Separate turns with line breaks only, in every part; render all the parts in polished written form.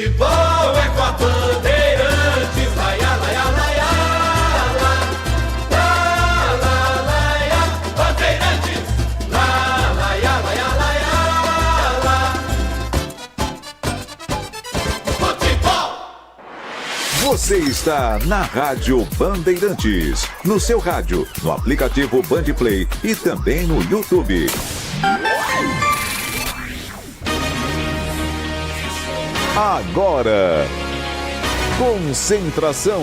Futebol é com a Bandeirantes, laia, laia, laia, lá, lá, laia, Bandeirantes, lá, laia, laia, laia, lá. Futebol!
Você está na Rádio Bandeirantes, no seu rádio, no aplicativo Bandplay e também no YouTube. Agora, concentração.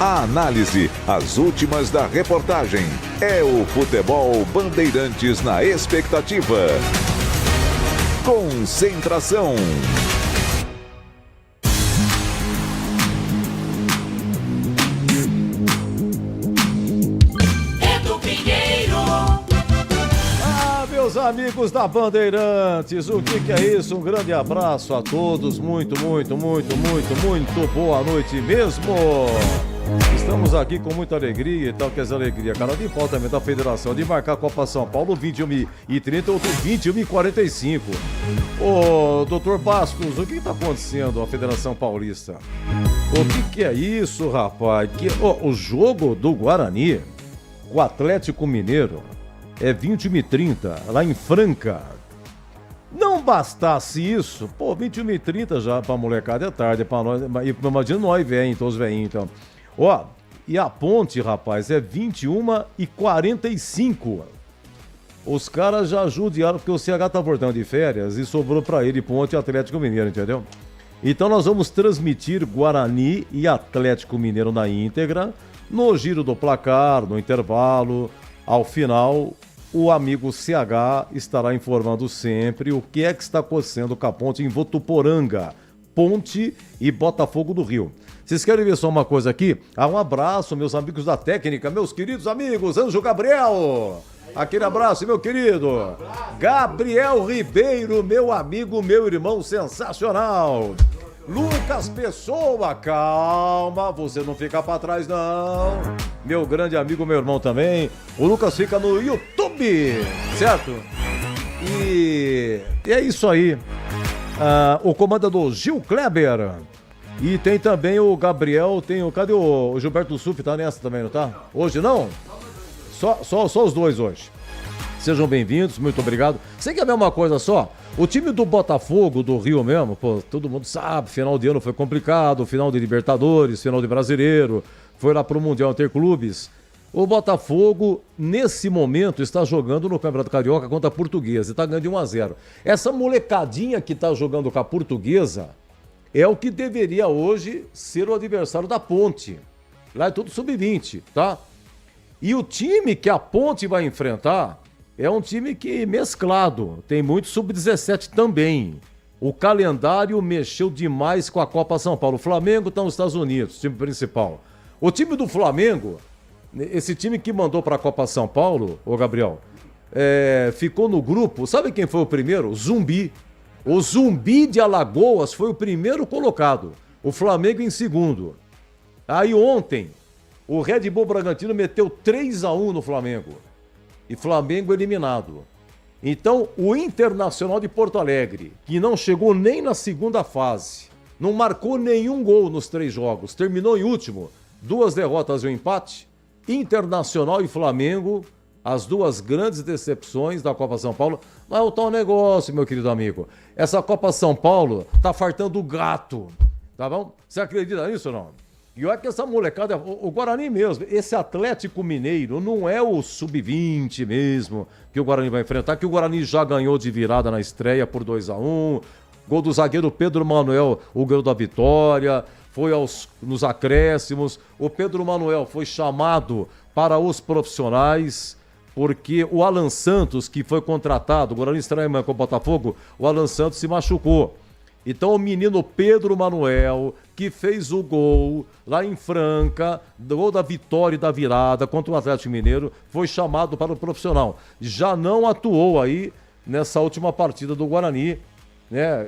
A análise, as últimas da reportagem. É o Futebol Bandeirantes na expectativa. Concentração.
Meus amigos da Bandeirantes, o que é isso? Um grande abraço a todos, muito boa noite mesmo. Estamos aqui com muita alegria e tal, que essa alegria, cara, de falta também da Federação de marcar a Copa São Paulo 21h30, outro 21h45. Ô, doutor Bastos, o que está acontecendo a Federação Paulista? O que é isso, rapaz? O jogo do Guarani, o Atlético Mineiro, é 21h30, lá em Franca. Não bastasse isso, 21h30 já pra molecada é tarde, pra nós, imagina nós velhinhos, todos velhinhos, então. E a Ponte, rapaz, é 21h45. Os caras já judiaram, porque o CH tá voltando de férias e sobrou pra ele Ponte e Atlético Mineiro, entendeu? Então nós vamos transmitir Guarani e Atlético Mineiro na íntegra, no giro do placar, no intervalo. Ao final, o amigo CH estará informando sempre o que é que está acontecendo com a Ponte em Votuporanga, Ponte e Botafogo do Rio. Vocês querem ver só uma coisa aqui? Um abraço, meus amigos da técnica, meus queridos amigos, Anjo Gabriel. Aquele abraço, meu querido. Gabriel Ribeiro, meu amigo, meu irmão sensacional. Lucas Pessoa, calma, você não fica pra trás não. Meu grande amigo, meu irmão também. O Lucas fica no YouTube, certo? E é isso aí. O comandador Gil Kleber. E tem também o Gabriel, cadê o Gilberto Suf, tá nessa também, não tá? Hoje não? Só os dois hoje. Sejam bem-vindos, muito obrigado. Você quer ver uma coisa só? O time do Botafogo, do Rio mesmo, todo mundo sabe, final de ano foi complicado, final de Libertadores, final de Brasileiro, foi lá pro Mundial Interclubes. O Botafogo, nesse momento, está jogando no Campeonato Carioca contra a Portuguesa e está ganhando de 1-0. Essa molecadinha que está jogando com a Portuguesa é o que deveria hoje ser o adversário da Ponte. Lá é tudo sub-20, tá? E o time que a Ponte vai enfrentar é um time que mesclado, tem muito sub-17 também. O calendário mexeu demais com a Copa São Paulo. O Flamengo está nos Estados Unidos, time principal. O time do Flamengo, esse time que mandou para a Copa São Paulo, ô Gabriel, ficou no grupo, sabe quem foi o primeiro? Zumbi. O Zumbi de Alagoas foi o primeiro colocado, o Flamengo em segundo. Aí ontem, o Red Bull Bragantino meteu 3-1 no Flamengo. E Flamengo eliminado. Então, o Internacional de Porto Alegre, que não chegou nem na segunda fase, não marcou nenhum gol nos 3 jogos, terminou em último, 2 derrotas e um empate. Internacional e Flamengo, as 2 grandes decepções da Copa São Paulo. Mas é o tal negócio, meu querido amigo. Essa Copa São Paulo tá fartando gato, tá bom? Você acredita nisso ou não? E olha que essa molecada, o Guarani mesmo, esse Atlético Mineiro não é o sub-20 mesmo que o Guarani vai enfrentar, que o Guarani já ganhou de virada na estreia por 2-1, gol do zagueiro Pedro Manuel, o gol da vitória, foi nos acréscimos, o Pedro Manuel foi chamado para os profissionais, porque o Alan Santos, que foi contratado, o Guarani estreia com o Botafogo, o Alan Santos se machucou. Então o menino Pedro Manuel, que fez o gol lá em Franca, gol da vitória e da virada contra o Atlético Mineiro, foi chamado para o profissional. Já não atuou aí nessa última partida do Guarani, né,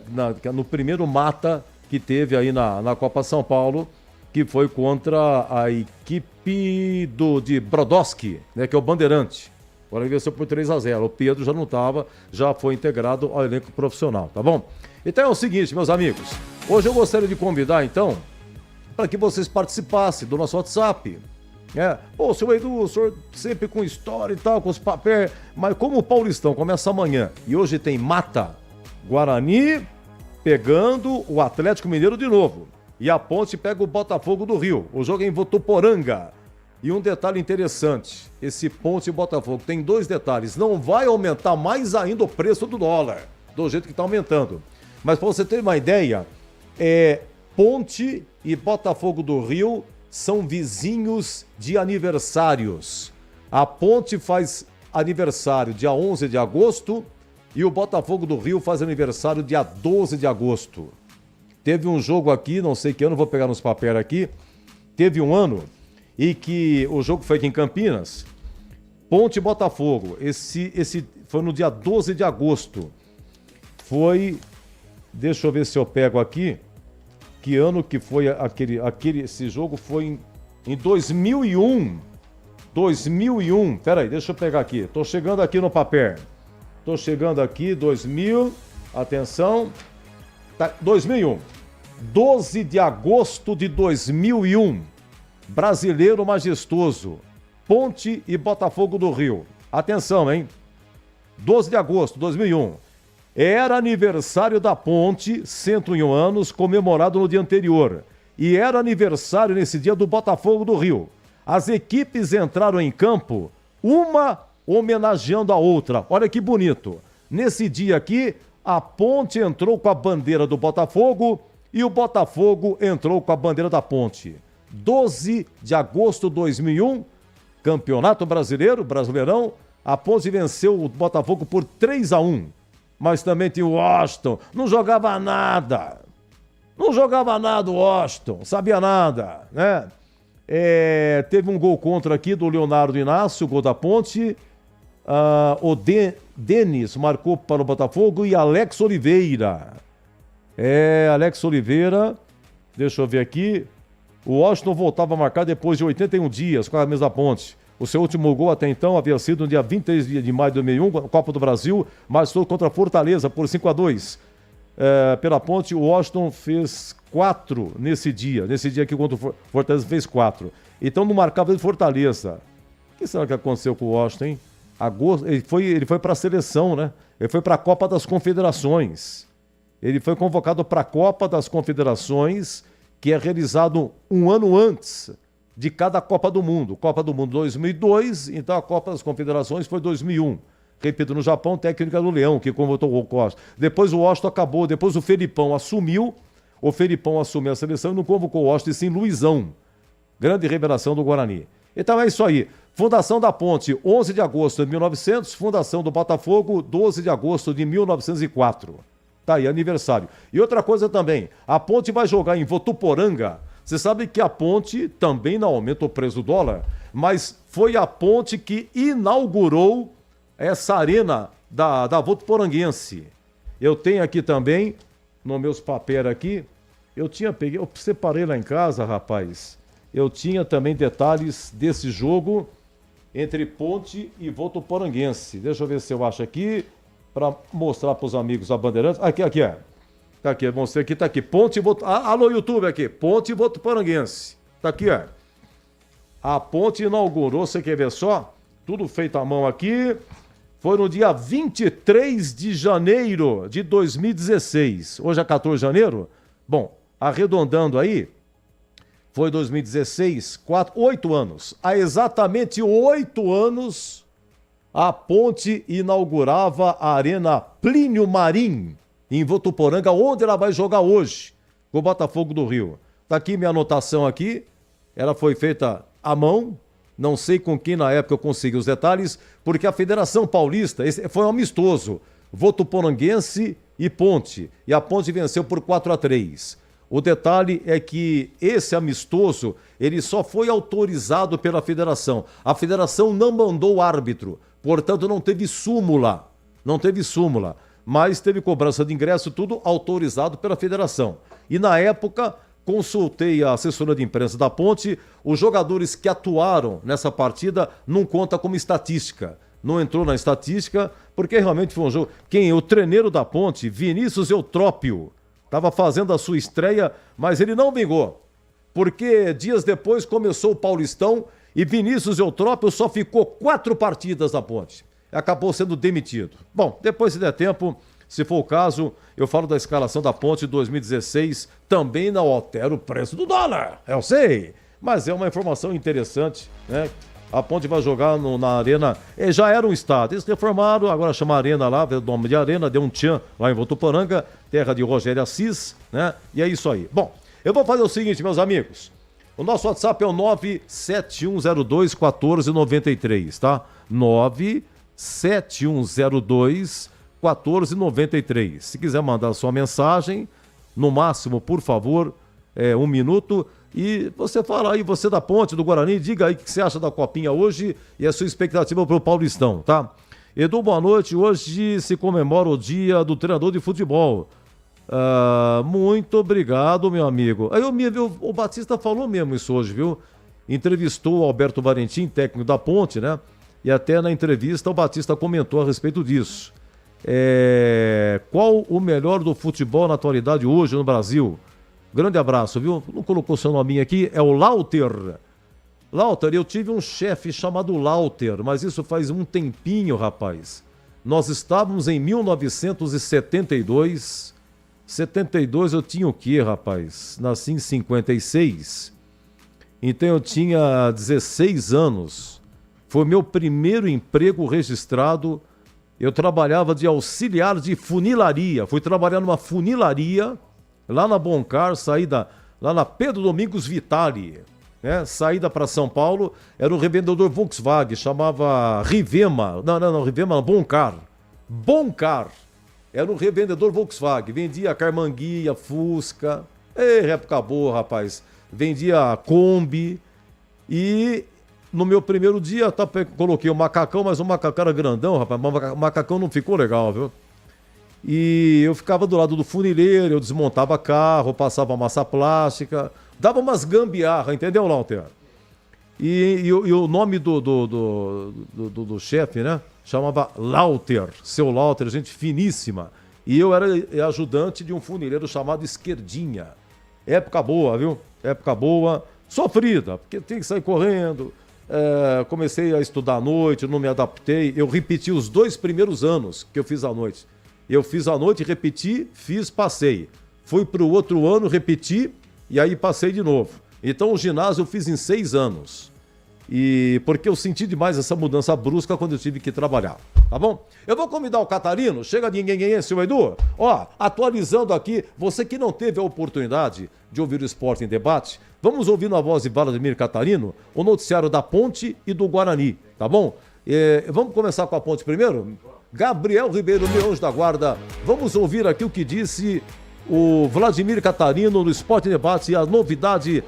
no primeiro mata que teve aí na Copa São Paulo, que foi contra a equipe de Brodowski, né, que é o Bandeirante. Guarani venceu por 3-0. O Pedro já não estava, já foi integrado ao elenco profissional, tá bom? Então é o seguinte, meus amigos. Hoje eu gostaria de convidar, então, para que vocês participassem do nosso WhatsApp. Pô, seu Edu, o senhor sempre com história e tal, com os papéis, mas como o Paulistão começa amanhã e hoje tem mata, Guarani pegando o Atlético Mineiro de novo. E a Ponte pega o Botafogo do Rio. O jogo é em Votuporanga. E um detalhe interessante, esse Ponte e Botafogo tem 2 detalhes. Não vai aumentar mais ainda o preço do dólar, do jeito que está aumentando. Mas para você ter uma ideia, Ponte e Botafogo do Rio são vizinhos de aniversários. A Ponte faz aniversário dia 11 de agosto e o Botafogo do Rio faz aniversário dia 12 de agosto. Teve um jogo aqui, não sei que ano, vou pegar nos papéis aqui. Teve um ano e que o jogo foi aqui em Campinas. Ponte e Botafogo. Esse foi no dia 12 de agosto. Foi, deixa eu ver se eu pego aqui. Que ano que foi esse jogo? Foi em 2001. 2001. Peraí, deixa eu pegar aqui. Tô chegando aqui no papel. 2000. Atenção. 2001. 12 de agosto de 2001. Brasileiro Majestoso. Ponte e Botafogo do Rio. Atenção, hein? 12 de agosto de 2001. Era aniversário da Ponte, 101 anos, comemorado no dia anterior. E era aniversário nesse dia do Botafogo do Rio. As equipes entraram em campo, uma homenageando a outra. Olha que bonito. Nesse dia aqui, a Ponte entrou com a bandeira do Botafogo e o Botafogo entrou com a bandeira da Ponte. 12 de agosto de 2001, Campeonato Brasileiro, Brasileirão, a Ponte venceu o Botafogo por 3-1. Mas também tinha o Washington, não jogava nada. Não jogava nada o Washington, sabia nada, né? Teve um gol contra aqui do Leonardo Inácio, gol da Ponte. O Denis marcou para o Botafogo e Alex Oliveira. Alex Oliveira, deixa eu ver aqui. O Washington voltava a marcar depois de 81 dias com a camisa da Ponte. O seu último gol até então havia sido no dia 23 de maio de 2001, Copa do Brasil, mas foi contra a Fortaleza por 5-2. Pela Ponte, o Washington fez 4 nesse dia aqui contra o Fortaleza fez 4. Então não marcava de Fortaleza. O que será que aconteceu com o Washington, hein? Ele foi para a seleção, né? Ele foi para a Copa das Confederações. Ele foi convocado para a Copa das Confederações, que é realizado um ano antes de cada Copa do Mundo. Copa do Mundo 2002, então a Copa das Confederações foi 2001. Repito, no Japão, técnica do Leão, que convocou o Costa. Depois o Washington acabou, depois o Felipão assumiu a seleção e não convocou o Washington, e sim Luizão. Grande revelação do Guarani. Então é isso aí. Fundação da Ponte, 11 de agosto de 1900. Fundação do Botafogo, 12 de agosto de 1904. Tá aí, aniversário. E outra coisa também, a Ponte vai jogar em Votuporanga. Você sabe que a Ponte também não aumenta o preço do dólar, mas foi a Ponte que inaugurou essa arena da Votuporanguense. Eu tenho aqui também, nos meus papéis aqui, eu separei lá em casa, rapaz, eu tinha também detalhes desse jogo entre Ponte e Votuporanguense. Deixa eu ver se eu acho aqui, para mostrar para os amigos a Bandeirantes. Aqui é. Tá aqui, mostrei aqui, tá aqui. Ponte e Votuporanguense. Alô, YouTube aqui. Ponte e Votuporanguense. Tá aqui, ó. A Ponte inaugurou, você quer ver só? Tudo feito à mão aqui. Foi no dia 23 de janeiro de 2016. Hoje é 14 de janeiro? Bom, arredondando aí, foi 2016, 8 anos. Há exatamente 8 anos, a Ponte inaugurava a Arena Plínio Marim, em Votuporanga, onde ela vai jogar hoje, com o Botafogo do Rio. Tá aqui minha anotação aqui, ela foi feita à mão, não sei com quem na época eu consegui os detalhes, porque a Federação Paulista, esse foi um amistoso, Votuporanguense e Ponte, e a Ponte venceu por 4-3. O detalhe é que esse amistoso, ele só foi autorizado pela federação. A federação não mandou o árbitro, portanto não teve súmula, mas teve cobrança de ingresso, tudo autorizado pela federação. E na época, consultei a assessora de imprensa da Ponte, os jogadores que atuaram nessa partida não conta como estatística. não entrou na estatística, porque realmente foi um jogo. O treneiro da Ponte, Vinícius Eutrópio, estava fazendo a sua estreia, mas ele não vingou. Porque dias depois começou o Paulistão e Vinícius Eutrópio só ficou 4 partidas na Ponte. Acabou sendo demitido. Bom, depois se der tempo, se for o caso, eu falo da escalação da Ponte 2016, também não altera o preço do dólar, eu sei. Mas é uma informação interessante, né? A Ponte vai jogar na Arena, já era um estádio, eles reformaram, agora chama Arena lá, o nome de Arena, deu um tchan lá em Votuporanga, terra de Rogério Assis, né? E é isso aí. Bom, eu vou fazer o seguinte, meus amigos, o nosso WhatsApp é o 97102-1493, tá? 97102-1493. Se quiser mandar sua mensagem, no máximo, por favor, 1 minuto. E você fala aí, você da Ponte, do Guarani, diga aí o que você acha da Copinha hoje e a sua expectativa para o Paulistão, tá? Edu, boa noite. Hoje se comemora o dia do treinador de futebol. Muito obrigado, meu amigo. Aí o Batista falou mesmo isso hoje, viu? Entrevistou o Alberto Valentim, técnico da Ponte, né? E até na entrevista o Batista comentou a respeito disso. Qual o melhor do futebol na atualidade hoje no Brasil? Grande abraço, viu? Não colocou seu nominho aqui, é o Lauter. Lauter, eu tive um chefe chamado Lauter, mas isso faz um tempinho, rapaz. Nós estávamos em 1972. 72 eu tinha o quê, rapaz? Nasci em 56. Então eu tinha 16 anos. Foi meu primeiro emprego registrado. Eu trabalhava de auxiliar de funilaria. Fui trabalhar numa funilaria lá na Boncar, lá na Pedro Domingos Vitali, né? Saída para São Paulo, era um revendedor Volkswagen, chamava Rivema, não, Rivema, Boncar. Boncar, era um revendedor Volkswagen, vendia Carmanguia, Fusca, época boa, rapaz, vendia Kombi, e no meu primeiro dia, coloquei o macacão, mas o macacão era grandão, rapaz, o macacão não ficou legal, viu? E eu ficava do lado do funileiro, eu desmontava carro, passava massa plástica, dava umas gambiarra, entendeu, Lauter? E o nome do chefe, né? Chamava Lauter, seu Lauter, gente finíssima. E eu era ajudante de um funileiro chamado Esquerdinha. Época boa, viu? Época boa, sofrida, porque tem que sair correndo. Comecei a estudar à noite, não me adaptei. Eu repeti os 2 primeiros anos que eu fiz à noite. Eu fiz à noite, repeti, passei. Fui para o outro ano, repeti e aí passei de novo. Então o ginásio eu fiz em 6 anos. E porque eu senti demais essa mudança brusca quando eu tive que trabalhar. Tá bom? Eu vou convidar o Catarino. Chega de ninguém, seu Edu. Ó, atualizando aqui, você que não teve a oportunidade de ouvir o Esporte em Debate, vamos ouvir na voz de Vladimir Catarino o noticiário da Ponte e do Guarani. Tá bom? Vamos começar com a Ponte primeiro? Gabriel Ribeiro, meu anjo da guarda. Vamos ouvir aqui o que disse o Vladimir Catarino no Esporte Debate e as novidades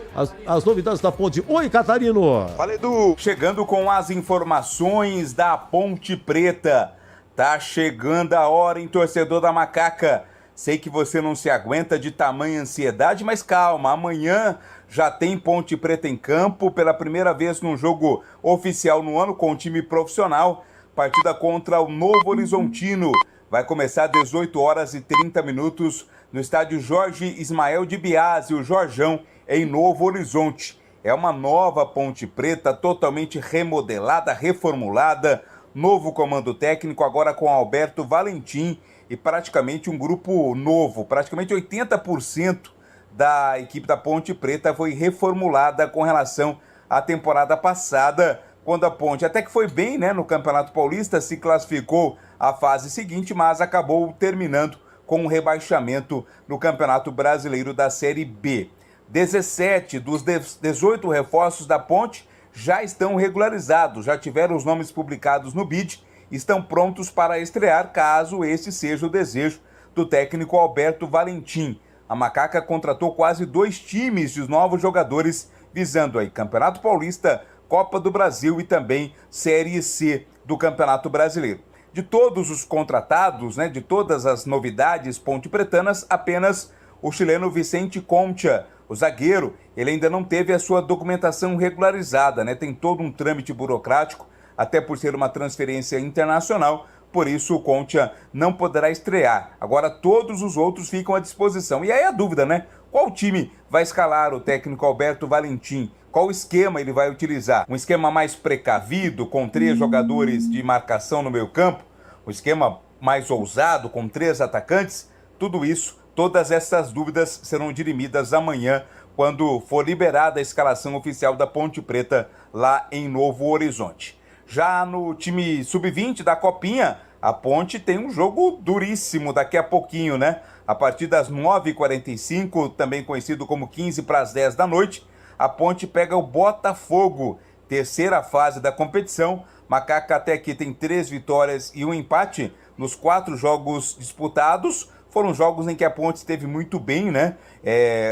da Ponte. Oi, Catarino!
Fala, Edu! Chegando com as informações da Ponte Preta. Tá chegando a hora, hein, torcedor da Macaca? Sei que você não se aguenta de tamanha ansiedade, mas calma, amanhã já tem Ponte Preta em campo pela primeira vez num jogo oficial no ano com o time profissional. Partida contra o Novo Horizontino. Vai começar às 18 horas e 30 minutos no estádio Jorge Ismael de Biasi, o Jorjão, em Novo Horizonte. É uma nova Ponte Preta, totalmente remodelada, reformulada. Novo comando técnico, agora com Alberto Valentim e praticamente um grupo novo. Praticamente 80% da equipe da Ponte Preta foi reformulada com relação à temporada passada, quando a Ponte até que foi bem, né, no Campeonato Paulista, se classificou à fase seguinte, mas acabou terminando com um rebaixamento no Campeonato Brasileiro da Série B. 17 dos 18 reforços da Ponte já estão regularizados, já tiveram os nomes publicados no BID, estão prontos para estrear, caso esse seja o desejo do técnico Alberto Valentim. A Macaca contratou quase 2 times de novos jogadores, visando aí Campeonato Paulista, Copa do Brasil e também Série C do Campeonato Brasileiro. De todos os contratados, né, de todas as novidades pontepretanas, apenas o chileno Vicente Concha, o zagueiro, ele ainda não teve a sua documentação regularizada, né? Tem todo um trâmite burocrático até por ser uma transferência internacional. Por isso o Concha não poderá estrear. Agora todos os outros ficam à disposição. E aí a dúvida, né? Qual time vai escalar o técnico Alberto Valentim? Qual esquema ele vai utilizar? Um esquema mais precavido, com 3 jogadores de marcação no meio campo? Um esquema mais ousado, com 3 atacantes? Tudo isso, todas essas dúvidas serão dirimidas amanhã, quando for liberada a escalação oficial da Ponte Preta lá em Novo Horizonte. Já no time sub-20 da Copinha, a Ponte tem um jogo duríssimo daqui a pouquinho, né? A partir das 9h45, também conhecido como 15 para as 10 da noite, a Ponte pega o Botafogo, terceira fase da competição. Macaca até aqui tem 3 vitórias e 1 empate nos 4 jogos disputados. Foram jogos em que a Ponte esteve muito bem, né?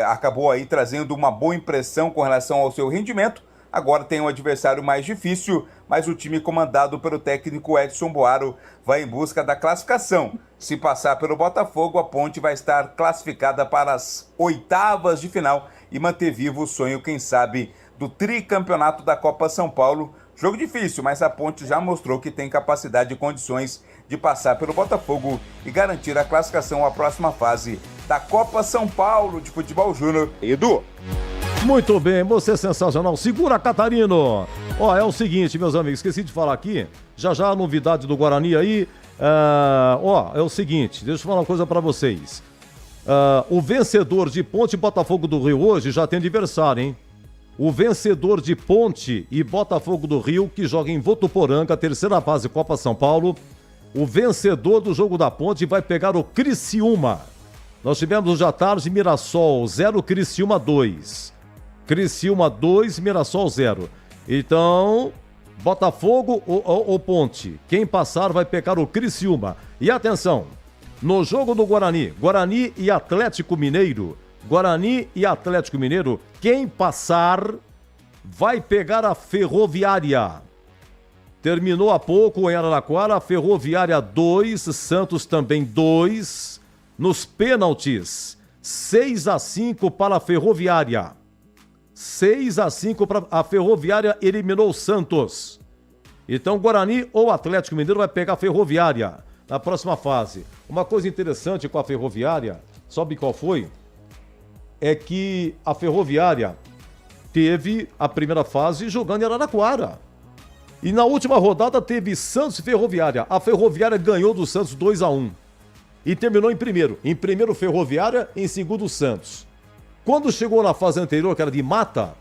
Acabou aí trazendo uma boa impressão com relação ao seu rendimento. Agora tem um adversário mais difícil, mas o time comandado pelo técnico Edson Boaro vai em busca da classificação. Se passar pelo Botafogo, a Ponte vai estar classificada para as 8ª de final e manter vivo o sonho, quem sabe, do tricampeonato da Copa São Paulo. Jogo difícil, mas a Ponte já mostrou que tem capacidade e condições de passar pelo Botafogo e garantir a classificação à próxima fase da Copa São Paulo de Futebol Júnior. Edu.
Muito bem, você é sensacional. Segura, Catarino. Ó, é o seguinte, meus amigos, esqueci de falar aqui. Já a novidade do Guarani aí. É o seguinte, deixa eu falar uma coisa pra vocês. O vencedor de Ponte e Botafogo do Rio hoje já tem adversário, hein? O vencedor de Ponte e Botafogo do Rio, que joga em Votuporanga, terceira fase Copa São Paulo. O vencedor do jogo da Ponte vai pegar o Criciúma. Nós tivemos hoje à tarde Mirassol 0, Criciúma 2. Criciúma 2, Mirassol 0. Então, Botafogo ou Ponte, quem passar vai pegar o Criciúma. E atenção, no jogo do Guarani e Atlético Mineiro, quem passar vai pegar a Ferroviária. Terminou há pouco em Araraquara, Ferroviária 2, Santos também 2. Nos pênaltis, 6-5 para a Ferroviária. 6-5 para a Ferroviária, eliminou o Santos. Então, Guarani ou Atlético Mineiro vai pegar a Ferroviária na próxima fase. Uma coisa interessante com a Ferroviária, sabe qual foi? É que a Ferroviária teve a primeira fase jogando em Araraquara. E na última rodada teve Santos e Ferroviária. A Ferroviária ganhou do Santos 2-1. E terminou em primeiro. Em primeiro Ferroviária, em segundo Santos. Quando chegou na fase anterior, que era de mata,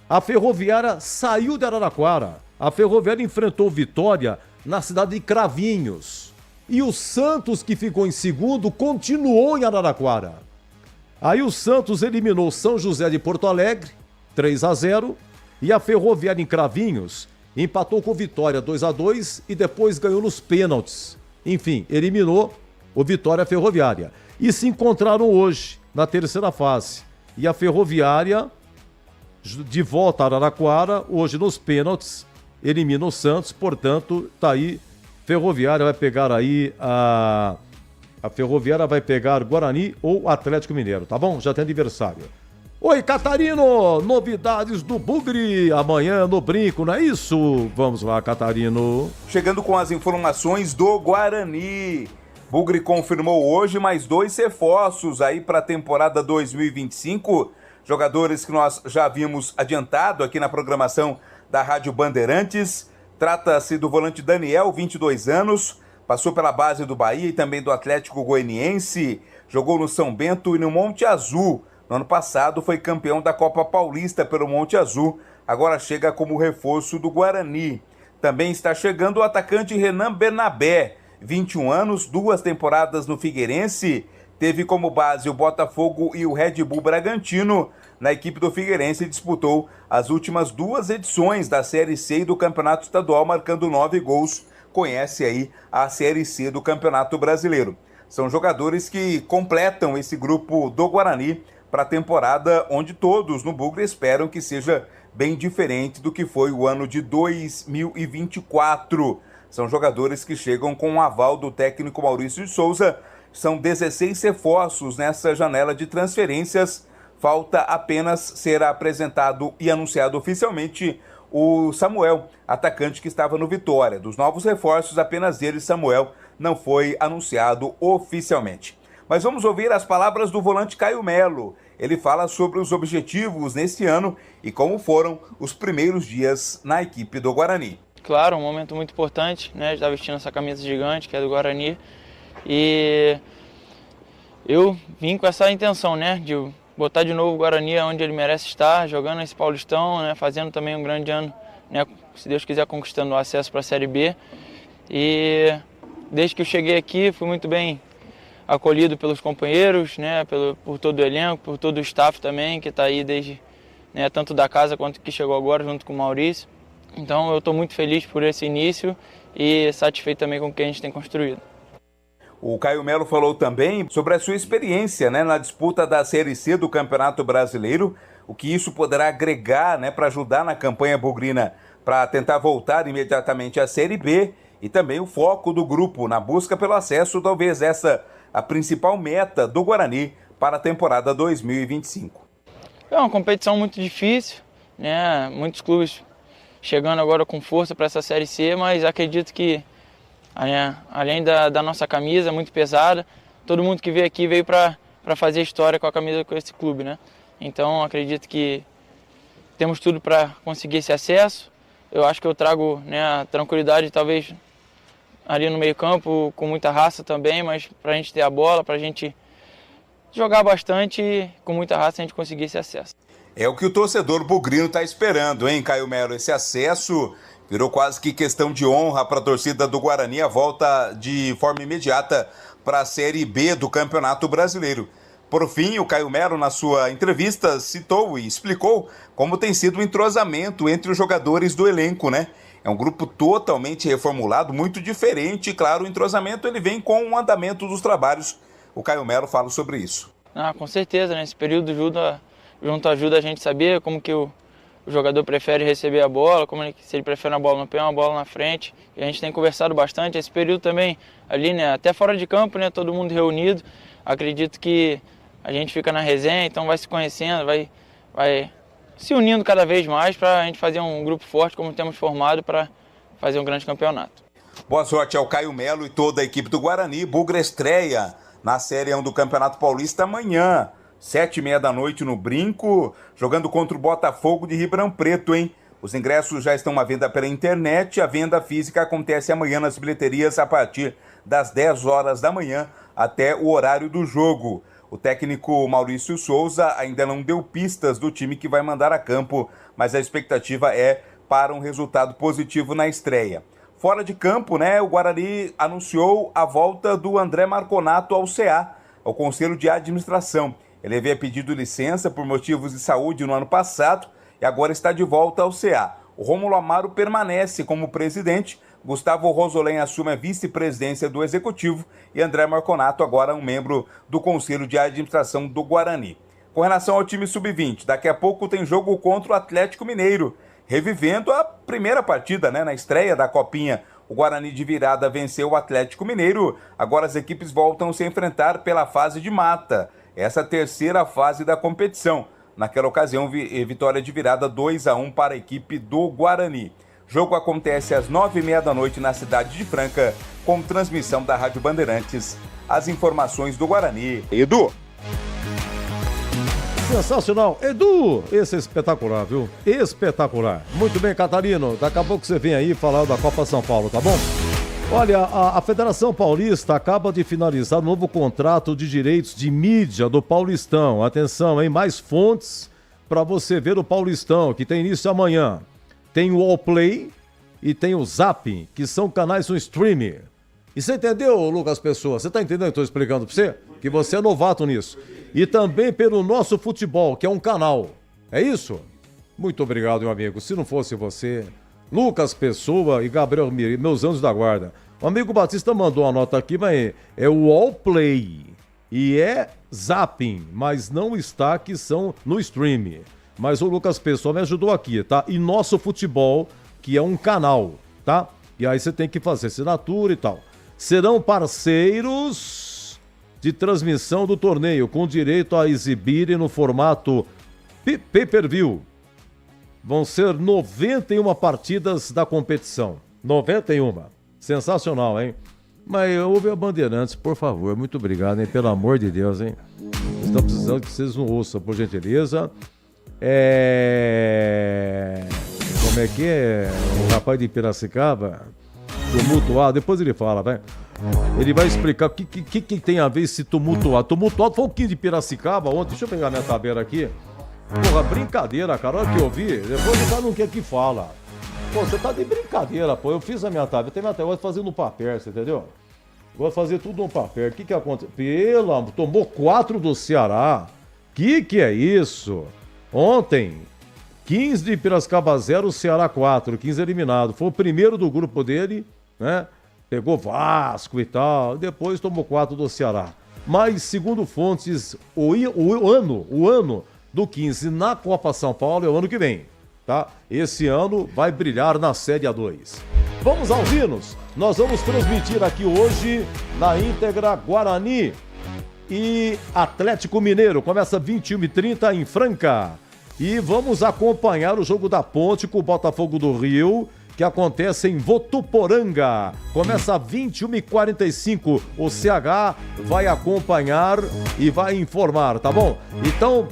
a Ferroviária saiu de Araraquara. A Ferroviária enfrentou Vitória na cidade de Cravinhos. E o Santos, que ficou em segundo, continuou em Araraquara. Aí o Santos eliminou São José de Porto Alegre, 3-0. E a Ferroviária em Cravinhos empatou com Vitória 2-2 e depois ganhou nos pênaltis. Enfim, eliminou o Vitória Ferroviária. E se encontraram hoje, na terceira fase. E a Ferroviária, de volta a Araraquara, hoje nos pênaltis, elimina o Santos. Portanto, tá aí, Ferroviária vai pegar aí a Ferroviária vai pegar Guarani ou Atlético Mineiro, tá bom? Já tem adversário. Oi, Catarino! Novidades do Bugre, amanhã no Brinco, não é isso? Vamos lá, Catarino.
Chegando com as informações do Guarani. Bugre confirmou hoje mais 2 reforços aí para a temporada 2025. Jogadores que nós já havíamos adiantado aqui na programação da Rádio Bandeirantes. Trata-se do volante Daniel, 22 anos, passou pela base do Bahia e também do Atlético Goianiense, jogou no São Bento e no Monte Azul. No ano passado foi campeão da Copa Paulista pelo Monte Azul, agora chega como reforço do Guarani. Também está chegando o atacante Renan Bernabé, 21 anos, 2 temporadas no Figueirense, teve como base o Botafogo e o Red Bull Bragantino. Na equipe do Figueirense disputou as últimas 2 edições da Série C e do Campeonato Estadual, marcando 9 gols. Conhece aí a Série C do Campeonato Brasileiro. São jogadores que completam esse grupo do Guarani para a temporada, onde todos no Bugre esperam que seja bem diferente do que foi o ano de 2024. São jogadores que chegam com o aval do técnico Maurício de Souza. São 16 reforços nessa janela de transferências. Falta apenas ser apresentado e anunciado oficialmente o Samuel, atacante que estava no Vitória. Dos novos reforços, apenas ele, Samuel, não foi anunciado oficialmente. Mas vamos ouvir as palavras do volante Caio Melo. Ele fala sobre os objetivos neste ano e como foram os primeiros dias na equipe do Guarani.
Claro, um momento muito importante, né? Estar vestindo essa camisa gigante que é do Guarani. E eu vim com essa intenção, né? De botar de novo o Guarani onde ele merece estar, jogando esse Paulistão, né? Fazendo também um grande ano, né? Se Deus quiser, conquistando o acesso para a Série B. E desde que eu cheguei aqui, fui muito bem acolhido pelos companheiros, né? Por todo o elenco, por todo o staff também, que está aí desde, né? Tanto da casa quanto que chegou agora, junto com o Maurício. Então eu estou muito feliz por esse início e satisfeito também com o que a gente tem construído.
O Caio Melo falou também sobre a sua experiência, né, na disputa da Série C do Campeonato Brasileiro, o que isso poderá agregar, né, para ajudar na campanha bugrina para tentar voltar imediatamente à Série B, e também o foco do grupo na busca pelo acesso, talvez essa a principal meta do Guarani para a temporada 2025.
É uma competição muito difícil, né? Muitos clubes chegando agora com força para essa Série C, mas acredito que, além da nossa camisa muito pesada, todo mundo que veio aqui veio para fazer história com a camisa com esse clube, né? Então acredito que temos tudo para conseguir esse acesso. Eu acho que eu trago, né, a tranquilidade, talvez ali no meio campo, com muita raça também, mas para a gente ter a bola, para a gente jogar bastante e com muita raça a gente conseguir esse acesso.
É o que o torcedor bugrino está esperando, hein, Caio Melo? Esse acesso virou quase que questão de honra para a torcida do Guarani, a volta de forma imediata para a Série B do Campeonato Brasileiro. Por fim, o Caio Melo, na sua entrevista, citou e explicou como tem sido o entrosamento entre os jogadores do elenco, né? É um grupo totalmente reformulado, muito diferente, e claro, o entrosamento ele vem com o andamento dos trabalhos. O Caio Melo fala sobre isso.
Com certeza, né? Esse período ajuda a gente a saber como que o jogador prefere receber a bola, se ele prefere uma bola no pé, uma bola na frente. E a gente tem conversado bastante. Esse período também ali, né? Até fora de campo, né? Todo mundo reunido. Acredito que a gente fica na resenha, então vai se conhecendo, vai se unindo cada vez mais para a gente fazer um grupo forte como temos formado para fazer um grande campeonato.
Boa sorte ao Caio Melo e toda a equipe do Guarani. Bugra estreia na Série 1 do Campeonato Paulista amanhã, 7h30 da noite no Brinco, jogando contra o Botafogo de Ribeirão Preto, hein? Os ingressos já estão à venda pela internet. A venda física acontece amanhã nas bilheterias a partir das 10 horas da manhã até o horário do jogo. O técnico Maurício Souza ainda não deu pistas do time que vai mandar a campo, mas a expectativa é para um resultado positivo na estreia. Fora de campo, né, o Guarani anunciou a volta do André Marconato ao CA, ao Conselho de Administração. Ele havia pedido licença por motivos de saúde no ano passado e agora está de volta ao CA. O Rômulo Amaro permanece como presidente, Gustavo Rosolém assume a vice-presidência do Executivo e André Marconato agora um membro do Conselho de Administração do Guarani. Com relação ao time sub-20, daqui a pouco tem jogo contra o Atlético Mineiro, revivendo a primeira partida, né, na estreia da Copinha. O Guarani de virada venceu o Atlético Mineiro, agora as equipes voltam a se enfrentar pela fase de mata, essa terceira fase da competição. Naquela ocasião, vitória de virada 2-1 para a equipe do Guarani. Jogo acontece às 9h30 da noite na cidade de Franca, com transmissão da Rádio Bandeirantes. As informações do Guarani. Edu.
Sensacional. Edu, esse é espetacular, viu? Espetacular. Muito bem, Catarino. Daqui a pouco você vem aí falar da Copa São Paulo, tá bom? Olha, a Federação Paulista acaba de finalizar o novo contrato de direitos de mídia do Paulistão. Atenção, hein? Mais fontes para você ver o Paulistão, que tem início amanhã. Tem o Allplay e tem o Zap, que são canais no streaming. E você entendeu, Lucas Pessoa? Você tá entendendo o que eu estou explicando para você? Que você é novato nisso. E também pelo Nosso Futebol, que é um canal. É isso? Muito obrigado, meu amigo. Se não fosse você, Lucas Pessoa e Gabriel Miri, meus anjos da guarda. O amigo Batista mandou uma nota aqui, mas é o Allplay. E é Zapping, mas não está, que são no streaming. Mas o Lucas Pessoa me ajudou aqui, tá? E Nosso Futebol, que é um canal, tá? E aí você tem que fazer assinatura e tal. Serão parceiros de transmissão do torneio, com direito a exibirem no formato pay-per-view. Vão ser 91 partidas da competição. 91. Sensacional, hein? Mas ouve a Bandeirantes, por favor. Muito obrigado, hein? Pelo amor de Deus, hein? Estão precisando que vocês não ouçam, por gentileza. Como é que é? O rapaz de Piracicaba, tumultuado, depois ele fala, vai. Ele vai explicar o que tem a ver esse tumultuado. Tumultuado foi um quinto de Piracicaba ontem. Deixa eu pegar minha tabela aqui. Porra, brincadeira, cara. Olha que eu vi. Depois o cara não quer que fala. Pô, você tá de brincadeira, pô. Eu fiz a minha tabela. Eu tenho minha tabela, eu vou fazer no papel, você entendeu? Vou fazer tudo no papel. O que aconteceu? Tomou 4 do Ceará. Que é isso? Ontem, 15 de Piracicaba 0, Ceará 4. 15 eliminado. Foi o primeiro do grupo dele, né? Pegou Vasco e tal. Depois tomou 4 do Ceará. Mas, segundo fontes, o ano do 15 na Copa São Paulo é o ano que vem, tá? Esse ano vai brilhar na Série A2. Vamos aos hinos. Nós vamos transmitir aqui hoje, na íntegra, Guarani e Atlético Mineiro. Começa 21h30 em Franca. E vamos acompanhar o jogo da Ponte com o Botafogo do Rio, que acontece em Votuporanga. Começa 21h45. O CH vai acompanhar e vai informar, tá bom? Então,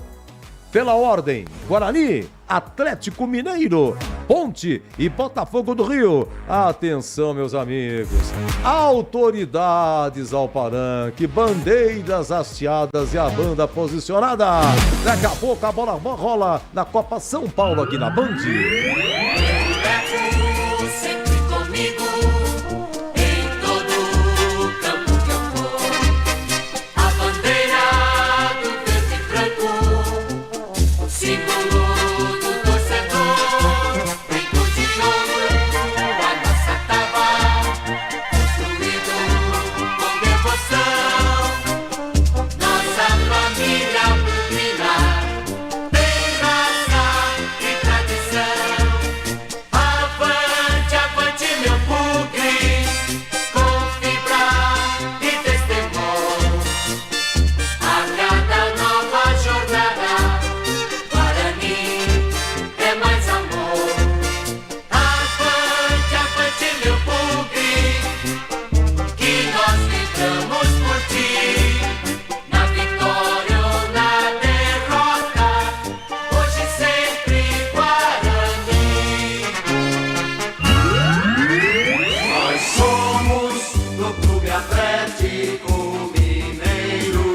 pela ordem, Guarani, Atlético Mineiro, Ponte e Botafogo do Rio. Atenção, meus amigos. Autoridades ao palanque, bandeiras hasteadas e a banda posicionada. Daqui a pouco a bola rola na Copa São Paulo aqui na Band.
Sempre comigo, em todo campo que eu for. A bandeira do verde e branco, símbolo do torcedor. Brinco de ouro, a nossa tava, construído com devoção. Nossa família brilhar, tem raça e tradição. Avante, avante, meu bugre, com fibra e destemor. A cada nova jornada, Guarani é mais amor. Avante, avante, meu bugre, que nós lutamos por ti. Na vitória ou na derrota, hoje sempre Guarani. Nós somos do Clube Atlético Mineiro,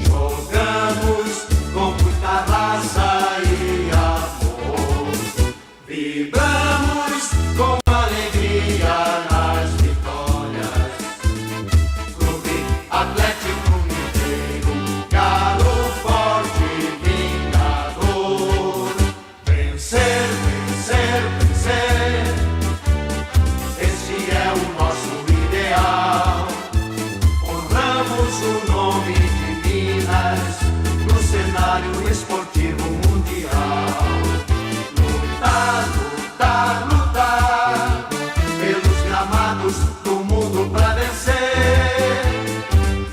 jogamos com muita raça e amor, vibramos com alegria nas vitórias. Clube Atlético Mineiro, galo forte vingador, vencer, vencer, vencer. Esse é o nosso ideal. Honramos o nome de Minas no cenário esportivo mundial. Lutar, lutar, lutar pelos gramados do mundo pra vencer.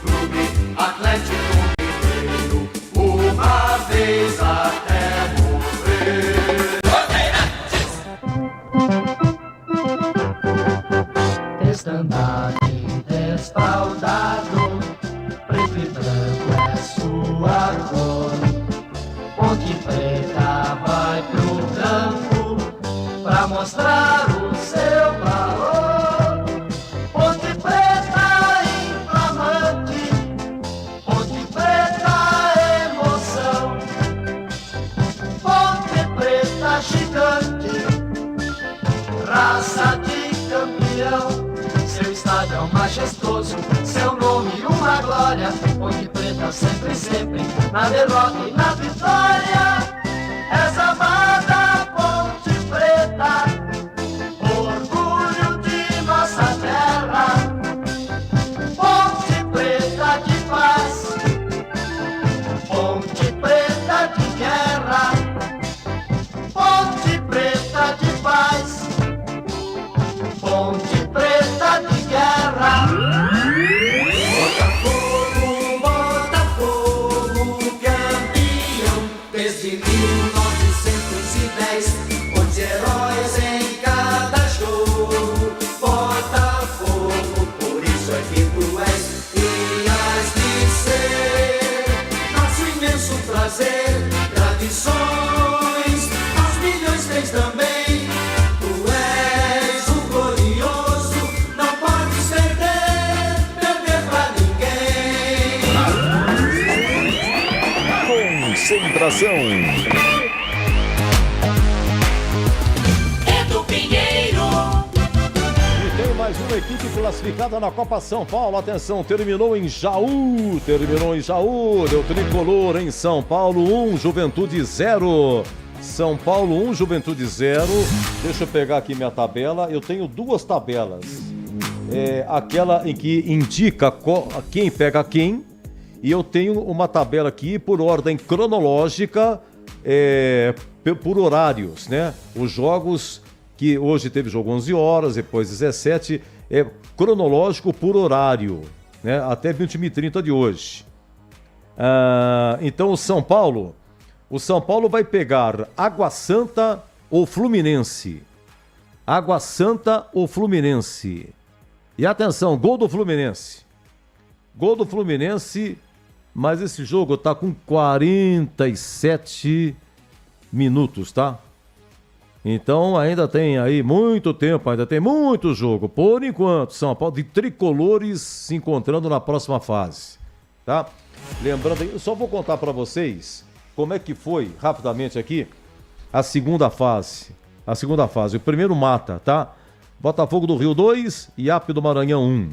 Clube Atlético Mineiro, uma vez até morrer.
Estandarte desfraldado, preto e branco é sua cor. Ponte Preta vai pro campo pra mostrar o seu valor. Ponte Preta inflamante, Ponte Preta emoção. Ponte Preta gigante, raça de campeão. Seu estádio é um majestoso, seu nome uma glória. Ponte Preta sempre, sempre, na derrota e na vitória. És amada Ponte Preta, orgulho de nossa terra. Ponte Preta de paz, Ponte Preta de guerra. Ponte Preta de paz, Ponte Preta de guerra.
Botafogo, Botafogo, campeão desde
10, 11 heróis em cada jogo. Botafogo, por isso é que tu és e has de ser nosso imenso prazer. Tradições, aos milhões tens também. Tu és o glorioso, não podes perder pra ninguém.
Concentração.
É do Pinheiro.
E tem mais uma equipe classificada na Copa São Paulo. Atenção, terminou em Jaú. Deu tricolor em São Paulo 1, Juventude 0. São Paulo 1, Juventude 0. Deixa eu pegar aqui minha tabela. Eu tenho duas tabelas. Aquela em que indica quem pega quem. E eu tenho uma tabela aqui por ordem cronológica, por horários, né? Os jogos que hoje teve jogo 11 horas, depois 17, cronológico por horário, né? Até 21h30 de hoje. Então o São Paulo vai pegar Água Santa ou Fluminense. Água Santa ou Fluminense. E atenção, gol do Fluminense. Gol do Fluminense, mas esse jogo tá com 47 minutos, tá? Então ainda tem aí muito tempo, ainda tem muito jogo. Por enquanto, São Paulo de tricolores se encontrando na próxima fase, tá? Lembrando aí, eu só vou contar para vocês como é que foi, rapidamente aqui, a segunda fase. O primeiro mata, tá? Botafogo do Rio 2, IAP do Maranhão 1.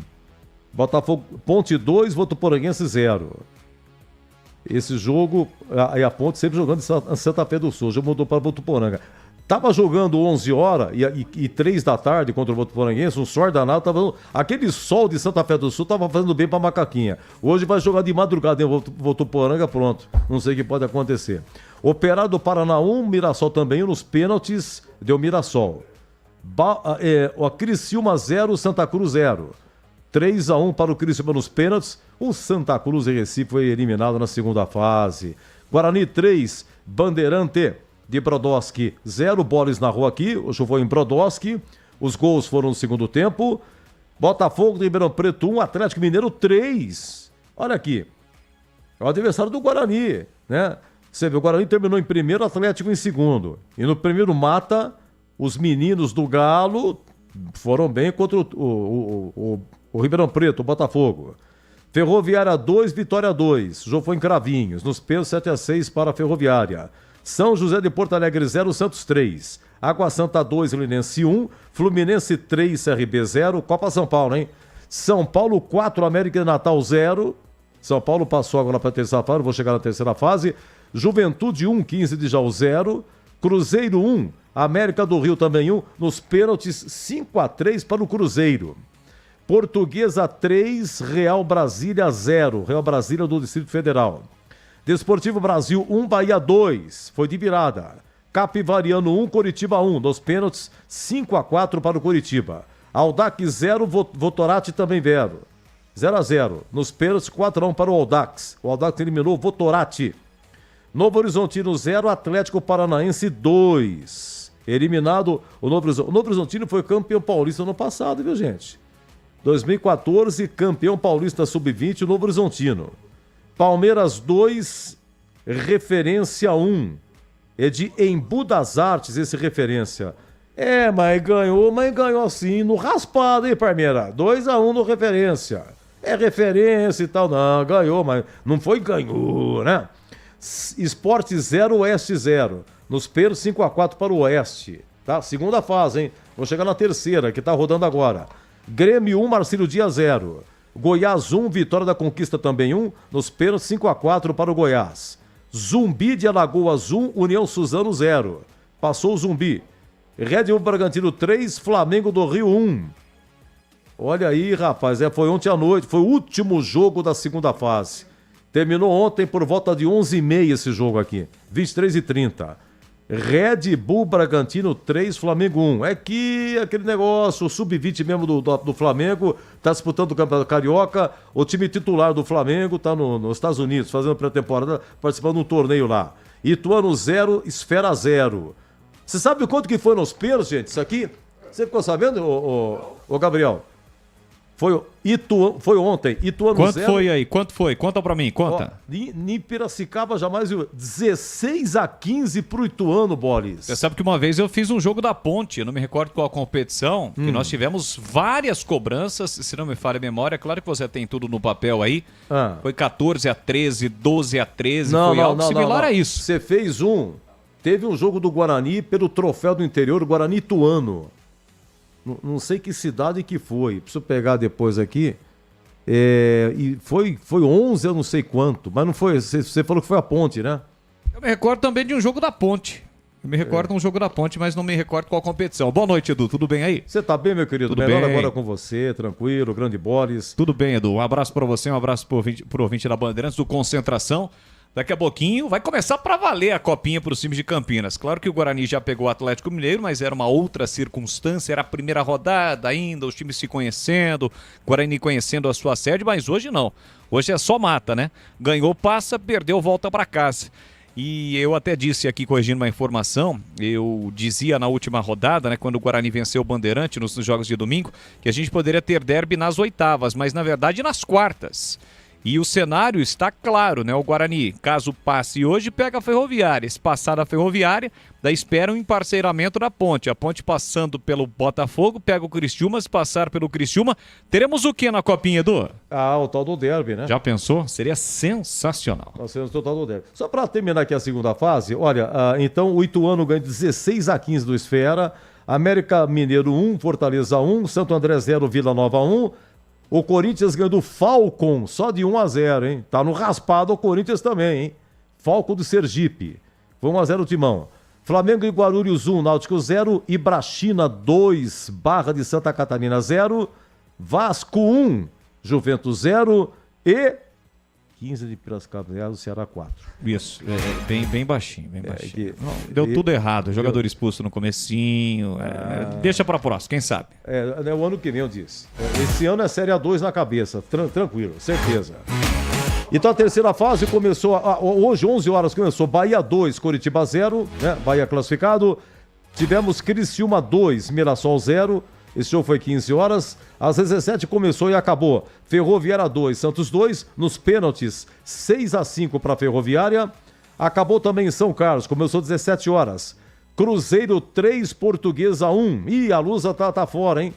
Botafogo, Ponte 2, Votuporanguense 0. Esse jogo, a Ponte sempre jogando em Santa Fé do Sul, já mudou para Votuporanga. Tava jogando 11 horas e 3 da tarde contra o Votuporanguense, um sol danado, aquele sol de Santa Fé do Sul tava fazendo bem pra macaquinha. Hoje vai jogar de madrugada em Votuporanga, pronto. Não sei o que pode acontecer. Operário do Paraná 1, Mirassol também, nos pênaltis, deu Mirassol. O Criciúma 0, Santa Cruz 0. 3-1 para o Criciúma nos pênaltis. O Santa Cruz e Recife foi eliminado na segunda fase. Guarani 3, Bandeirante de Brodowski 0. Boles narrou aqui, hoje foi em Brodowski. Os gols foram no segundo tempo. Botafogo de Ribeirão Preto 1, Atlético Mineiro 3. Olha aqui. É o adversário do Guarani, né? Você vê, o Guarani terminou em primeiro, Atlético em segundo. E no primeiro mata, os meninos do Galo foram bem contra o Ribeirão Preto, o Botafogo. Ferroviária 2, Vitória 2. O jogo foi em Cravinhos. Nos pênaltis 7-6 para a Ferroviária. São José de Porto Alegre 0, Santos 3. Água Santa 2, Linense 1. Fluminense 3, CRB 0. Copa São Paulo, hein? São Paulo 4, América de Natal 0. São Paulo passou agora para a terceira fase. Vou chegar na terceira fase. Juventude 1, 15 de Jaú 0. Cruzeiro 1, América do Rio também 1. Nos pênaltis 5-3 para o Cruzeiro. Portuguesa 3, Real Brasília 0. Real Brasília do Distrito Federal. Desportivo Brasil 1, Bahia 2. Foi de virada. Capivariano 1, Coritiba 1. Nos pênaltis 5-4 para o Coritiba. Audax 0, Votorati também 0. 0-0. Nos pênaltis 4-1 para o Audax. O Audax eliminou o Votorati. Novo Horizontino 0, Atlético Paranaense 2. Eliminado o Novo Horizontino foi campeão paulista no passado, viu, gente? 2014, campeão paulista sub-20, Novo Horizontino. Palmeiras 2, referência 1. É de Embu das Artes esse referência. Mas ganhou sim, no raspado, hein, Palmeiras? 2-1 no referência. É referência e tal, não, ganhou, mas não foi ganhou, né? Esporte 0, Oeste 0. Nos pênaltis 5-4 para o Oeste. Tá? Segunda fase, hein? Vou chegar na terceira, que tá rodando agora. Grêmio 1, Marcílio Dias 0. Goiás 1, Vitória da Conquista também 1. Nos pênaltis 5-4 para o Goiás. Zumbi de Alagoas 1, União Suzano 0. Passou o Zumbi. Red Bull Bragantino 3, Flamengo do Rio 1. Olha aí, rapaz, foi ontem à noite, foi o último jogo da segunda fase. Terminou ontem por volta de 11h30 esse jogo aqui, 23h30. Red Bull Bragantino 3, Flamengo 1. É que aquele negócio, o sub-20 mesmo do Flamengo, está disputando o Campeonato Carioca. O time titular do Flamengo está nos Estados Unidos, fazendo pré-temporada, participando de um torneio lá. Ituano 0, Esfera 0. Você sabe quanto que foi nos pênaltis, gente, isso aqui? Você ficou sabendo, ô Gabriel? Foi ontem, Ituano
Quanto
0.
foi aí? Quanto foi? Conta pra mim, conta.
Em Piracicaba jamais viu. 16-15 pro Ituano, Boris.
Você sabe que uma vez eu fiz um jogo da Ponte, eu não me recordo qual a competição, que nós tivemos várias cobranças, se não me falha a memória, claro que você tem tudo no papel aí. Foi 14-13, 12-13, foi algo similar a isso.
Você fez teve um jogo do Guarani pelo troféu do interior, Guarani Ituano. Não sei que cidade que foi, preciso pegar depois aqui. E foi 11, eu não sei quanto, mas não foi. Você falou que foi a Ponte, né?
Eu me recordo também de um jogo da Ponte. Eu me recordo de um jogo da Ponte, mas não me recordo qual competição. Boa noite, Edu. Tudo bem aí?
Você tá bem, meu querido?
Tudo
Melhor
bem.
agora com você, tranquilo, grande Boris.
Tudo bem, Edu. Um abraço pra você, um abraço pro ouvinte da Bandeirantes, do Concentração. Daqui a pouquinho vai começar para valer a copinha para os times de Campinas. Claro que o Guarani já pegou o Atlético Mineiro, mas era uma outra circunstância, era a primeira rodada ainda, os times se conhecendo, o Guarani conhecendo a sua sede, mas hoje não. Hoje é só mata, né? Ganhou, passa, perdeu, volta para casa. E eu até disse aqui, corrigindo uma informação, eu dizia na última rodada, né, quando o Guarani venceu o Bandeirante nos jogos de domingo, que a gente poderia ter derby nas oitavas, mas na verdade nas quartas. E o cenário está claro, né? O Guarani, caso passe hoje, pega a Ferroviária. Se passar da Ferroviária, daí espera um emparceiramento da Ponte. A Ponte passando pelo Botafogo, pega o Criciúma. Se passar pelo Criciúma, teremos o que na Copinha, Edu?
O tal do derby, né?
Já pensou? Seria sensacional.
Nós temos o total do derby. Só para terminar aqui a segunda fase, olha, então o Ituano ganha 16-15 do Esfera, América Mineiro 1, Fortaleza 1, Santo André 0, Vila Nova 1. O Corinthians ganhou do Falcon, só de 1-0, hein? Tá no raspado o Corinthians também, hein? Falcon do Sergipe. Foi 1-0 o Timão. Flamengo e Guarulhos 1, Náutico 0. Ibrachina 2, Barra de Santa Catarina 0. Vasco 1, Juventus 0. E 15 de Piracicaba 0, Ceará 4.
Isso, bem baixinho, bem baixinho. Deu tudo errado, jogador expulso no comecinho, deixa pra próxima, quem sabe.
É o ano que vem, eu disse. Esse ano é Série A2 na cabeça, tranquilo, certeza. Então a terceira fase começou, hoje 11 horas começou, Bahia 2, Coritiba 0, né? Bahia classificado. Tivemos Criciúma 2, Mirassol 0. Esse jogo foi 15 horas. Às 17 começou e acabou. Ferroviária 2, Santos 2. Nos pênaltis, 6-5 para a Ferroviária. Acabou também em São Carlos. Começou 17 horas. Cruzeiro 3, Portuguesa 1. Ih, a Lusa tá fora, hein?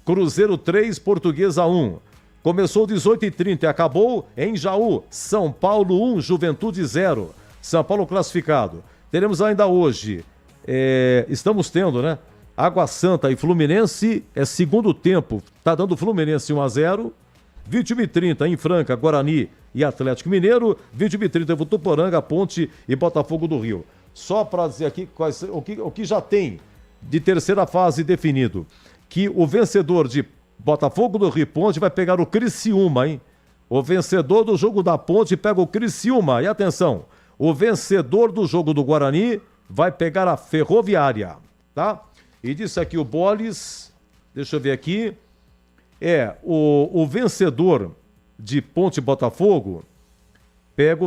Cruzeiro 3, Portuguesa 1. Começou 18h30 e acabou em Jaú. São Paulo 1, Juventude 0. São Paulo classificado. Teremos ainda hoje. Estamos tendo, né? Água Santa e Fluminense é segundo tempo. Tá dando Fluminense 1-0. 21h30 em Franca, Guarani e Atlético Mineiro. 21h30 Votuporanga, Ponte e Botafogo do Rio. Só para dizer aqui o que já tem de terceira fase definido. Que o vencedor de Botafogo do Rio e Ponte vai pegar o Criciúma, hein? O vencedor do jogo da Ponte pega o Criciúma. E atenção, o vencedor do jogo do Guarani vai pegar a Ferroviária, tá? E disse aqui o Bolis, deixa eu ver aqui, o vencedor de Ponte Botafogo pega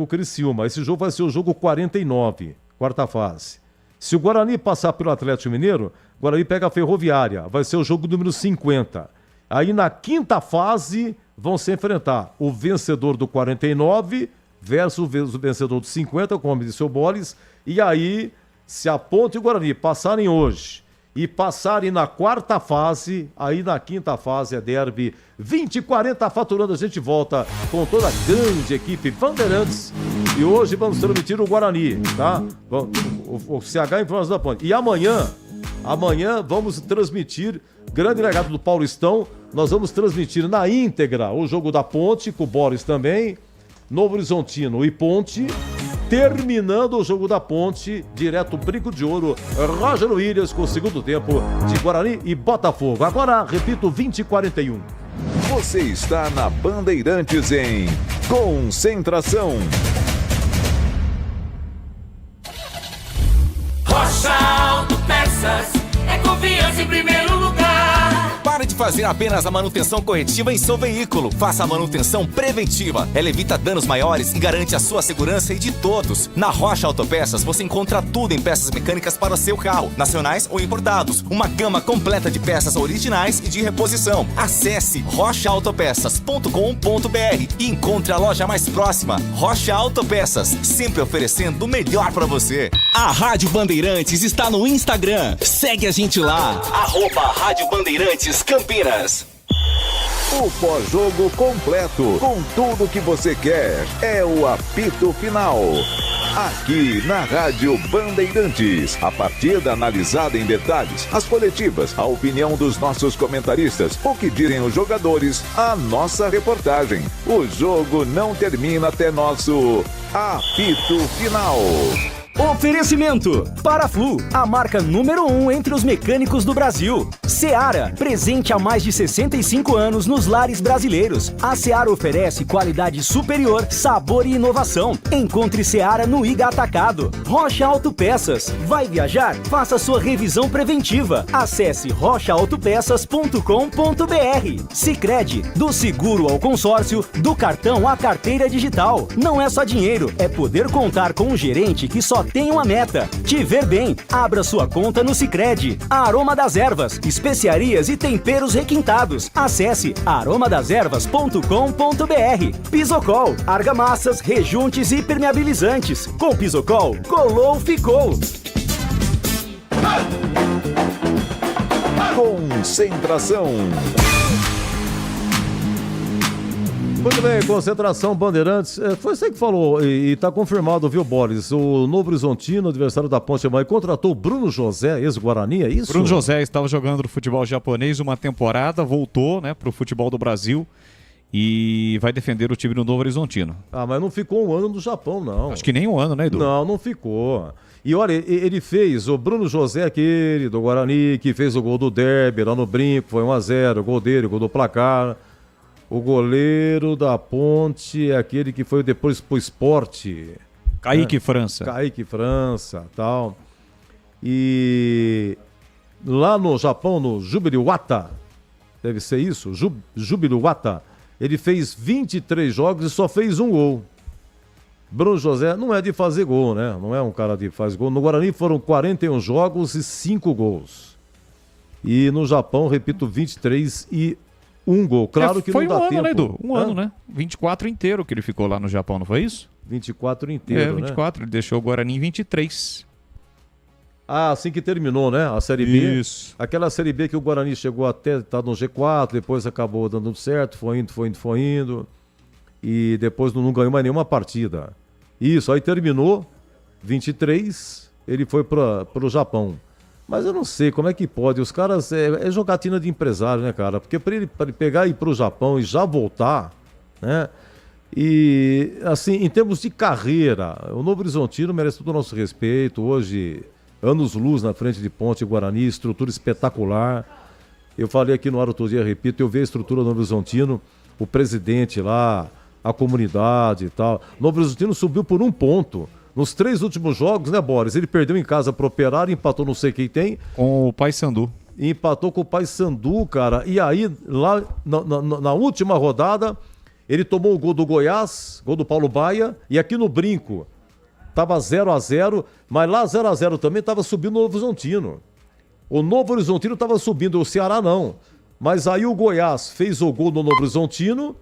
o Criciúma. Esse jogo vai ser o jogo 49, quarta fase. Se o Guarani passar pelo Atlético Mineiro, o Guarani pega a Ferroviária, vai ser o jogo número 50. Aí na quinta fase vão se enfrentar o vencedor do 49 versus o vencedor do 50, como disse o Bolis, e aí... Se a Ponte e o Guarani passarem hoje e passarem na quarta fase, aí na quinta fase é derby 20h40 faturando. A gente volta com toda a grande equipe Bandeirantes. E hoje vamos transmitir o Guarani, tá? O CH Informações da Ponte. E amanhã vamos transmitir, grande legado do Paulistão, nós vamos transmitir na íntegra o jogo da Ponte, com o Boris também, Novo Horizontino e Ponte. Terminando o jogo da Ponte, direto Brinco de Ouro, Roger Williams com o segundo tempo de Guarani e Botafogo. Agora, repito, 20h41.
Você está na Bandeirantes em Concentração.
Rocha Auto Peças é confiança em primeiro lugar.
Pare de fazer apenas a manutenção corretiva em seu veículo. Faça a manutenção preventiva. Ela evita danos maiores e garante a sua segurança e de todos. Na Rocha Autopeças você encontra tudo em peças mecânicas para o seu carro, nacionais ou importados. Uma gama completa de peças originais e de reposição. Acesse rochaautopeças.com.br e encontre a loja mais próxima. Rocha Autopeças, sempre oferecendo o melhor para você. A Rádio Bandeirantes está no Instagram. Segue a gente lá. @Rádio Bandeirantes Campinas.
O pós-jogo completo, com tudo que você quer, é o apito final. Aqui na Rádio Bandeirantes, a partida analisada em detalhes, as coletivas, a opinião dos nossos comentaristas, o que dizem os jogadores, a nossa reportagem. O jogo não termina até nosso apito final.
Oferecimento Paraflu, a marca número 1 entre os mecânicos do Brasil. Seara, presente há mais de 65 anos nos lares brasileiros. A Seara oferece qualidade superior, sabor e inovação. Encontre Seara no Iga Atacado. Rocha Autopeças, vai viajar? Faça sua revisão preventiva. Acesse rochaautopeças.com.br. Sicredi, do seguro ao consórcio, do cartão à carteira digital. Não é só dinheiro, é poder contar com um gerente que só tem uma meta: te ver bem. Abra sua conta no Sicredi. Aroma das Ervas, especiarias e temperos requintados. Acesse aromadeservas.com.br. Pisocol, argamassas, rejuntes e permeabilizantes. Com Pisocol, colou, ficou.
Concentração.
Muito bem, concentração Bandeirantes. Foi você que falou, e tá confirmado, viu, Boris? O Novo Horizontino, adversário da Ponte Mãe, contratou Bruno José, ex-Guarani, é isso?
Bruno José estava jogando no futebol japonês uma temporada, voltou, né, pro futebol do Brasil e vai defender o time do Novo Horizontino.
Ah, mas não ficou um ano no Japão, não.
Acho que nem um ano, né, Edu?
Não ficou. E olha, ele fez, o Bruno José, aquele do Guarani, que fez o gol do derby lá no Brinco, foi 1-0, o gol dele, o gol do placar. O goleiro da Ponte é aquele que foi depois pro Esporte.
Kaique França.
Kaique França, tal. E lá no Japão, no Jubiluwata, deve ser isso, Jubiluwata, ele fez 23 jogos e só fez um gol. Bruno José não é de fazer gol, né? Não é um cara de faz gol. No Guarani foram 41 jogos e 5 gols. E no Japão, repito, 23 e um gol. Claro que
foi
não dá
um ano,
tempo.
né, Edu? Um ano, né? 24 inteiro que ele ficou lá no Japão, não foi isso?
24 inteiro,
24. Né? Ele deixou o Guarani em 23.
Ah, assim que terminou, né? A Série B.
Isso.
Aquela Série B que o Guarani chegou até estar no G4, depois acabou dando certo, foi indo. E depois não ganhou mais nenhuma partida. Isso, aí terminou, 23, ele foi pro Japão. Mas eu não sei como é que pode. Os caras, é jogatina de empresário, né, cara? Porque pra ele pegar e ir pro Japão e já voltar, né? E, assim, em termos de carreira, o Novo Horizontino merece todo o nosso respeito. Hoje, anos-luz na frente de Ponte e Guarani, estrutura espetacular. Eu falei aqui no ar outro dia, repito, eu vi a estrutura do Novo Horizontino, o presidente lá, a comunidade e tal. O Novo Horizontino subiu por 1 ponto. Nos 3 últimos jogos, né, Boris? Ele perdeu em casa pro Operário, empatou não sei quem tem.
Com o Paysandu.
E empatou com o Paysandu, cara. E aí, lá na última rodada, ele tomou o gol do Goiás, gol do Paulo Baia. E aqui no Brinco, tava 0-0, mas lá 0-0 também tava subindo o Novo Horizontino. O Novo Horizontino tava subindo, o Ceará não. Mas aí o Goiás fez o gol no Novo Horizontino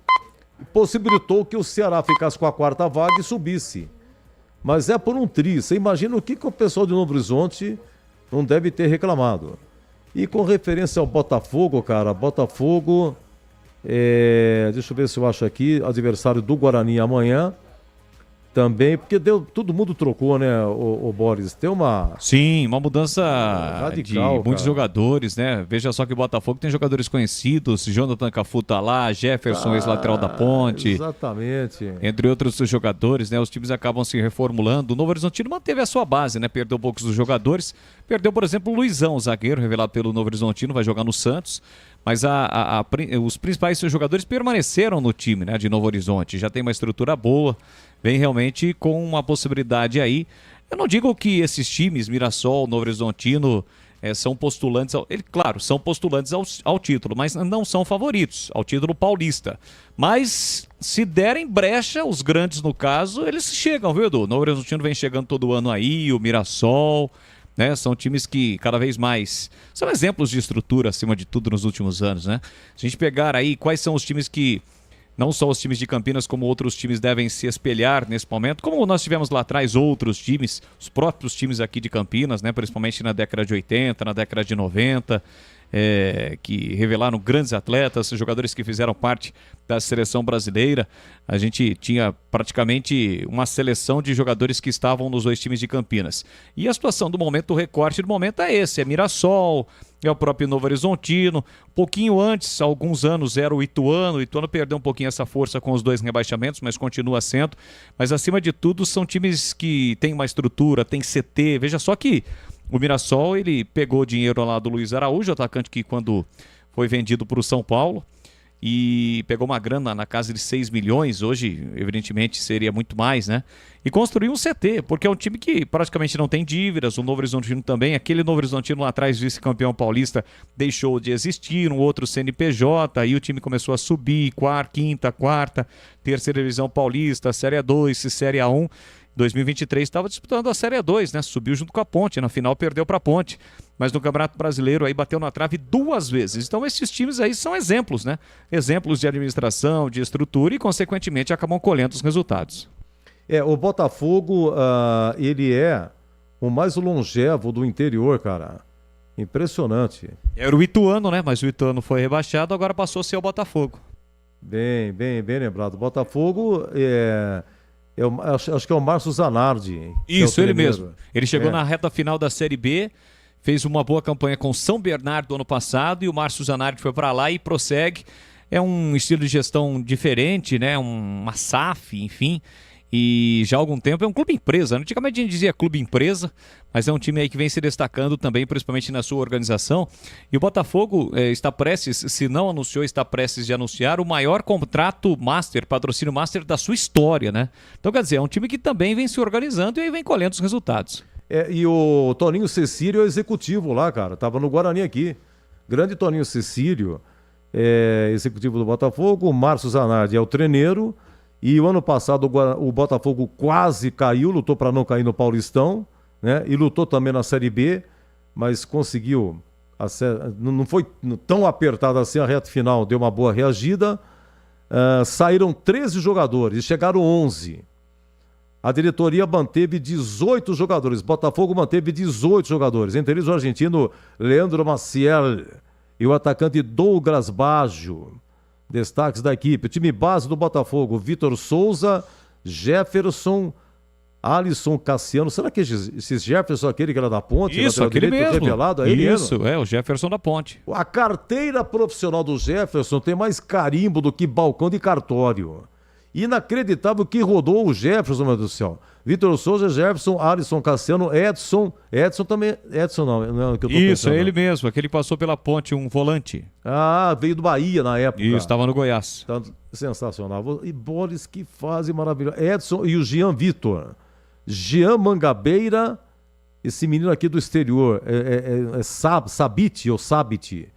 e possibilitou que o Ceará ficasse com a 4ª vaga e subisse. Mas é por um tri. Você imagina o que o pessoal de Novo Horizonte não deve ter reclamado. E com referência ao Botafogo, cara, Botafogo, deixa eu ver se eu acho aqui, adversário do Guarani amanhã. Também, porque todo mundo trocou, né, o Boris? Tem uma...
Sim, uma mudança
radical,
de muitos jogadores, né? Veja só que o Botafogo tem jogadores conhecidos, Jonathan Cafu tá lá, Jefferson, ex-lateral da Ponte.
Exatamente.
Entre outros jogadores, né? Os times acabam se reformulando. O Novo Horizontino manteve a sua base, né? Perdeu poucos dos jogadores. Perdeu, por exemplo, o Luizão, zagueiro, revelado pelo Novo Horizontino, vai jogar no Santos. Mas os principais jogadores permaneceram no time, né, de Novo Horizonte. Já tem uma estrutura boa, vem realmente com uma possibilidade aí. Eu não digo que esses times, Mirassol, Novo Horizontino, são postulantes, claro, são postulantes ao título, mas não são favoritos ao título paulista. Mas se derem brecha, os grandes no caso, eles chegam, viu, Edu? O Novo Horizontino vem chegando todo ano aí, o Mirassol, né? São times que cada vez mais são exemplos de estrutura acima de tudo nos últimos anos, né? Se a gente pegar aí quais são os times que não só os times de Campinas, como outros times devem se espelhar nesse momento, como nós tivemos lá atrás outros times, os próprios times aqui de Campinas, né, principalmente na década de 80, na década de 90, que revelaram grandes atletas, jogadores que fizeram parte da seleção brasileira. A gente tinha praticamente uma seleção de jogadores que estavam nos dois times de Campinas. E a situação do momento, o recorte do momento é esse, é Mirassol, é o próprio Novo Horizontino. Um pouquinho antes, há alguns anos, era o Ituano. O Ituano perdeu um pouquinho essa força com os 2 rebaixamentos, mas continua sendo. Mas acima de tudo, são times que têm uma estrutura, tem CT. Veja só que o Mirassol, ele pegou dinheiro lá do Luiz Araújo, atacante que quando foi vendido para o São Paulo, e pegou uma grana na casa de 6 milhões, hoje evidentemente seria muito mais, né? E construiu um CT, porque é um time que praticamente não tem dívidas, o Novo Horizontino também, aquele Novo Horizontino lá atrás, vice-campeão paulista, deixou de existir, um outro CNPJ, aí o time começou a subir, quinta, quarta, terceira divisão paulista, Série A2, Série A1, 2023 estava disputando a Série A2, né? Subiu junto com a Ponte, na final perdeu para a Ponte, mas no Campeonato Brasileiro aí bateu na trave 2 vezes. Então esses times aí são exemplos, né? Exemplos de administração, de estrutura e consequentemente acabam colhendo os resultados.
O Botafogo, ele é o mais longevo do interior, cara. Impressionante.
Era o Ituano, né? Mas o Ituano foi rebaixado, agora passou a ser o Botafogo.
Bem lembrado. O Botafogo acho que é o Márcio Zanardi.
Isso, ele mesmo. Ele chegou na reta final da Série B, fez uma boa campanha com São Bernardo ano passado e o Márcio Zanardi foi para lá e prossegue. É um estilo de gestão diferente, né? Uma SAF, enfim. E já há algum tempo é um clube empresa. Antigamente a gente dizia clube empresa, mas é um time aí que vem se destacando também, principalmente na sua organização. E o Botafogo está prestes, se não anunciou, está prestes de anunciar o maior contrato master, patrocínio master da sua história, né? Então quer dizer, é um time que também vem se organizando e aí vem colhendo os resultados.
E o Toninho Cecílio é o executivo lá, cara. Tava no Guarani aqui. Grande Toninho Cecílio, executivo do Botafogo. O Márcio Zanardi é o treneiro. E o ano passado o Botafogo quase caiu, lutou para não cair no Paulistão, né? E lutou também na Série B, mas conseguiu. Não foi tão apertada assim, a reta final deu uma boa reagida. Saíram 13 jogadores, chegaram 11. A diretoria manteve 18 jogadores, Botafogo manteve 18 jogadores, entre eles o argentino Leandro Maciel e o atacante Douglas Baggio. Destaques da equipe, o time base do Botafogo, Vitor Souza, Jefferson, Alisson Cassiano. Será que esse Jefferson, aquele que era da Ponte?
Isso, aquele mesmo.
Revelado,
Isso, o Jefferson da Ponte.
A carteira profissional do Jefferson tem mais carimbo do que balcão de cartório. Inacreditável que rodou o Jefferson, meu Deus do céu. Vitor Souza, Jefferson, Alisson Cassiano, Edson também, Edson não é o que eu tô
pensando.
Isso, é
ele mesmo, aquele que passou pela Ponte, um volante.
Veio do Bahia na época.
Isso, estava no Goiás.
Tá sensacional. E Boris, que fase maravilhosa. Edson e o Jean Vitor. Jean Mangabeira, esse menino aqui do exterior, Sabit ou Sabit.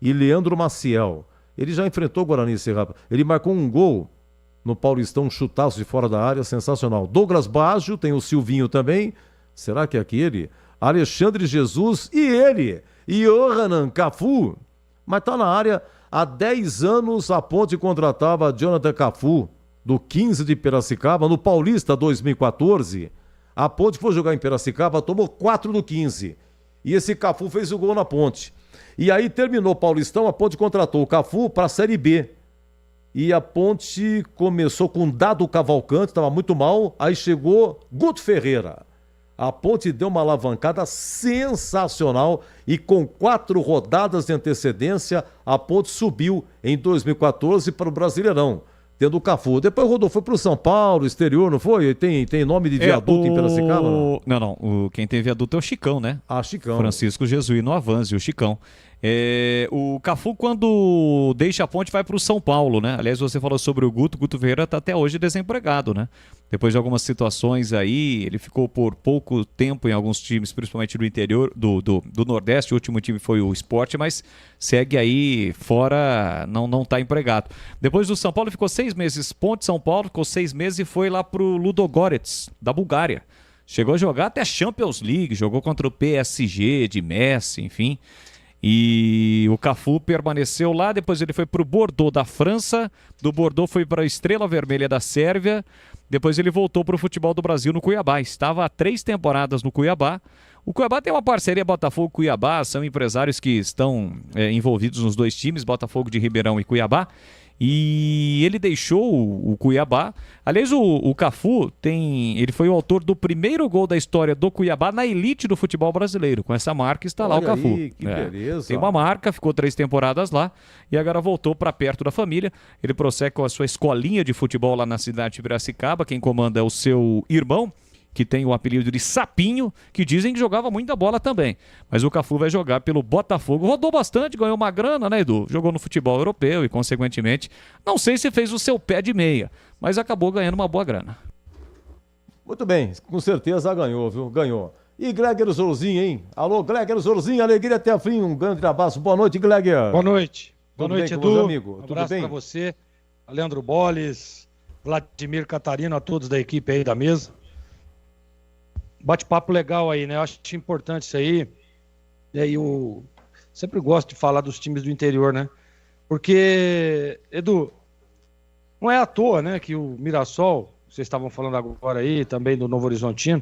E Leandro Maciel. Ele já enfrentou o Guarani, esse rapaz. Ele marcou um gol no Paulistão, um chutaço de fora da área, sensacional. Douglas Baggio, tem o Silvinho também. Será que é aquele? Alexandre Jesus e ele, Yohanan Cafu. Mas tá na área. Há 10 anos a Ponte contratava Jonathan Cafu, do 15 de Piracicaba, no Paulista 2014. A Ponte foi jogar em Piracicaba, tomou 4 do 15. E esse Cafu fez o gol na Ponte. E aí terminou o Paulistão, a Ponte contratou o Cafu para a Série B. E a Ponte começou com Dado Cavalcante, estava muito mal, aí chegou Guto Ferreira. A Ponte deu uma alavancada sensacional e com 4 rodadas de antecedência, a Ponte subiu em 2014 para o Brasileirão, tendo o Cafu. Depois rodou, foi para o São Paulo, exterior, não foi? Tem nome de viaduto em Piracicaba?
Não, quem tem viaduto é o Chicão, né?
Chicão.
Francisco Jesuíno Avanzi, o Chicão. O Cafu, quando deixa a Ponte, vai para o São Paulo, né? Aliás, você falou sobre o Guto Ferreira está até hoje desempregado, né? Depois de algumas situações aí, ele ficou por pouco tempo em alguns times, principalmente do interior, do Nordeste. O último time foi o Sport, mas segue aí fora, não está empregado. Depois do São Paulo, ficou 6 meses. Ponte, São Paulo, ficou 6 meses e foi lá pro Ludogorets, da Bulgária. Chegou a jogar até Champions League, jogou contra o PSG de Messi, enfim. E o Cafu permaneceu lá, depois ele foi para o Bordeaux da França, do Bordeaux foi para a Estrela Vermelha da Sérvia, depois ele voltou para o futebol do Brasil no Cuiabá, estava há 3 temporadas no Cuiabá. O Cuiabá tem uma parceria Botafogo-Cuiabá, são empresários que estão envolvidos nos 2 times, Botafogo de Ribeirão e Cuiabá. E ele deixou o Cuiabá. Aliás, o Cafu ele foi o autor do primeiro gol da história do Cuiabá na elite do futebol brasileiro. Com essa marca está lá o Cafu.
Aí, que beleza.
Tem uma marca, ficou 3 temporadas lá e agora voltou para perto da família. Ele prossegue com a sua escolinha de futebol lá na cidade de Piracicaba. Quem comanda é o seu irmão, que tem o apelido de Sapinho, que dizem que jogava muita bola também. Mas o Cafu vai jogar pelo Botafogo. Rodou bastante, ganhou uma grana, né, Edu? Jogou no futebol europeu e, consequentemente, não sei se fez o seu pé de meia, mas acabou ganhando uma boa grana.
Muito bem, com certeza ganhou, viu? Ganhou. E Gleger Zorzinho, hein? Alô, Gleger Zorzinho, alegria até o fim. Um grande abraço. Boa noite, Gleger.
Boa noite.
Tudo
Boa noite,
bem,
Edu.
amigo?
Um abraço para você, Leandro Boles, Vladimir Catarino, a todos da equipe aí da mesa. Bate-papo legal aí, né? Eu acho importante isso aí. E aí eu sempre gosto de falar dos times do interior, né? Porque, Edu, não é à toa, né, que o Mirassol, vocês estavam falando agora aí, também do Novo Horizontino,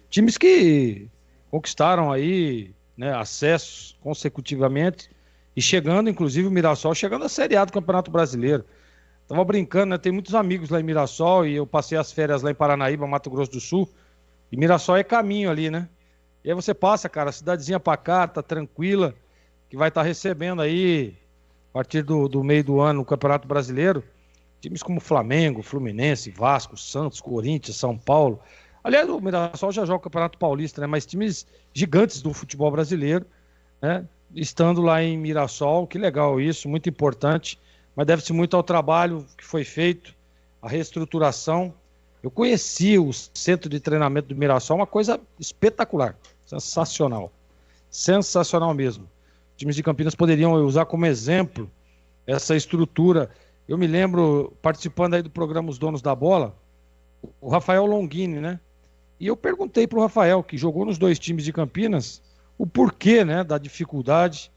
times que conquistaram aí, né, acessos consecutivamente e chegando, inclusive o Mirassol, chegando à Série A do Campeonato Brasileiro. Tava brincando, né? Tem muitos amigos lá em Mirassol e eu passei as férias lá em Paranaíba, Mato Grosso do Sul. E Mirassol é caminho ali, né? E aí você passa, cara, cidadezinha pacata, tranquila, que vai estar recebendo aí, a partir do meio do ano, no Campeonato Brasileiro, times como Flamengo, Fluminense, Vasco, Santos, Corinthians, São Paulo. Aliás, o Mirassol já joga o Campeonato Paulista, né? Mas times gigantes do futebol brasileiro, né? Estando lá em Mirassol, que legal isso, muito importante, mas deve-se muito ao trabalho que foi feito, a reestruturação. Eu conheci o centro de treinamento do Mirassol, uma coisa espetacular, sensacional, sensacional mesmo. Times de Campinas poderiam usar como exemplo essa estrutura. Eu me lembro, participando aí do programa Os Donos da Bola, o Rafael Longini, né? E eu perguntei para o Rafael, que jogou nos 2 times de Campinas, o porquê, né, da dificuldade,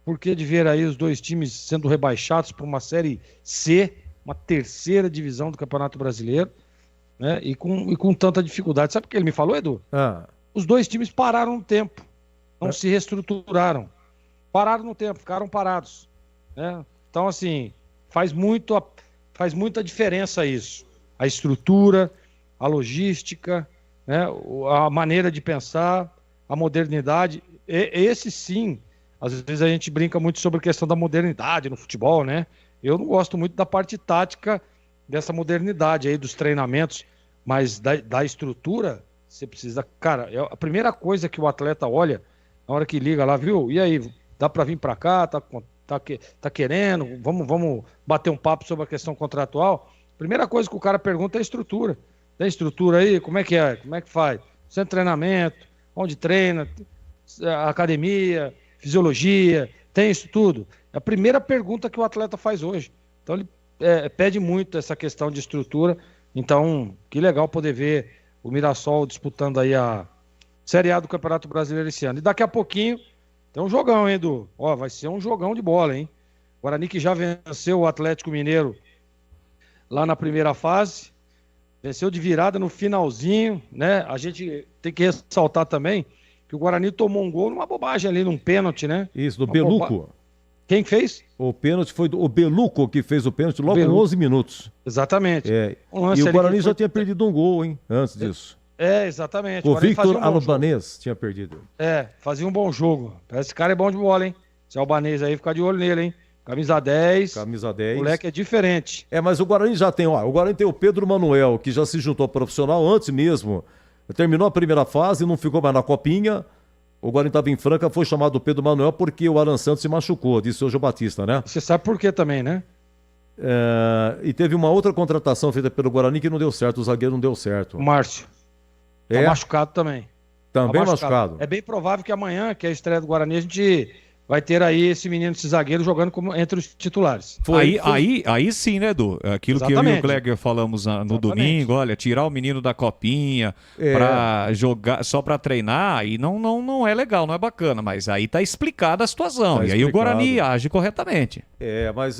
porquê de ver aí os 2 times sendo rebaixados para uma Série C, uma 3ª divisão do Campeonato Brasileiro, né? E com tanta dificuldade. Sabe o que ele me falou, Edu? Os 2 times pararam no tempo, não se reestruturaram. Pararam no tempo, ficaram parados, né? Então, assim, faz muita diferença isso. A estrutura, a logística, né? A maneira de pensar, a modernidade. Esse sim, às vezes a gente brinca muito sobre a questão da modernidade no futebol, né? Eu não gosto muito da parte tática dessa modernidade aí dos treinamentos, mas da estrutura, você precisa... Cara, a primeira coisa que o atleta olha, na hora que liga lá, viu? E aí, dá para vir para cá? Tá querendo? Vamos bater um papo sobre a questão contratual? Primeira coisa que o cara pergunta é a estrutura. Tem estrutura aí? Como é que é? Como é que faz? Centro de treinamento, onde treina, academia, fisiologia, tem isso tudo? É a primeira pergunta que o atleta faz hoje. Então ele pede muito essa questão de estrutura. Então, que legal poder ver o Mirassol disputando aí a Série A do Campeonato Brasileiro esse ano. E daqui a pouquinho tem um jogão, hein, Edu? Ó, vai ser um jogão de bola, hein? Guarani que já venceu o Atlético Mineiro lá na primeira fase, venceu de virada no finalzinho, né? A gente tem que ressaltar também que o Guarani tomou um gol numa bobagem ali, num pênalti, né?
Isso, do Beluco.
Quem fez?
O pênalti foi o Beluco que fez o pênalti logo com 11 minutos.
Exatamente.
E o Guarani já tinha perdido um gol, hein, antes disso.
Exatamente.
O Victor Albanês tinha perdido.
Fazia um bom jogo. Esse cara é bom de bola, hein? Esse Albanês aí, fica de olho nele, hein? Camisa 10.
Camisa 10.
O moleque é diferente.
Mas o Guarani já tem, o Guarani tem o Pedro Manuel, que já se juntou ao profissional antes mesmo. Terminou a primeira fase, não ficou mais na copinha. O Guarani estava em Franca, foi chamado o Pedro Manuel porque o Alan Santos se machucou, disse o João Batista, né?
Você sabe por quê também, né?
E teve uma outra contratação feita pelo Guarani que não deu certo, o zagueiro não deu certo.
O Márcio. Tá machucado também.
Também machucado.
É bem provável que amanhã, que é a estreia do Guarani, a gente vai ter aí esse menino, esse zagueiro, jogando entre os titulares.
Aí sim, né, Edu? Aquilo que eu e o Gleger falamos no domingo, olha, tirar o menino da copinha pra jogar, só pra treinar, e não é legal, não é bacana, mas aí tá explicada a situação. E aí o Guarani age corretamente.
Mas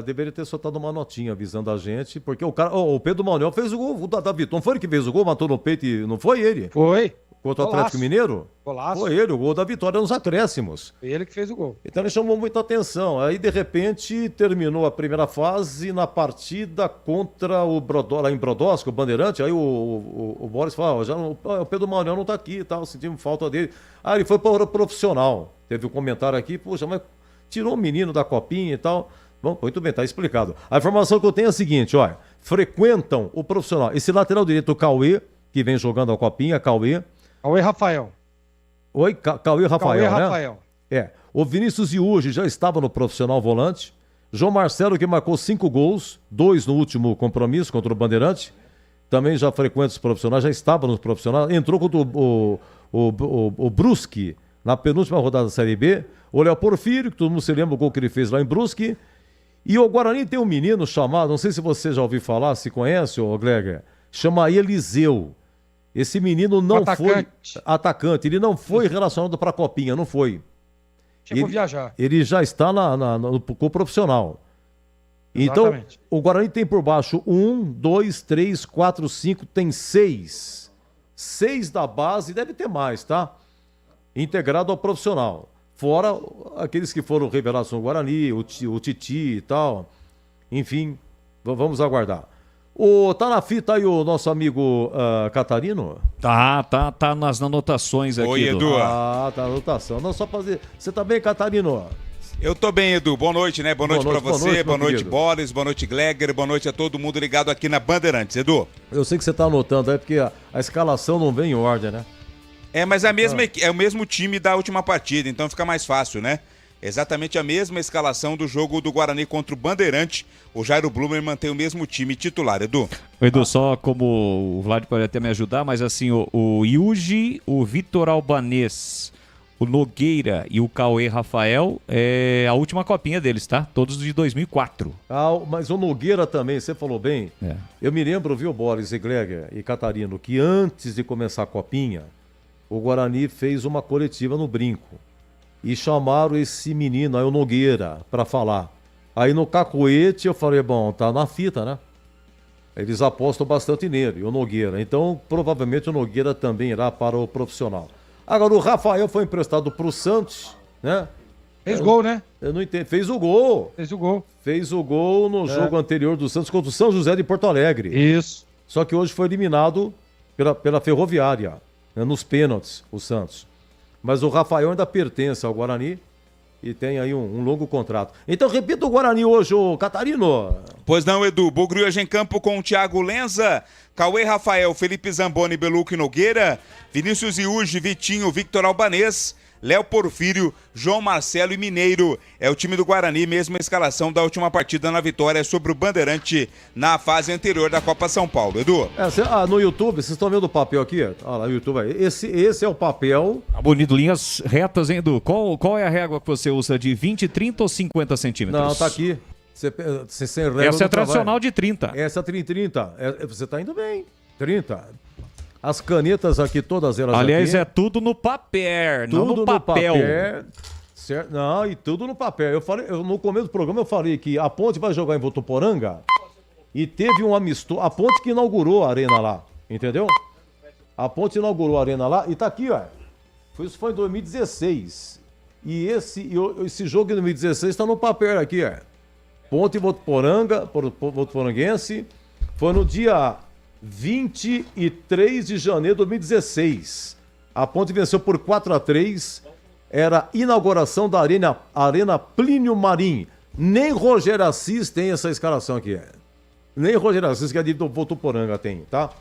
deveria ter soltado uma notinha avisando a gente, porque o Pedro Manuel fez o gol da Vitória. Não foi ele que fez o gol, matou no peito e não foi ele?
Foi.
Contra o Atlético Mineiro?
Golaço.
Foi ele, o gol da vitória nos acréscimos.
Foi ele que fez o gol.
Então ele chamou muita atenção. Aí, de repente, terminou a primeira fase na partida contra o lá em Brodowski, o Bandeirante. Aí o Boris falou, o Pedro Manuel não tá aqui e tal, sentimos falta dele. Aí ele foi para o profissional. Teve um comentário aqui, poxa, mas tirou o menino da copinha e tal. Bom, muito bem, tá explicado. A informação que eu tenho é a seguinte, olha, frequentam o profissional. Esse lateral direito, o Cauê, que vem jogando a copinha, Cauê
Rafael.
Oi, Cauê Rafael,
Cauê
né?
Rafael.
O Vinícius Iuge já estava no profissional volante. João Marcelo, que marcou 5 gols, 2 no último compromisso contra o Bandeirante. Também já frequenta os profissionais, já estava no profissional. Entrou contra o Brusque na penúltima rodada da Série B. O Léo Porfírio, que todo mundo se lembra o gol que ele fez lá em Brusque. E o Guarani tem um menino chamado, não sei se você já ouviu falar, se conhece, o Gleger, chama Eliseu. Esse menino não foi atacante, ele não foi relacionado para a Copinha, não foi.
Chegou a viajar.
Ele já está com o profissional. Então, o Guarani tem por baixo 1, 2, 3, 4, 5, tem 6. 6 da base, deve ter mais, tá? Integrado ao profissional. Fora aqueles que foram revelados no Guarani, o Titi e tal. Enfim, vamos aguardar. Tá na fita aí o nosso amigo Catarino?
Tá nas anotações aqui.
Oi, Edu.
Tá na anotação. Não, só fazer. Você tá bem, Catarino?
Eu tô bem, Edu. Boa noite, né? Boa noite pra você, boa noite,
Boris,
boa noite, Gleger, boa noite a todo mundo ligado aqui na Bandeirantes, Edu.
Eu sei que você tá anotando aí, porque a escalação não vem em ordem, né?
Mas é o mesmo time da última partida, então fica mais fácil, né? Exatamente a mesma escalação do jogo do Guarani contra o Bandeirante. O Jairo Blumer mantém o mesmo time titular, Edu.
Edu, só como o Vlad pode até me ajudar, mas assim, o Yuji, o Vitor Albanês, o Nogueira e o Cauê Rafael é a última copinha deles, tá? Todos de 2004.
Mas o Nogueira também, você falou bem. Eu me lembro, viu, Boris e Gleger e Catarino, que antes de começar a copinha, o Guarani fez uma coletiva no Brinco. E chamaram esse menino aí, o Nogueira, pra falar. Aí no cacoete eu falei, bom, tá na fita, né? Eles apostam bastante nele, o Nogueira. Então, provavelmente o Nogueira também irá para o profissional. Agora, o Rafael foi emprestado pro Santos, né?
Fez gol, né?
Eu não entendo. Fez o gol. Fez o gol no jogo anterior do Santos contra o São José de Porto Alegre.
Isso.
Só que hoje foi eliminado pela Ferroviária, né? Nos pênaltis, o Santos. Mas o Rafael ainda pertence ao Guarani e tem aí um longo contrato. Então repita o Guarani hoje, ô Catarino.
Pois não, Edu. Bugriúja em campo com o Thiago Lenza, Cauê Rafael, Felipe Zamboni, Beluco e Nogueira, Vinícius Iuge, Vitinho, Victor Albanês, Léo Porfírio, João Marcelo e Mineiro. É o time do Guarani, mesma escalação da última partida na vitória sobre o Bandeirante na fase anterior da Copa São Paulo. Edu?
No YouTube, vocês estão vendo o papel aqui? Olha lá, o YouTube aí. Esse é o papel.
Tá bonito, linhas retas, hein, Edu? Qual é a régua que você usa, de 20, 30 ou 50 centímetros?
Não, tá aqui. Sem régua.
Essa é tradicional de 30.
Essa é 30. Você tá indo bem. 30. As canetas aqui, todas elas.
Aliás,
aqui,
é tudo no papel, não no papel.
Certo? Não, e tudo no papel. Eu falei, no começo do programa eu falei que a Ponte vai jogar em Votuporanga e teve um amistoso. A Ponte que inaugurou a arena lá, entendeu? A Ponte inaugurou a arena lá e tá aqui, ó. Isso foi em 2016. E esse jogo em 2016 tá no papel aqui, ó. Ponte Votuporanga, Votuporanguense, foi no dia 23 de janeiro de 2016. A Ponte venceu por 4-3. Era inauguração da Arena Plínio Marim. Nem Rogério Assis tem essa escalação aqui. Nem Rogério Assis, que é de Votuporanga, tem, tá?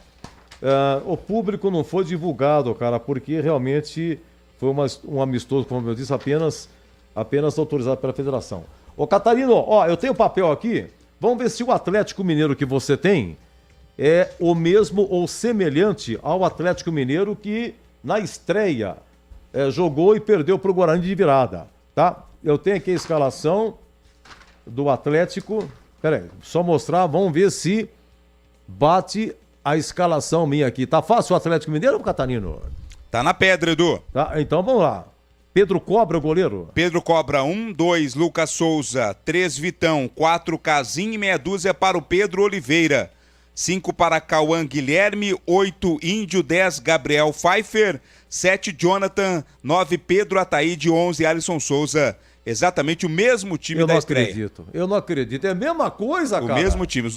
O público não foi divulgado, cara, porque realmente Foi um amistoso, como eu disse, apenas autorizado pela federação. Ô, Catarino, ó, eu tenho papel aqui. Vamos ver se o Atlético Mineiro que você tem é o mesmo ou semelhante ao Atlético Mineiro que, na estreia, jogou e perdeu para o Guarani de virada, tá? Eu tenho aqui a escalação do Atlético. Pera aí, só mostrar, vamos ver se bate a escalação minha aqui. Tá fácil o Atlético Mineiro, Catarino?
Tá na pedra, Edu.
Tá, então vamos lá. Pedro Cobra, o goleiro.
Pedro Cobra, 1, 2, Lucas Souza, 3, Vitão, 4, Casim e meia dúzia para o Pedro Oliveira. 5 para Cauã Guilherme, 8, Índio, 10, Gabriel Pfeiffer, 7, Jonathan, 9, Pedro Ataíde, 11, Alisson Souza. Exatamente o mesmo time da estreia.
Eu não acredito. É a mesma coisa, cara.
O mesmo time.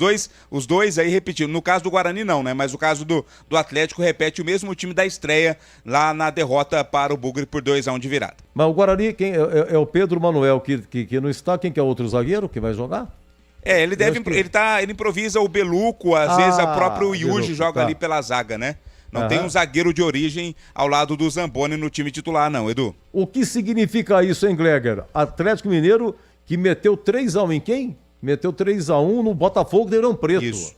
Os dois aí repetindo. No caso do Guarani não, né? Mas o caso do Atlético repete o mesmo time da estreia lá na derrota para o Bugre por 2-1 de virada.
Mas o Guarani quem é o Pedro Manuel que não está. Quem que é outro zagueiro que vai jogar?
Ele improvisa o Beluco, às vezes o próprio Yuji joga
tá
ali pela zaga, né? Não tem um zagueiro de origem ao lado do Zamboni no time titular, não, Edu.
O que significa isso, hein, Gleger? Atlético Mineiro que meteu 3-1 em quem? Meteu 3-1 no Botafogo de Ribeirão Preto.
Isso.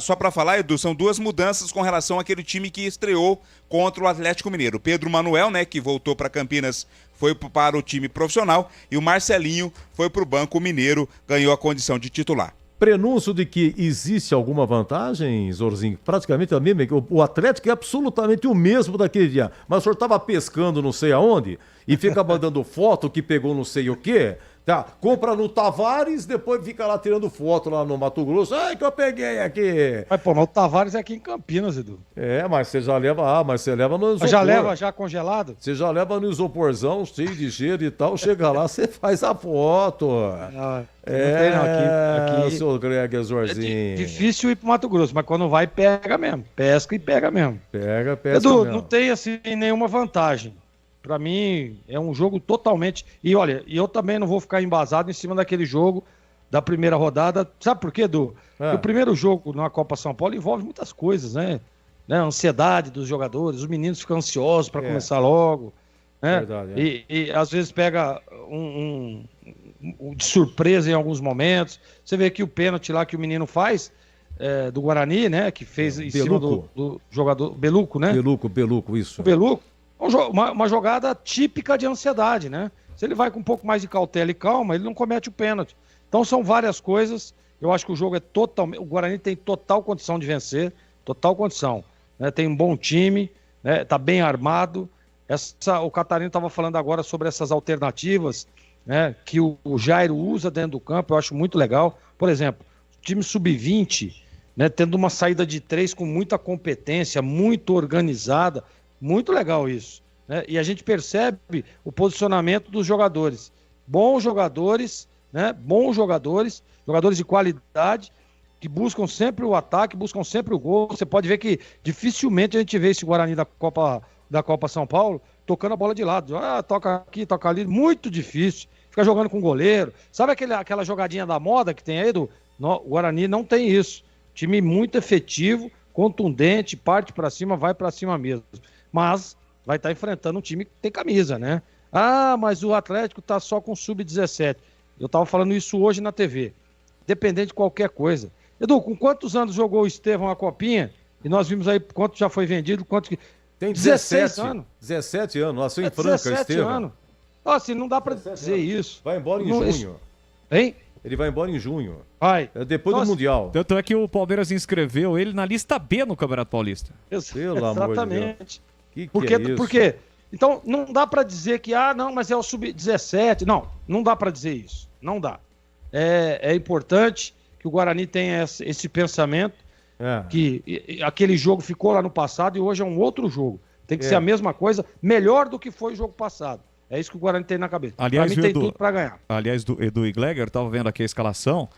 Só pra falar, Edu, são duas mudanças com relação àquele time que estreou contra o Atlético Mineiro. Pedro Manuel, né, que voltou para Campinas, foi para o time profissional, e o Marcelinho foi para o Banco Mineiro, ganhou a condição de titular.
Prenúncio de que existe alguma vantagem, Zorzinho? Praticamente a mesma. O Atlético é absolutamente o mesmo daquele dia. Mas o senhor estava pescando não sei aonde e fica mandando foto que pegou não sei o quê. Tá? Compra no Tavares, depois fica lá tirando foto lá no Mato Grosso. Ai, que eu peguei aqui.
Mas o Tavares é aqui em Campinas, Edu.
Mas você já leva. Mas você leva no isopor.
Já leva já congelado?
Você já leva no isoporzão, cheio de gelo e tal. Chega lá, você faz a foto.
Não tem não, aqui.
Seu Greg Zorzinho.
É difícil ir pro Mato Grosso, mas quando vai, pega mesmo. Pesca e pega mesmo.
Pesca
Edu,
mesmo.
não tem assim nenhuma vantagem. Pra mim, é um jogo totalmente... E olha, eu também não vou ficar embasado em cima daquele jogo da primeira rodada. Sabe por quê, Edu? Porque o primeiro jogo na Copa São Paulo envolve muitas coisas, né? A ansiedade dos jogadores, os meninos ficam ansiosos para começar logo. Né? Verdade, e às vezes pega de surpresa em alguns momentos. Você vê aqui o pênalti lá que o menino faz, do Guarani, né? Que fez em cima do jogador... Beluco, né?
Beluco, isso.
O Beluco. Uma jogada típica de ansiedade, né? Se ele vai com um pouco mais de cautela e calma, ele não comete o pênalti. Então são várias coisas. Eu acho que o jogo é totalmente... O Guarani tem total condição de vencer, total condição. Né? Tem um bom time, né? Tá bem armado. O Catarino estava falando agora sobre essas alternativas, né? Que o Jairo usa dentro do campo, eu acho muito legal. Por exemplo, o time sub-20, né? Tendo uma saída de 3 com muita competência, muito organizada. Muito legal isso, né? E a gente percebe o posicionamento dos jogadores. Bons jogadores, né? Bons jogadores, jogadores de qualidade, que buscam sempre o ataque, buscam sempre o gol. Você pode ver que dificilmente a gente vê esse Guarani da Copa São Paulo tocando a bola de lado. Toca aqui, toca ali. Muito difícil. Fica jogando com o goleiro. Sabe aquela jogadinha da moda que tem aí, Edu? O Guarani não tem isso. Time muito efetivo, contundente, parte pra cima, vai pra cima mesmo. Mas vai estar enfrentando um time que tem camisa, né? Mas o Atlético tá só com sub-17. Eu tava falando isso hoje na TV. Dependente de qualquer coisa. Edu, com quantos anos jogou o Estevão a Copinha? E nós vimos aí quanto já foi vendido, quanto que...
Tem 16 anos. 17 anos, nasceu em Franca,
17
Estevão.
anos. Assim, não dá pra dizer isso.
Vai embora em junho.
Hein?
Ele vai embora em junho.
Vai.
Depois do Mundial.
Tanto é que o Palmeiras inscreveu ele na lista B no Campeonato Paulista.
Pelo amor de Deus.
Exatamente. Por quê? Então, não dá pra dizer que, não, mas é o sub-17. Não dá pra dizer isso. Não dá. É importante que o Guarani tenha esse pensamento, que aquele jogo ficou lá no passado e hoje é um outro jogo. Tem que ser a mesma coisa, melhor do que foi o jogo passado. É isso que o Guarani tem na cabeça.
Aliás,
pra mim tem tudo pra ganhar.
Aliás, Edu e Gleger, eu tava vendo aqui a escalação.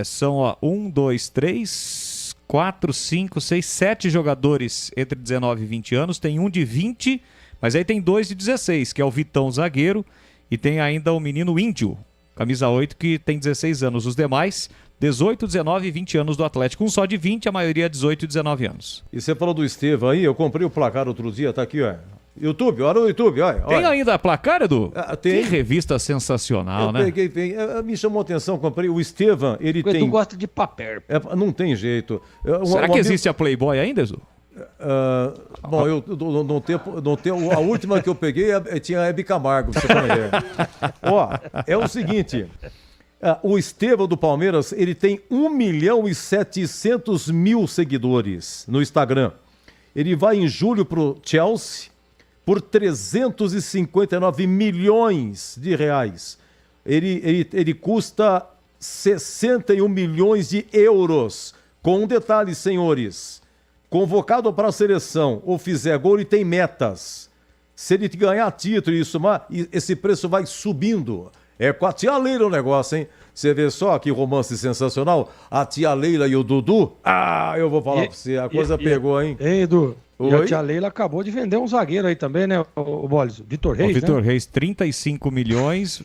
São 1, 2, 3, 4, 5, 6, 7 jogadores entre 19 e 20 anos. Tem um de 20, mas aí tem 2 de 16, que é o Vitão zagueiro. E tem ainda o menino Índio, camisa 8, que tem 16 anos. Os demais, 18, 19 e 20 anos do Atlético. Um só de 20, a maioria 18 e 19 anos.
E você falou do Estevão aí, eu comprei o placar outro dia, tá aqui, ó. YouTube, olha o YouTube, olha.
Tem ainda a placar, Edu?
Tem.
Que revista sensacional, né?
Me chamou a atenção, comprei o Estevam, ele tem...
Tu gosta de papel.
Não tem jeito.
Será que existe a Playboy ainda, Edu?
Bom, eu não tenho, a última que eu peguei tinha a Hebe Camargo, você conhece. Ó, é o seguinte, o Estevam do Palmeiras, ele tem 1.700.000 seguidores no Instagram. Ele vai em julho pro Chelsea por 359 milhões de reais. Ele custa 61 milhões de euros. Com um detalhe, senhores. Convocado para a seleção ou fizer gol, ele tem metas. Se ele ganhar título e somar, esse preço vai subindo. É com a tia Leila o negócio, hein? Você vê só que romance sensacional. A tia Leila e o Dudu. Eu vou falar pra você, a coisa pegou, hein?
Ei, Edu.
Oi?
E a tia Leila acabou de vender um zagueiro aí também, né, o Bolis? Vitor Reis,
Vitor Reis, 35 milhões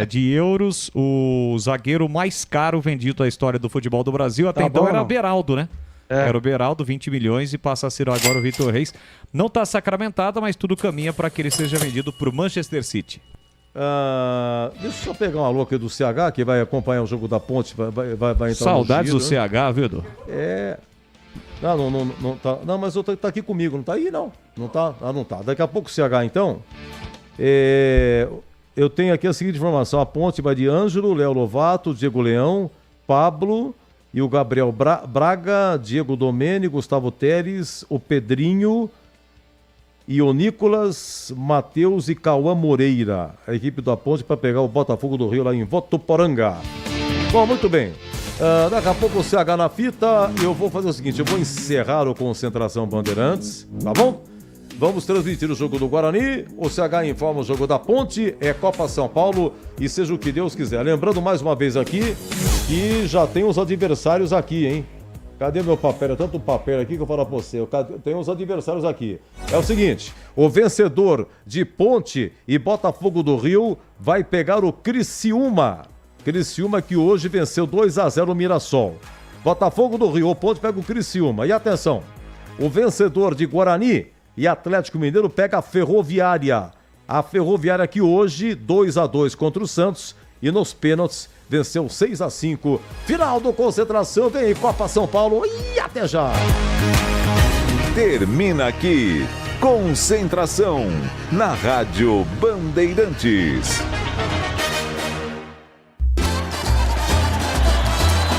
de euros. O zagueiro mais caro vendido da história do futebol do Brasil. Até então era o Beraldo, né? Era o Beraldo, 20 milhões, e passa a ser agora o Vitor Reis. Não está sacramentado, mas tudo caminha para que ele seja vendido para o Manchester City.
Deixa eu só pegar um alô aqui do CH, que vai acompanhar o jogo da Ponte, vai entrar.
Saudades
no
do
giro,
CH, viu, Edu?
Não tá. Não, mas tá aqui comigo, não tá aí, não. Não tá? Não tá. Daqui a pouco o CH, então. Eu tenho aqui a seguinte informação: a Ponte vai de Ângelo, Léo Lovato, Diego Leão, Pablo e o Gabriel Braga, Diego Domene, Gustavo Teres, o Pedrinho e o Nicolas, Matheus e Cauã Moreira. A equipe da Ponte para pegar o Botafogo do Rio lá em Votuporanga. Bom, muito bem. Daqui a pouco o CH na fita. Eu vou fazer o seguinte: eu vou encerrar o Concentração Bandeirantes, tá bom? Vamos transmitir o jogo do Guarani. O CH informa o jogo da Ponte. É Copa São Paulo e seja o que Deus quiser. Lembrando mais uma vez aqui que já tem os adversários aqui, hein? Cadê meu papel? É tanto papel aqui que eu falo pra você. Tem os adversários aqui. É o seguinte: o vencedor de Ponte e Botafogo do Rio vai pegar o Criciúma. Criciúma que hoje venceu 2-0 o Mirassol. Botafogo do Rio, o Ponte pega o Criciúma. E atenção, o vencedor de Guarani e Atlético Mineiro pega a Ferroviária. A Ferroviária que hoje 2-2 contra o Santos e nos pênaltis venceu 6-5. Final do Concentração, vem Copa São Paulo e até já.
Termina aqui Concentração na Rádio Bandeirantes.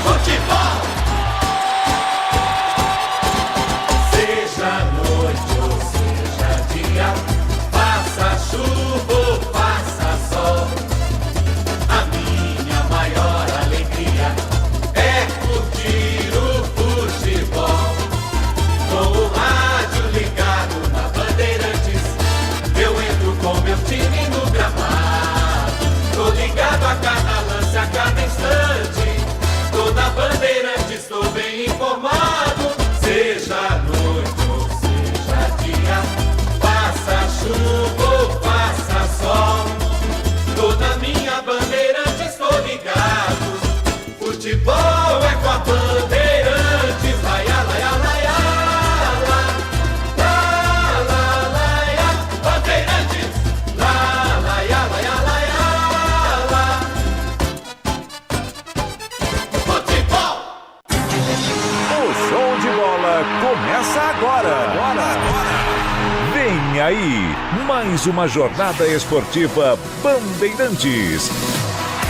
Futebol! Seja noite ou seja dia, faça chuva ou faça sol, a minha maior alegria é curtir o futebol. Com o rádio ligado na Bandeirantes, eu entro com meu time no gramado. Tô ligado a cada lance, a cada instante. Toda Bandeirantes, estou bem informado. Seja noite ou seja dia, faça chuva ou faça sol, toda minha Bandeirantes, estou ligado. Futebol é com a Bandeirantes. Laia, laia, laia, la, la, laia, Bandeirantes. La, laia, laia, laia, la.
O show de bola começa agora. Vem aí, mais uma jornada esportiva Bandeirantes.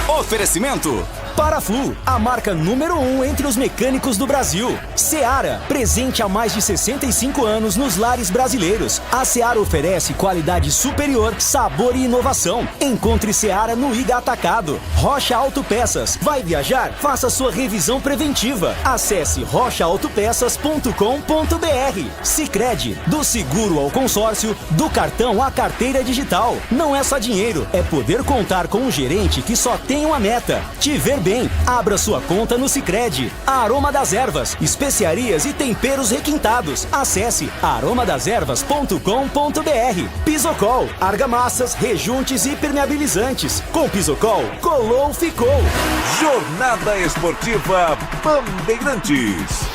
Oferecimento Paraflu, a marca número 1 entre os mecânicos do Brasil. Seara, presente há mais de 65 anos nos lares brasileiros. A Seara oferece qualidade superior, sabor e inovação. Encontre Seara no Ida Atacado. Rocha Autopeças. Vai viajar? Faça sua revisão preventiva. Acesse rochaautopeças.com.br. Sicredi, do seguro ao consórcio, do cartão à carteira digital. Não é só dinheiro, é poder contar com um gerente que só tem uma meta: te ver bem. Abra sua conta no Sicredi. Aroma das Ervas, especiarias e temperos requintados. Acesse aromadeservas.com.br. Pisocol, argamassas, rejuntes e permeabilizantes. Com Pisocol, colou, ficou.
Jornada Esportiva Bandeirantes.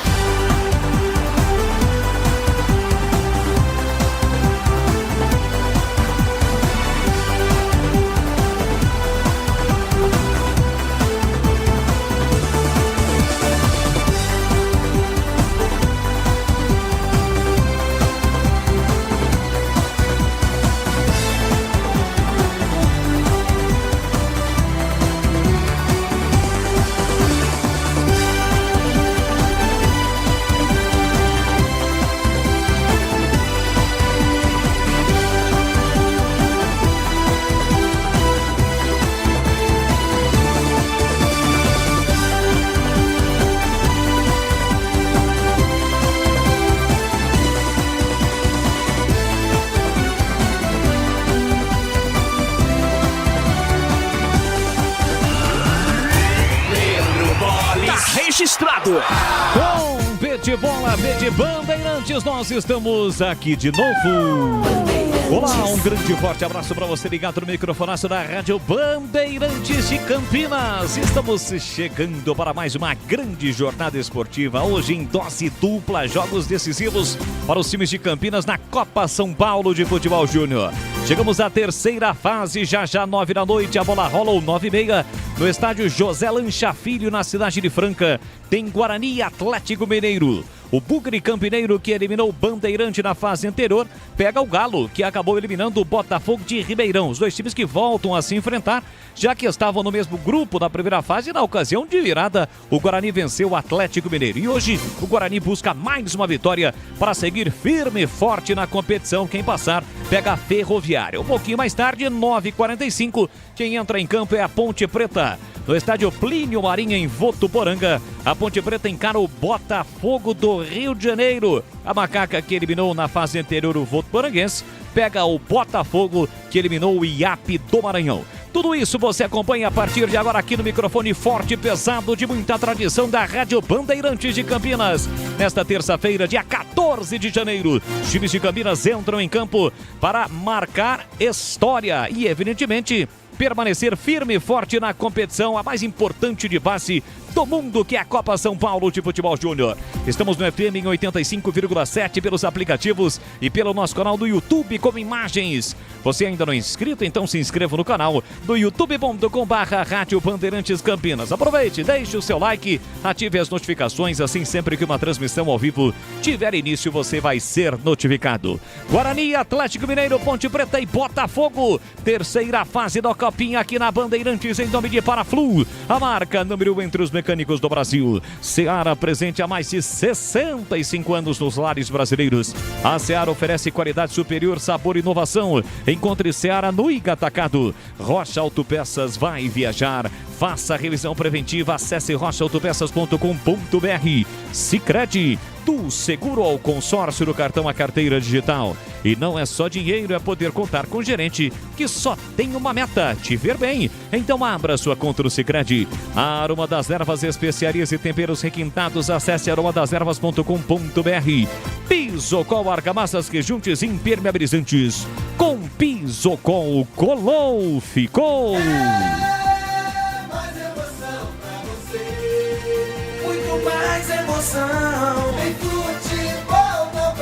Gramado.
Com Bete Bola, Bete Bandeirantes, nós estamos aqui de novo. Olá, um grande e forte abraço para você ligado no microfonaço da Rádio Bandeirantes de Campinas. Estamos chegando para mais uma grande jornada esportiva. Hoje em dose dupla, jogos decisivos para os times de Campinas na Copa São Paulo de Futebol Júnior. Chegamos à terceira fase, já 9 da noite, a bola rola 9h30 no estádio José Lancha Filho, na cidade de Franca. Tem Guarani e Atlético Mineiro. O Bugre Campineiro, que eliminou o Bandeirante na fase anterior, pega o Galo, que acabou eliminando o Botafogo de Ribeirão. Os dois times que voltam a se enfrentar, já que estavam no mesmo grupo na primeira fase. Na ocasião de virada, o Guarani venceu o Atlético Mineiro. E hoje, o Guarani busca mais uma vitória para seguir firme e forte na competição. Quem passar, pega a Ferroviária. Um pouquinho mais tarde, 9h45, quem entra em campo é a Ponte Preta. No estádio Plínio Marinho, em Votuporanga, a Ponte Preta encara o Botafogo do Rio de Janeiro. A Macaca, que eliminou na fase anterior o Votuporanguense, pega o Botafogo, que eliminou o IAP do Maranhão. Tudo isso você acompanha a partir de agora aqui no microfone forte e pesado de muita tradição da Rádio Bandeirantes de Campinas. Nesta terça-feira, dia 14 de janeiro, os times de Campinas entram em campo para marcar história e, evidentemente, permanecer firme e forte na competição, a mais importante de base do mundo, que é a Copa São Paulo de Futebol Júnior. Estamos no FM em 85,7 pelos aplicativos e pelo nosso canal do YouTube com imagens. Você ainda não é inscrito? Então se inscreva no canal do youtube.com/Rádio Bandeirantes Campinas. Aproveite, deixe o seu like, ative as notificações, assim sempre que uma transmissão ao vivo tiver início, você vai ser notificado. Guarani, Atlético Mineiro, Ponte Preta e Botafogo. Terceira fase da Copinha aqui na Bandeirantes, em nome de Paraflu, a marca número 1 entre os mecânicos do Brasil. Seara, presente há mais de 65 anos nos lares brasileiros. A Seara oferece qualidade superior, sabor e inovação. Encontre Seara no Atacado. Rocha Autopeças, vai viajar. Faça a revisão preventiva, acesse rochaautopeças.com.br. Sicredi, do seguro ao consórcio, do cartão à carteira digital. E não é só dinheiro, é poder contar com gerente que só tem uma meta, te ver bem. Então abra sua conta no Sicredi. A Aroma das Ervas, especiarias e temperos requintados, acesse aromadas-ervas.com.br. Pisocol, argamassas rejuntes e impermeabilizantes. Com Pisocol, colou, ficou.
Mais emoção em futebol no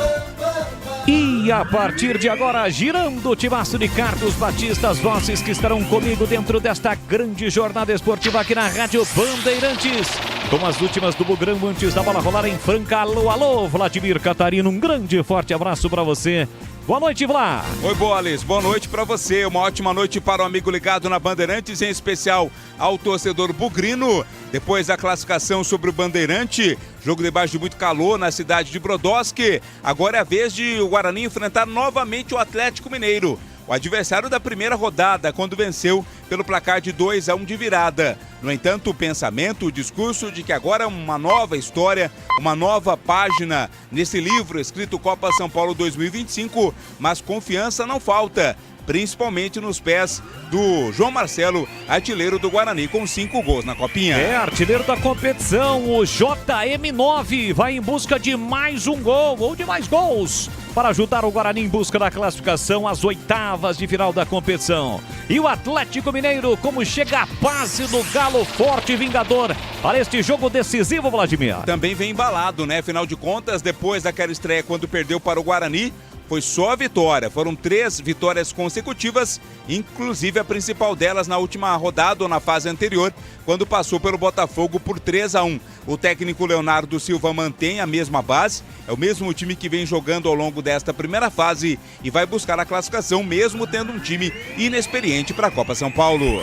E a partir de agora, girando o timaço de Carlos Batista, as vozes que estarão comigo dentro desta grande jornada esportiva aqui na Rádio Bandeirantes. Com as últimas do Bugrão antes da bola rolar em Franca. Alô, alô, Vladimir Catarino, um grande e forte abraço para você. Boa noite, Vlá.
Oi, Boles. Boa noite para você. Uma ótima noite para o amigo ligado na Bandeirantes, em especial ao torcedor bugrino. Depois da classificação sobre o Bandeirante, jogo debaixo de muito calor na cidade de Brodowski. Agora é a vez de o Guarani enfrentar novamente o Atlético Mineiro, o adversário da primeira rodada, quando venceu pelo placar de 2-1 de virada. No entanto, o pensamento, o discurso de que agora é uma nova história, uma nova página nesse livro escrito Copa São Paulo 2025, mas confiança não falta, principalmente nos pés do João Marcelo, artilheiro do Guarani, com 5 gols na Copinha.
É, artilheiro da competição, o JM9 vai em busca de mais um gol, ou de mais gols, para ajudar o Guarani em busca da classificação às oitavas de final da competição. E o Atlético Mineiro, como chega a base do Galo forte e vingador para este jogo decisivo, Vladimir?
Também vem embalado, né? Afinal de contas, depois daquela estreia quando perdeu para o Guarani, foi só a vitória. Foram 3 vitórias consecutivas, inclusive a principal delas na última rodada ou na fase anterior, quando passou pelo Botafogo por 3-1. O técnico Leonardo Silva mantém a mesma base, é o mesmo time que vem jogando ao longo desta primeira fase e vai buscar a classificação, mesmo tendo um time inexperiente para a Copa São Paulo.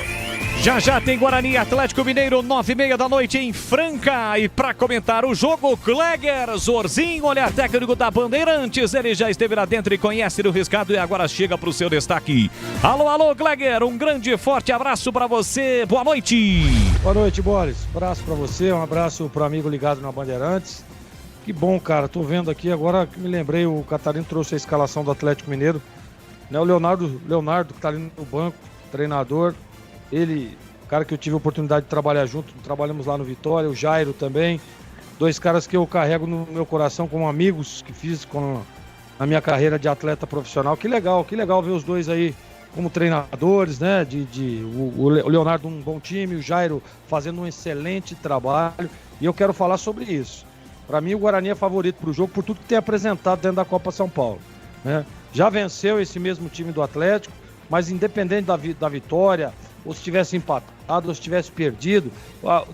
Já já tem Guarani Atlético Mineiro, 9h30 da noite em Franca. E para comentar o jogo, Gleger Zorzinho, olhar técnico da Bandeirantes. Ele já esteve lá dentro e conhece o riscado e agora chega para o seu destaque. Alô, alô, Gleger, um grande e forte abraço para você. Boa noite.
Boa noite, Boris. Abraço para você, um abraço para o amigo ligado na Bandeirantes. Que bom, cara. Tô vendo aqui agora que me lembrei, o Catarino trouxe a escalação do Atlético Mineiro. Né, o Leonardo que tá ali no banco, treinador. Ele, cara que eu tive a oportunidade de trabalhar junto, trabalhamos lá no Vitória, o Jairo também. dois caras que eu carrego no meu coração como amigos que fiz na minha carreira de atleta profissional. Que legal ver os dois aí como treinadores, né? O Leonardo um bom time, o Jairo fazendo um excelente trabalho. E eu quero falar sobre isso. Para mim, o Guarani é favorito para o jogo por tudo que tem apresentado dentro da Copa São Paulo, né? Já venceu esse mesmo time do Atlético, mas independente da vitória, ou se tivesse empatado, ou se tivesse perdido,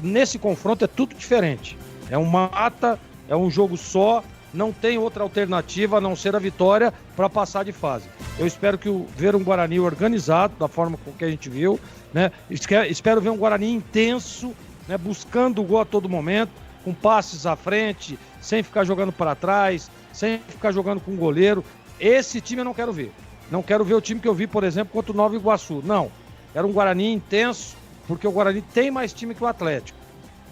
nesse confronto é tudo diferente. É um mata, é um jogo só, não tem outra alternativa a não ser a vitória para passar de fase. Eu espero ver um Guarani organizado, da forma com que a gente viu, né? Espero ver um Guarani intenso, né? Buscando o gol a todo momento, com passes à frente, sem ficar jogando para trás, sem ficar jogando com o goleiro. Esse time eu não quero ver. Não quero ver o time que eu vi, por exemplo, contra o Nova Iguaçu. Não. Era um Guarani intenso, porque o Guarani tem mais time que o Atlético.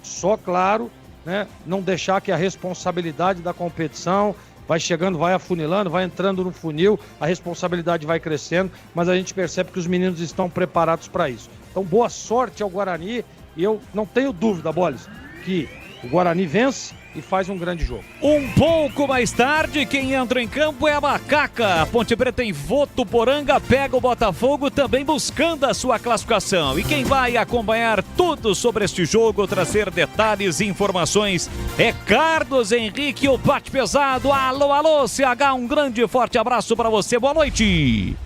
Só, claro, né, não deixar que a responsabilidade da competição vai chegando, vai afunilando, vai entrando no funil, a responsabilidade vai crescendo, mas a gente percebe que os meninos estão preparados para isso. Então, boa sorte ao Guarani, e eu não tenho dúvida, Boles, que o Guarani vence e faz um grande jogo.
Um pouco mais tarde, quem entra em campo é a Macaca. A Ponte Preta em Votuporanga pega o Botafogo também buscando a sua classificação. E quem vai acompanhar tudo sobre este jogo, trazer detalhes e informações é Carlos Henrique, o bate pesado. Alô, CH, um grande e forte abraço para você. Boa noite.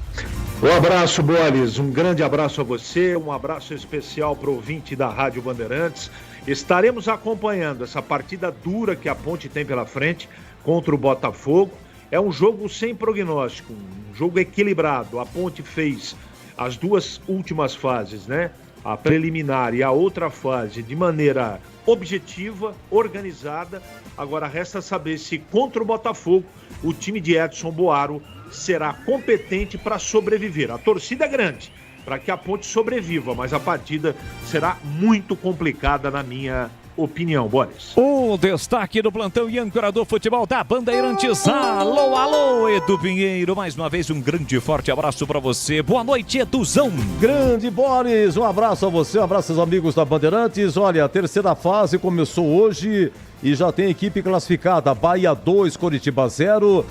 Um abraço, Boles. Um grande abraço a você, um abraço especial para o ouvinte da Rádio Bandeirantes. Estaremos acompanhando essa partida dura que a Ponte tem pela frente contra o Botafogo. É um jogo sem prognóstico, um jogo equilibrado. A Ponte fez as duas últimas fases, né? A preliminar e a outra fase de maneira objetiva, organizada. Agora resta saber se contra o Botafogo o time de Edson Boaro será competente para sobreviver. A torcida é grande para que a Ponte sobreviva, mas a partida será muito complicada na minha opinião, Boris.
O destaque do plantão e âncora do futebol da Bandeirantes. Alô, Edu Pinheiro. Mais uma vez um grande e forte abraço para você. Boa noite, Eduzão.
Grande Boris, um abraço a você, um abraço aos amigos da Bandeirantes. Olha, a terceira fase começou hoje e já tem equipe classificada. Bahia 2, Coritiba 0,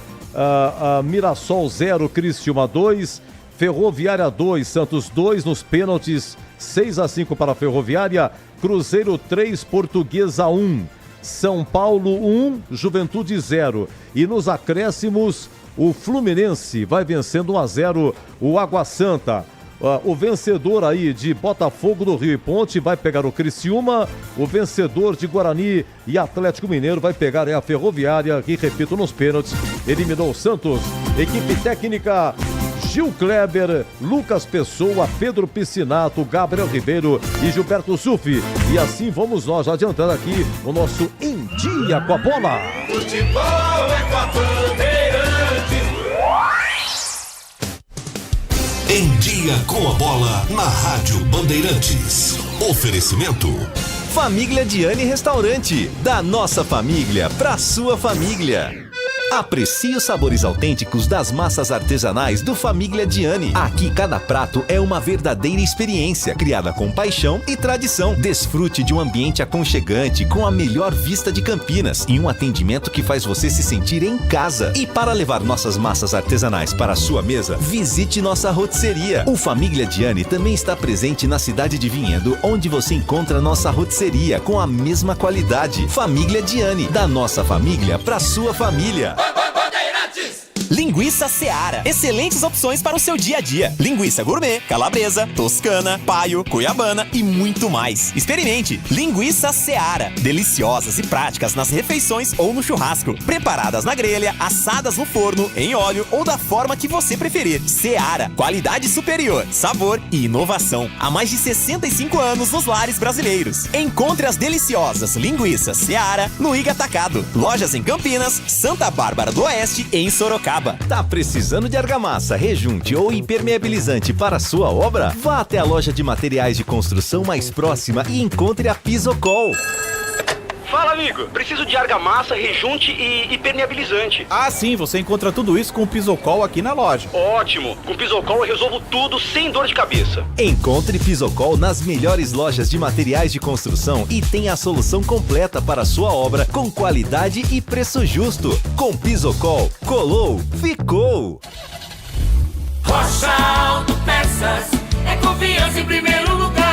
Mirassol 0, Criciúma 2, Ferroviária 2, Santos 2, nos pênaltis 6-5 para a Ferroviária, Cruzeiro 3, Portuguesa 1, São Paulo 1, Juventude 0. E nos acréscimos, o Fluminense vai vencendo 1-0 o Água Santa. O vencedor aí de Botafogo do Rio e Ponte vai pegar o Criciúma, o vencedor de Guarani e Atlético Mineiro vai pegar a Ferroviária, que, repito, nos pênaltis eliminou o Santos. Equipe técnica: Gil Kleber, Lucas Pessoa, Pedro Piscinato, Gabriel Ribeiro e Gilberto Sufi. E assim vamos nós, adiantando aqui o nosso Em Dia com a Bola.
Futebol é com a Bandeirantes.
Em Dia com a Bola, na Rádio Bandeirantes. Oferecimento:
Família Diani Restaurante. Da nossa família pra sua família. Aprecie os sabores autênticos das massas artesanais do Família Diani. Aqui cada prato é uma verdadeira experiência, criada com paixão e tradição. Desfrute de um ambiente aconchegante com a melhor vista de Campinas e um atendimento que faz você se sentir em casa. E para levar nossas massas artesanais para a sua mesa, visite nossa rotisseria. O Família Diani também está presente na cidade de Vinhedo, onde você encontra nossa rotisseria com a mesma qualidade. Família Diani, da nossa família para sua família.
Linguiça Seara. Excelentes opções para o seu dia a dia. Linguiça gourmet, calabresa, toscana, paio, cuiabana e muito mais. Experimente. Linguiça Seara. Deliciosas e práticas nas refeições ou no churrasco. Preparadas na grelha, assadas no forno, em óleo ou da forma que você preferir. Seara. Qualidade superior, sabor e inovação. Há mais de 65 anos nos lares brasileiros. Encontre as deliciosas linguiças Seara no Iga Atacado. Lojas em Campinas, Santa Bárbara do Oeste e em Sorocaba.
Tá precisando de argamassa, rejunte ou impermeabilizante para sua obra? Vá até a loja de materiais de construção mais próxima e encontre a Pisocol.
Fala, amigo. Preciso de argamassa, rejunte e impermeabilizante.
Ah, sim, você encontra tudo isso com o Pisocol aqui na loja.
Ótimo. Com o Pisocol eu resolvo tudo sem dor de cabeça.
Encontre Pisocol nas melhores lojas de materiais de construção e tenha a solução completa para a sua obra com qualidade e preço justo. Com Pisocol, colou, ficou.
Rocha Autopeças é confiança em primeiro lugar.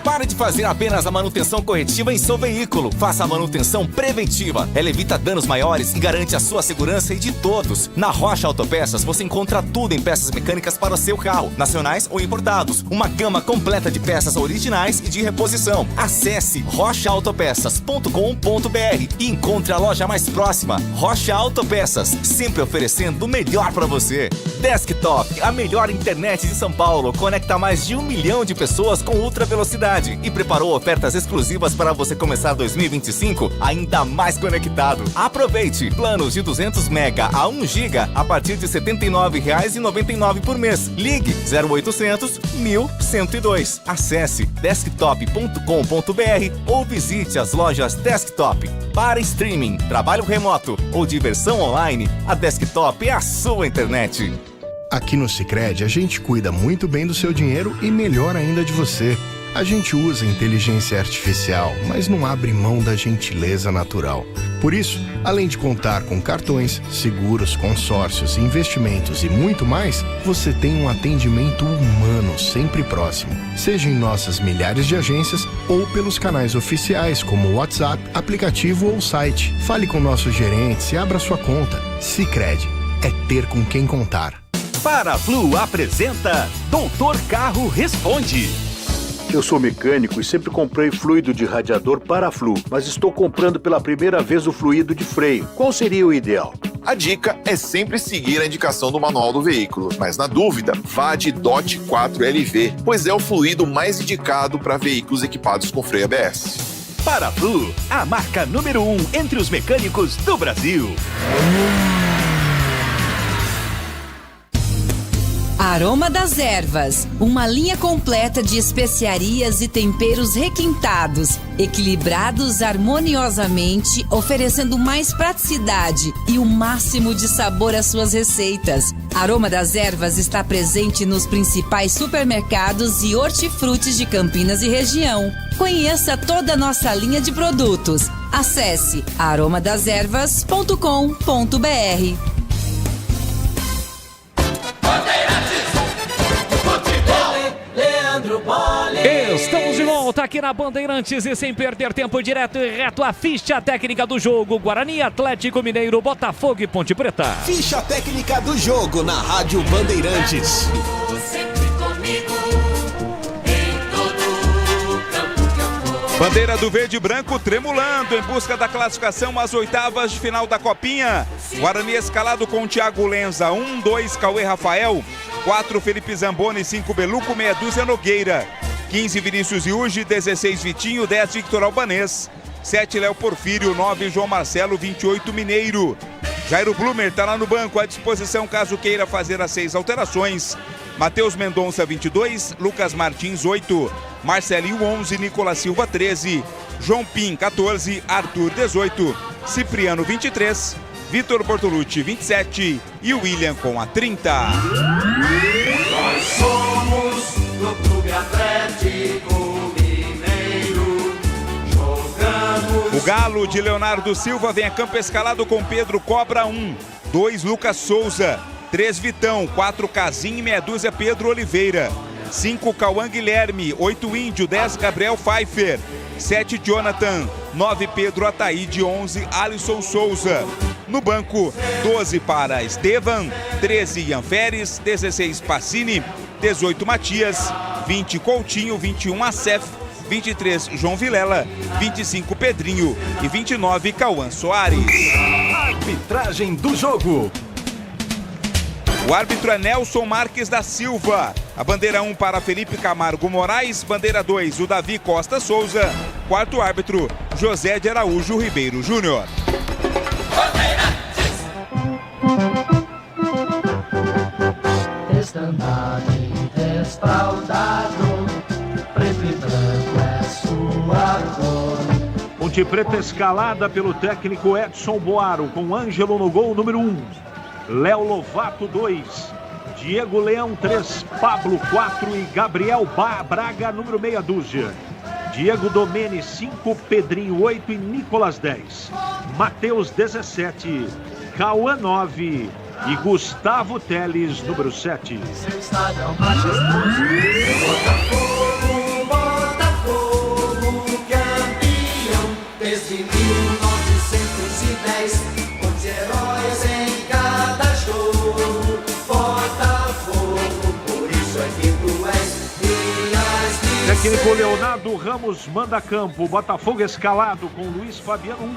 Pare de fazer apenas a manutenção corretiva em seu veículo. Faça a manutenção preventiva. Ela evita danos maiores e garante a sua segurança e de todos. Na Rocha Autopeças você encontra tudo em peças mecânicas para o seu carro, nacionais ou importados. Uma gama completa de peças originais e de reposição. Acesse rochaautopeças.com.br e encontre a loja mais próxima. Rocha Autopeças, sempre oferecendo o melhor para você. Desktop, a melhor internet de São Paulo, conecta mais de 1 milhão de pessoas com ultra velocidade e preparou ofertas exclusivas para você começar 2025 ainda mais conectado. Aproveite! Planos de 200 mega a 1 giga a partir de R$ 79,99 por mês. Ligue 0800 1102. Acesse desktop.com.br ou visite as lojas Desktop. Para streaming, trabalho remoto ou diversão online, a Desktop é a sua internet.
Aqui no Sicredi, a gente cuida muito bem do seu dinheiro e melhor ainda de você. A gente usa inteligência artificial, mas não abre mão da gentileza natural. Por isso, além de contar com cartões, seguros, consórcios, investimentos e muito mais, você tem um atendimento humano sempre próximo. Seja em nossas milhares de agências ou pelos canais oficiais como WhatsApp, aplicativo ou site. Fale com nossos gerentes e abra sua conta. Sicredi é ter com quem contar.
Paraflu apresenta Doutor Carro Responde.
Eu sou mecânico e sempre comprei fluido de radiador Paraflu, mas estou comprando pela primeira vez o fluido de freio. Qual seria o ideal?
A dica é sempre seguir a indicação do manual do veículo, mas na dúvida, vá de DOT 4LV, pois é o fluido mais indicado para veículos equipados com freio ABS.
Paraflu, a marca número 1 entre os mecânicos do Brasil.
Aroma das Ervas, uma linha completa de especiarias e temperos requintados, equilibrados harmoniosamente, oferecendo mais praticidade e o máximo de sabor às suas receitas. Aroma das Ervas está presente nos principais supermercados e hortifrutis de Campinas e região. Conheça toda a nossa linha de produtos. Acesse aromadeservas.com.br.
Estamos de volta aqui na Bandeirantes e sem perder tempo, direto e reto a ficha técnica do jogo. Guarani, Atlético Mineiro, Botafogo e Ponte Preta.
Ficha técnica do jogo na Rádio Bandeirantes.
Bandeira do verde e branco tremulando em busca da classificação às oitavas de final da Copinha. Guarani escalado com Thiago Lenza, 1, 2, Cauê Rafael, 4, Felipe Zamboni, 5, Beluco, meia dúzia Nogueira, 15, Vinícius Iuge, 16, Vitinho, 10, Victor Albanês, 7, Léo Porfírio, 9, João Marcelo, 28, Mineiro. Jairo Blumer está lá no banco à disposição caso queira fazer as 6 alterações. Matheus Mendonça, 22, Lucas Martins, 8, Marcelinho, 11, Nicolas Silva, 13, João Pim, 14, Arthur, 18, Cipriano, 23, Vitor Bortolucci, 27 e o William com a 30.
Nós somos do Clube Atlético Mineiro, jogamos...
O Galo de Leonardo Silva vem a campo escalado com Pedro Cobra, 1, 2, Lucas Souza, 3, Vitão, 4, Casim e meia dúzia Pedro Oliveira, 5, Cauã Guilherme, 8, Índio, 10, Gabriel Pfeiffer, 7, Jonathan, 9, Pedro Ataíde, 11, Alisson Souza. No banco, 12 para Estevan, 13, Ian Feres, 16, Pacini, 18, Matias, 20, Coutinho, 21, Acef, 23, João Vilela, 25, Pedrinho e 29, Cauã Soares.
Arbitragem do jogo.
O árbitro é Nelson Marques da Silva. A bandeira 1 para Felipe Camargo Moraes. Bandeira 2, o Davi Costa Souza. Quarto árbitro, José de Araújo Ribeiro Júnior.
Estandarte desfraldado, preto e branco é sua cor.
Ponte Preta escalada pelo técnico Edson Boaro, com Ângelo no gol, número 1. Léo Lovato, 2. Diego Leão, 3. Pablo, 4. E Gabriel Braga, número meia dúzia. Diego Domene, 5. Pedrinho, 8. E Nicolas, 10. Matheus, 17. Cauã, 9. E Gustavo Teles, número 7.
Seu estádio é o majestoso. Botafogo, campeão desde 1910. 11 heróis em cada jogo. Botafogo, por isso é que tu és minhas.
Técnico Leonardo Ramos manda campo. Botafogo escalado com Luiz Fabiano, 1.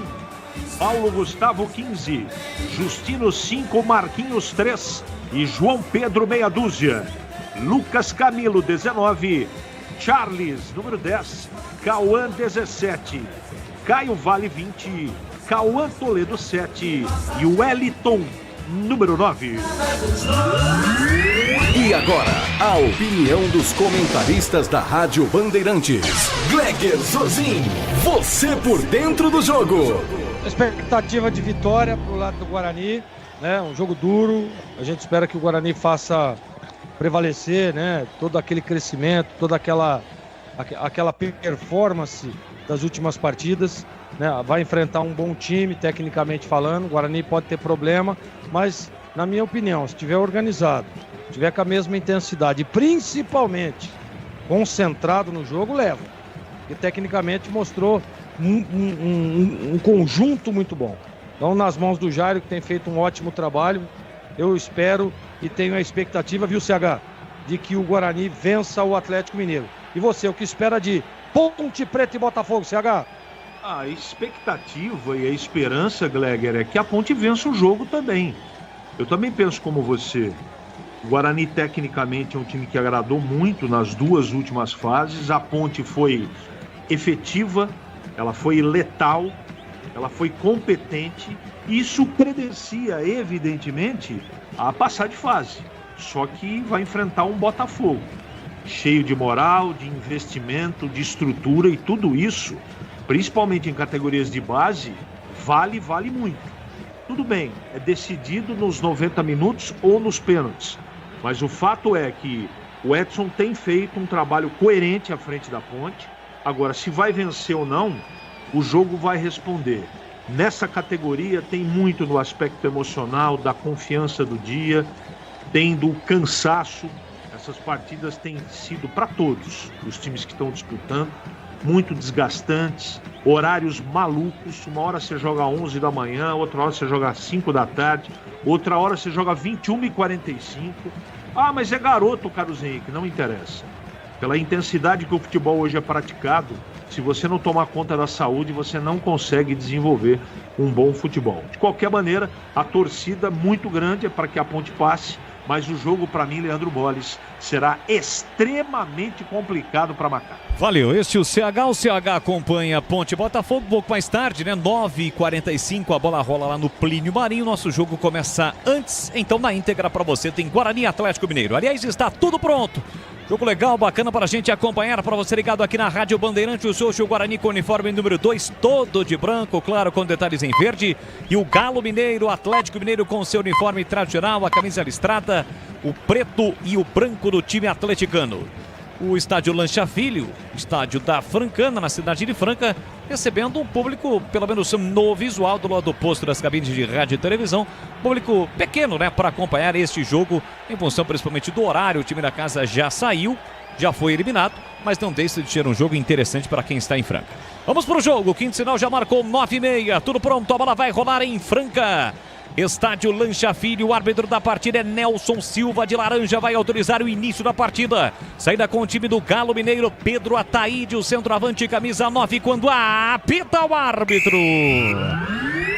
Paulo Gustavo, 15. Justino, 5. Marquinhos, 3. E João Pedro, meia dúzia. Lucas Camilo, 19. Charles, número 10. Cauã, 17. Caio Vale, 20. Cauã Toledo, 7. E o Wellington, número 9.
E agora, a opinião dos comentaristas da Rádio Bandeirantes. Gleger Zozin, você por dentro do jogo.
Expectativa de vitória pro lado do Guarani, né? Um jogo duro. A gente espera que o Guarani faça prevalecer, né? Todo aquele crescimento, toda aquela performance das últimas partidas, né? Vai enfrentar um bom time, tecnicamente falando. O Guarani pode ter problema, mas, na minha opinião, se estiver organizado, tiver com a mesma intensidade e principalmente concentrado no jogo, leva. E tecnicamente mostrou um conjunto muito bom. Então, nas mãos do Jairo, que tem feito um ótimo trabalho, eu espero e tenho a expectativa, viu, CH, de que o Guarani vença o Atlético Mineiro. E você, o que espera de Ponte Preta e Botafogo, CH?
A expectativa e a esperança, Gleger, é que a Ponte vença o jogo também. Eu também penso como você. O Guarani, tecnicamente, é um time que agradou muito nas duas últimas fases. A Ponte foi efetiva, ela foi letal, ela foi competente. Isso credencia, evidentemente, a passar de fase. Só que vai enfrentar um Botafogo cheio de moral, de investimento, de estrutura, e tudo isso, principalmente em categorias de base, vale muito. Tudo bem, é decidido nos 90 minutos ou nos pênaltis. Mas o fato é que o Edson tem feito um trabalho coerente à frente da Ponte. Agora, se vai vencer ou não, o jogo vai responder. Nessa categoria tem muito do aspecto emocional, da confiança do dia, tem do cansaço. Essas partidas têm sido, para todos os times que estão disputando, muito desgastantes, horários malucos. Uma hora você joga 11 da manhã, outra hora você joga 5 da tarde, outra hora você joga 21h45. Ah, mas é garoto, Carlos Henrique, não interessa. Pela intensidade que o futebol hoje é praticado, se você não tomar conta da saúde, você não consegue desenvolver um bom futebol. De qualquer maneira, a torcida muito grande é para que a Ponte passe, mas o jogo, para mim, Leandro Bolles, será extremamente complicado para Macaco.
Valeu, este é o CH acompanha a Ponte Botafogo, um pouco mais tarde, né, 9h45, a bola rola lá no Plínio Marinho, nosso jogo começa antes, então na íntegra para você tem Guarani e Atlético Mineiro. Aliás, está tudo pronto. Jogo legal, bacana para a gente acompanhar, para você ligado aqui na Rádio Bandeirante, o Social Guarani com uniforme número 2, todo de branco, claro, com detalhes em verde. E o Galo Mineiro, Atlético Mineiro com seu uniforme tradicional, a camisa listrada, o preto e o branco do time atleticano. O estádio Lancha Filho, estádio da Francana, na cidade de Franca, recebendo um público, pelo menos no visual, do lado oposto das cabines de rádio e televisão. Público pequeno, né, para acompanhar este jogo, em função principalmente do horário. O time da casa já saiu, já foi eliminado, mas não deixa de ser um jogo interessante para quem está em Franca. Vamos para o jogo, o quinto sinal já marcou 9h30, tudo pronto, a bola vai rolar em Franca. Estádio Lancha Filho, o árbitro da partida é Nelson Silva de laranja, vai autorizar o início da partida. Saída com o time do Galo Mineiro, Pedro Ataíde, o centroavante, camisa 9, quando apita o árbitro.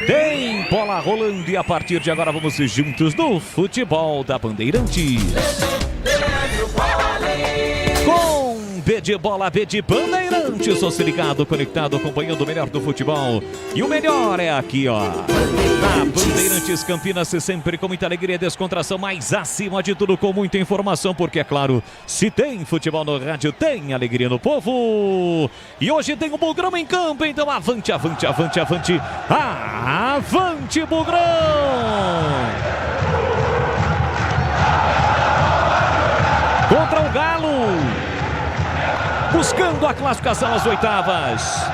Tem bola rolando e a partir de agora vamos juntos no futebol da Bandeirantes. Com B de bola, B de Bandeirantes. Sou ligado, conectado, acompanhando o melhor do futebol. E o melhor é aqui, ó. Na Bandeirantes Campinas, sempre com muita alegria e descontração, mas acima de tudo com muita informação, porque é claro, se tem futebol no rádio, tem alegria no povo. E hoje tem um Bugrão em campo, então avante, avante, avante, avante. Avante, Bugrão! Contra o Galo, buscando a classificação às oitavas.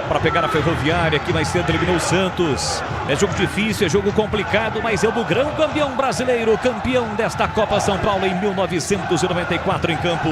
Para pegar a Ferroviária, que mais cedo eliminou o Santos. É jogo difícil, é jogo complicado, mas é o Bugrão campeão brasileiro, campeão desta Copa São Paulo em 1994 em campo.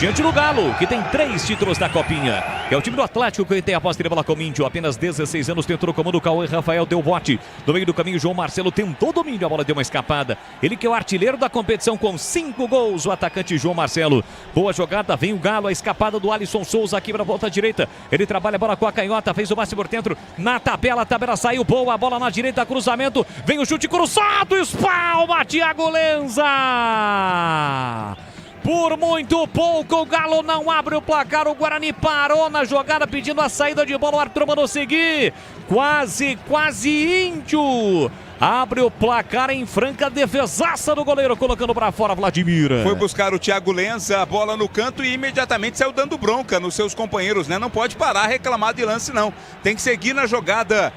Diante do Galo, que tem 3 títulos da Copinha. É o time do Atlético que tem a posse de bola com o Índio. Apenas 16 anos, tentou o comando, o Cauê Rafael deu bote. No meio do caminho, João Marcelo tentou domínio, a bola deu uma escapada. Ele que é o artilheiro da competição com 5 gols, o atacante João Marcelo. Boa jogada, vem o Galo, a escapada do Alisson Souza aqui para a ponta direita. Ele trabalha a bola com a canhota, fez o passe por dentro, na tabela, a tabela saiu boa, a bola na direita, cruzamento, vem o chute cruzado, espalma, Thiago Lenza! Por muito pouco, o Galo não abre o placar, o Guarani parou na jogada, pedindo a saída de bola, o árbitro mandou seguir, quase Índio! Abre o placar em franca defesaça do goleiro, colocando para fora Vladimir.
Foi buscar o Thiago Lenza, a bola no canto e imediatamente saiu dando bronca nos seus companheiros, né? Não pode parar, reclamar de lance não. Tem que seguir na jogada.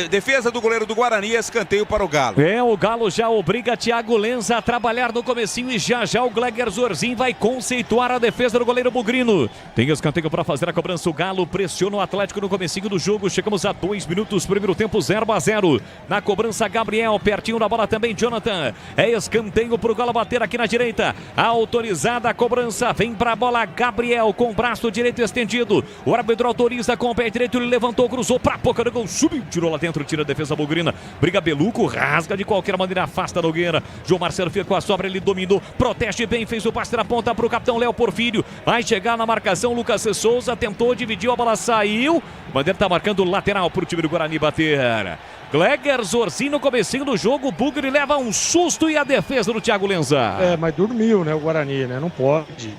Defesa do goleiro do Guarani, escanteio para o Galo.
O Galo já obriga Thiago Lenza a trabalhar no comecinho e já o Gleger Zorzin vai conceituar a defesa do goleiro bugrino. Tem escanteio para fazer a cobrança, o Galo pressiona o Atlético no comecinho do jogo, chegamos a 2 minutos, primeiro tempo 0-0. Na cobrança, Gabriel, pertinho da bola também, Jonathan. É escanteio para o Galo bater aqui na direita. Autorizada a cobrança, vem para a bola Gabriel com o braço direito estendido. O árbitro autoriza com o pé direito, ele levantou, cruzou para a boca do gol, subiu, tirou lá dentro, tira a defesa bugrina, briga Beluco, rasga de qualquer maneira, afasta Nogueira. João Marcelo fica com a sobra, ele dominou, protege bem, fez o passe na ponta para o capitão Léo Porfírio, vai chegar na marcação, Lucas C. Souza tentou, dividiu, a bola saiu, Bandeira está marcando lateral para o time do Guarani bater. Gleger Zorzin no comecinho do jogo, o Bugre leva um susto e a defesa do Thiago Lenza.
Mas dormiu, né, o Guarani, né, não pode.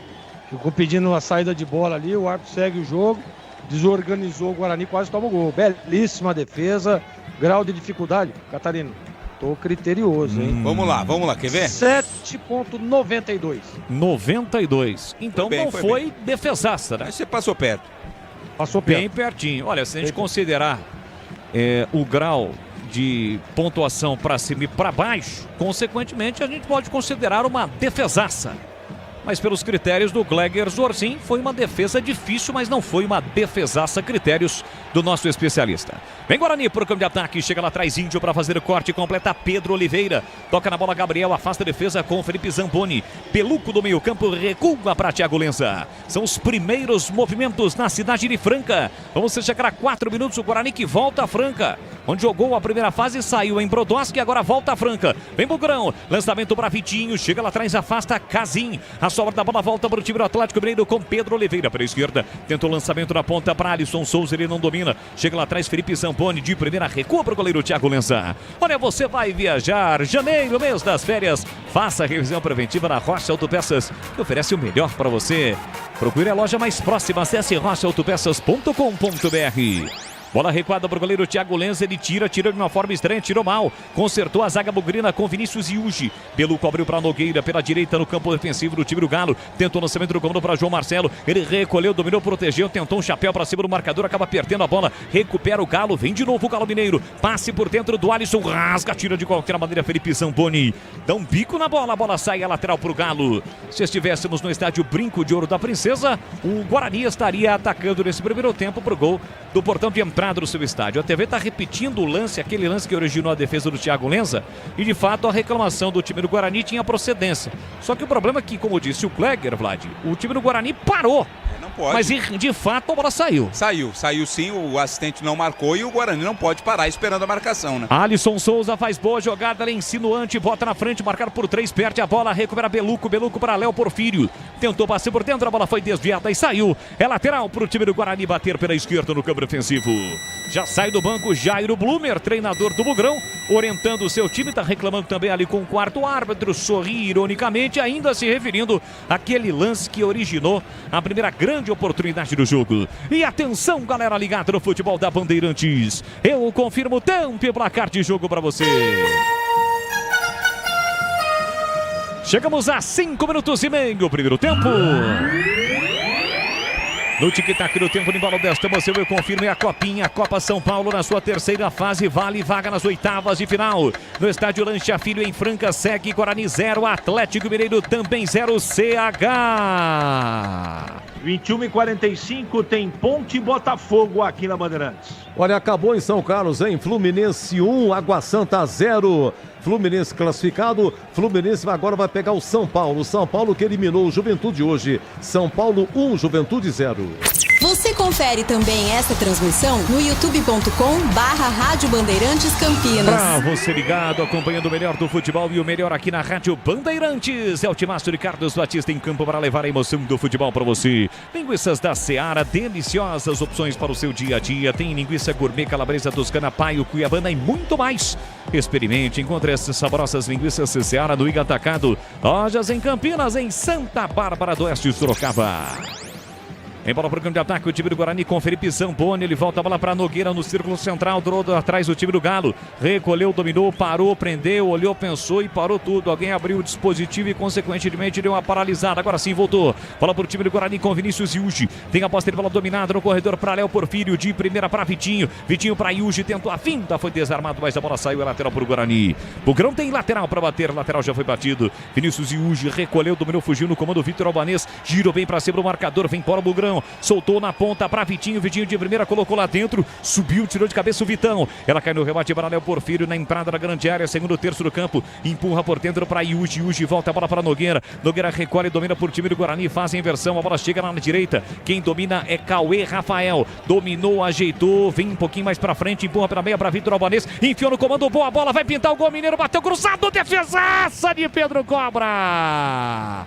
Ficou pedindo uma saída de bola ali, o árbitro segue o jogo. Desorganizou o Guarani, quase toma o gol. Belíssima defesa, grau de dificuldade. Catarino, tô criterioso, hein?
Vamos lá, quer ver?
7,92.
92. Então bem, não foi defesaça, né?
Mas você passou perto.
Passou perto.
Bem pertinho. Olha, se a gente considerar o grau de pontuação para cima e para baixo, consequentemente a gente pode considerar uma defesaça. Mas pelos critérios do Gleger Zorzin, foi uma defesa difícil, mas não foi uma defesaça, critérios do nosso especialista. Vem Guarani para o campo de ataque, chega lá atrás Índio para fazer o corte, completa Pedro Oliveira. Toca na bola Gabriel, afasta a defesa com Felipe Zamboni. Peluco do meio campo, recua para Thiago Lenza. São os primeiros movimentos na cidade de Franca. Vamos chegar a 4 minutos, o Guarani que volta a Franca. Onde jogou a primeira fase, saiu em Brodowski, agora volta a Franca. Vem Bugrão, lançamento para Vitinho, chega lá atrás, afasta Casim. A sobra da bola volta para o time do Atlético Mineiro com Pedro Oliveira para a esquerda. Tentou o lançamento na ponta para Alisson Souza, ele não domina. Chega lá atrás Felipe Zamponi, de primeira recua para o goleiro Thiago Lenza. Olha, você vai viajar, janeiro, mês das férias. Faça a revisão preventiva na Rocha Autopeças, que oferece o melhor para você. Procure a loja mais próxima, acesse rochaautopeças.com.br. Bola recuada para o goleiro Thiago Lenza, ele tira de uma forma estranha, tirou mal. Consertou a zaga bugrina com Vinícius Iugi. Beluco abriu para Nogueira, pela direita no campo defensivo do time do Galo. Tentou o lançamento do comando para João Marcelo. Ele recolheu, dominou, protegeu, tentou um chapéu para cima do marcador, acaba perdendo a bola. Recupera o Galo, vem de novo o Galo Mineiro. Passe por dentro do Alisson, rasga, tira de qualquer maneira Felipe Zamboni. Dá um bico na bola, a bola sai a lateral para o Galo. Se estivéssemos no estádio Brinco de Ouro da Princesa, o Guarani estaria atacando nesse primeiro tempo para o gol do portão de entrada do seu estádio. A TV está repetindo o lance, aquele lance que originou a defesa do Thiago Lenza, e de fato a reclamação do time do Guarani tinha procedência. Só que o problema é que, como disse o Gleger, Vlad, o time do Guarani parou.
pode.
Mas de fato a bola saiu.
Saiu sim, o assistente não marcou e o Guarani não pode parar esperando a marcação, né?
Alisson Souza faz boa jogada, ela insinuante, bota na frente, marcado por 3, perde a bola, recupera Beluco para Léo Porfírio. Tentou passar por dentro, a bola foi desviada e saiu. É lateral para o time do Guarani bater pela esquerda no campo ofensivo. Já sai do banco Jairo Blumer, treinador do Bugrão, orientando o seu time, está reclamando também ali com o quarto árbitro, sorri ironicamente, ainda se referindo àquele lance que originou a primeira grande oportunidade do jogo. E atenção, galera ligada no futebol da Bandeirantes. Eu confirmo o tempo e placar de jogo para você. Chegamos a 5 minutos e meio, primeiro tempo. No tic-tac do tempo de bola desta emoção, eu confirmo, é a Copinha, a Copa São Paulo na sua terceira fase, vale vaga nas oitavas de final. No estádio Lancha Filho em Franca, segue Guarani 0, Atlético Mineiro também 0, CH.
21h45 tem Ponte Botafogo aqui na Bandeirantes.
Olha, acabou em São Carlos, hein? Fluminense 1, Água Santa 0. Fluminense classificado, Fluminense agora vai pegar o São Paulo. São Paulo que eliminou o Juventude hoje. São Paulo 1, Juventude 0.
Você confere também essa transmissão no youtube.com/Rádio Bandeirantes Campinas.
Pra você ligado, acompanhando o melhor do futebol e o melhor aqui na Rádio Bandeirantes. É o timaço de Carlos Batista em campo para levar a emoção do futebol para você. Linguiças da Seara, deliciosas opções para o seu dia a dia. Tem linguiça gourmet, calabresa toscana, paio, cuiabana e muito mais. Experimente, encontre essas saborosas linguiças Seara no Iga Atacado. Lojas em Campinas, em Santa Bárbara do Oeste, Sorocaba. Em bola para o campo de ataque, o time do Guarani com Felipe Zamboni, ele volta a bola para Nogueira no círculo central, do atrás do time do Galo, recolheu, dominou, parou, prendeu, olhou, pensou e parou tudo. Alguém abriu o dispositivo e consequentemente deu uma paralisada. Agora sim voltou, bola para o time do Guarani com Vinícius Yuji, tem a posse de bola dominada no corredor para Léo Porfírio, de primeira para Vitinho, Vitinho para Yuji, tentou a finta, foi desarmado, mas a bola saiu, é lateral para o Guarani. O Grão tem lateral para bater, lateral já foi batido, Vinícius Yuji recolheu, dominou, fugiu no comando, Vitor Albanês, girou bem para cima do marcador, vem para o Bugrão. Soltou na ponta para Vitinho, Vitinho de primeira colocou lá dentro, subiu, tirou de cabeça o Vitão, ela cai no rebate para Léo Porfírio na entrada da grande área, segundo terço do campo, empurra por dentro para Yuji, Yuji volta a bola para Nogueira, Nogueira recolhe, domina por time do Guarani, faz a inversão, a bola chega lá na direita, quem domina é Cauê Rafael, dominou, ajeitou, vem um pouquinho mais para frente, empurra pela meia para Vitor Albanês, enfiou no comando, boa bola, vai pintar o gol mineiro, bateu cruzado, defesaça de Pedro Cobra!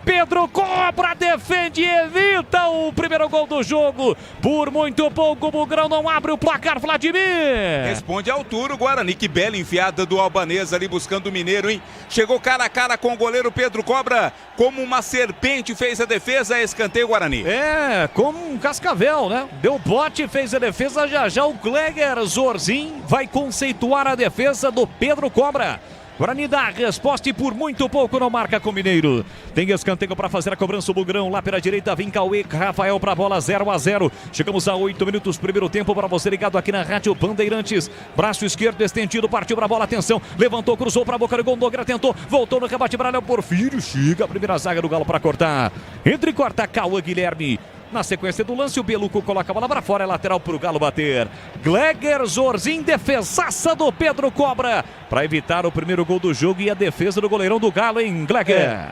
Pedro Cobra defende e evita o primeiro gol do jogo. Por muito pouco o Bugrão não abre o placar, Vladimir.
Responde à altura o Guarani. Que bela enfiada do Albanês ali buscando o Mineiro, hein? Chegou cara a cara com o goleiro Pedro Cobra. Como uma serpente fez a defesa, escanteio Guarani.
É, como um cascavel, né? Deu bote, fez a defesa, já o Gleger Zorzin vai conceituar a defesa do Pedro Cobra. Guarani dá a resposta e por muito pouco não marca com o Mineiro. Tem escanteio para fazer a cobrança o Bugrão. Lá pela direita vem Cauê Rafael para a bola 0-0. Chegamos a 8 minutos, primeiro tempo para você ligado aqui na Rádio Bandeirantes. Braço esquerdo estendido, partiu para a bola, atenção. Levantou, cruzou para a boca do gol, Nogueira tentou, voltou no rebate para Léo Porfírio. Chega a primeira zaga do Galo para cortar. Entre e corta Cauã Guilherme. Na sequência do lance, o Beluco coloca a bola para fora, é lateral para o Galo bater. Gleger Zorzin, defesaça do Pedro Cobra, para evitar o primeiro gol do jogo e a defesa do goleirão do Galo, hein, Gleger?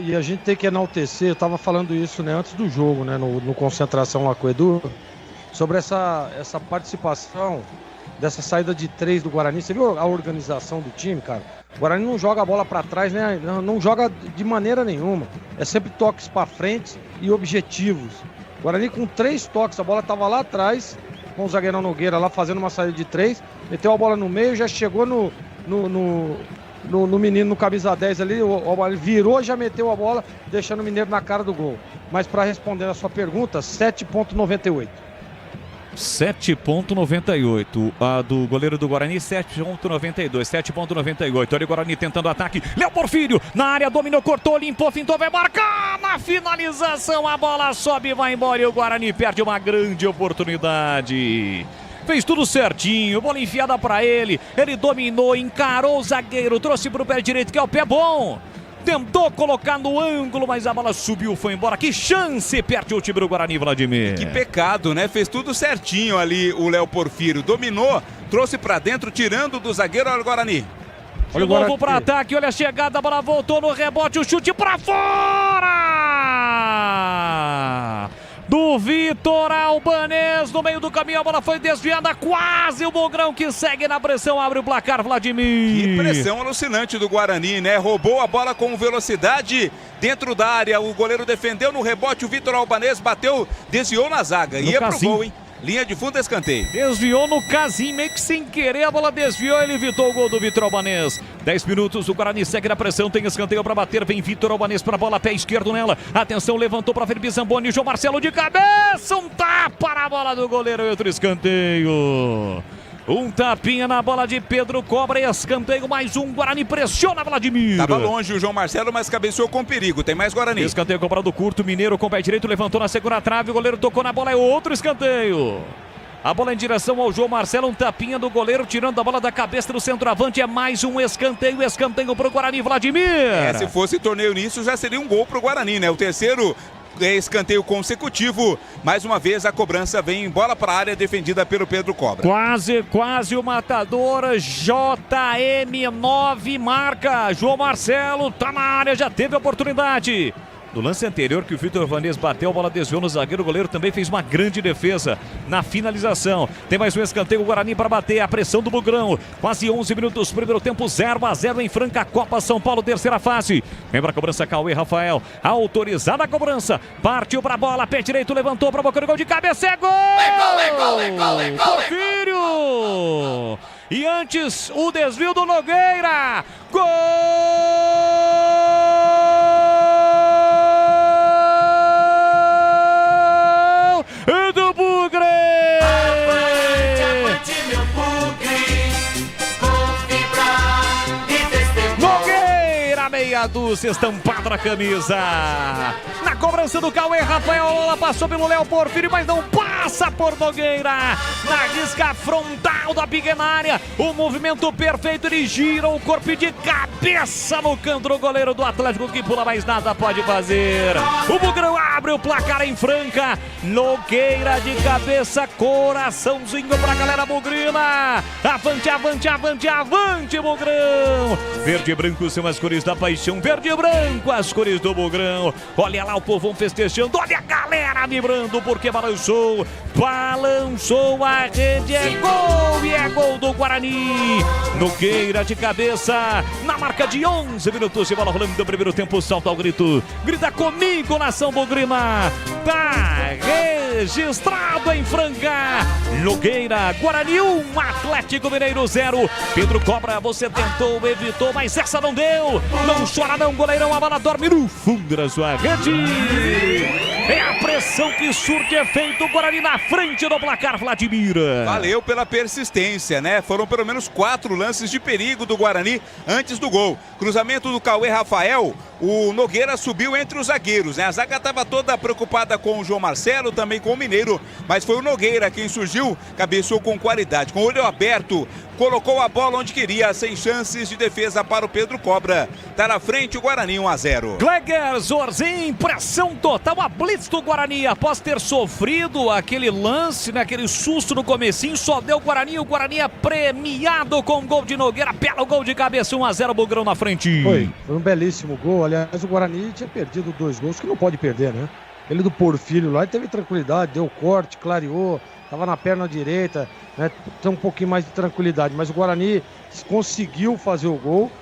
E a gente tem que enaltecer, eu estava falando isso, né, antes do jogo, né, no Concentração lá com o Edu, sobre essa participação, dessa saída de 3 do Guarani. Você viu a organização do time, cara? O Guarani não joga a bola para trás, né? Não joga de maneira nenhuma. É sempre toques para frente e objetivos. O Guarani com 3 toques, a bola estava lá atrás, com o zagueirão Nogueira lá fazendo uma saída de 3, meteu a bola no meio, já chegou no menino no camisa 10 ali, o virou, já meteu a bola, deixando o Mineiro na cara do gol. Mas para responder a sua pergunta, 7,98.
7,98. A do goleiro do Guarani, 7,92. 7,98. Olha o Guarani tentando ataque. Léo Porfírio na área, dominou, cortou, limpou, fintou, vai marcar. Na finalização, a bola sobe e vai embora. E o Guarani perde uma grande oportunidade. Fez tudo certinho, bola enfiada para ele. Ele dominou, encarou o zagueiro, trouxe para o pé direito, que é o pé bom. Tentou colocar no ângulo, mas a bola subiu, foi embora. Que chance perde o time do Guarani, Vladimir.
Que pecado, né? Fez tudo certinho ali o Léo Porfírio. Dominou, trouxe pra dentro, tirando do zagueiro. Olha o Guarani.
De novo para ataque, olha a chegada, a bola voltou no rebote, o chute para fora! o Vitor Albanês no meio do caminho, a bola foi desviada, quase o Bugrão que segue na pressão, abre o placar, Vladimir.
Que pressão alucinante do Guarani, né? Roubou a bola com velocidade dentro da área, o goleiro defendeu no rebote, o Vitor Albanês bateu, desviou na zaga, ia pro gol, hein? Linha de fundo, escanteio.
Desviou no casinho, meio que sem querer, a bola desviou, ele evitou o gol do Vitor Albanês. 10 minutos, o Guarani segue na pressão, tem escanteio para bater, vem Vitor Albanês para a bola, pé esquerdo nela. Atenção, levantou para Felipe Zamboni, João Marcelo de cabeça, um tapa na bola do goleiro, outro escanteio. Um tapinha na bola de Pedro Cobra, escanteio, mais um, Guarani pressiona, Vladimir.
Tava longe o João Marcelo, mas cabeceou com perigo, tem mais Guarani.
Escanteio cobrado curto, Mineiro com o pé direito, levantou na segunda trave, o goleiro tocou na bola, é outro escanteio. A bola em direção ao João Marcelo, um tapinha do goleiro, tirando a bola da cabeça do centroavante, é mais um escanteio pro Guarani, Vladimir.
Se fosse torneio nisso, já seria um gol pro Guarani, né? O terceiro escanteio consecutivo, mais uma vez a cobrança vem, bola para a área defendida pelo Pedro Cobra.
Quase o matador, JM9 marca, João Marcelo tá na área, já teve a oportunidade. No lance anterior que o Vitor Albanês bateu, a bola desviou no zagueiro, o goleiro também fez uma grande defesa na finalização. Tem mais um escanteio, o Guarani para bater, a pressão do Bugrão. Quase 11 minutos, primeiro tempo 0-0 em Franca, Copa São Paulo, terceira fase. Vem para a cobrança, Cauê Rafael, autorizada a cobrança, partiu para a bola, pé direito, levantou para a boca do gol de cabeça, é gol! É gol! Porfírio! E antes, o desvio do Nogueira, gol! Do Bugre! Avante, meu Bugre, com fibra e testemunho. Nogueira, meia dúzia, estampado na camisa. Na cobrança do Cauê Rafael, ela passou pelo Léo Porfírio, mas não passa por Nogueira. Na risca frontal da pequena área, o movimento perfeito, ele gira o corpo de cabeça no canto do goleiro do Atlético, que pula, mais nada pode fazer. O Bugrão abre o placar em Franca. Nogueira de cabeça, coraçãozinho pra galera bugrina. Avante, avante, avante, avante, Bugrão. Verde e branco são as cores da paixão, verde e branco as cores do Bugrão. Olha lá o povão festejando, olha a galera vibrando, porque balançou a rede, é gol, e é gol do Guarani. Nogueira de cabeça, na marca de 11 minutos de bola rolando do primeiro tempo, salta ao grito, grita comigo, nação bugrina. Tá registrado em Franca. Nogueira, Guarani 1, Atlético Mineiro 0. Pedro Cobra, você tentou, evitou, mas essa não deu. Não chora não, goleirão, a bola dorme no fundo da sua rede. É a pressão que surte efeito, o Guarani na frente do placar, Vladimir.
Valeu pela persistência, né? Foram pelo menos 4 lances de perigo do Guarani antes do gol. Cruzamento do Cauê Rafael, o Nogueira subiu entre os zagueiros, né? A zaga estava toda preocupada com o João Marcelo, também com o Mineiro, mas foi o Nogueira quem surgiu, cabeceou com qualidade, com o olho aberto, colocou a bola onde queria, sem chances de defesa para o Pedro Cobra. Tá na frente o Guarani 1-0.
Gleger Zorzin, pressão total, a blitz do Guarani, após ter sofrido aquele lance, né, aquele susto no comecinho, só deu o Guarani é premiado com o gol de Nogueira, belo gol de cabeça, 1-0, Bugrão na frente.
Foi um belíssimo gol, aliás o Guarani tinha perdido 2 gols, que não pode perder, né? Ele do Porfírio lá, ele teve tranquilidade, deu corte, clareou, estava na perna direita, né? Tem um pouquinho mais de tranquilidade, mas o Guarani conseguiu fazer o gol,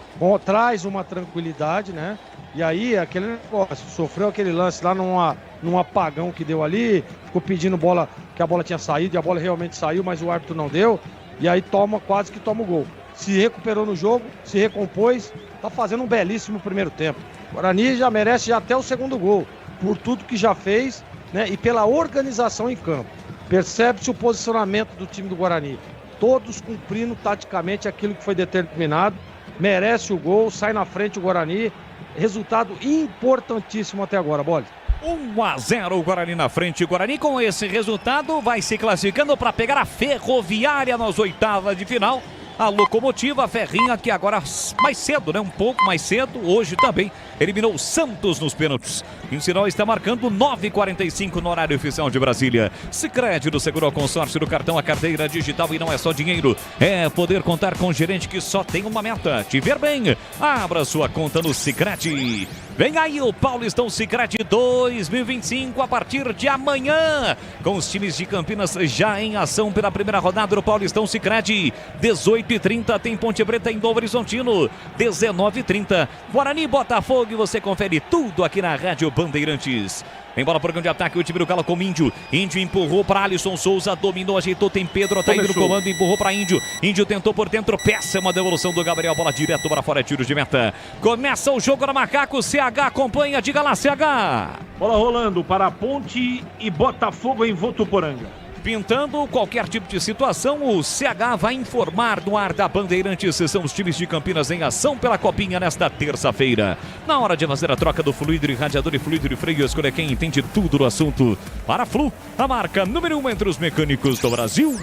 traz uma tranquilidade, né? E aí, aquele negócio, sofreu aquele lance lá num apagão que deu ali, ficou pedindo bola, que a bola tinha saído, e a bola realmente saiu, mas o árbitro não deu, e aí quase que toma o gol. Se recuperou no jogo, se recompôs, tá fazendo um belíssimo primeiro tempo. O Guarani já merece até o segundo gol, por tudo que já fez, né? E pela organização em campo. Percebe-se o posicionamento do time do Guarani. Todos cumprindo taticamente aquilo que foi determinado. Merece o gol, sai na frente o Guarani. Resultado importantíssimo até agora, Bolle.
1-0 o Guarani na frente. O Guarani com esse resultado vai se classificando para pegar a Ferroviária nas oitavas de final. A Locomotiva, a Ferrinha, que agora mais cedo, né? Um pouco mais cedo, hoje também, eliminou o Santos nos pênaltis. O sinal está marcando 9h45 no horário oficial de Brasília. Sicredi do Seguro ao Consórcio do Cartão, a carteira digital, e não é só dinheiro, é poder contar com um gerente que só tem uma meta: te ver bem. Abra sua conta no Sicredi. Vem aí o Paulistão Sicredi 2025 a partir de amanhã, com os times de Campinas já em ação pela primeira rodada do Paulistão Sicredi. 18h30 tem Ponte Preta em Novo Horizontino. 19h30 Guarani Botafogo, e você confere tudo aqui na Rádio Bandeirantes. Em bola, programa de ataque, o time do Galo com Índio. Índio empurrou para Alisson Souza, dominou, ajeitou, tem Pedro, tá indo no comando, empurrou para Índio. Índio tentou por dentro, peça, uma devolução do Gabriel, bola direto para fora, tiro de meta. Começa o jogo no Macaco, CH acompanha, diga lá, CH.
Bola rolando para Ponte e Botafogo em Votuporanga.
Pintando qualquer tipo de situação, o CH vai informar no ar da Bandeirantes. São os times de Campinas em ação pela Copinha nesta terça-feira. Na hora de fazer a troca do fluido e radiador e fluido de freio, escolha quem entende tudo do assunto. Para Flu, a marca número 1 entre os mecânicos do Brasil.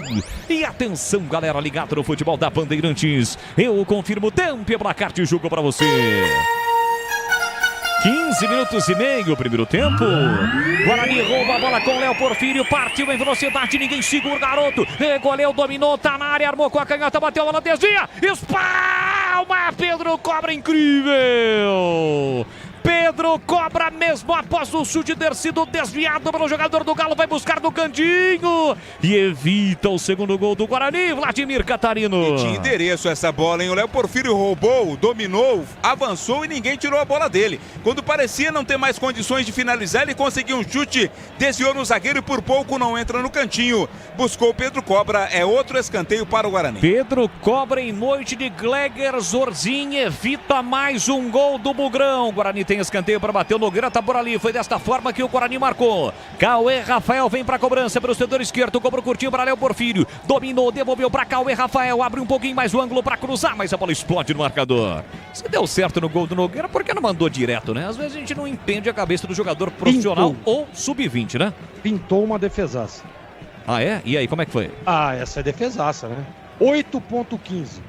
E atenção, galera ligada no futebol da Bandeirantes. Eu confirmo o tempo e placar de jogo para você. 15 minutos e meio, primeiro tempo. Guarani rouba a bola com Léo Porfírio. Partiu em velocidade, ninguém segura o garoto. Recolheu, dominou, tá na área, armou com a canhota, bateu a bola, desvia. Espalma, Pedro Cobra, incrível. Pedro Cobra mesmo após o chute ter sido desviado pelo jogador do Galo, vai buscar no cantinho e evita o segundo gol do Guarani, Vladimir Catarino.
E tinha endereço essa bola, hein? O Léo Porfírio roubou, dominou, avançou e ninguém tirou a bola dele. Quando parecia não ter mais condições de finalizar, ele conseguiu um chute, desviou no zagueiro e por pouco não entra no cantinho. Buscou o Pedro Cobra, é outro escanteio para o Guarani.
Pedro Cobra em noite de Gleger Zorzin evita mais um gol do Bugrão. O Guarani tem escanteio para bater, o Nogueira tá por ali, foi desta forma que o Guarani marcou. Cauê Rafael vem para a cobrança pelo setor esquerdo, cobrou curtinho para Léo Porfírio, dominou, devolveu para Cauê Rafael, abre um pouquinho mais o ângulo para cruzar, mas a bola explode no marcador. Se deu certo no gol do Nogueira, por que não mandou direto, né? Às vezes a gente não entende a cabeça do jogador profissional ou sub-20, né?
Pintou uma defesaça.
Ah, é? E aí, como é que foi?
Ah, essa é defesaça, né? 8.15.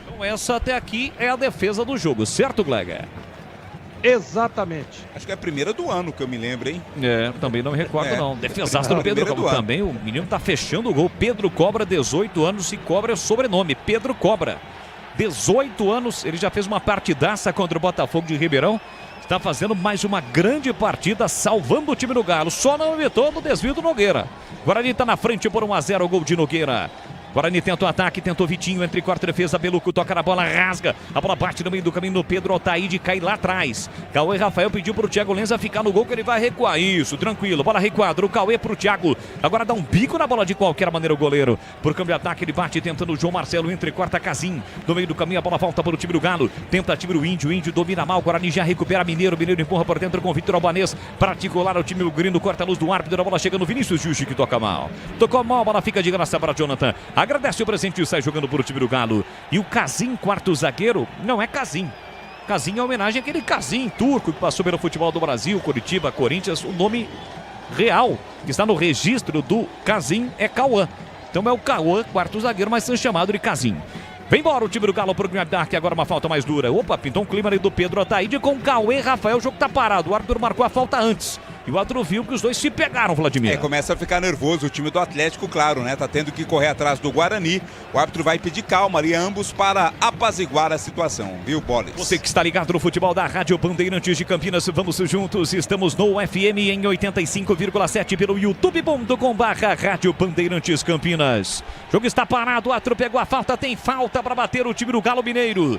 Então essa até aqui é a defesa do jogo, certo, Gleger?
Exatamente.
Acho que é a primeira do ano que eu me lembro, hein?
É, também não me recordo não. Defesaço do Pedro Cobra. Também o menino tá fechando o gol. Pedro Cobra, 18 anos, e Cobra é o sobrenome. Pedro Cobra, 18 anos, ele já fez uma partidaça contra o Botafogo de Ribeirão. Está fazendo mais uma grande partida, salvando o time do Galo. Só não evitou no desvio do Nogueira. Guarani tá na frente por 1-0, o gol de Nogueira. Guarani tenta o ataque, tentou Vitinho, entre quarta defesa, Beluco toca na bola, rasga, a bola bate no meio do caminho no Pedro Altaíde, cai lá atrás. Cauê Rafael pediu pro Thiago Lenza ficar no gol que ele vai recuar, isso, tranquilo, bola recuada, o Cauê pro Thiago, agora dá um bico na bola de qualquer maneira o goleiro. Por câmbio de ataque ele bate tentando o João Marcelo, entre quarta Casim, no meio do caminho a bola volta para o time do Galo, tentativa do Índio, Índio domina mal, Guarani já recupera Mineiro, Mineiro empurra por dentro com Vitor Albanês, particular o time do Grino, corta a luz do árbitro, a bola chega no Vinícius Justi que toca mal. Tocou mal, a bola fica de graça para Jonathan, agradece o presente e sai jogando por o time do Galo. E o Casim, quarto zagueiro, não é Casim. Casim é homenagem àquele Casim turco que passou pelo futebol do Brasil, Curitiba, Corinthians. O nome real que está no registro do Casim é Cauã. Então é o Cauã, quarto zagueiro, mas são chamado de Casim. Vem embora o time do Galo por Dark, agora uma falta mais dura. Opa, pintou um clima ali do Pedro Ataíde com Cauê Rafael, o jogo tá parado. O árbitro marcou a falta antes. E o árbitro viu que os dois se pegaram, Vladimir.
Começa a ficar nervoso o time do Atlético, claro, né? Tá tendo que correr atrás do Guarani. O árbitro vai pedir calma ali ambos para apaziguar a situação, viu, Boles?
Você que está ligado no futebol da Rádio Bandeirantes de Campinas, vamos juntos. Estamos no FM em 85,7 pelo youtube.com/Rádio Bandeirantes Campinas. O jogo está parado, o árbitro pegou a falta, tem falta para bater o time do Galo Mineiro.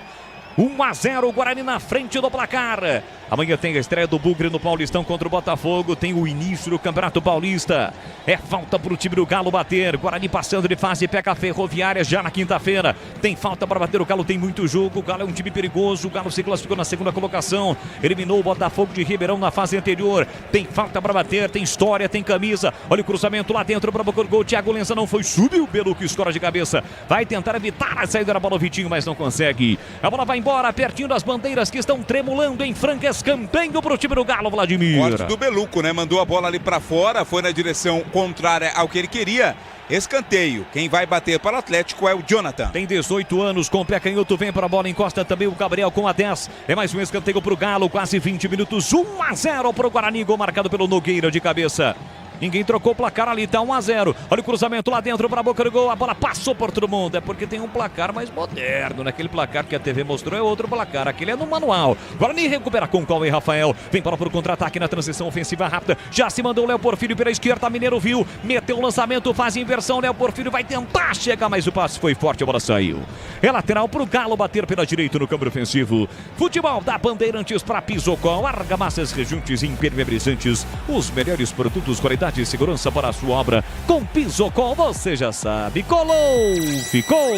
1-0, o Guarani na frente do placar. Amanhã tem a estreia do Bugre no Paulistão contra o Botafogo. Tem o início do Campeonato Paulista. É falta para o time do Galo bater. Guarani passando de fase, pega a Ferroviária já na quinta-feira. Tem falta para bater, o Galo tem muito jogo. O Galo é um time perigoso. O Galo se classificou na segunda colocação. Eliminou o Botafogo de Ribeirão na fase anterior. Tem falta para bater, tem história, tem camisa. Olha o cruzamento lá dentro para o gol. Thiago Lenza não foi, subiu o Beluco, escora de cabeça. Vai tentar evitar a saída da bola, o Vitinho, mas não consegue. A bola vai embora, pertinho das bandeiras que estão tremulando em franco escanteio pro time do Galo, Vladimir.
Corte do Beluco, né? Mandou a bola ali para fora, foi na direção contrária ao que ele queria. Escanteio. Quem vai bater para o Atlético é o Jonathan.
Tem 18 anos, com o pé canhoto, vem para a bola, encosta também o Gabriel com a 10. É mais um escanteio para o Galo, quase 20 minutos, 1-0 para o Guarani, gol marcado pelo Nogueira de cabeça. Ninguém trocou o placar ali, tá 1-0. Olha o cruzamento lá dentro pra boca do gol. A bola passou por todo mundo. É porque tem um placar mais moderno. Naquele placar que a TV mostrou é outro placar. Aquele é no manual. Guarani recupera com Cauê Rafael. Vem para o contra-ataque na transição ofensiva rápida. Já se mandou o Léo Porfírio pela esquerda. Mineiro viu. Meteu o lançamento, faz inversão. Léo Porfírio vai tentar chegar, mas o passe foi forte. A bola saiu. É lateral pro Galo bater pela direita no campo ofensivo. Futebol da Bandeirantes para Pisocol. Argamassas, rejuntes e impermeabilizantes. Os melhores produtos, qualidade e segurança para a sua obra. Com Pisocol, você já sabe. Colou! Ficou!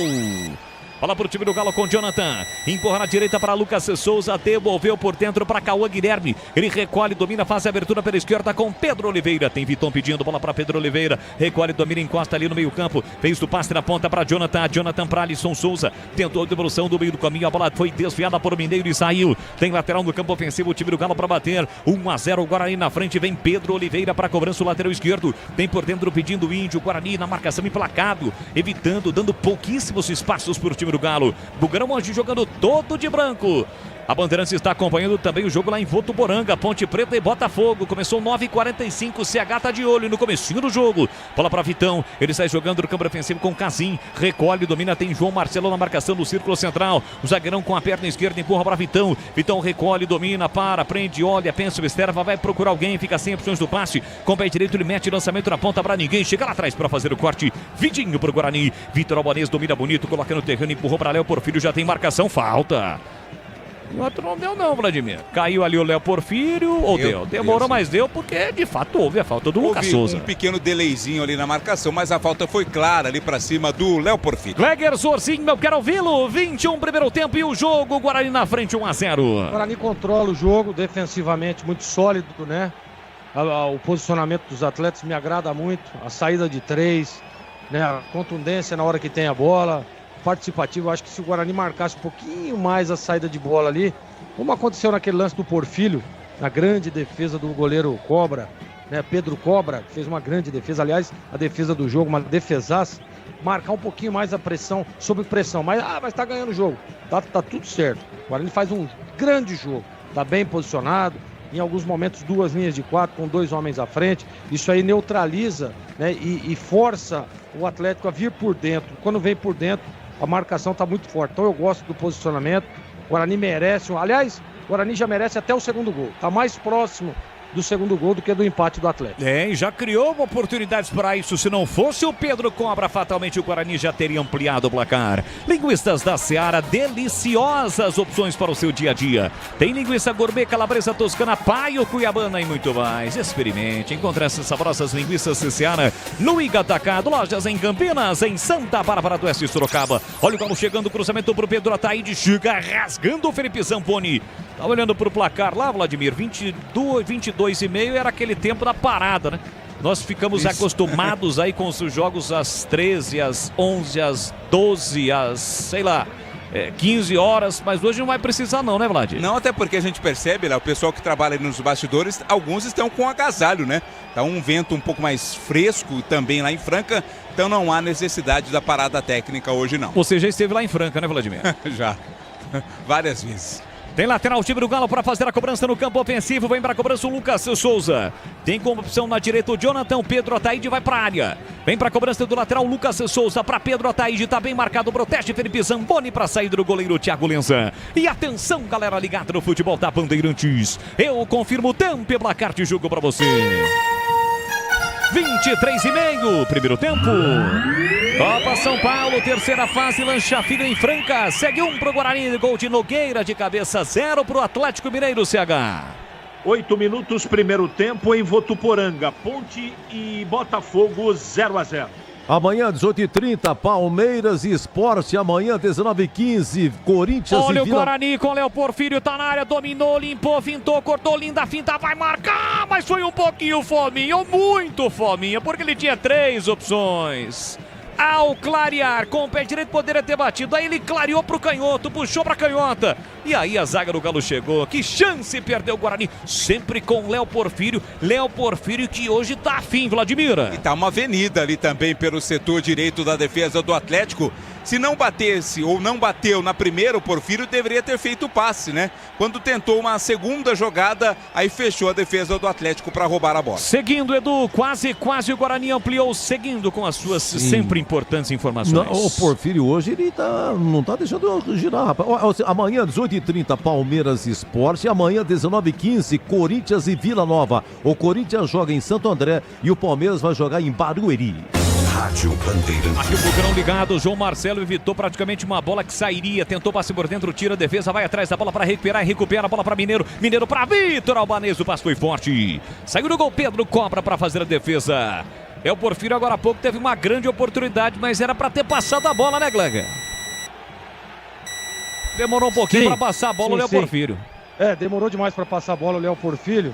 Bola pro time do Galo com Jonathan. Empurra na direita para Lucas Souza. Devolveu por dentro para Cauã Guilherme. Ele recolhe, domina, faz a abertura pela esquerda com Pedro Oliveira. Tem Vitão pedindo bola para Pedro Oliveira. Recolhe, domina, encosta ali no meio campo. Fez o passe na ponta para Jonathan. Jonathan para Alisson Souza. Tentou a devolução do meio do caminho. A bola foi desviada por Mineiro e saiu. Tem lateral no campo ofensivo. O time do Galo para bater. 1-0 o Guarani na frente. Vem Pedro Oliveira para cobrança o lateral esquerdo. Tem por dentro pedindo o Índio. Guarani na marcação emplacado. Evitando, dando pouquíssimos espaços para o time do Galo. Bugrão hoje jogando todo de branco. A Bandeirantes está acompanhando também o jogo lá em Votuporanga, Ponte Preta e Botafogo. Começou 9h45, o CH tá de olho no comecinho do jogo. Bola para Vitão, ele sai jogando no campo ofensivo com Casim. Recolhe, domina, tem João Marcelo na marcação no círculo central. O zagueirão com a perna esquerda empurra para Vitão. Vitão recolhe, domina, para, prende, olha, pensa, observa, vai procurar alguém, fica sem opções do passe. Com o pé direito ele mete lançamento na ponta para ninguém. Chega lá atrás para fazer o corte. Vidinho pro Guarani. Vitor Albanês domina bonito, coloca no terreno, empurrou para Léo Porfírio, já tem marcação, falta. O outro não deu não, Vladimir. Caiu ali o Léo Porfírio, ou deu? Demorou, mas deu porque de fato houve a falta do Lucas Souza.
Um pequeno delayzinho ali na marcação, mas a falta foi clara ali pra cima do Léo Porfírio.
Gleger Zorzinho, eu quero ouvi-lo. 21 primeiro tempo e o jogo, Guarani na frente 1-0.
O Guarani controla o jogo defensivamente, muito sólido, né? O posicionamento dos atletas me agrada muito. A saída de 3, né? A contundência na hora que tem a bola. Participativo, acho que se o Guarani marcasse um pouquinho mais a saída de bola ali, como aconteceu naquele lance do Porfírio, na grande defesa do goleiro Cobra, né? Pedro Cobra, que fez uma grande defesa, aliás, a defesa do jogo, uma defesaça, marcar um pouquinho mais a pressão, sob pressão, mas tá ganhando o jogo, tá tudo certo. O Guarani faz um grande jogo, tá bem posicionado, em alguns momentos 2 linhas de 4 com 2 homens à frente, isso aí neutraliza, né? E força o Atlético a vir por dentro. Quando vem por dentro, a marcação está muito forte, então eu gosto do posicionamento. O Guarani merece, aliás, o Guarani já merece até o segundo gol, está mais próximo do segundo gol do que do empate do Atlético.
E já criou oportunidades para isso. Se não fosse o Pedro Cobra, fatalmente o Guarani já teria ampliado o placar. Linguiças da Seara, deliciosas opções para o seu dia a dia. Tem linguiça gourmet, calabresa toscana, paio, cuiabana e muito mais. Experimente, encontre essas saborosas linguiças Seara no Iga Atacado, lojas em Campinas, em Santa Bárbara do Oeste, Sorocaba. Olha o Galo chegando, cruzamento para o Pedro Ataíde, chega rasgando o Felipe Zamponi. Tá olhando para o placar lá, Vladimir, 22,5 era aquele tempo da parada, né? Nós ficamos acostumados aí com os jogos às 13, às 11, às 12, às, sei lá, 15 horas, mas hoje não vai precisar não, né, Vlad?
Não, até porque a gente percebe, lá, o pessoal que trabalha nos bastidores, alguns estão com agasalho, né? Tá um vento um pouco mais fresco também lá em Franca, então não há necessidade da parada técnica hoje não.
Você já esteve lá em Franca, né, Vladimir?
Já, várias vezes.
Tem lateral o time do Galo para fazer a cobrança no campo ofensivo. Vem para a cobrança o Lucas Souza. Tem como opção na direita o Jonathan. Pedro Ataíde vai para a área. Vem para a cobrança do lateral Lucas Souza para Pedro Ataíde. Tá bem marcado. Protege Felipe Zamboni para a saída do goleiro Thiago Lenza. E atenção, galera ligada no futebol da Bandeirantes. Eu confirmo o tempo e placar de jogo para você. 23,5, primeiro tempo. Copa São Paulo, terceira fase, Lancha Filho em Franca. Segue 1 pro Guarani, gol de Nogueira de cabeça, 0 pro Atlético Mineiro, CH.
8 minutos, primeiro tempo em Votuporanga. Ponte e Botafogo 0-0.
Amanhã, 18h30, Palmeiras e Sport. Amanhã, 19h15, Corinthians
Olha
e
o Guarani com Léo Porfírio, tá na área, dominou, limpou, fintou, cortou, linda finta, vai marcar, mas foi um pouquinho fominha, ou muito fominha, porque ele tinha 3 opções. Ao clarear, com o pé direito poderia ter batido, aí ele clareou pro canhoto, puxou pra canhota, e aí a zaga do Galo chegou. Que chance perdeu o Guarani, sempre com Léo Porfírio que hoje tá afim, Vladimir.
E tá uma avenida ali também pelo setor direito da defesa do Atlético. Se não batesse ou não bateu na primeira, o Porfírio deveria ter feito o passe, né? Quando tentou uma segunda jogada, aí fechou a defesa do Atlético para roubar a bola.
Seguindo, Edu, quase o Guarani ampliou, seguindo com as suas sempre importantes informações.
Não, o Porfírio hoje, ele não tá deixando eu girar, rapaz. Amanhã, 18h30, Palmeiras Esporte. Amanhã, 19h15, Corinthians e Vila Nova. O Corinthians joga em Santo André e o Palmeiras vai jogar em Barueri.
Rádio Bandeirantes.
Aqui o Bugrão ligado, João Marcelo evitou praticamente uma bola que sairia, tentou passe por dentro, tira a defesa, vai atrás da bola para recuperar e recupera a bola para Mineiro para Vitor Albanês, o passe foi forte, saiu do gol, Pedro cobra para fazer a defesa. É o Porfírio agora há pouco, teve uma grande oportunidade, mas era para ter passado a bola, né, Glega? Demorou um pouquinho para passar a bola, o Léo Porfírio.
Demorou demais para passar a bola, o Léo Porfírio.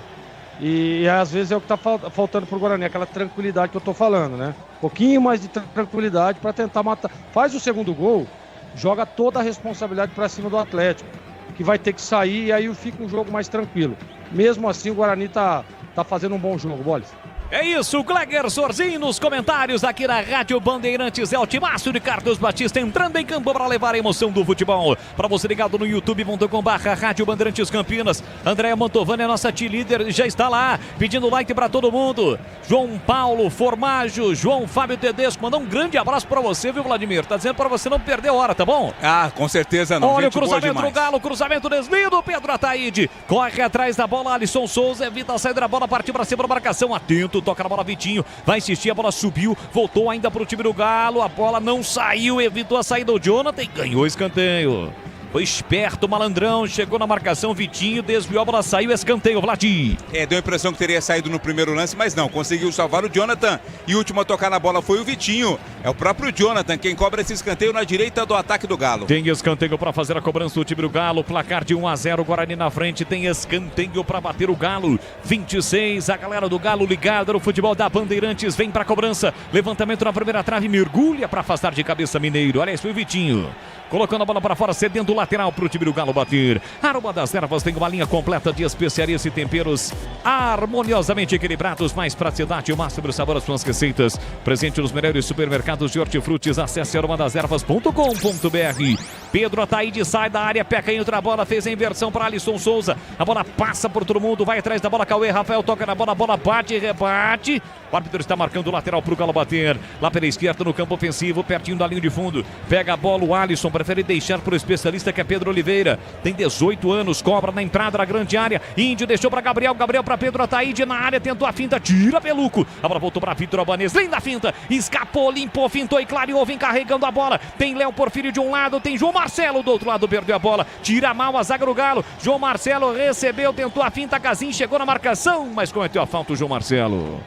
E às vezes é o que está faltando pro Guarani, aquela tranquilidade que eu tô falando, né? Um pouquinho mais de tranquilidade para tentar matar. Faz o segundo gol, joga toda a responsabilidade para cima do Atlético, que vai ter que sair e aí fica um jogo mais tranquilo. Mesmo assim, o Guarani tá fazendo um bom jogo, Boles.
É isso, Gleger Sorzinho nos comentários aqui na Rádio Bandeirantes. É o timaço de Carlos Batista entrando em campo para levar a emoção do futebol. Para você ligado no youtube.com/Rádio Bandeirantes Campinas. Andréa Mantovani, a nossa líder, já está lá, pedindo like para todo mundo. João Paulo Formaggio, João Fábio Tedesco, mandar um grande abraço para você, viu, Vladimir? Tá dizendo para você não perder hora, tá bom?
Ah, com certeza não.
Olha o cruzamento do Galo, cruzamento desvido, Pedro Ataíde. Corre atrás da bola, Alisson Souza, evita a saída da bola, partiu para cima da marcação, atento. Toca na bola, Vitinho, vai insistir, a bola subiu, voltou ainda para o time do Galo, a bola não saiu, evitou a saída do Jonathan e ganhou escanteio. Foi esperto o malandrão, chegou na marcação, Vitinho, desviou a bola, saiu, escanteio, Vladi.
Deu a impressão que teria saído no primeiro lance, mas não, conseguiu salvar o Jonathan. E o último a tocar na bola foi o Vitinho. É o próprio Jonathan quem cobra esse escanteio na direita do ataque do Galo.
Tem escanteio para fazer a cobrança do time do Galo, placar de 1-0, Guarani na frente, tem escanteio para bater o Galo. 26, a galera do Galo ligada no futebol da Bandeirantes, vem para a cobrança, levantamento na primeira trave, mergulha para afastar de cabeça Mineiro. Olha, esse foi o Vitinho. Colocando a bola para fora, cedendo o lateral para o time do Galo bater. Aroma das Ervas tem uma linha completa de especiarias e temperos harmoniosamente equilibrados. Mais praticidade e o máximo sabor às suas receitas. Presente nos melhores supermercados de hortifrutis. Acesse aromadeservas.com.br. Pedro Ataíde sai da área, peca em outra bola, fez a inversão para Alisson Souza. A bola passa por todo mundo, vai atrás da bola, Cauê Rafael toca na bola, a bola bate e rebate. O árbitro está marcando o lateral para o Galo bater. Lá pela esquerda no campo ofensivo, pertinho da linha de fundo. Pega a bola o Alisson, prefere deixar para o especialista que é Pedro Oliveira. Tem 18 anos, cobra na entrada da grande área. Índio deixou para Gabriel para Pedro Ataíde na área, tentou a finta, tira Peluco. A bola voltou para Vitor Albanês, linda finta, escapou, limpou, fintou e clareou, vem carregando a bola. Tem Léo Porfírio de um lado, tem João Marcelo do outro lado, perdeu a bola. Tira mal a zaga do Galo. João Marcelo recebeu, tentou a finta, Casim chegou na marcação, mas cometeu a falta o João Marcelo.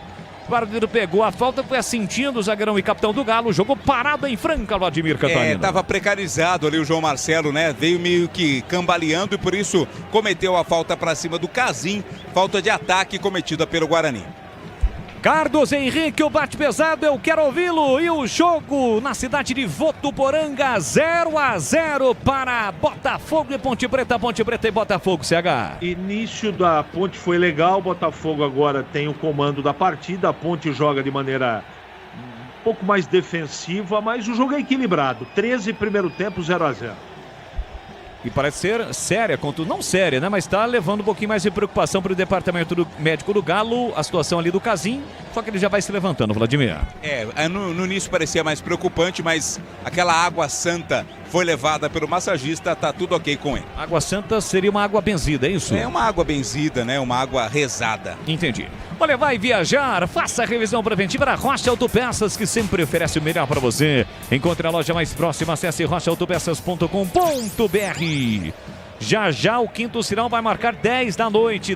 O árbitro pegou a falta, foi sentindo o zagueirão e capitão do Galo, jogou parado em Franca, Vladimir Catarina.
Tava precarizado ali o João Marcelo, né? Veio meio que cambaleando e por isso cometeu a falta para cima do Casim, falta de ataque cometida pelo Guarani.
Carlos Henrique, o bate pesado, eu quero ouvi-lo. E o jogo na cidade de Votuporanga, 0-0 para Botafogo e Ponte Preta e Botafogo, CH.
Início da Ponte foi legal, Botafogo agora tem o comando da partida, a Ponte joga de maneira um pouco mais defensiva, mas o jogo é equilibrado, 13 primeiro tempo, 0-0.
E parece ser séria, não séria, né? Mas está levando um pouquinho mais de preocupação para o departamento médico do Galo, a situação ali do Casim, só que ele já vai se levantando, Vladimir.
No início parecia mais preocupante, mas aquela água santa foi levada pelo massagista, tá tudo ok com ele.
Água santa seria uma água benzida, é isso?
É uma água benzida, né? Uma água rezada.
Entendi. Olha, vai viajar, faça a revisão preventiva da Rocha Autopeças, que sempre oferece o melhor para você. Encontre a loja mais próxima, acesse rochaautopeças.com.br. Já o quinto sinal vai marcar 10 da noite,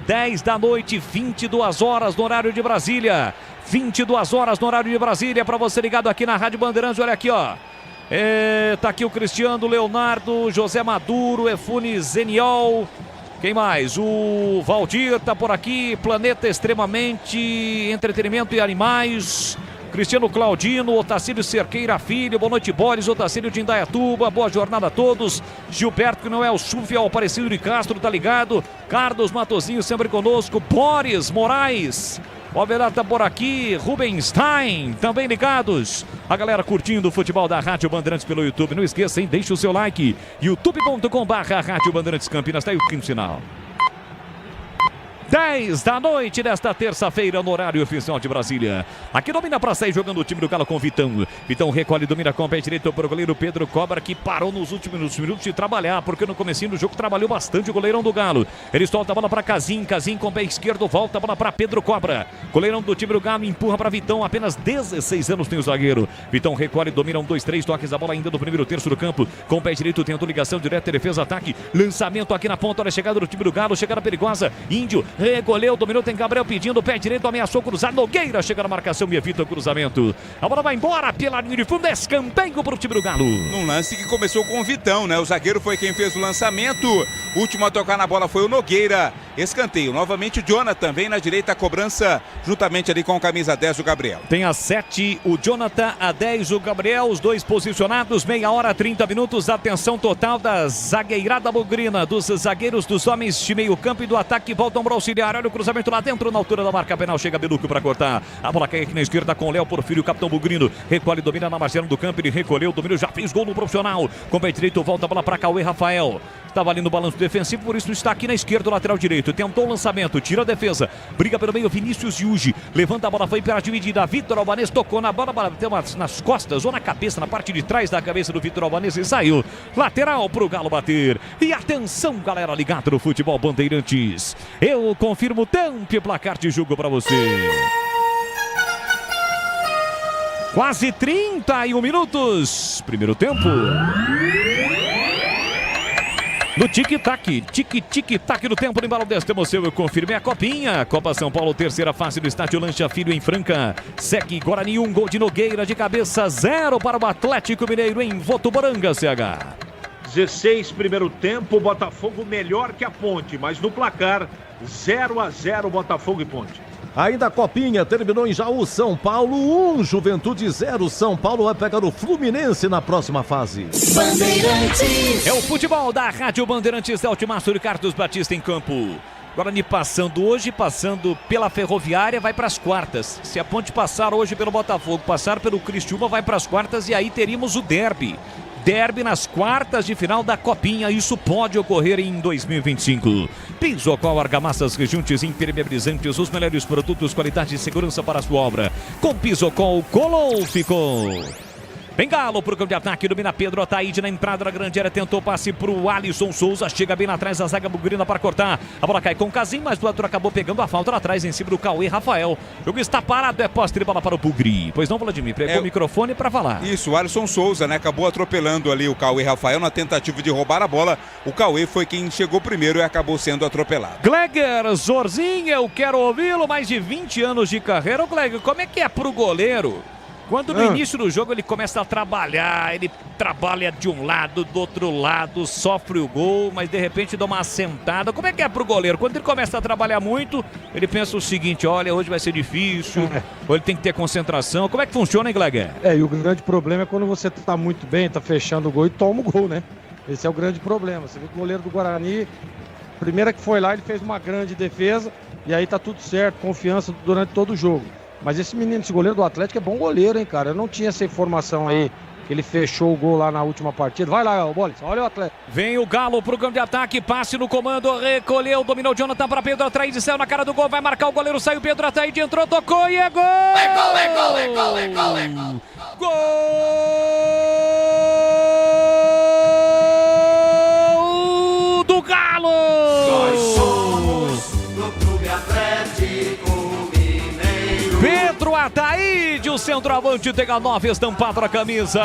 22 horas no horário de Brasília. 22 horas no horário de Brasília, para você ligado aqui na Rádio Bandeirantes, olha aqui, ó. Tá aqui o Cristiano, Leonardo, José Maduro, Efune Zeniol. Quem mais? O Valdir tá por aqui, Planeta Extremamente, Entretenimento e Animais. Cristiano Claudino, Otacílio Cerqueira Filho, boa noite, Boris, Otacílio de Indaiatuba, boa jornada a todos. Gilberto, que não é o Chufia, o Aparecido de Castro, tá ligado? Carlos Matozinho sempre conosco, Boris Moraes, o Avelar tá por aqui, Rubenstein, também ligados. A galera curtindo o futebol da Rádio Bandeirantes pelo YouTube. Não esqueça, hein? Deixe o seu like. youtube.com/Rádio Bandeirantes Campinas. Tá aí o sinal. 10 da noite desta terça-feira no horário oficial de Brasília. Aqui domina para sair jogando o time do Galo com o Vitão. Vitão recolhe, domina com o pé direito para o goleiro Pedro Cobra, que parou nos últimos minutos de trabalhar, porque no comecinho do jogo trabalhou bastante o goleirão do Galo. Ele solta a bola para Casim, Casim com o pé esquerdo, volta a bola para Pedro Cobra. Goleirão do time do Galo empurra para Vitão, apenas 16 anos tem o zagueiro. Vitão recolhe, domina 1, 2, 3, toques a bola ainda do primeiro terço do campo. Com o pé direito tentou ligação direta, defesa, ataque, lançamento aqui na ponta, olha a chegada do time do Galo, chegada perigosa, Índio recolheu, dominou, tem Gabriel pedindo, pé direito, ameaçou cruzar, Nogueira chega na marcação e evita o cruzamento. A bola vai embora pela linha de fundo, escanteio para o time do Galo.
Num lance que começou com o Vitão, né? O zagueiro foi quem fez o lançamento. O último a tocar na bola foi o Nogueira. Escanteio. Novamente o Jonathan vem na direita, a cobrança juntamente ali com a camisa 10, o Gabriel.
Tem a 7, o Jonathan, a 10, o Gabriel, os dois posicionados, meia hora, 30 minutos, atenção total da zagueirada bugrina, dos zagueiros, dos homens de meio campo e do ataque, voltam para o auxiliar, olha o cruzamento lá dentro, na altura da marca penal, chega Beluco para cortar, a bola cai aqui na esquerda com o Léo Porfírio, o capitão bugrino, recolhe, domina na margem do campo, ele recolheu, dominou, já fez gol no profissional, com o pé direito, volta a bola para Cauê Rafael, estava ali no balanço defensivo, por isso está aqui na esquerda, o lateral direito, tentou o lançamento, tira a defesa, briga pelo meio, Vinícius Yuji, levanta a bola, foi para a dividida, Vitor Albanês tocou na bola, bateu nas costas ou na cabeça, na parte de trás da cabeça do Vitor Albanês e saiu, lateral para o Galo bater, e atenção galera ligada no futebol Bandeirantes, eu confirmo o tempo e placar de jogo para você. Quase 31 minutos, primeiro tempo. No tic-tac, tic-tic-tac no tempo, no embalo desta emoção, eu confirmei a copinha. Copa São Paulo, terceira fase do estádio Lancha Filho em Franca. Segue Guarani, 1 gol de Nogueira de cabeça, 0 para o Atlético Mineiro em Votuporanga, CH.
16 primeiro tempo, Botafogo melhor que a Ponte, mas no placar 0-0 Botafogo e Ponte.
Ainda a copinha terminou em Jaú, São Paulo 1, Juventude 0. São Paulo vai pegar o Fluminense na próxima fase.
É o futebol da Rádio Bandeirantes, Altimaço de Carlos Batista em campo. Guarani passando hoje, passando pela Ferroviária, vai para as quartas. Se a Ponte passar hoje pelo Botafogo, passar pelo Criciúma, vai para as quartas e aí teríamos o derby. Derby nas quartas de final da Copinha, isso pode ocorrer em 2025. Pisocol, argamassas, rejuntes, impermeabilizantes, os melhores produtos, qualidade e segurança para a sua obra. Com Pisocol, colou, ficou. Vem Galo pro campo de ataque, domina Pedro Ataíde na entrada da grande área, tentou passe pro Alisson Souza, chega bem lá atrás da zaga bugrina para cortar, a bola cai com o Casim, mas o Arthur acabou pegando a falta lá atrás em cima do Cauê Rafael. O jogo está parado, é posse de bola para o Bugri. Pois não, Vladimir, pegou o microfone para falar.
Isso, o Alisson Souza, né, acabou atropelando ali o Cauê Rafael na tentativa de roubar a bola. O Cauê foi quem chegou primeiro e acabou sendo atropelado.
Gleger Zorzinho, eu quero ouvi-lo, mais de 20 anos de carreira. Ô Gleger, como é que é pro goleiro? Quando no início do jogo ele começa a trabalhar, ele trabalha de um lado, do outro lado, sofre o gol, mas de repente dá uma assentada. Como é que é pro goleiro? Quando ele começa a trabalhar muito, ele pensa o seguinte, olha, hoje vai ser difícil, ou ele tem que ter concentração. Como é que funciona, hein, Gleger?
E o grande problema é quando você tá muito bem, tá fechando o gol e toma o gol, né? Esse é o grande problema. Você viu que o goleiro do Guarani, primeira que foi lá, ele fez uma grande defesa, e aí tá tudo certo, confiança durante todo o jogo. Mas esse menino, esse goleiro do Atlético é bom goleiro, hein, cara? Eu não tinha essa informação aí, que ele fechou o gol lá na última partida. Vai lá, Bolis, olha o Atlético.
Vem o Galo pro campo de ataque, passe no comando, recolheu, dominou o Jonathan para Pedro Ataíde, saiu na cara do gol, vai marcar o goleiro, saiu Pedro Ataíde, entrou, tocou e é gol!
É gol, é gol, é gol, é gol, é gol!
Gol do Galo!
Nós somos do Clube Atlético
Pedro Ataíde, o centroavante, tem a 9 estampado na camisa.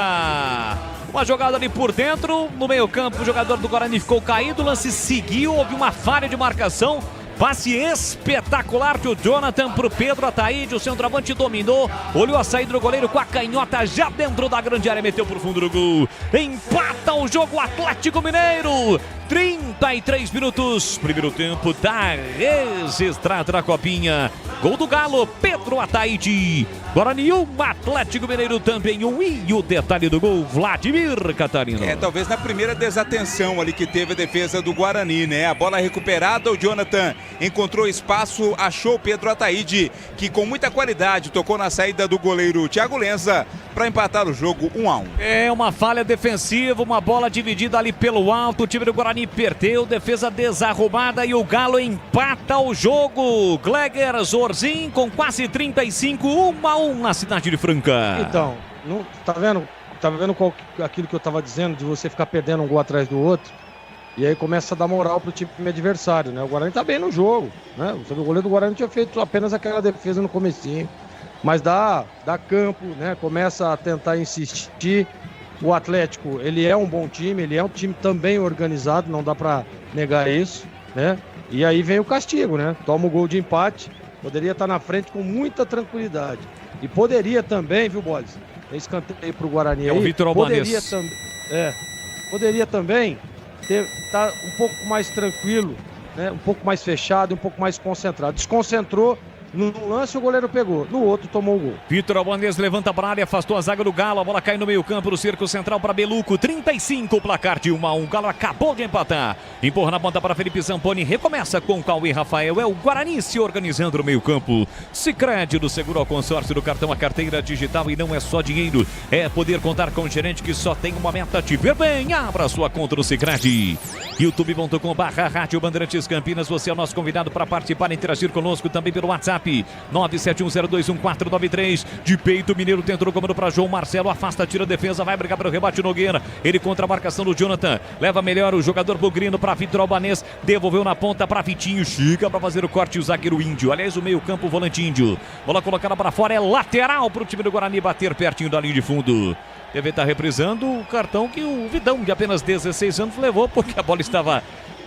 Uma jogada ali por dentro, no meio campo, o jogador do Guarani ficou caído, o lance seguiu, houve uma falha de marcação. Passe espetacular do Jonathan pro Pedro Ataíde, o centroavante dominou, olhou a saída do goleiro com a canhota já dentro da grande área, meteu pro fundo do gol. Empata o jogo Atlético Mineiro. 33 minutos, primeiro tempo tá registrado na copinha. Gol do Galo, Pedro Ataíde. Guarani 1, Atlético Mineiro também 1. E o detalhe do gol, Vladimir Catarino.
Talvez na primeira desatenção ali que teve a defesa do Guarani, né? A bola recuperada, o Jonathan encontrou espaço, achou o Pedro Ataíde, que com muita qualidade tocou na saída do goleiro Thiago Lenza para empatar o jogo 1-1.
É uma falha defensiva, uma bola dividida ali pelo alto, o time do Guarani perdeu, defesa desarrumada e o Galo empata o jogo. Gleger Zorzin com quase 35, 1-1 na cidade de Franca.
Então, não, tá vendo aquilo que eu tava dizendo, de você ficar perdendo um gol atrás do outro, e aí começa a dar moral pro time adversário, né? O Guarani tá bem no jogo, né? O goleiro do Guarani tinha feito apenas aquela defesa no comecinho, mas dá campo, né? Começa a tentar insistir. O Atlético, ele é um bom time, ele é um time também organizado, não dá pra negar isso, né? E aí vem o castigo, né? Toma o gol de empate, poderia estar na frente com muita tranquilidade. E poderia também, viu, Bolis? Escanteio pro Guarani aí.
O Vitor Albanês.
Poderia também estar um pouco mais tranquilo, né? Um pouco mais fechado, um pouco mais concentrado. Desconcentrou. No lance o goleiro pegou, no outro tomou o gol.
Vitor Albanês levanta para a área, afastou a zaga do Galo, a bola cai no meio campo, no círculo central para Beluco, 35, o placar de 1-1, o Galo acabou de empatar, empurra na ponta para Felipe Zamponi, recomeça com o Cauê Rafael, é o Guarani se organizando no meio campo. Sicredi do seguro ao consórcio do cartão, a carteira digital, e não é só dinheiro, é poder contar com um gerente que só tem uma meta, te ver bem, abra sua conta no Sicredi. youtube.com/Rádio Bandeirantes Campinas, você é o nosso convidado para participar e interagir conosco também pelo WhatsApp. 971021493. De peito, Mineiro tenta o comando para João Marcelo, afasta, tira a defesa, vai brigar para o rebate Nogueira, ele contra a marcação do Jonathan, leva melhor o jogador Bugrino para Vitor Albanês, devolveu na ponta para Vitinho, chega para fazer o corte o zagueiro Índio, aliás o meio campo, o volante Índio, bola colocada para fora, é lateral para o time do Guarani bater pertinho da linha de fundo. Deve estar reprisando o cartão que o Vidão, de apenas 16 anos, levou, porque a bola estava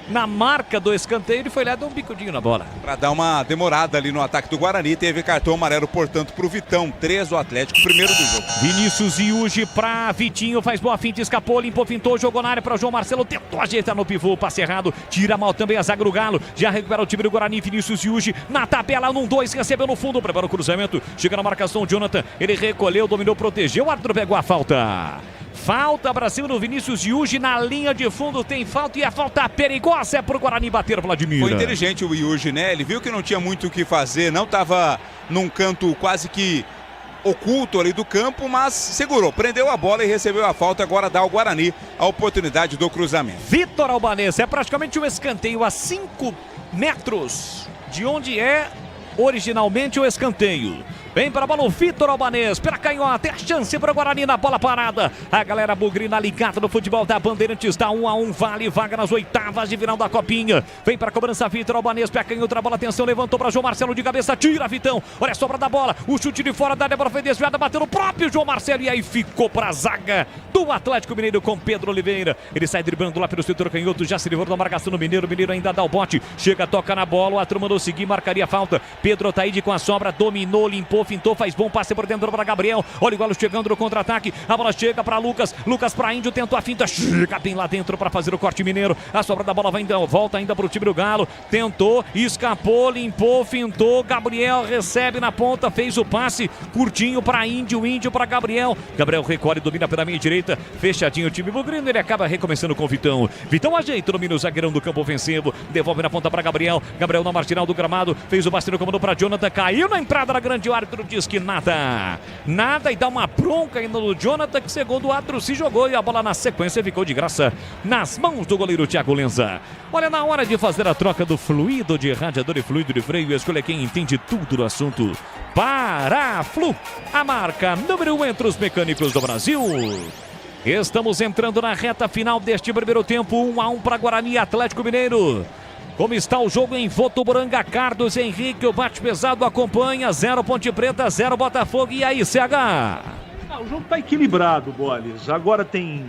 na marca do escanteio, e foi lá e deu um bicudinho na bola.
Para dar uma demorada ali no ataque do Guarani, teve cartão amarelo, portanto, pro Vitão. 3 do Atlético, primeiro do jogo.
Vinícius Iuge para Vitinho, faz boa finta, escapou, limpou, fintou, jogou na área para João Marcelo, tentou ajeitar no pivô, passe errado, tira mal também a zaga do Galo, já recupera o time do Guarani, Vinícius Iuge na tabela, 1-2, recebeu no fundo, prepara o cruzamento, chega na marcação o Jonathan, ele recolheu, dominou, protegeu, o árbitro pegou a falta. Falta para cima do Vinícius Iuge na linha de fundo, tem falta, e a falta perigosa é pro Guarani bater, Vladimir.
Foi inteligente o Iuge, né? Ele viu que não tinha muito o que fazer, não estava num canto quase que oculto ali do campo, mas segurou, prendeu a bola e recebeu a falta, agora dá ao Guarani a oportunidade do cruzamento.
Vitor Albanês, é praticamente um escanteio a 5 metros de onde é originalmente o escanteio. Vem para a bola o Vitor Albanês, pela canhota, é chance para o Guarani na bola parada. A galera bugrina ligada no futebol da Bandeirantes, está 1-1, vale vaga nas oitavas de final da copinha. Vem para a cobrança Vitor Albanês, pela canhota, a bola, atenção, levantou para João Marcelo de cabeça, tira Vitão, olha a sobra da bola, o chute de fora da área, a bola foi desviada, bateu no próprio João Marcelo, e aí ficou para a zaga do Atlético Mineiro com Pedro Oliveira. Ele sai driblando lá pelo setor canhoto, já se livrou da marcação do Mineiro, o Mineiro ainda dá o bote, chega, toca na bola, a turma mandou seguir, marcaria falta. Pedro Ataíde com a sobra, dominou, limpou, fintou, faz bom passe por dentro para Gabriel, olha o Galo chegando no contra-ataque, a bola chega para Lucas para Índio, tentou a finta, chega bem lá dentro para fazer o corte Mineiro, a sobra da bola vai ainda, volta ainda para o time do Galo, tentou, escapou, limpou, fintou, Gabriel recebe na ponta, fez o passe, curtinho para Índio, Índio para Gabriel recolhe, domina pela meia direita, fechadinho o time bugrino, ele acaba recomeçando com o Vitão ajeita, domina o zagueirão do campo ofensivo, devolve na ponta para Gabriel na marginal do gramado, fez o passe no comando para Jonathan, caiu na entrada da grande, o árbitro diz que nada, e dá uma bronca ainda no Jonathan, que segundo o árbitro se jogou, e a bola na sequência ficou de graça nas mãos do goleiro Thiago Lenza. Olha, na hora de fazer a troca do fluido de radiador e fluido de freio, escolha quem entende tudo do assunto. Paraflu, a marca número 1 entre os mecânicos do Brasil. Estamos entrando na reta final deste primeiro tempo, 1-1 para Guarani e Atlético Mineiro. Como está o jogo em Votuporanga? Carlos Henrique, o bate pesado acompanha, 0 Ponte Preta, 0 Botafogo, e aí, CH?
O jogo está equilibrado, Bolis. Agora tem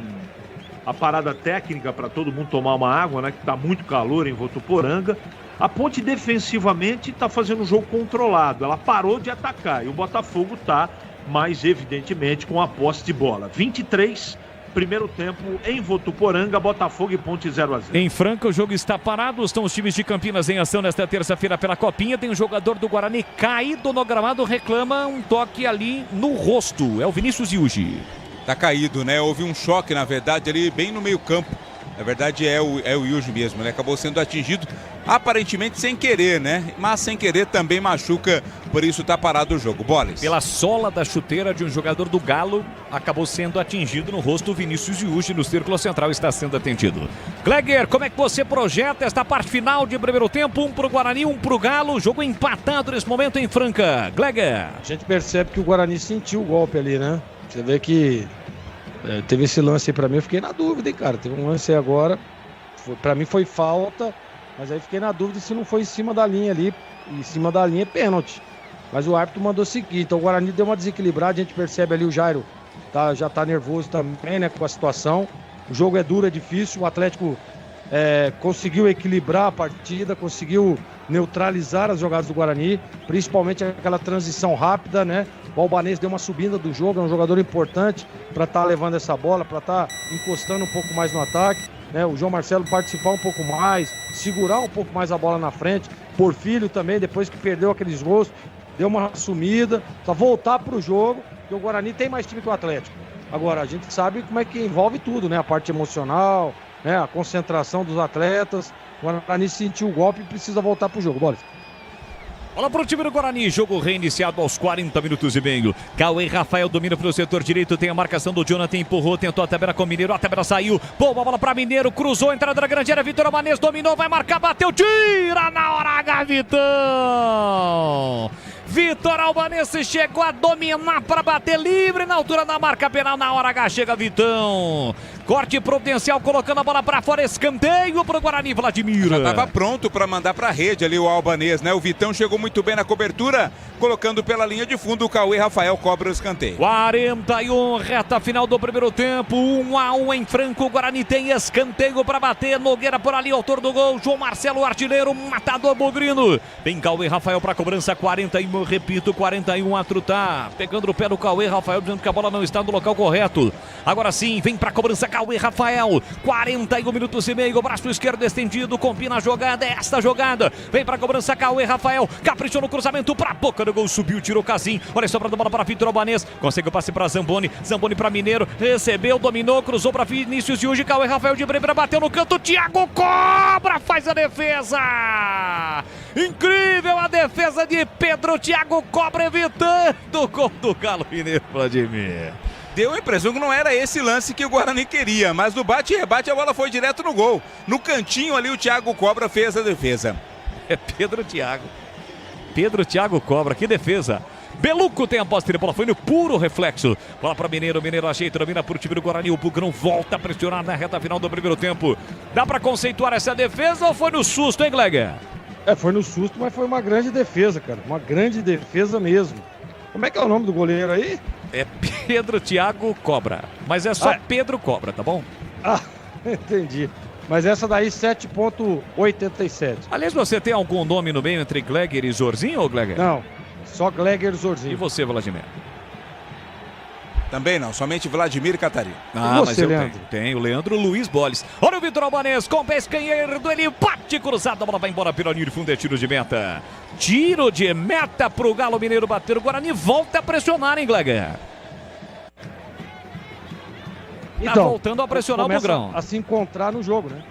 a parada técnica para todo mundo tomar uma água, né? Que está muito calor em Votuporanga. A Ponte defensivamente está fazendo um jogo controlado, ela parou de atacar, e o Botafogo está mais evidentemente com a posse de bola. 23 primeiro tempo em Votuporanga, Botafogo e Ponte 0-0.
Em Franca, o jogo está parado. Estão os times de Campinas em ação nesta terça-feira pela Copinha. Tem um jogador do Guarani caído no gramado, reclama um toque ali no rosto. É o Vinícius Yuji.
Tá caído, né? Houve um choque, na verdade, ali bem no meio-campo. Na verdade é o Yuji mesmo, né? Acabou sendo atingido, aparentemente sem querer, né? Mas sem querer também machuca, por isso tá parado o jogo. Boles.
Pela sola da chuteira de um jogador do Galo, acabou sendo atingido no rosto. O Vinícius Yuji no círculo central está sendo atendido. Gleger, como é que você projeta esta parte final de primeiro tempo? Um pro Guarani, um pro Galo. Jogo empatado nesse momento em Franca. Gleger.
A gente percebe que o Guarani sentiu o golpe ali, né? Você vê que teve esse lance aí pra mim, eu fiquei na dúvida, hein, cara. Teve um lance aí agora, pra mim foi falta, mas aí fiquei na dúvida se não foi em cima da linha ali. Em cima da linha é pênalti. Mas o árbitro mandou seguir. Então o Guarani deu uma desequilibrada, a gente percebe ali o Jairo já tá nervoso também, né, com a situação. O jogo é duro, é difícil, o Atlético conseguiu equilibrar a partida, conseguiu neutralizar as jogadas do Guarani, principalmente aquela transição rápida, né? O Albanês deu uma subida do jogo, é um jogador importante para estar levando essa bola, para estar encostando um pouco mais no ataque, né? O João Marcelo participar um pouco mais, segurar um pouco mais a bola na frente. Porfírio também, depois que perdeu aqueles gols, deu uma sumida, só voltar para o jogo, porque o Guarani tem mais time que o Atlético. Agora, a gente sabe como é que envolve tudo, né? A parte emocional, né? A concentração dos atletas. O Guarani sentiu o golpe e precisa voltar para o jogo. Bora.
Bola para o time do Guarani, jogo reiniciado aos 40 minutos e meio. Cauê Rafael domina pelo setor direito, tem a marcação do Jonathan, empurrou, tentou a tabela com o Mineiro, a tabela saiu. Boa bola para Mineiro, cruzou, entrada da grande área, Vitor Albanês dominou, vai marcar, bateu, tira na hora H, Vitão. Vitor Albanês chegou a dominar para bater livre na altura da marca penal, na hora H chega Vitão. Corte providencial, colocando a bola para fora, escanteio para o Guarani, Vladimir.
Já estava pronto para mandar para a rede ali o Albanês, né? O Vitão chegou muito bem na cobertura, colocando pela linha de fundo, o Cauê Rafael cobra o escanteio.
41, reta final do primeiro tempo, 1-1 em Franca, o Guarani tem escanteio para bater, Nogueira por ali, autor do gol, João Marcelo, artilheiro, matador Bogrino. Tem Cauê Rafael para cobrança, 41, repito, 41, a trutar, pegando o pé do Cauê Rafael, dizendo que a bola não está no local correto. Agora sim, vem para cobrança Cauê Rafael, 41 minutos e meio, braço esquerdo estendido, combina a jogada, esta jogada, vem para cobrança Cauê Rafael, caprichou no cruzamento para a boca do gol, subiu, tirou Casim, olha só para a bola para Vitor Albanês, consegue o passe para Zamboni, Zamboni para Mineiro, recebeu, dominou, cruzou para Vinícius Yuji, Cauê Rafael de primeira, bateu no canto, Thiago Cobra faz a defesa, incrível a defesa de Pedro, Thiago Cobra evitando o gol do Galo Mineiro, Vladimir.
Deu a impressão que não era esse lance que o Guarani queria, mas no bate e rebate a bola foi direto no gol. No cantinho ali o Thiago Cobra fez a defesa.
É Pedro Thiago Cobra, que defesa. Beluco tem a posse de bola, foi no puro reflexo. Bola para Mineiro, Mineiro ajeita, domina por time do Guarani. O Bugrão volta a pressionar na reta final do primeiro tempo. Dá para conceituar essa defesa ou foi no susto, hein, Gleger?
Foi no susto, mas foi uma grande defesa, cara. Uma grande defesa mesmo. Como é que é o nome do goleiro aí?
É Pedro Thiago Cobra. Mas é só Pedro Cobra, tá bom?
Ah, entendi. Mas essa daí, 7,87.
Aliás, você tem algum nome no meio entre Gleger e Zorzinho ou Gleger?
Não, só Gleger e Zorzinho.
E você, Vladimir?
Também não, somente Vladimir e Catarina.
Ah, mas eu tenho o Leandro Luiz Boles. Olha o Vitor Albanês com o pé escanheiro, ele bate cruzado, a bola vai embora pela linha de fundo, é tiro de meta. Tiro de meta pro Galo Mineiro bater, o Guarani volta a pressionar, hein, Gleger?
Então,
tá voltando a pressionar o Bugrão.
A se encontrar no jogo, né?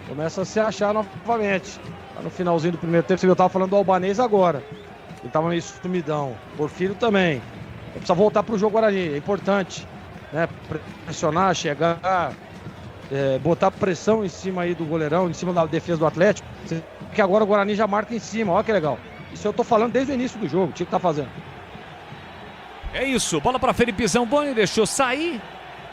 Começa a se achar novamente. Tá no finalzinho do primeiro tempo, eu tava falando do Albanês agora. Ele tava meio sumidão. Porfírio também. Precisa voltar pro jogo Guarani, é importante, né? Pressionar, chegar, botar pressão em cima aí do goleirão, em cima da defesa do Atlético, que agora o Guarani já marca em cima, olha que legal. Isso eu tô falando desde o início do jogo, o que tá fazendo.
É isso, bola para Felipe Zamboni, deixou sair.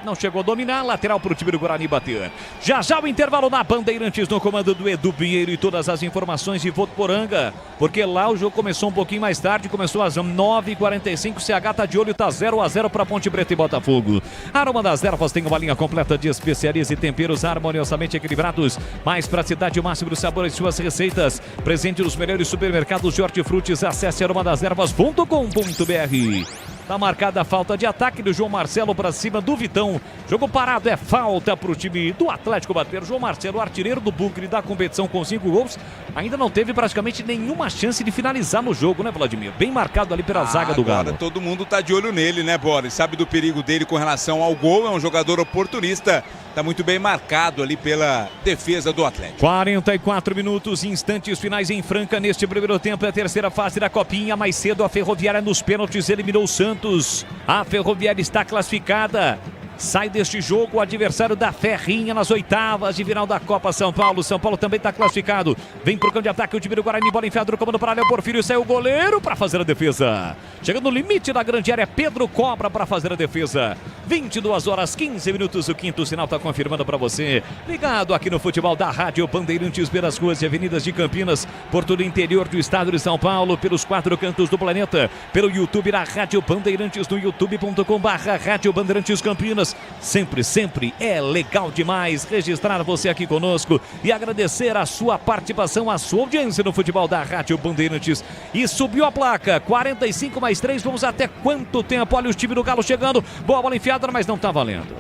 Não chegou a dominar, lateral para o time do Guarani bater. Já o intervalo na Bandeirantes no comando do Edu Pinheiro e todas as informações de Votuporanga. Porque lá o jogo começou um pouquinho mais tarde, começou às 9h45. CH tá de olho, tá 0-0 para Ponte Preta e Botafogo. Aroma das Ervas tem uma linha completa de especiarias e temperos harmoniosamente equilibrados. Mais praticidade e o máximo do sabor em suas receitas. Presente nos melhores supermercados de hortifrutis. Acesse aromadeservas.com.br. Tá marcada a falta de ataque do João Marcelo para cima do Vitão. Jogo parado, é falta para o time do Atlético bater. João Marcelo, artilheiro do Bugre da competição com 5 gols, ainda não teve praticamente nenhuma chance de finalizar no jogo, né, Vladimir? Bem marcado ali pela zaga do Galo.
Agora todo mundo tá de olho nele, né, Boris? Sabe do perigo dele com relação ao gol, é um jogador oportunista. Tá muito bem marcado ali pela defesa do Atlético.
44 minutos, instantes finais em Franca neste primeiro tempo. É a terceira fase da Copinha. Mais cedo a Ferroviária nos pênaltis eliminou o Santos. A Ferroviária está classificada. Sai deste jogo o adversário da Ferrinha nas oitavas de final da Copa São Paulo. São Paulo também está classificado. Vem pro campo de ataque o time do Guarani. Bola enfiada no comando para Léo Porfírio. Saiu o goleiro para fazer a defesa. Chegando no limite da grande área, Pedro Cobra para fazer a defesa. 22 horas 15 minutos. O quinto sinal está confirmando para você. Ligado aqui no futebol da Rádio Bandeirantes, pelas ruas e avenidas de Campinas, por todo o interior do estado de São Paulo, pelos 4 cantos do planeta, pelo YouTube da Rádio Bandeirantes, no youtube.com/Rádio Bandeirantes Campinas. Sempre é legal demais registrar você aqui conosco e agradecer a sua participação, a sua audiência no futebol da Rádio Bandeirantes. E subiu a placa, 45+3, vamos até quanto tempo? Olha o time do Galo chegando, boa bola enfiada, mas não tá valendo.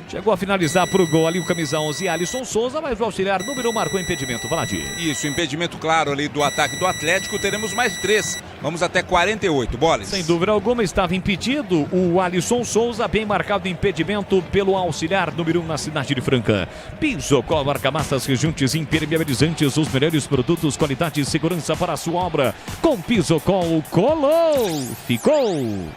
Chegou a finalizar pro gol ali o camisa 11, Alisson Souza, mas o auxiliar número 1 marcou impedimento. Valadir.
Isso, impedimento claro ali do ataque do Atlético. Teremos mais 3. Vamos até 48, Bolas.
Sem dúvida alguma, estava impedido o Alisson Souza, bem marcado impedimento pelo auxiliar número 1 na cidade de Franca. Pisocol, argamassas, rejuntes, impermeabilizantes, os melhores produtos, qualidade e segurança para a sua obra. Com Pisocol, colou, ficou.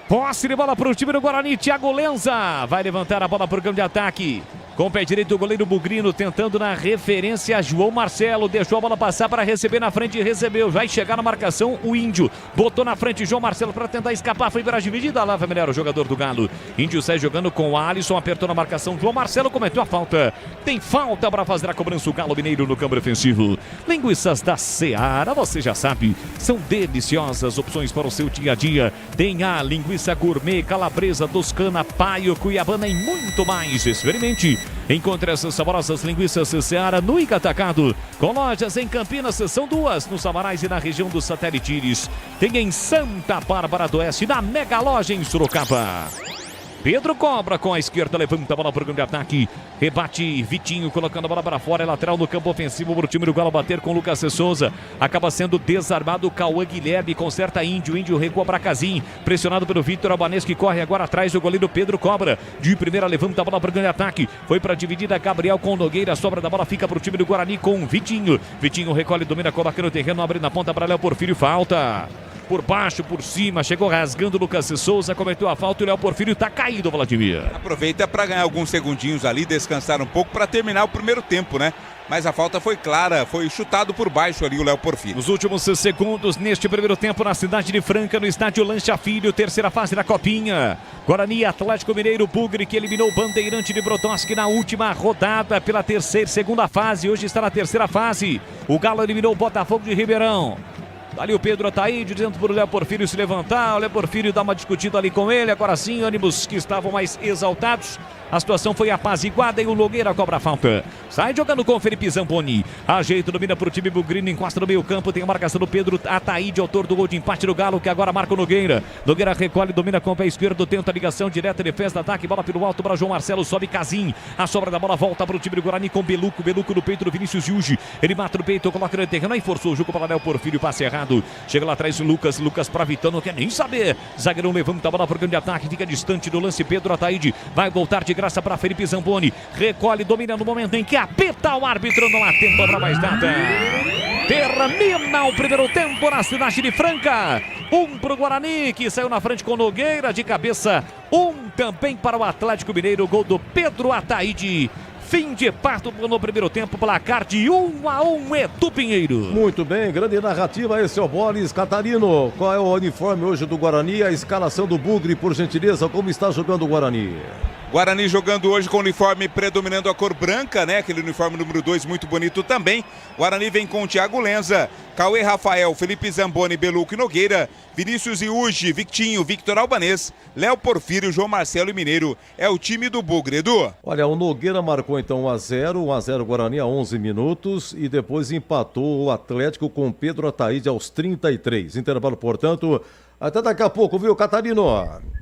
Posse de bola para o time do Guarani, Thiago Lenza vai levantar a bola para o campo de ataque. Com o pé direito o goleiro Bugrino tentando na referência João Marcelo, deixou a bola passar para receber na frente e recebeu, vai chegar na marcação o Índio, botou na frente João Marcelo para tentar escapar, foi para a dividida, lá vai melhor o jogador do Galo. Índio sai jogando com o Alisson, apertou na marcação, João Marcelo cometeu a falta, tem falta para fazer a cobrança o Galo Mineiro no campo defensivo. Linguiças da Seara, você já sabe, são deliciosas opções para o seu dia a dia, tem a linguiça gourmet, calabresa, toscana, paio, cuiabana e muito mais. Experimente. Encontre essas saborosas linguiças Seara no Ica Atacado, com lojas em Campinas, são 2 no Samarais e na região dos Satélites. Tem em Santa Bárbara do Oeste, na Mega Loja em Sorocaba. Pedro Cobra com a esquerda, levanta a bola para o campo de ataque. Rebate Vitinho, colocando a bola para fora. É lateral no campo ofensivo para o time do Galo bater com o Lucas Souza. Acaba sendo desarmado o Cauã Guilherme. Conserta Índio. Índio recua para Casim. Pressionado pelo Vitor Albanês, que corre agora atrás do goleiro Pedro Cobra. De primeira, levanta a bola para o grande ataque. Foi para a dividida Gabriel com Nogueira. A sobra da bola fica para o time do Guarani com Vitinho. Vitinho recolhe, domina, coloca no terreno. Abre na ponta para Léo Porfírio. Falta. Por baixo, por cima, chegou rasgando o Lucas Souza, cometeu a falta e o Léo Porfírio tá caído, Vladimir.
Aproveita para ganhar alguns segundinhos ali, descansar um pouco para terminar o primeiro tempo, né? Mas a falta foi clara, foi chutado por baixo ali o Léo Porfírio.
Nos últimos segundos, neste primeiro tempo, na cidade de Franca, no estádio Lancha Filho, terceira fase da Copinha. Guarani, Atlético Mineiro, Bugre, que eliminou o Bandeirante de Brodowski na última rodada pela segunda fase. Hoje está na terceira fase. O Galo eliminou o Botafogo de Ribeirão. Ali o Pedro Ataíde dizendo para o Léo Porfírio se levantar. O Léo Porfírio dá uma discutida ali com ele. Agora sim, ânimos que estavam mais exaltados. A situação foi apaziguada e o Nogueira cobra a falta. Sai jogando com o Felipe Zamboni. Ajeita, domina para o time bugrino, encosta no meio campo. Tem a marcação do Pedro Ataíde, autor do gol de empate do Galo, que agora marca o Nogueira. Nogueira recolhe, domina com o pé esquerdo, tenta a ligação direta, defesa, ataque, bola pelo alto para João Marcelo, sobe Casim. A sobra da bola volta para o time do Guarani com Beluco. Beluco no peito do Vinícius Yuji. Ele mata no peito, coloca no terreno, aí forçou o jogo para Léo Porfírio, passe errado. Chega lá atrás o Lucas para Vitão, não quer nem saber. Zagueirão levanta a bola para o grande ataque, fica distante do lance. Pedro Ataíde vai voltar de graça para Felipe Zamboni. Recolhe, domina no momento em que apita o árbitro, não há tempo para mais nada. Termina o primeiro tempo na cidade de Franca. 1 para o Guarani, que saiu na frente com Nogueira de cabeça. 1 também para o Atlético Mineiro, gol do Pedro Ataíde. Fim de parto no primeiro tempo, placar de 1-1, Edu Pinheiro.
Muito bem, grande narrativa, esse é o Boris Catarino. Qual é o uniforme hoje do Guarani? A escalação do Bugre, por gentileza, como está jogando o Guarani?
Guarani jogando hoje com o uniforme predominando a cor branca, né? Aquele uniforme número 2 muito bonito também. Guarani vem com o Thiago Lenza, Cauê Rafael, Felipe Zamboni, Beluco e Nogueira, Vinícius Iuji, Victinho, Victor Albanês, Léo Porfírio, João Marcelo e Mineiro. É o time do Bugre, Edu.
Olha, o Nogueira marcou então 1-0 Guarani a 11 minutos e depois empatou o Atlético com Pedro Ataíde aos 33. Intervalo, portanto, Até daqui a pouco, viu, Catarino?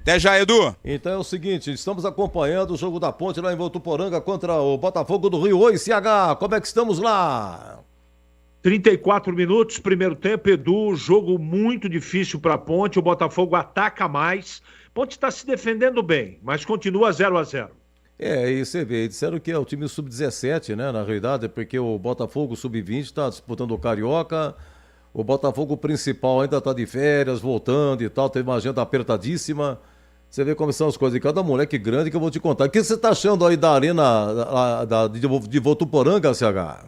Até já, Edu.
Então é o seguinte, estamos acompanhando o jogo da Ponte lá em Votuporanga contra o Botafogo do Rio. Oi, CH, como é que estamos lá?
34 minutos, primeiro tempo, Edu, jogo muito difícil para a Ponte, o Botafogo ataca mais, Ponte está se defendendo bem, mas continua 0-0.
E você vê, disseram que é o time sub-17, né, na realidade, porque o Botafogo sub-20 está disputando o Carioca, o Botafogo principal ainda está de férias, voltando e tal, teve uma agenda apertadíssima. Você vê como são as coisas de cada moleque grande que eu vou te contar. O que você está achando aí da arena de Votuporanga, CH?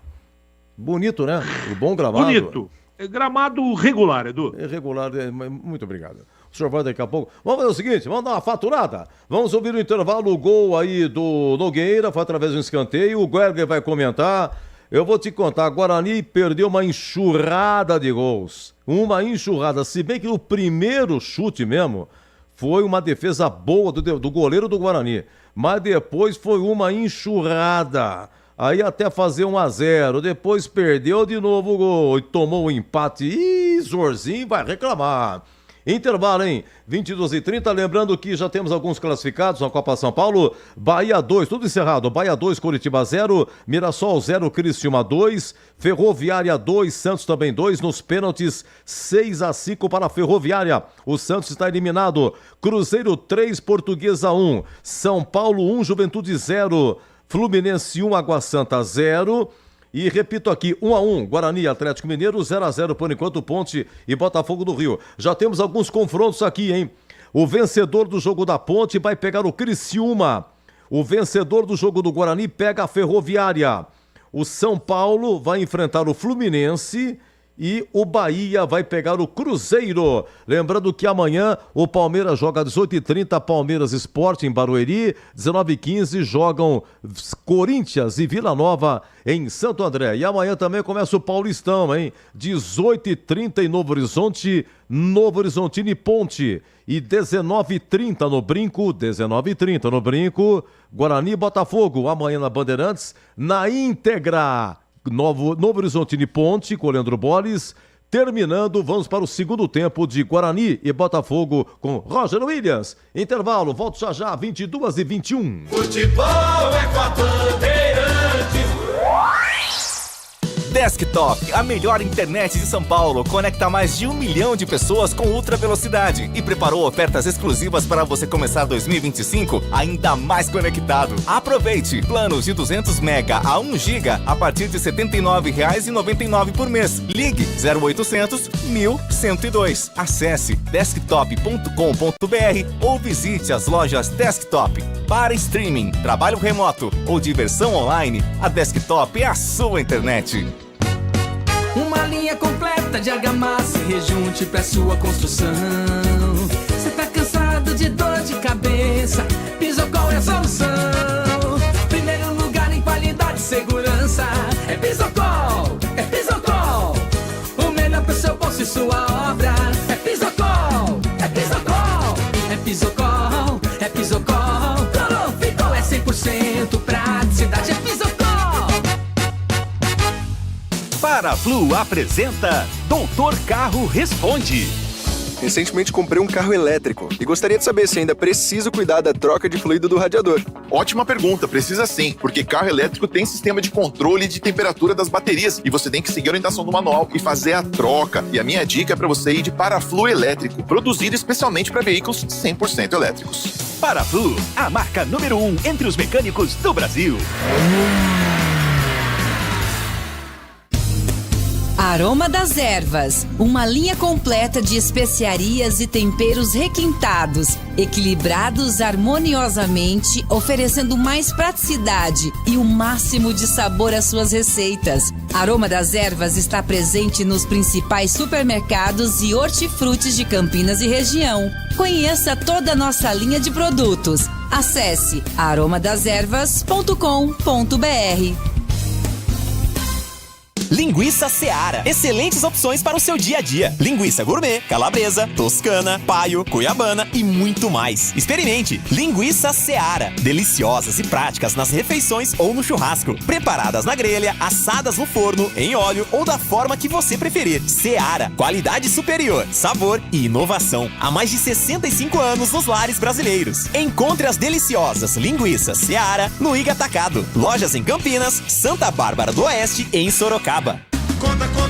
Bonito, né? O bom gramado.
Bonito. É gramado regular, Edu.
Regular, muito obrigado. O senhor vai daqui a pouco. Vamos fazer o seguinte, vamos dar uma faturada. Vamos ouvir no intervalo o gol aí do Nogueira, foi através de um escanteio. O Guerger vai comentar. Eu vou te contar, Guarani perdeu uma enxurrada de gols. Uma enxurrada, se bem que o primeiro chute mesmo foi uma defesa boa do goleiro do Guarani. Mas depois foi uma enxurrada. Aí até fazer 1-0, depois perdeu de novo o gol e tomou o empate. Ih, Zorzinho vai reclamar. Intervalo, hein? 22h30, lembrando que já temos alguns classificados na Copa São Paulo. Bahia 2, tudo encerrado. Bahia 2, Coritiba 0, Mirassol 0, Criciúma 2, Ferroviária 2, Santos também 2. Nos pênaltis, 6-5 para a Ferroviária. O Santos está eliminado. Cruzeiro 3, Portuguesa 1, São Paulo 1, Juventude 0. Fluminense 1, Água Santa 0. E repito aqui, 1-1, Guarani e Atlético Mineiro, 0-0 por enquanto, Ponte e Botafogo do Rio. Já temos alguns confrontos aqui, hein? O vencedor do jogo da Ponte vai pegar o Criciúma. O vencedor do jogo do Guarani pega a Ferroviária. O São Paulo vai enfrentar o Fluminense e o Bahia vai pegar o Cruzeiro. Lembrando que amanhã o Palmeiras joga às 18h30, Palmeiras Sport em Barueri, 19h15 jogam Corinthians e Vila Nova em Santo André. E amanhã também começa o Paulistão, hein? 18h30 em Novo Horizonte, Novo Horizontino e Ponte. E 19h30 no Brinco, 19h30 no Brinco, Guarani e Botafogo. Amanhã na Bandeirantes, na íntegra. Novo Horizontino e Ponte, com o Leandro Boles. Terminando, vamos para o segundo tempo de Guarani e Botafogo com Roger Williams. Intervalo, volto já, 22h21.
Futebol é com a Bandeirantes.
Desktop, a melhor internet de São Paulo, conecta mais de 1 milhão de pessoas com ultra velocidade e preparou ofertas exclusivas para você começar 2025 ainda mais conectado. Aproveite! Planos de 200 mega a 1 giga a partir de R$ 79,99 por mês. Ligue 0800 1102. Acesse desktop.com.br ou visite as lojas Desktop. Para streaming, trabalho remoto ou diversão online, a Desktop é a sua internet.
Uma linha completa de argamassa e rejunte pra sua construção. Cê tá cansado de dor de cabeça? Pisocol é a solução. Primeiro lugar em qualidade e segurança. É Pisocol, é Pisocol. O melhor pro seu bolso e sua obra. É Pisocol, é Pisocol. É Pisocol, é Pisocol. Ficou é 100% praticidade. É Pisocol.
Paraflu apresenta Doutor Carro Responde.
Recentemente comprei um carro elétrico e gostaria de saber se ainda preciso cuidar da troca de fluido do radiador.
Ótima pergunta, precisa sim, porque carro elétrico tem sistema de controle de temperatura das baterias e você tem que seguir a orientação do manual e fazer a troca. E a minha dica é para você ir de Paraflu elétrico, produzido especialmente para veículos 100% elétricos.
Paraflu, a marca número 1 entre os mecânicos do Brasil.
Aroma das Ervas, uma linha completa de especiarias e temperos requintados, equilibrados harmoniosamente, oferecendo mais praticidade e o máximo de sabor às suas receitas. Aroma das Ervas está presente nos principais supermercados e hortifrutis de Campinas e região. Conheça toda a nossa linha de produtos. Acesse aromadazervas.com.br.
Linguiça Seara. Excelentes opções para o seu dia a dia. Linguiça gourmet, calabresa, toscana, paio, cuiabana e muito mais. Experimente. Linguiça Seara. Deliciosas e práticas nas refeições ou no churrasco. Preparadas na grelha, assadas no forno, em óleo ou da forma que você preferir. Seara. Qualidade superior, sabor e inovação. Há mais de 65 anos nos lares brasileiros. Encontre as deliciosas linguiças Seara no Iga Atacado. Lojas em Campinas, Santa Bárbara do Oeste e em Sorocaba.
Conta, com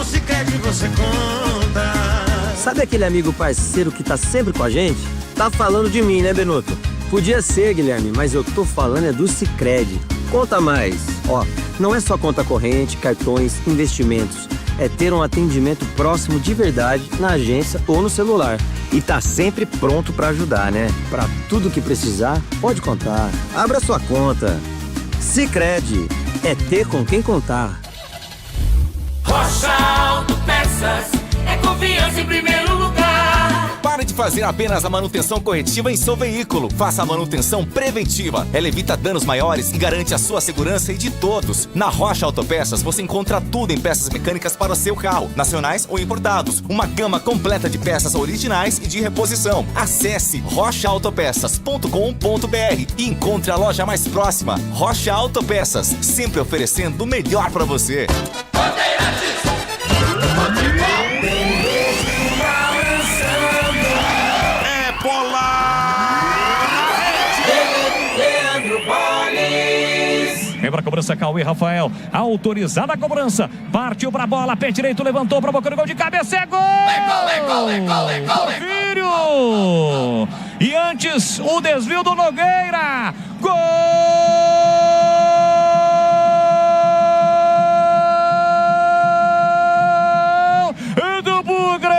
o Sicredi você conta.
Sabe aquele amigo parceiro que tá sempre com a gente? Tá falando de mim, né, Benuto? Podia ser, Guilherme, mas eu tô falando é do Sicredi. Conta mais. Ó, não é só conta corrente, cartões, investimentos. É ter um atendimento próximo de verdade na agência ou no celular. E tá sempre pronto pra ajudar, né? Pra tudo que precisar, pode contar. Abra sua conta. Sicredi. É ter com quem contar.
Rocha Autopeças é confiança em primeiro lugar.
Pare de fazer apenas a manutenção corretiva em seu veículo. Faça a manutenção preventiva. Ela evita danos maiores e garante a sua segurança e de todos. Na Rocha Autopeças você encontra tudo em peças mecânicas para o seu carro, nacionais ou importados. Uma gama completa de peças originais e de reposição. Acesse rochaautopeças.com.br e encontre a loja mais próxima. Rocha Autopeças, sempre oferecendo o melhor para você.
Vem pra cobrança, Cauê Rafael. Autorizada a cobrança. Partiu pra bola, pé direito, levantou pra boca do gol de cabeça. É gol! Porfírio! E antes, o desvio do Nogueira. Gol! Do Bugre!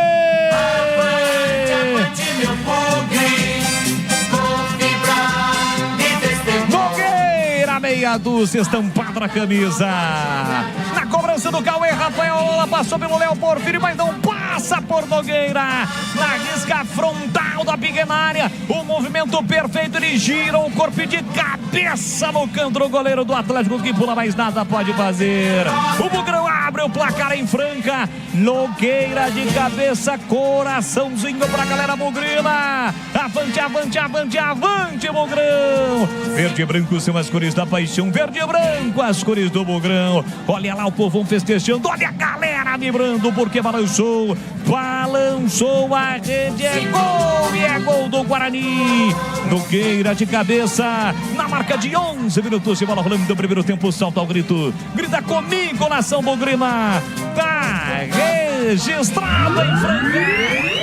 Meia dúzia estampada na camisa. Na cobrança do Cauê Rafael, ela passou pelo Léo Porfírio, mas não passa por Nogueira. Na risca frontal da pequena área, o movimento perfeito, ele gira o corpo de cabeça no canto do goleiro do Atlético, que pula, mais nada pode fazer. O Bugrão abre o placar em Franca. Nogueira de cabeça, coraçãozinho pra galera bugrina. Avante, avante, avante, avante, Bugrão. Verde e branco são as cores da paixão. Verde e branco, as cores do Bugrão. Olha lá o povão festejando, olha a galera vibrando, porque balançou a rede, é gol, e é gol do Guarani. Nogueira de cabeça, na marca de 11 minutos de bola rolando do primeiro tempo, salta ao grito, grita comigo, nação bugrina. Tá registrado em Franca.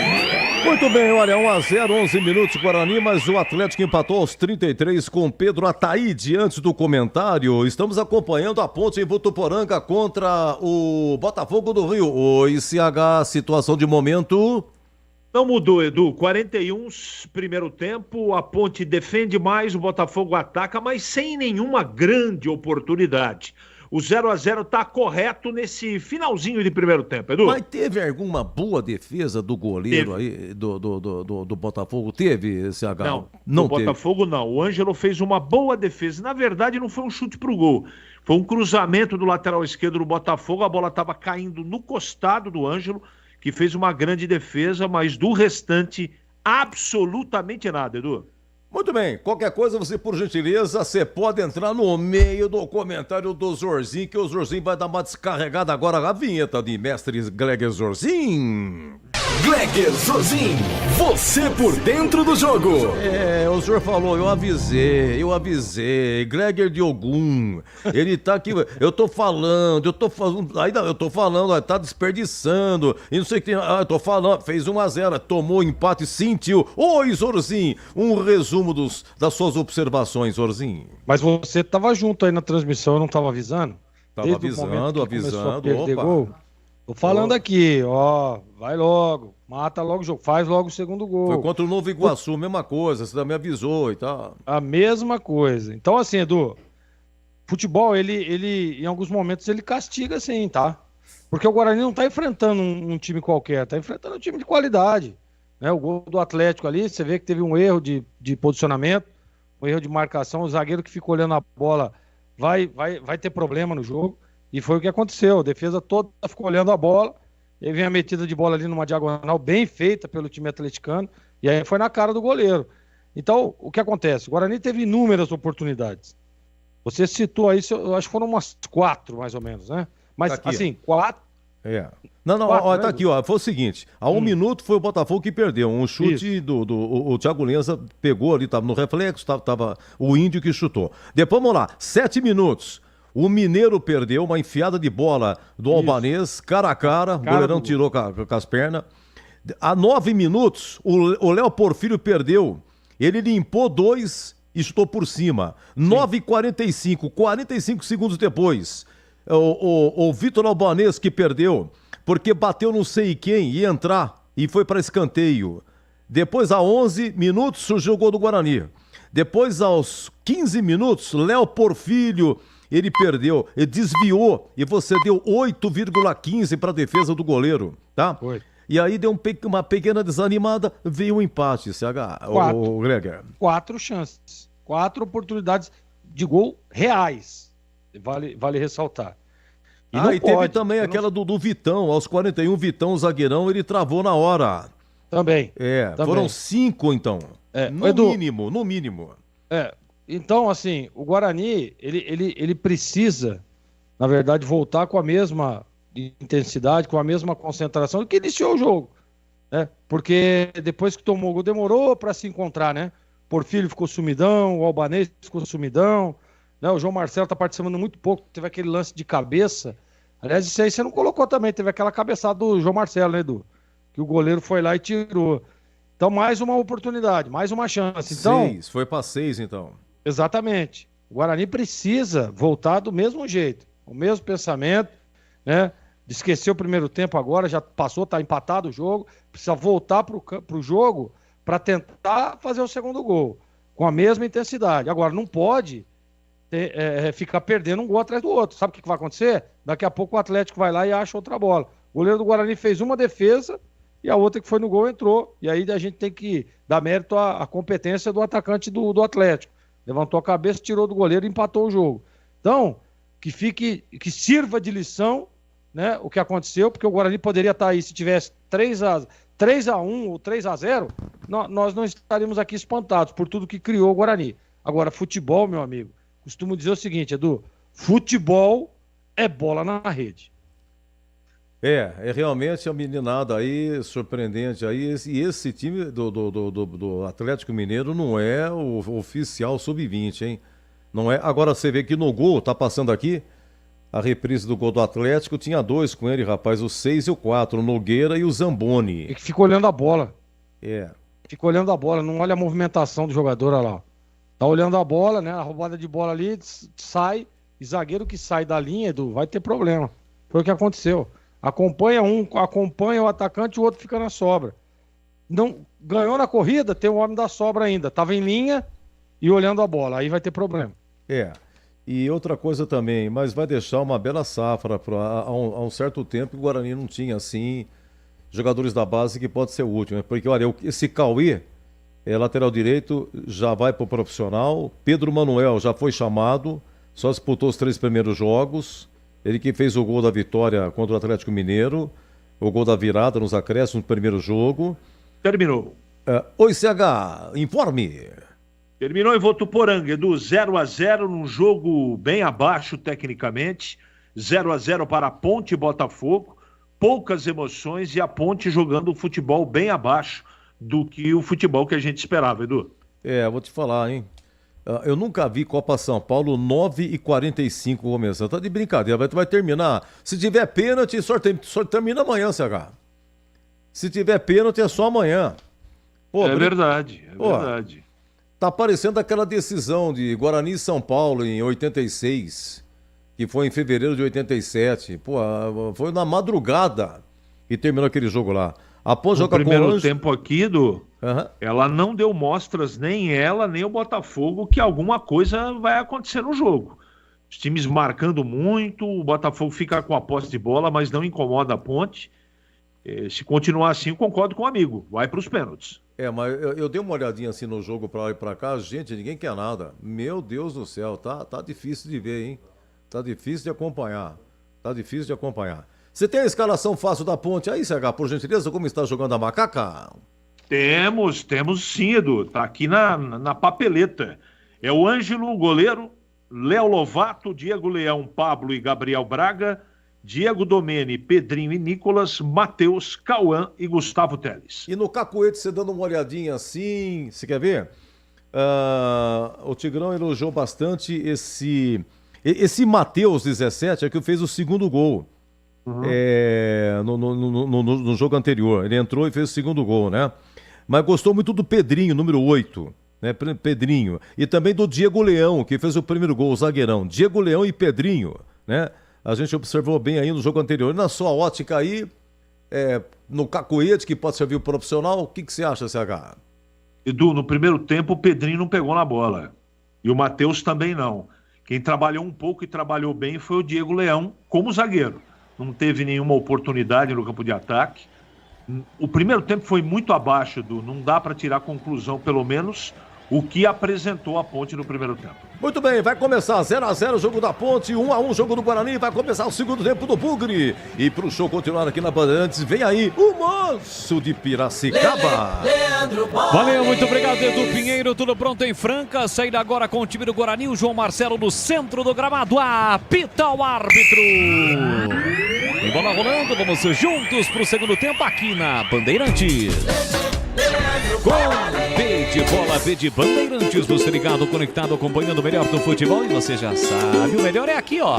Muito bem, olha, 1-0, 11 minutos Guarani, mas o Atlético empatou aos 33 com Pedro Ataíde. Antes do comentário, estamos acompanhando a Ponte em Votuporanga contra o Botafogo do Rio. Oi, CH, situação de momento...
Não mudou, Edu. 41 primeiro tempo, a Ponte defende mais, o Botafogo ataca, mas sem nenhuma grande oportunidade. O 0-0 tá correto nesse finalzinho de primeiro tempo, Edu.
Mas teve alguma boa defesa do goleiro aí, do Botafogo? Teve, CH?
Não, do Botafogo não. O Ângelo fez uma boa defesa. Na verdade, não foi um chute pro gol. Foi um cruzamento do lateral esquerdo do Botafogo. A bola estava caindo no costado do Ângelo, que fez uma grande defesa, mas do restante, absolutamente nada, Edu.
Muito bem, qualquer coisa você, por gentileza, você pode entrar no meio do comentário do Zorzinho, que o Zorzinho vai dar uma descarregada agora na vinheta de mestre Gleger Zorzinho.
Gleger Zorzinho, você por dentro do jogo.
É, o senhor falou, eu avisei, Gleger Diogun, ele tá aqui, eu tô falando, tá desperdiçando, e não sei o que tem, eu tô falando, fez 1-0, tomou empate, sentiu. Oi, Zorzinho, um resumo das suas observações, Zorzinho.
Mas você tava junto aí na transmissão, eu não tava avisando?
Tava avisando, opa.
Gol. Tô falando aqui, ó, vai logo, mata logo o jogo, faz logo o segundo gol.
Foi contra o Novo Iguaçu, mesma coisa, você também avisou e tal.
A mesma coisa. Então assim, Edu, futebol, ele em alguns momentos ele castiga sim, tá? Porque o Guarani não tá enfrentando um time qualquer, tá enfrentando um time de qualidade. Né? O gol do Atlético ali, você vê que teve um erro de posicionamento, um erro de marcação, o zagueiro que fica olhando a bola vai ter problema no jogo. E foi o que aconteceu. A defesa toda ficou olhando a bola. E aí vem a metida de bola ali numa diagonal bem feita pelo time atleticano. E aí foi na cara do goleiro. Então, o que acontece? O Guarani teve inúmeras oportunidades. Você citou aí, eu acho que foram umas 4, mais ou menos, né? Mas,
Tá aqui,
assim, 4...
É. Não,
Quatro,
ó,
né,
tá aqui, ó. Foi o seguinte: a 1 minuto foi o Botafogo que perdeu. Um chute o Thiago Lenza pegou ali, tava no reflexo, tava o Índio que chutou. Depois, vamos lá, 7 minutos. O Mineiro perdeu uma enfiada de bola do Albanês, cara a cara. O goleirão tirou com as pernas. A 9 minutos, o Léo Porfírio perdeu. Ele limpou 2 e chutou por cima. 9h45, 45 segundos depois. O Vitor Albanês que perdeu, porque bateu não sei quem, ia entrar e foi para escanteio. Depois, a 11 minutos, surgiu o gol do Guarani. Depois, aos 15 minutos, Léo Porfírio, ele perdeu, ele desviou e você deu 8,15 para a defesa do goleiro, tá? E aí deu uma pequena desanimada, veio um empate, CH, o Greger.
4 chances, 4 oportunidades de gol reais. Vale ressaltar.
E teve também aquela do Vitão, aos 41, Vitão, o zagueirão, ele travou na hora.
Também.
Foram 5 então. No mínimo.
Então, assim, o Guarani, ele precisa, na verdade, voltar com a mesma intensidade, com a mesma concentração que iniciou o jogo. Né? Porque depois que tomou o gol, demorou para se encontrar, né? Porfírio ficou sumidão, o Albanês ficou sumidão. O João Marcelo tá participando muito pouco, teve aquele lance de cabeça. Aliás, isso aí você não colocou também, teve aquela cabeçada do João Marcelo, né, Edu? Que o goleiro foi lá e tirou. Então, mais uma oportunidade, mais uma chance. Então,
6, foi para 6 então.
Exatamente. O Guarani precisa voltar do mesmo jeito, o mesmo pensamento, né? De esquecer o primeiro tempo agora, já passou, tá empatado o jogo, precisa voltar pro jogo para tentar fazer o segundo gol, com a mesma intensidade. Agora, não pode... ficar perdendo um gol atrás do outro. Sabe o que vai acontecer? Daqui a pouco o Atlético vai lá e acha outra bola. O goleiro do Guarani fez uma defesa e a outra que foi no gol entrou. E aí a gente tem que dar mérito à competência do atacante do Atlético. Levantou a cabeça, tirou do goleiro e empatou o jogo. Então, que sirva de lição, né, o que aconteceu, porque o Guarani poderia estar aí, se tivesse 3-1 ou 3-0, nós não estaríamos aqui espantados por tudo que criou o Guarani. Agora, futebol, meu amigo, costumo dizer o seguinte, Edu, futebol é bola na rede.
É realmente a meninada aí, surpreendente aí, e esse time do Atlético Mineiro não é o oficial sub-20, hein? Não é. Agora você vê que no gol, tá passando aqui, a reprise do gol do Atlético, tinha 2 com ele, rapaz, o 6 e o 4, o Nogueira e o Zamboni.
E que fica olhando a bola.
É.
Fica olhando a bola, não olha a movimentação do jogador, olha lá. Tá olhando a bola, né? A roubada de bola ali, sai. E zagueiro que sai da linha, Edu, vai ter problema. Foi o que aconteceu. Acompanha o atacante e o outro fica na sobra. Não ganhou na corrida, tem o homem da sobra ainda. Tava em linha e olhando a bola. Aí vai ter problema.
E outra coisa também, mas vai deixar uma bela safra. Há um certo tempo o Guarani não tinha, assim, jogadores da base que pode ser útil, né? Porque, olha, esse Cauê, lateral direito, já vai pro profissional. Pedro Manuel já foi chamado, só disputou os 3 primeiros jogos. Ele que fez o gol da vitória contra o Atlético Mineiro, o gol da virada nos acréscimos no primeiro jogo.
Terminou.
Oi, CH, informe.
Terminou em Votuporanga, Edu, 0-0 num jogo bem abaixo tecnicamente, 0-0 para a Ponte e Botafogo, poucas emoções e a Ponte jogando um futebol bem abaixo do que o futebol que a gente esperava, Edu.
Vou te falar, hein? Eu nunca vi Copa São Paulo 9h45 começando. Tá de brincadeira, vai terminar. Se tiver pênalti, só termina amanhã, CH. Se tiver pênalti, é só amanhã. Pô,
verdade.
Tá parecendo aquela decisão de Guarani e São Paulo em 86, que foi em fevereiro de 87. Pô, foi na madrugada que terminou aquele jogo lá. Após
no
jogar
primeiro
com o
tempo aqui, ela não deu mostras, nem ela, nem o Botafogo, que alguma coisa vai acontecer no jogo. Os times marcando muito, o Botafogo fica com a posse de bola, mas não incomoda a Ponte. Se continuar assim, eu concordo com o amigo, vai para os pênaltis.
Mas eu dei uma olhadinha assim no jogo pra lá e pra cá, gente, ninguém quer nada. Meu Deus do céu, tá difícil de ver, hein? Tá difícil de acompanhar. Tá difícil de acompanhar. Você tem a escalação fácil da Ponte aí, CH, por gentileza? Como está jogando a Macaca?
Temos sim, Edu. Tá aqui na papeleta. É o Ângelo, goleiro, Léo Lovato, Diego Leão, Pablo e Gabriel Braga, Diego Domene, Pedrinho e Nicolas, Matheus, Cauã e Gustavo Teles.
E no cacuete, você dando uma olhadinha assim, você quer ver? O Tigrão elogiou bastante esse Matheus 17, é que fez o segundo gol. No jogo anterior. Ele entrou e fez o segundo gol, né? Mas gostou muito do Pedrinho, número 8. Né? Pedrinho. E também do Diego Leão, que fez o primeiro gol, o zagueirão. Diego Leão e Pedrinho, né? A gente observou bem aí no jogo anterior. E na sua ótica aí, no cacuete, que pode servir o profissional, o que você acha, CH?
Edu, no primeiro tempo o Pedrinho não pegou na bola. E o Matheus também não. Quem trabalhou um pouco e trabalhou bem foi o Diego Leão como zagueiro. Não teve nenhuma oportunidade no campo de ataque. O primeiro tempo foi muito abaixo, Edu. Não dá para tirar conclusão, pelo menos, o que apresentou a Ponte no primeiro tempo.
Muito bem, vai começar 0x0 o jogo da Ponte, 1x1 o jogo do Guarani, vai começar o segundo tempo do Bugre. E pro show continuar aqui na Bandeirantes, vem aí o moço de Piracicaba.
Valeu, muito obrigado, Edu Pinheiro, tudo pronto em Franca, saída agora com o time do Guarani, o João Marcelo no centro do gramado, apita o árbitro. E bola rolando, vamos juntos pro segundo tempo aqui na Bandeirantes. Com B de bola, B de Bandeirantes, você ligado, conectado, acompanhando o melhor do futebol. E você já sabe, o melhor é aqui, ó.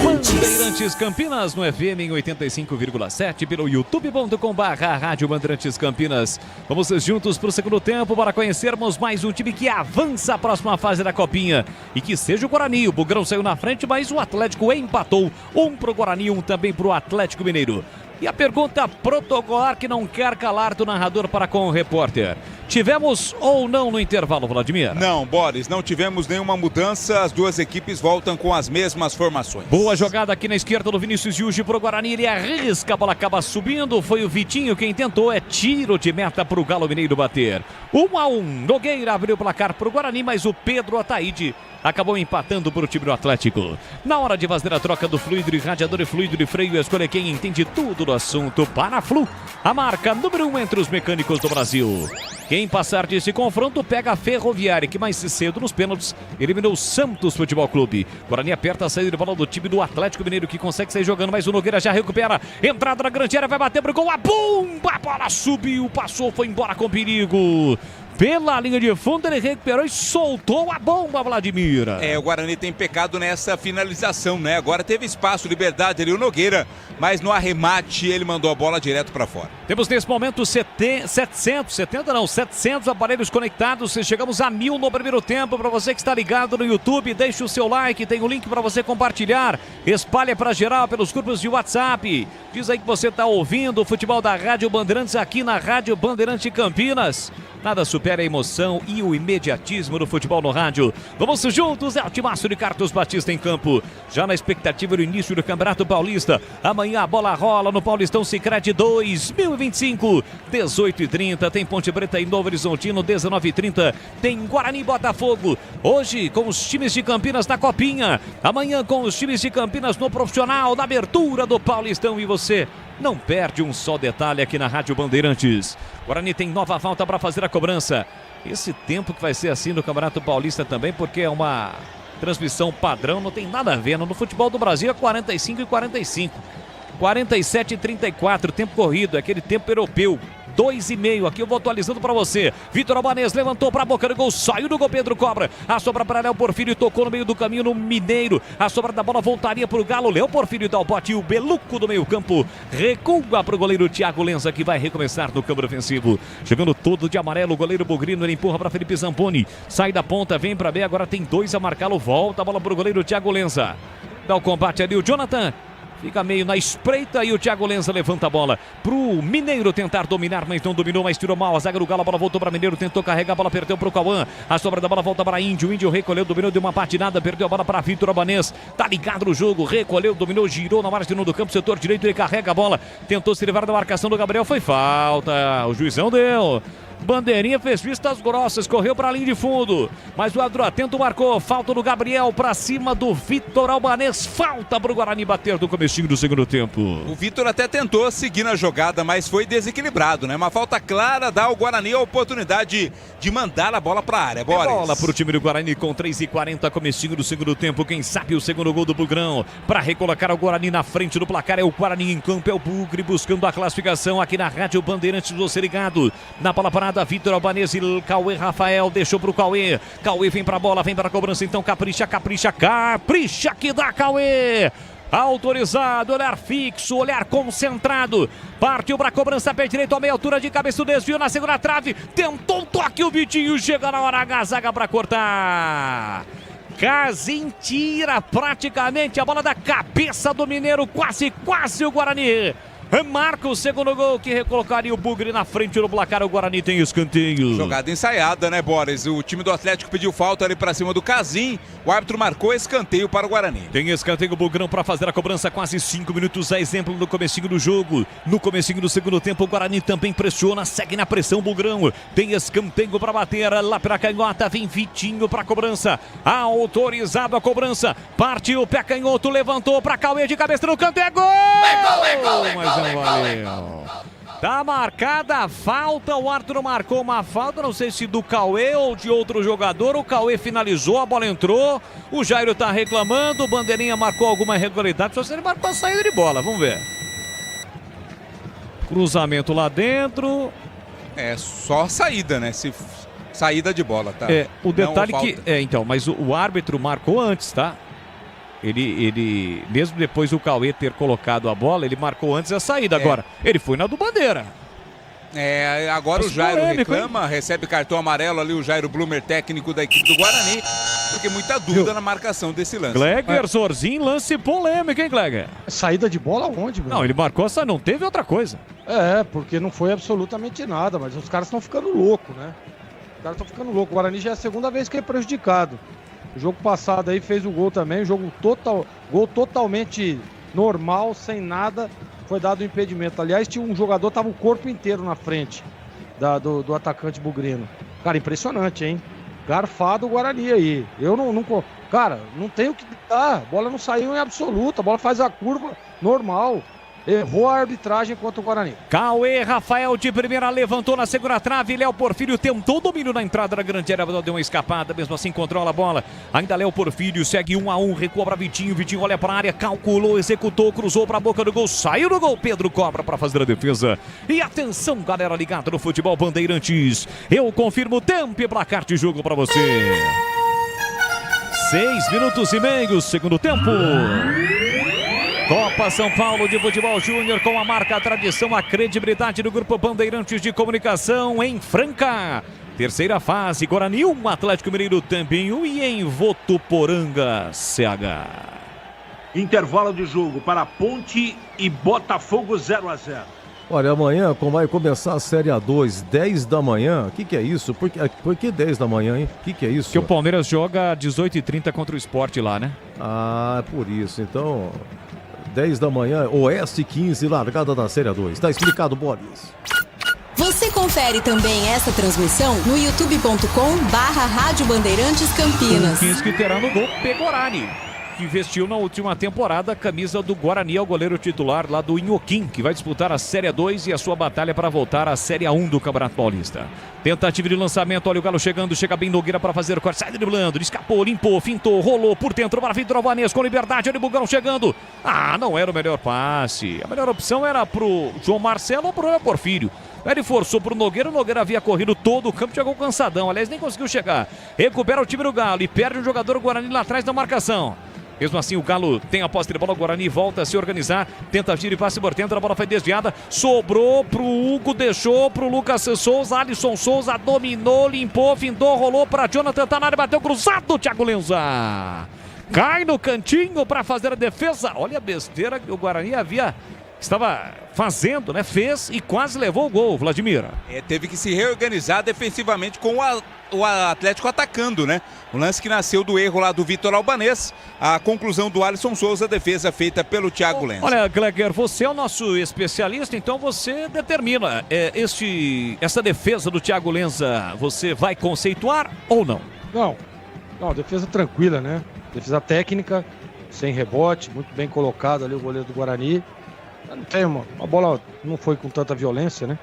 Bandeirantes Campinas no FM em 85,7 pelo youtube.com/Rádio Bandeirantes Campinas. Vamos juntos para o segundo tempo para conhecermos mais um time que avança a próxima fase da Copinha. E que seja o Guarani. O Bugrão saiu na frente, mas o Atlético empatou. Um pro Guarani, um também pro Atlético Mineiro. E a pergunta protocolar que não quer calar do narrador para com o repórter. Tivemos ou não no intervalo, Vladimir?
Não, Boris, não tivemos nenhuma mudança. As duas equipes voltam com as mesmas formações.
Boa jogada aqui na esquerda do Vinícius Yuji pro Guarani. Ele arrisca, a bola acaba subindo. Foi o Vitinho quem tentou. É tiro de meta pro Galo Mineiro bater. 1-1. Nogueira abriu o placar pro Guarani, mas o Pedro Ataíde acabou empatando para o time do Atlético. Na hora de fazer a troca do fluido de radiador e fluido de freio, escolha quem entende tudo do assunto. Paraflu, a marca número 1 entre os mecânicos do Brasil. Quem passar desse confronto pega a Ferroviária, que mais cedo nos pênaltis eliminou o Santos Futebol Clube. Guarani aperta a saída de bola do time do Atlético Mineiro, que consegue sair jogando, mas o Nogueira já recupera. Entrada na grande área, vai bater pro gol. A bomba, a bola subiu, passou, foi embora com perigo. Pela linha de fundo, ele recuperou e soltou a bomba, Vladimir.
O Guarani tem pecado nessa finalização, né? Agora teve espaço, liberdade ali o Nogueira, mas no arremate ele mandou a bola direto para fora.
Temos nesse momento 700 aparelhos conectados. Chegamos a 1000 no primeiro tempo. Para você que está ligado no YouTube, deixe o seu like, tem o link para você compartilhar. Espalha para geral pelos grupos de WhatsApp. Diz aí que você está ouvindo o futebol da Rádio Bandeirantes aqui na Rádio Bandeirantes Campinas. Nada supera a emoção e o imediatismo do futebol no rádio. Vamos juntos, é o Timaço de Carlos Batista em campo. Já na expectativa do início do Campeonato Paulista. Amanhã a bola rola no Paulistão Sicredi 2025. 18h30 tem Ponte Preta e Novo Horizontino. 19h30 tem Guarani e Botafogo. Hoje com os times de Campinas na Copinha. Amanhã com os times de Campinas no Profissional, na abertura do Paulistão. E você não perde um só detalhe aqui na Rádio Bandeirantes. Guarani tem nova falta para fazer a cobrança. Esse tempo que vai ser assim no Campeonato Paulista também, porque é uma transmissão padrão, não tem nada a ver. No futebol do Brasil é 45 e 45. 47 e 34, tempo corrido, é aquele tempo europeu. 2,5, aqui eu vou atualizando para você. Vitor Albanês levantou para a boca do gol, saiu do gol, Pedro cobra. A sobra para Léo Porfírio, tocou no meio do caminho no Mineiro. A sobra da bola voltaria para o Galo. Léo Porfírio dá o bote e o Beluco do meio campo recua para o goleiro Thiago Lenza, que vai recomeçar no campo ofensivo. Chegando todo de amarelo, o goleiro Bugrino, ele empurra para Felipe Zamponi. Sai da ponta, vem para B, agora tem 2 a marcá-lo. Volta a bola para o goleiro Thiago Lenza. Dá o combate ali o Jonathan. Fica meio na espreita e o Thiago Lenza levanta a bola pro Mineiro tentar dominar, mas não dominou, mas tirou mal a zaga do Galo. A bola voltou para Mineiro, tentou carregar, a bola perdeu pro Cauã. A sobra da bola volta para Índio. O Índio recolheu, dominou, deu uma patinada, perdeu a bola para Vitor Albanês. Tá ligado no jogo, recolheu, dominou, girou na margem do campo, setor direito, ele carrega a bola. Tentou se levar da marcação do Gabriel, foi falta. O juizão deu. Bandeirinha fez vistas grossas, correu para a linha de fundo. Mas o árbitro atento marcou. Falta do Gabriel para cima do Vitor Albanês. Falta para o Guarani bater no comecinho do segundo tempo.
O Vitor até tentou seguir na jogada, mas foi desequilibrado, né? Uma falta clara dá ao Guarani a oportunidade de mandar a bola para a área. Boris.
Bola para o time do Guarani com 3:40, comecinho do segundo tempo. Quem sabe o segundo gol do Bugrão para recolocar o Guarani na frente do placar. É o Guarani em campo, é o Bugre buscando a classificação aqui na Rádio Bandeirantes. Você ligado na bola parada. Vitor Albanês e Cauê Rafael deixou pro Cauê. Cauê vem pra bola, vem pra cobrança. Então capricha que dá Cauê. Autorizado, olhar fixo, olhar concentrado. Partiu pra cobrança, pé direito a meia altura de cabeça, o desvio na segunda trave. Tentou um toque, o Vitinho chega na hora, agazaga pra cortar. Casim tira praticamente a bola da cabeça do Mineiro. Quase o Guarani marca o segundo gol que recolocaria o Bugre na frente do placar. O Guarani tem escanteio.
Jogada ensaiada, né, Boris? O time do Atlético pediu falta ali pra cima do Casim. O árbitro marcou escanteio para o Guarani.
Tem escanteio o Bugrão para fazer a cobrança. Quase 5 minutos, a exemplo no comecinho do jogo. No comecinho do segundo tempo, o Guarani também pressiona, segue na pressão. Bugrão tem escanteio para bater lá pela canhota. Vem Vitinho para cobrança. Autorizado a cobrança. Partiu o pé canhoto, levantou para Cauê de cabeça no canto. É gol! Mas não valeu. Tá marcada a falta, o Arthur marcou uma falta, não sei se do Cauê ou de outro jogador. O Cauê finalizou, a bola entrou, o Jairo tá reclamando, o Bandeirinha marcou alguma irregularidade, só se ele marcou a saída de bola, vamos ver. Cruzamento lá dentro.
É só saída, né? Saída de bola, tá?
É, o detalhe
não,
que... então, mas o árbitro marcou antes, tá? Ele, mesmo depois do Cauê ter colocado a bola, ele marcou antes a saída. Agora, ele foi na do Bandeira.
Agora o Jairo reclama, recebe cartão amarelo ali, o Jairo Blumer, técnico da equipe do Guarani, porque muita dúvida na marcação desse lance.
Gleger Zorzin, lance polêmico, hein, Gleger?
Saída de bola onde, meu?
Não, ele marcou essa, não teve outra coisa.
Porque não foi absolutamente nada, mas os caras estão ficando loucos, né? Os caras estão ficando loucos. O Guarani já é a segunda vez que é prejudicado. O jogo passado aí fez o gol também, gol totalmente normal, sem nada, foi dado o impedimento. Aliás, tinha um jogador, tava o corpo inteiro na frente do atacante bugrino. Cara, impressionante, hein? Garfado o Guarani aí. Cara, não tem o que dar, a bola não saiu em absoluto, a bola faz a curva normal. Errou a arbitragem contra o Guarani.
Cauê Rafael de primeira levantou na segunda trave. Léo Porfírio tentou o domínio na entrada da grande área, deu uma escapada, mesmo assim controla a bola. Ainda Léo Porfírio segue 1-1, recua para Vitinho. Vitinho olha para a área, calculou, executou, cruzou para a boca do gol, saiu do gol. Pedro cobra para fazer a defesa. E atenção, galera ligada no futebol Bandeirantes. Eu confirmo o tempo e placar de jogo para você. 6 minutos e meio, segundo tempo. Copa São Paulo de Futebol Júnior com a marca, a tradição, a credibilidade do Grupo Bandeirantes de Comunicação em Franca. Terceira fase, Guarani 1, Atlético Mineiro também 1 e em Votuporanga, CH.
Intervalo de jogo para Ponte e Botafogo 0-0.
Olha, amanhã vai começar a Série A2, 10 da manhã. O que é isso? Por que 10 da manhã, hein? O que é isso?
Que o Palmeiras joga 18h30 contra o Sport lá, né?
Ah, por isso. Então... 10 da manhã, Oeste 15, largada da Série A2. Tá explicado, Boris.
Você confere também essa transmissão no youtube.com/Rádio Bandeirantes Campinas.
15 que terá no gol Pegorani, que vestiu na última temporada a camisa do Guarani, é o goleiro titular lá do Inhoquim, que vai disputar a Série A2 e a sua batalha para voltar à Série A1 do Campeonato Paulista. Tentativa de lançamento, olha o Galo chegando, chega bem Nogueira para fazer o corte, sai driblando, escapou, limpou, fintou, rolou por dentro para Vitor Albanês com liberdade, olha o Bugão chegando. Não era o melhor passe, a melhor opção era pro João Marcelo ou pro Léo Porfírio. Ele forçou pro Nogueira, o Nogueira havia corrido todo o campo, chegou cansadão, aliás nem conseguiu chegar. Recupera o time do Galo e perde um jogador Guarani lá atrás da marcação. Mesmo assim, o Galo tem a posse de bola, o Guarani volta a se organizar, tenta giro e passe por dentro, a bola foi desviada, sobrou pro Hugo, deixou pro Lucas Souza, Alisson Souza dominou, limpou, findou, rolou para Jonathan, tá na área, bateu cruzado, Thiago Lenza. Cai no cantinho para fazer a defesa. Olha a besteira que o Guarani havia estava fazendo, né? Fez e quase levou o gol, Vladimir.
Teve que se reorganizar defensivamente com o Atlético atacando, né? O lance que nasceu do erro lá do Vitor Albanês. A conclusão do Alisson Souza, a defesa feita pelo Thiago Lenz.
Olha, Gleger, você é o nosso especialista, então você determina. Essa defesa do Thiago Lenz, você vai conceituar ou não?
Não, defesa tranquila, né? Defesa técnica, sem rebote, muito bem colocado ali o goleiro do Guarani. Não tem a bola não foi com tanta violência, né?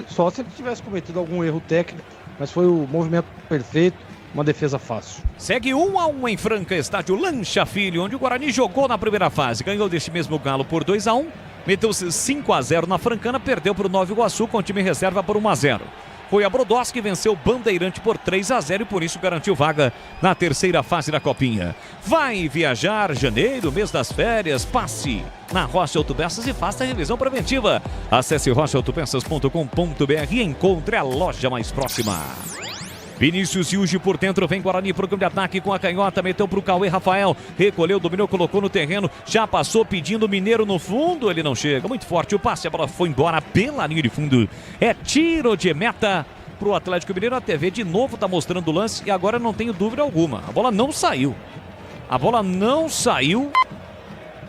Só se ele tivesse cometido algum erro técnico, mas foi o movimento perfeito, uma defesa fácil.
Segue 1-1 em Franca, estádio Lancha Filho, onde o Guarani jogou na primeira fase, ganhou deste mesmo Galo por 2-1, meteu-se 5-0 na Francana, perdeu para o Nova Iguaçu com o time reserva por 1-0. Foi a Brodowski que venceu o Bandeirante por 3-0 e por isso garantiu vaga na terceira fase da Copinha. Vai viajar janeiro, mês das férias, passe na Rocha Autopeças e faça a revisão preventiva. Acesse rochaautopeças.com.br e encontre a loja mais próxima. Vinícius Yuji por dentro, vem Guarani pro campo de ataque com a canhota, meteu pro Cauê Rafael, recolheu, dominou, colocou no terreno, já passou pedindo o Mineiro no fundo, ele não chega, muito forte o passe, a bola foi embora pela linha de fundo, é tiro de meta pro Atlético Mineiro, a TV de novo tá mostrando o lance e agora não tenho dúvida alguma, a bola não saiu,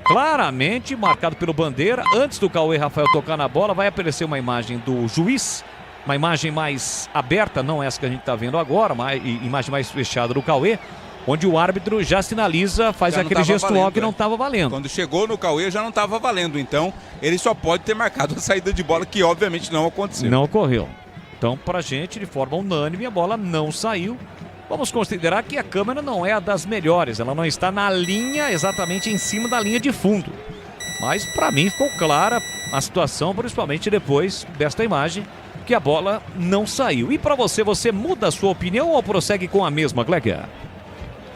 claramente marcado pelo Bandeira, antes do Cauê Rafael tocar na bola, vai aparecer uma imagem do juiz, uma imagem mais aberta, não essa que a gente está vendo agora, imagem mais fechada do Cauê, onde o árbitro já sinaliza, faz aquele gestual que não estava valendo.
Quando chegou no Cauê já não estava valendo, então ele só pode ter marcado a saída de bola, que obviamente não aconteceu.
Não ocorreu. Então, pra gente, de forma unânime, a bola não saiu. Vamos considerar que a câmera não é a das melhores, ela não está na linha, exatamente em cima da linha de fundo. Mas para mim ficou clara a situação, principalmente depois desta imagem, que a bola não saiu. E para você, você muda a sua opinião ou prossegue com a mesma, Gleger?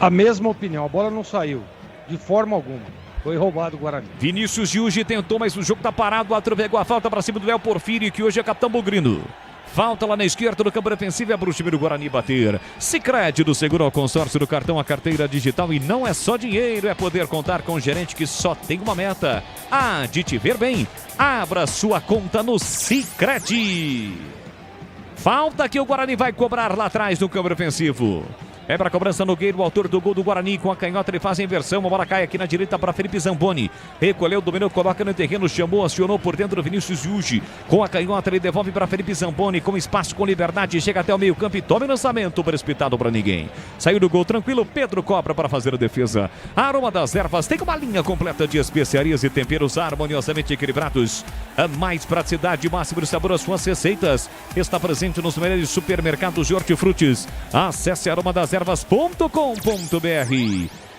A mesma opinião, a bola não saiu, de forma alguma. Foi roubado o Guarani.
Vinícius Yuji tentou, mas o jogo tá parado, o árbitro pegou a falta para cima do Léo Porfírio, que hoje é capitão bugrino. Falta lá na esquerda do campo defensivo, é para o time do Guarani bater. Sicredi do seguro ao consórcio do cartão, a carteira digital, e não é só dinheiro, é poder contar com um gerente que só tem uma meta: a de te ver bem. Abra sua conta no Sicredi. Falta que o Guarani vai cobrar lá atrás no campo defensivo. É para a cobrança Nogueira, o autor do gol do Guarani. Com a canhota ele faz a inversão, a bola cai aqui na direita para Felipe Zamboni. Recolheu, dominou, coloca no terreno, chamou, acionou por dentro Vinícius Yuji. Com a canhota ele devolve para Felipe Zamboni, com espaço, com liberdade, chega até o meio campo e toma o lançamento, precipitado para ninguém. Saiu do gol tranquilo, Pedro cobra para fazer a defesa. A Aroma das Ervas tem uma linha completa de especiarias e temperos harmoniosamente equilibrados. A mais praticidade, máximo de sabor às suas receitas. Está presente nos melhores supermercados de hortifrutis. Acesse aromadas-ervas.com.br.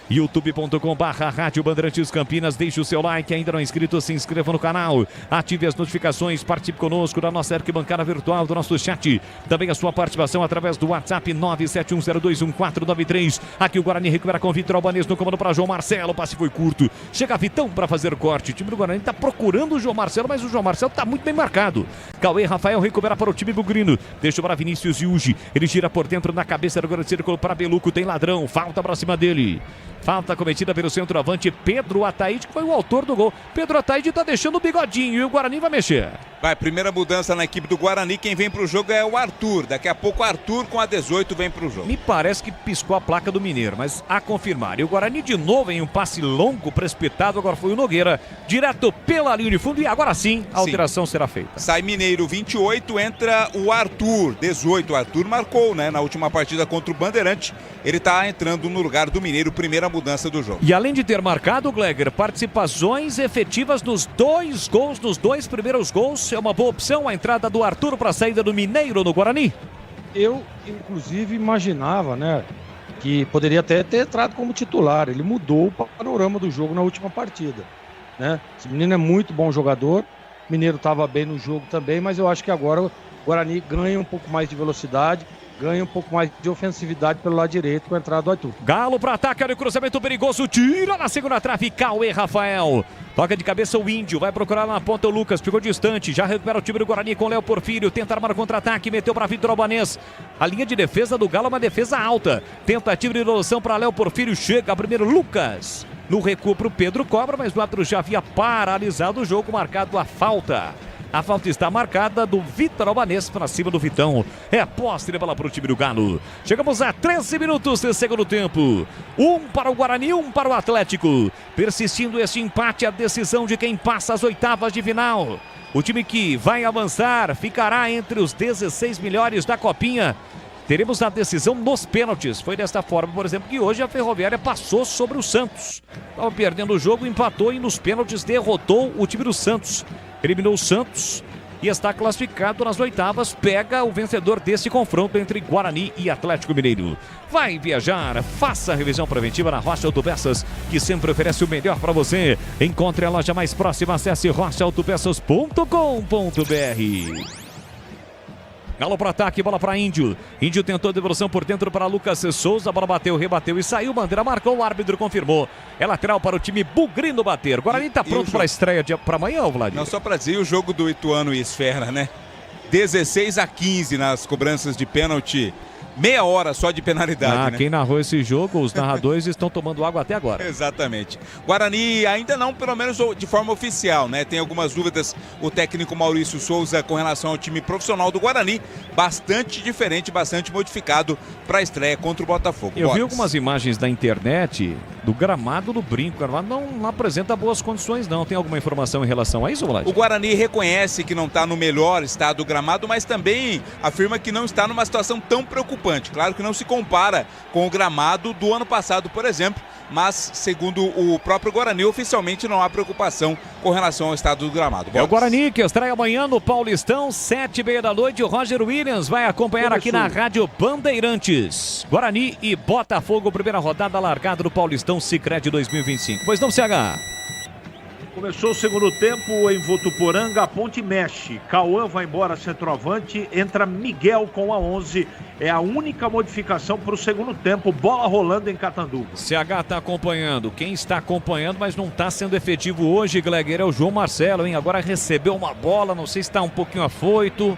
youtube.com/Rádio Bandeirantes Campinas. Deixe o seu like, ainda não é inscrito, se inscreva no canal, ative as notificações, participe conosco da nossa arquibancada virtual, do nosso chat, também a sua participação através do WhatsApp 971021493. Aqui o Guarani recupera com Vitor Albanês no comando para João Marcelo, o passe foi curto, chega Vitão para fazer o corte. O time do Guarani está procurando o João Marcelo, mas o João Marcelo está muito bem marcado. Cauê Rafael recupera para o time bugrino, deixa para Vinícius Yuji, ele gira por dentro na cabeça do grande círculo para Beluco, tem ladrão, falta para cima dele. Falta cometida pelo centroavante Pedro Ataíde, que foi o autor do gol. Pedro Ataíde está deixando o bigodinho e o Guarani vai mexer.
Vai, primeira mudança na equipe do Guarani. Quem vem pro jogo é o Arthur. Daqui a pouco o Arthur com a 18 vem pro jogo.
Me parece que piscou a placa do Mineiro, mas a confirmar. E o Guarani de novo em um passe longo, precipitado. Agora foi o Nogueira, direto pela linha de fundo. E agora sim, a alteração será feita.
Sai Mineiro 28, entra o Arthur 18. O Arthur marcou, né, na última partida contra o Bandeirante. Ele tá entrando no lugar do Mineiro, primeira mudança do jogo.
E além de ter marcado, Gleger, participações efetivas nos dois gols, nos dois primeiros gols. É uma boa opção a entrada do Arthur para a saída do Mineiro no Guarani?
Eu, inclusive, imaginava, né, que poderia até ter entrado como titular. Ele mudou o panorama do jogo na última partida, né? Esse menino é muito bom jogador. O Mineiro estava bem no jogo também, mas eu acho que agora o Guarani ganha um pouco mais de velocidade, ganha um pouco mais de ofensividade pelo lado direito com a entrada do Arthur.
Galo para atacar, o cruzamento perigoso, tira na segunda trave, Cauê Rafael. Toca de cabeça o Índio, vai procurar na ponta o Lucas, ficou distante, já recupera o time do Guarani com Léo Porfírio, tenta armar o contra-ataque, meteu para Vitor Albanês. A linha de defesa do Galo é uma defesa alta, tentativa de evolução para Léo Porfírio, chega primeiro Lucas. no recuo para o Pedro Cobra, mas o árbitro já havia paralisado o jogo, marcado a falta. A falta está marcada do Vitor Albanês para cima do Vitão. É posse de bola para o time do Galo. Chegamos a 13 minutos de segundo tempo. 1 para o Guarani, 1 para o Atlético. Persistindo este empate, a decisão de quem passa as oitavas de final. O time que vai avançar ficará entre os 16 melhores da Copinha. Teremos a decisão nos pênaltis. Foi desta forma, por exemplo, que hoje a Ferroviária passou sobre o Santos. Estava perdendo o jogo, empatou e nos pênaltis derrotou o time do Santos. Eliminou o Santos e está classificado nas oitavas. Pega o vencedor desse confronto entre Guarani e Atlético Mineiro. Vai viajar, faça a revisão preventiva na Rocha Autopeças, que sempre oferece o melhor para você. Encontre a loja mais próxima, acesse rochaautopeças.com.br. Galo para ataque, bola para Índio. Índio tentou a devolução por dentro para Lucas Souza. A bola bateu, rebateu e saiu. Bandeira marcou, o árbitro confirmou. É lateral para o time bugrino bater. Guarani está pronto para a estreia para amanhã, Vladimir?
Não, só para dizer, o jogo do Ituano e Esfera, né? 16-15 nas cobranças de pênalti. Meia hora só de penalidade, né?
Quem narrou esse jogo, os narradores estão tomando água até agora.
Exatamente. Guarani ainda não, pelo menos de forma oficial, né? Tem algumas dúvidas o técnico Maurício Souza com relação ao time profissional do Guarani. Bastante diferente, bastante modificado para a estreia contra o Botafogo.
Eu vi algumas imagens da internet do gramado do Brinco. O gramado não apresenta boas condições, não. Tem alguma informação em relação a isso, Vlad?
O Guarani reconhece que não está no melhor estado do gramado, mas também afirma que não está numa situação tão preocupante. Claro que não se compara com o gramado do ano passado, por exemplo, mas segundo o próprio Guarani, oficialmente não há preocupação com relação ao estado do gramado.
É o Guarani que estreia amanhã no Paulistão, 7h30 da noite. O Roger Williams vai acompanhar aqui na Rádio Bandeirantes. Guarani e Botafogo, primeira rodada largada do Paulistão Sicredi 2025. Pois não, CH?
Começou o segundo tempo em Votuporanga, a ponte mexe. Cauã vai embora centroavante, entra Miguel com a 11. É a única modificação para o segundo tempo, bola rolando em Catanduva.
CH está acompanhando, quem está acompanhando, mas não está sendo efetivo hoje, Gleger, é o João Marcelo, hein? Agora recebeu uma bola, não sei se está um pouquinho afoito,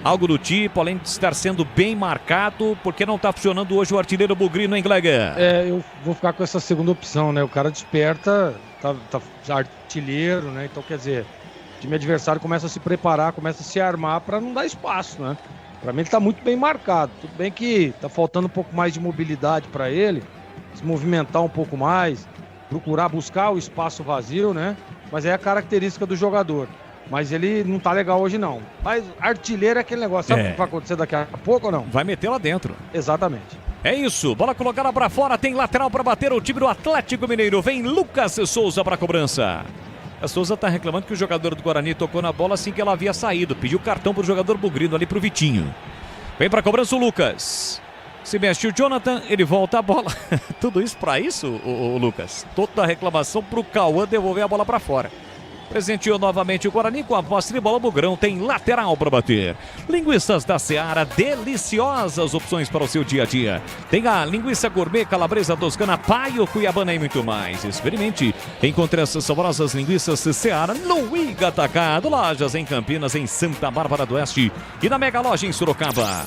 algo do tipo, além de estar sendo bem marcado, porque não está funcionando hoje o artilheiro bugrino, hein, Gleger?
Eu vou ficar com essa segunda opção, né? O cara desperta, tá artilheiro, né? Então, quer dizer, o time adversário começa a se preparar, começa a se armar para não dar espaço, né? Para mim ele tá muito bem marcado. Tudo bem que tá faltando um pouco mais de mobilidade para ele, se movimentar um pouco mais, procurar buscar o espaço vazio, né? Mas é a característica do jogador. Mas ele não tá legal hoje, não. Mas artilheiro é aquele negócio. Sabe o que vai acontecer daqui a pouco ou não?
Vai meter lá dentro.
Exatamente.
É isso, bola colocada para fora, tem lateral para bater o time do Atlético Mineiro. Vem Lucas Souza para a cobrança. A Souza tá reclamando que o jogador do Guarani tocou na bola assim que ela havia saído. Pediu cartão pro jogador bugrino ali pro Vitinho. Vem para a cobrança o Lucas. Se mexe o Jonathan, ele volta a bola. Tudo isso para isso, o Lucas. Toda a reclamação pro Cauã devolver a bola para fora. Presenteou novamente o Guarani com a posse de bola. Bugrão tem lateral para bater. Linguiças da Seara, deliciosas opções para o seu dia a dia. Tem a linguiça gourmet, calabresa, toscana, paio, cuiabana e muito mais. Experimente. Encontre essas saborosas linguiças Seara no Iga Atacado. Lojas em Campinas, em Santa Bárbara do Oeste e na Mega Loja em Sorocaba.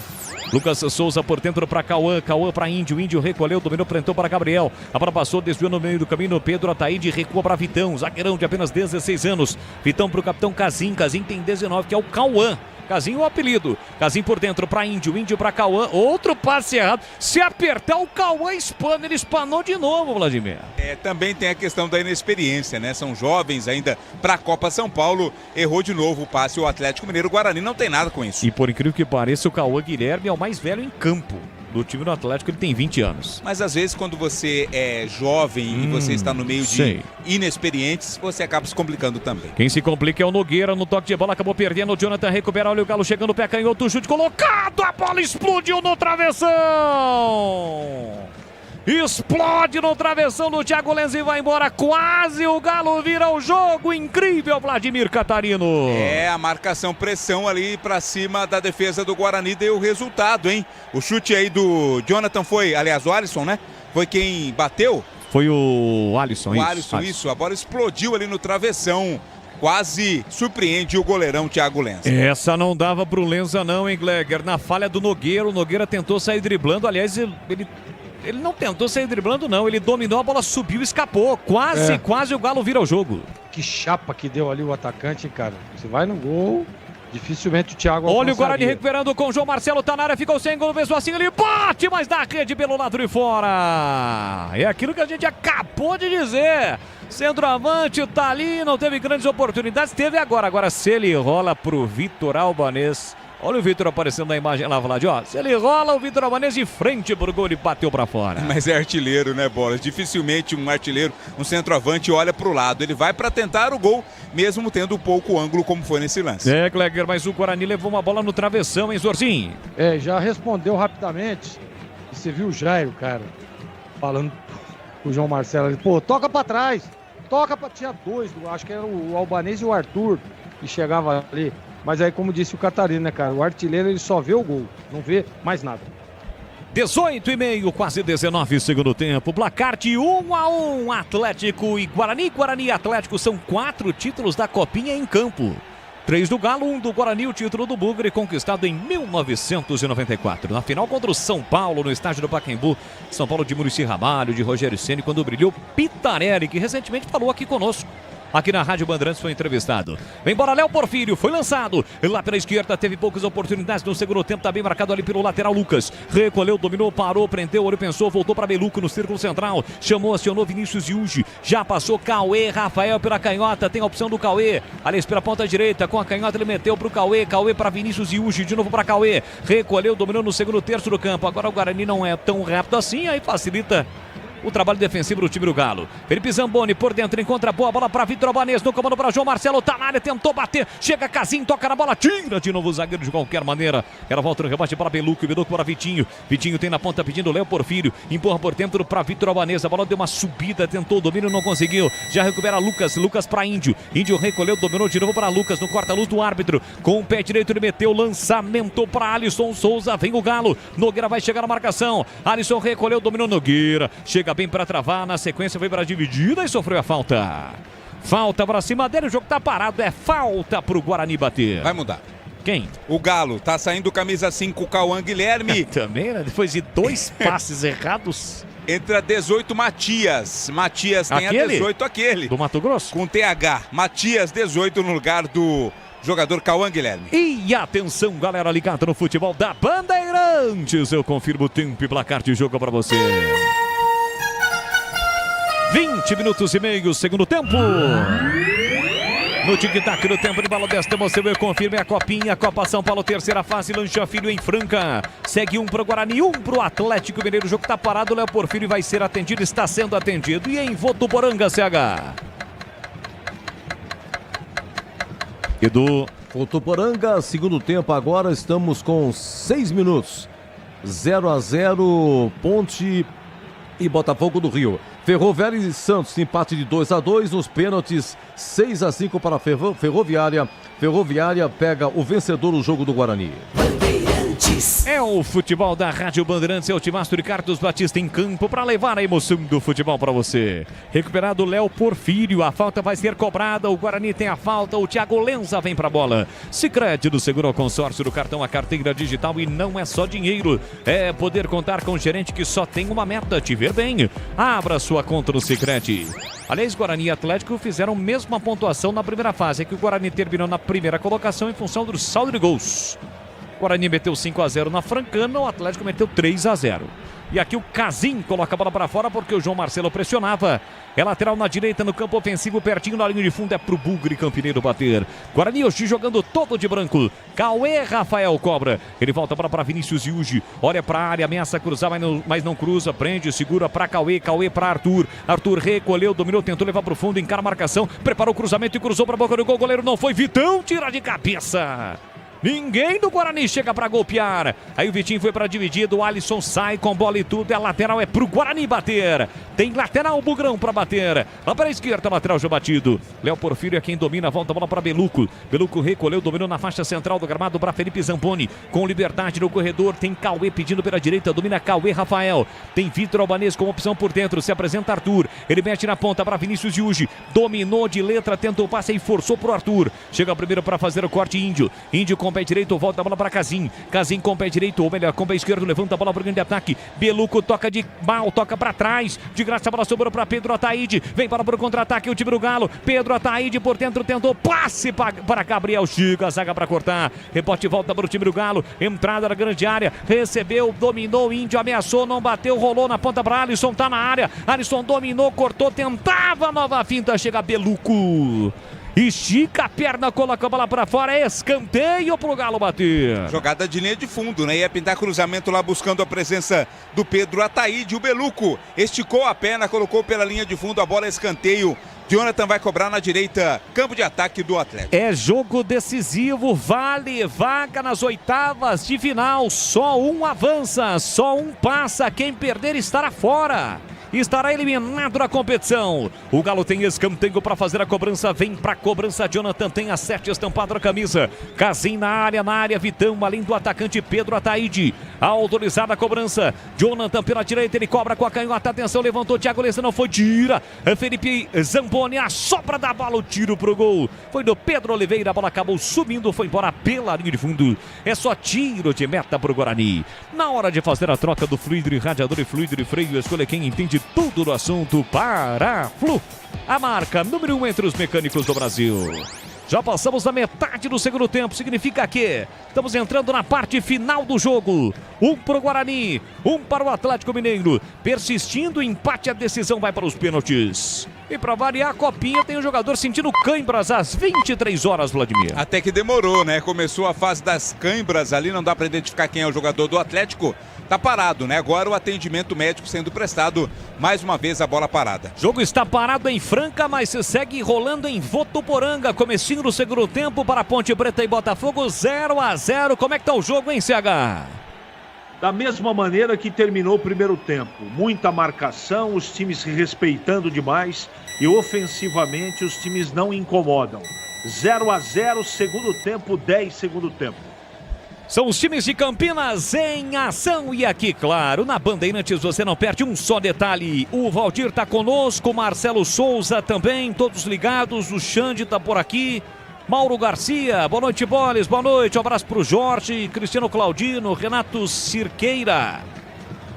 Lucas Souza por dentro para Cauã, Cauã para Índio, Índio recolheu, dominou, prentou para Gabriel, a bola passou, desviou no meio do caminho, Pedro Ataíde recua para Vitão, zagueirão de apenas 16 anos, Vitão para o capitão Casim, Casim tem 19, que é o Cauã. Casim o apelido. Casim por dentro para Índio, Índio para Cauã. Outro passe errado. Se apertar o Cauã espana, ele espanou de novo, Vladimir.
Também tem a questão da inexperiência, né? São jovens ainda para a Copa São Paulo. Errou de novo o passe o Atlético Mineiro. O Guarani não tem nada com isso.
E por incrível que pareça, o Cauã Guilherme é o mais velho em campo do time do Atlético, ele tem 20 anos.
Mas às vezes quando você é jovem e você está no meio de inexperientes, você acaba se complicando também.
Quem se complica é o Nogueira, no toque de bola acabou perdendo, o Jonathan recupera, olha o Galo chegando, pé canhoto, chute colocado, a bola explodiu no travessão! Explode no travessão do Thiago Lenz e vai embora. Quase o Galo vira o jogo. Incrível, Vladimir Catarino.
A marcação, pressão ali pra cima da defesa do Guarani deu resultado, hein? O chute aí do Jonathan foi, aliás, o Alisson, né? Foi quem bateu?
Foi o Alisson,
o Alisson, isso. A bola explodiu ali no travessão. Quase surpreende o goleirão Thiago Lenz.
Essa não dava pro Lenza não, hein, Gleger? Na falha do Nogueira, o Nogueira tentou sair driblando. Aliás, ele Ele não tentou sair driblando, não. Ele dominou, a bola subiu, escapou. Quase o Galo vira o jogo.
Que chapa que deu ali o atacante, cara. Você vai no gol, dificilmente o Thiago
Olha o Guarani recuperando com o João Marcelo, tá na área, ficou sem gol, mesmo assim ele bate, mas dá a rede pelo lado de fora. É aquilo que a gente acabou de dizer. Centroavante tá ali, não teve grandes oportunidades, teve agora. Agora se ele rola pro Vitor Albanês. Olha o Vitor aparecendo na imagem lá, Vlad, ó. Se ele rola, o Vitor Albanês de frente pro gol e bateu pra fora.
Mas é artilheiro, né, Bolas? Dificilmente um artilheiro, um centroavante olha pro lado. Ele vai pra tentar o gol, mesmo tendo pouco ângulo como foi nesse lance.
É, Kleger, mas o Guarani levou uma bola no travessão, hein, Zorzinho?
É, já respondeu rapidamente. E você viu o Jairo, cara, falando com o João Marcelo ali. Pô, toca pra trás. Toca pra... Tinha dois, acho que era o Albanês e o Arthur, que chegava ali. Mas aí, como disse o Catarina, né, cara? O artilheiro, ele só vê o gol, não vê mais nada.
18,5, quase 19, segundo tempo. Placar de 1-1, Atlético e Guarani. Guarani e Atlético são 4 títulos da Copinha em campo. 3 do Galo, 1 do Guarani, o título do Bugre, conquistado em 1994. Na final contra o São Paulo, no estádio do Pacaembu. São Paulo de Muricy Ramalho, de Rogério Ceni, quando brilhou Pitarelli, que recentemente falou aqui conosco. Aqui na Rádio Bandeirantes foi entrevistado. Vem embora Léo Porfírio, foi lançado. Lá pela esquerda teve poucas oportunidades no segundo tempo. Tá bem marcado ali pelo lateral Lucas. Recolheu, dominou, parou, prendeu, olho pensou, voltou para Beluco no círculo central. Chamou, acionou Vinícius Yuji. Já passou Cauê, Rafael pela canhota. Tem a opção do Cauê. Aliás, pela ponta direita, com a canhota ele meteu pro Cauê. Cauê para Vinícius Yuji, de novo para Cauê. Recolheu, dominou no segundo terço do campo. Agora o Guarani não é tão rápido assim, aí facilita o trabalho defensivo do time do Galo. Felipe Zamboni por dentro, encontra a boa bola para Vitor Albanês, no comando para João Marcelo, tá na área, tentou bater, chega Casim, toca na bola, tira de novo o zagueiro de qualquer maneira. Ela volta no rebate para Beluco, Beluco para Vitinho. Vitinho tem na ponta pedindo Léo Porfírio, empurra por dentro para Vitor Albanês, a bola deu uma subida, tentou o domínio, não conseguiu. Já recupera Lucas, Lucas para Índio. Índio recolheu, dominou de novo para Lucas, no corta-luz do árbitro. Com o pé direito ele meteu, lançamento para Alisson Souza, vem o Galo. Nogueira vai chegar na marcação. Alisson recolheu, dominou Nogueira. Chega bem para travar, na sequência foi para a dividida e sofreu a falta. Falta para cima dele, o jogo tá parado, é falta pro Guarani bater.
Vai mudar.
Quem?
O Galo, tá saindo camisa 5, Cauã Guilherme.
Também, né? Depois de 2 passes errados.
Entra 18, Matias. Matias tem
aquele?
a 18, aquele.
Do Mato Grosso?
Com TH. Matias, 18 no lugar do jogador Cauã Guilherme.
E atenção, galera ligada no futebol da Bandeirantes. Eu confirmo o tempo e placar de jogo para você. 20 minutos e meio, segundo tempo. No tic-tac do tempo de bola desta, você vê, confirma a Copinha, Copa São Paulo, terceira fase, Lancha Filho em Franca. Segue 1 pro Guarani, 1 pro Atlético Mineiro. O jogo tá parado, o Léo Porfírio vai ser atendido, está sendo atendido. E em Votuporanga, CH. Edu.
Votuporanga, segundo tempo agora, estamos com 6 minutos. 0-0, Ponte e Botafogo do Rio. Ferroviária e Santos, empate de 2-2 nos pênaltis, 6-5 para a Ferroviária. Ferroviária pega o vencedor do jogo do Guarani.
É o futebol da Rádio Bandeirantes, é o timaço de Carlos Batista em campo para levar a emoção do futebol para você. Recuperado o Léo Porfírio, a falta vai ser cobrada, o Guarani tem a falta, o Thiago Lenza vem para a bola. Sicredi do Seguro ao Consórcio do Cartão, a carteira digital, e não é só dinheiro, é poder contar com um gerente que só tem uma meta, te ver bem. Abra sua conta no Sicredi. Aliás, Guarani e Atlético fizeram a mesma pontuação na primeira fase, é que o Guarani terminou na primeira colocação em função do saldo de gols. O Guarani meteu 5-0 na Francana, o Atlético meteu 3-0. E aqui o Casim coloca a bola para fora porque o João Marcelo pressionava. É lateral na direita no campo ofensivo, pertinho na linha de fundo, é pro Bugre Campineiro bater. Guarani hoje jogando todo de branco. Cauê Rafael cobra. Ele volta para Vinícius Yuji. Olha para a área, ameaça cruzar, mas não cruza. Prende, segura para Cauê. Cauê para Arthur. Arthur recolheu, dominou, tentou levar pro fundo, encara a marcação. Preparou o cruzamento e cruzou para a boca do gol. O goleiro não foi. Vitão tira de cabeça. Ninguém do Guarani chega para golpear. Aí o Vitinho foi para dividido. O Alisson sai com bola e tudo. A lateral é pro Guarani bater. Tem lateral, Bugrão para bater. Lá para a esquerda, lateral já batido. Léo Porfírio é quem domina. Volta a bola para Beluco. Beluco recolheu, dominou na faixa central do gramado para Felipe Zamboni. Com liberdade no corredor. Tem Cauê pedindo pela direita. Domina Cauê Rafael. Tem Vitor Albanês com opção por dentro. Se apresenta Arthur. Ele mete na ponta para Vinícius Yuji. Dominou de letra, tentou o passe e forçou pro Arthur. Chega primeiro para fazer o corte Índio. Índio com pé direito, volta a bola para Casim. Casim com o pé direito, ou melhor, com o pé esquerdo, levanta a bola para o grande ataque. Beluco toca de mal, toca para trás. De graça a bola sobrou para Pedro Ataíde. Vem para o contra-ataque o time do Galo. Pedro Ataíde por dentro tentou passe para Gabriel Chico. A zaga para cortar. Rebote volta para o time do Galo. Entrada na grande área. Recebeu, dominou o Índio, ameaçou, não bateu, rolou na ponta para Alisson. Tá na área. Alisson dominou, cortou, tentava nova finta. Chega Beluco. Estica a perna, coloca a bola pra fora, escanteio pro Galo bater.
Jogada de linha de fundo, né? Ia pintar cruzamento lá buscando a presença do Pedro Ataíde. O Beluco esticou a perna, colocou pela linha de fundo, a bola escanteio. Jonathan vai cobrar na direita, campo de ataque do Atlético.
É jogo decisivo, vale vaga nas oitavas de final. Só um avança, só um passa. Quem perder estará fora. Estará eliminado da competição. O Galo tem escanteio para fazer a cobrança. Vem para a cobrança. Jonathan tem a 7 estampado na camisa. Casim na área, Vitão, além do atacante Pedro Ataíde. Autorizada a cobrança. Jonathan pela direita, ele cobra com a canhota. Atenção, levantou Thiago Lessa, não foi, tira. Felipe Zamboni, a sopra da bola, o tiro pro gol. Foi do Pedro Oliveira, a bola acabou subindo, foi embora pela linha de fundo. É só tiro de meta pro Guarani. Na hora de fazer a troca do fluido e radiador e fluido de freio, escolha quem entende tudo do assunto. Paraflu, a marca número 1 entre os mecânicos do Brasil. Já passamos da metade do segundo tempo, significa que estamos entrando na parte final do jogo. Um para o Guarani, um para o Atlético Mineiro. Persistindo o empate, a decisão vai para os pênaltis. E para variar a copinha, tem um jogador sentindo cãibras às 23 horas, Vladimir.
Até que demorou, né? Começou a fase das cãibras ali, não dá para identificar quem é o jogador do Atlético. Tá parado, né? Agora o atendimento médico sendo prestado, mais uma vez a bola parada.
Jogo está parado em Franca, mas segue rolando em Votuporanga. Comecinho do segundo tempo para Ponte Preta e Botafogo, 0-0. Como é que tá o jogo, hein, CH?
Da mesma maneira que terminou o primeiro tempo. Muita marcação, os times se respeitando demais e ofensivamente os times não incomodam. 0-0, segundo tempo, 10 segundo tempo.
São os times de Campinas em ação e aqui, claro, na Bandeirantes você não perde um só detalhe. O Valdir tá conosco, Marcelo Souza também, todos ligados, o Xande tá por aqui. Mauro Garcia, boa noite, Boles, boa noite, um abraço pro Jorge, Cristiano Claudino, Renato Cirqueira.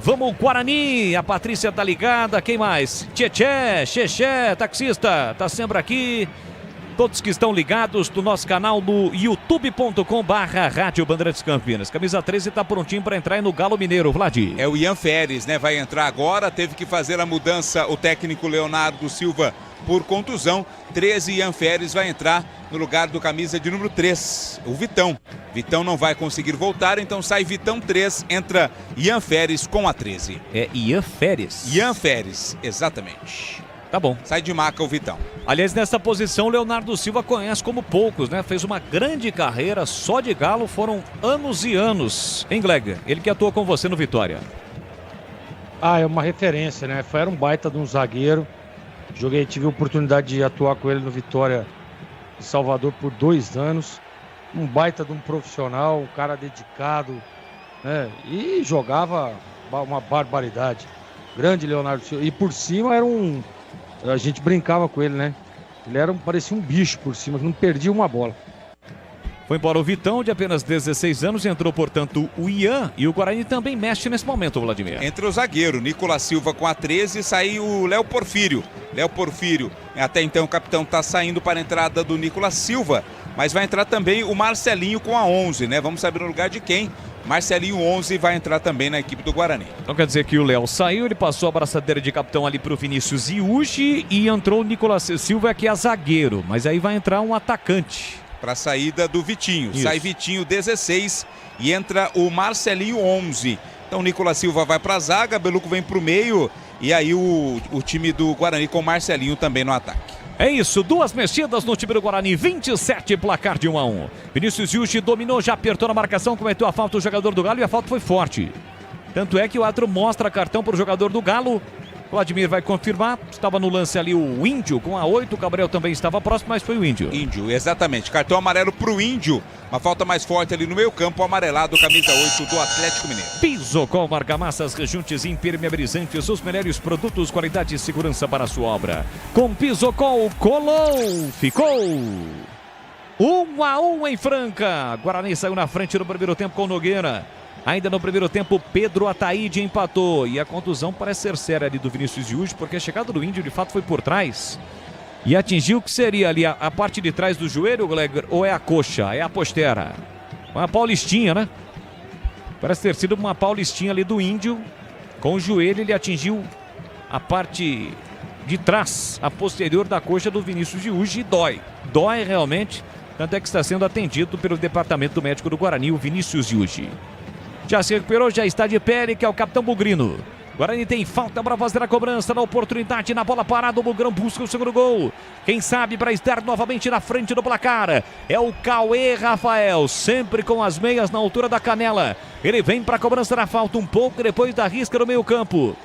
Vamos, Guarani, a Patrícia tá ligada, quem mais? Xexé, taxista, tá sempre aqui. Todos que estão ligados do nosso canal no youtube.com/Rádio Bandeirantes Campinas. Camisa 13 está prontinho para entrar no Galo Mineiro, Vladir.
É o Ian Feres, né? Vai entrar agora, teve que fazer a mudança o técnico Leonardo Silva por contusão. 13, Ian Feres vai entrar no lugar do camisa de número 3, o Vitão. Vitão não vai conseguir voltar, então sai Vitão 3, entra Ian Feres com a 13.
É Ian Feres?
Ian Feres, exatamente.
Tá bom.
Sai de maca o Vitão.
Aliás, nessa posição, Leonardo Silva conhece como poucos, né? Fez uma grande carreira só de Galo, foram anos e anos. Hein, Glegger? Ele que atuou com você no Vitória.
É uma referência, né? Era um baita de um zagueiro. Tive a oportunidade de atuar com ele no Vitória de Salvador por 2 anos. Um baita de um profissional, um cara dedicado, né? E jogava uma barbaridade. Grande Leonardo Silva. E por cima era a gente brincava com ele, né? Ele parecia um bicho por cima, que não perdia uma bola.
Foi embora o Vitão, de apenas 16 anos, entrou, portanto, o Ian. E o Guarani também mexe nesse momento, Vladimir.
Entra o zagueiro, Nicolas Silva com a 13, saiu o Léo Porfírio. Até então o capitão está saindo para a entrada do Nicolas Silva, mas vai entrar também o Marcelinho com a 11, né? Vamos saber no lugar de quem. Marcelinho 11 vai entrar também na equipe do Guarani.
Então quer dizer que o Léo saiu, ele passou a braçadeira de capitão ali para o Vinícius Iuchi e entrou o Nicolas Silva, que é zagueiro, mas aí vai entrar um atacante.
Para a saída do Vitinho.
Isso.
Sai Vitinho 16 e entra o Marcelinho 11. Então o Nicolas Silva vai para a zaga, Beluco vem para o meio e aí o time do Guarani com o Marcelinho também no ataque.
É isso, 2 mexidas no time do Guarani, 27, placar de 1-1. Vinícius Yushi dominou, já apertou na marcação, cometeu a falta o jogador do Galo e a falta foi forte. Tanto é que o árbitro mostra cartão para o jogador do Galo. Vladimir vai confirmar, estava no lance ali o Índio com a 8, o Gabriel também estava próximo, mas foi o Índio.
Índio, exatamente, cartão amarelo para o Índio. Uma falta mais forte ali no meio campo, amarelado, camisa 8 do Atlético Mineiro.
Pisocol, argamassas, rejuntes e impermeabilizantes, os melhores produtos, qualidade e segurança para a sua obra. Com Pisocol, colou, ficou. 1-1 em Franca. Guarani saiu na frente no primeiro tempo com o Nogueira. Ainda no primeiro tempo, Pedro Ataíde empatou. E a contusão parece ser séria ali do Vinícius Yuji, porque a chegada do Índio de fato foi por trás. E atingiu o que seria ali a parte de trás do joelho, Gleger, ou é a coxa? É a postera. Uma paulistinha, né? Parece ter sido uma paulistinha ali do Índio. Com o joelho ele atingiu a parte de trás, a posterior da coxa do Vinícius Yuji, e dói. Dói realmente, tanto é que está sendo atendido pelo departamento médico do Guarani, o Vinícius Yuji. Já se recuperou, já está de pé, ele que é o capitão Bugrino. Guarani tem falta para fazer a cobrança, na oportunidade, na bola parada, o Bugrão busca o segundo gol. Quem sabe para estar novamente na frente do placar é o Cauê Rafael, sempre com as meias na altura da canela. Ele vem para a cobrança da falta um pouco depois da risca no meio campo.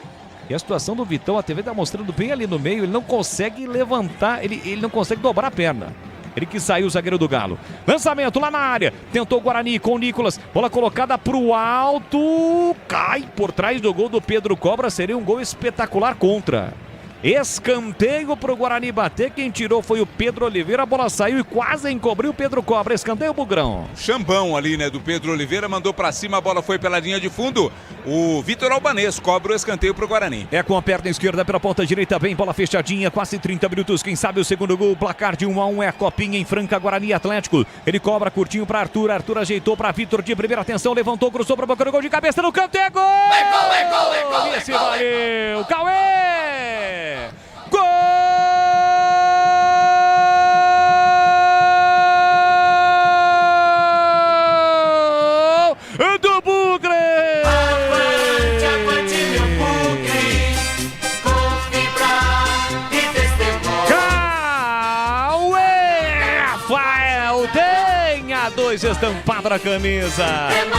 E a situação do Vitão, a TV está mostrando bem ali no meio, ele não consegue levantar, ele não consegue dobrar a perna. Ele que saiu, o zagueiro do Galo. Lançamento lá na área. Tentou o Guarani com o Nicolas. Bola colocada pro alto. Cai por trás do gol do Pedro Cobra. Seria um gol espetacular contra. Escanteio pro Guarani bater. Quem tirou foi o Pedro Oliveira. A bola saiu e quase encobriu o Pedro Cobra. Escanteio, Bugrão.
Chambão ali, né, do Pedro Oliveira. Mandou pra cima, a bola foi pela linha de fundo. O Vitor Albanês cobra o escanteio pro Guarani.
É com a perna esquerda pela ponta direita. Bem, bola fechadinha. Quase 30 minutos. Quem sabe o segundo gol. Placar de 1-1 é a copinha em Franca. Guarani Atlético. Ele cobra curtinho pra Arthur. Arthur ajeitou pra Vitor de primeira atenção. Levantou, cruzou pra boca do gol de cabeça no canto. É gol! É gol! Esse valeu! Cauê! Gol do Bugre!
Avante, avante, meu Bugre, com fibra e testemunho.
Cauê Rafael tem a 2 estampado na camisa.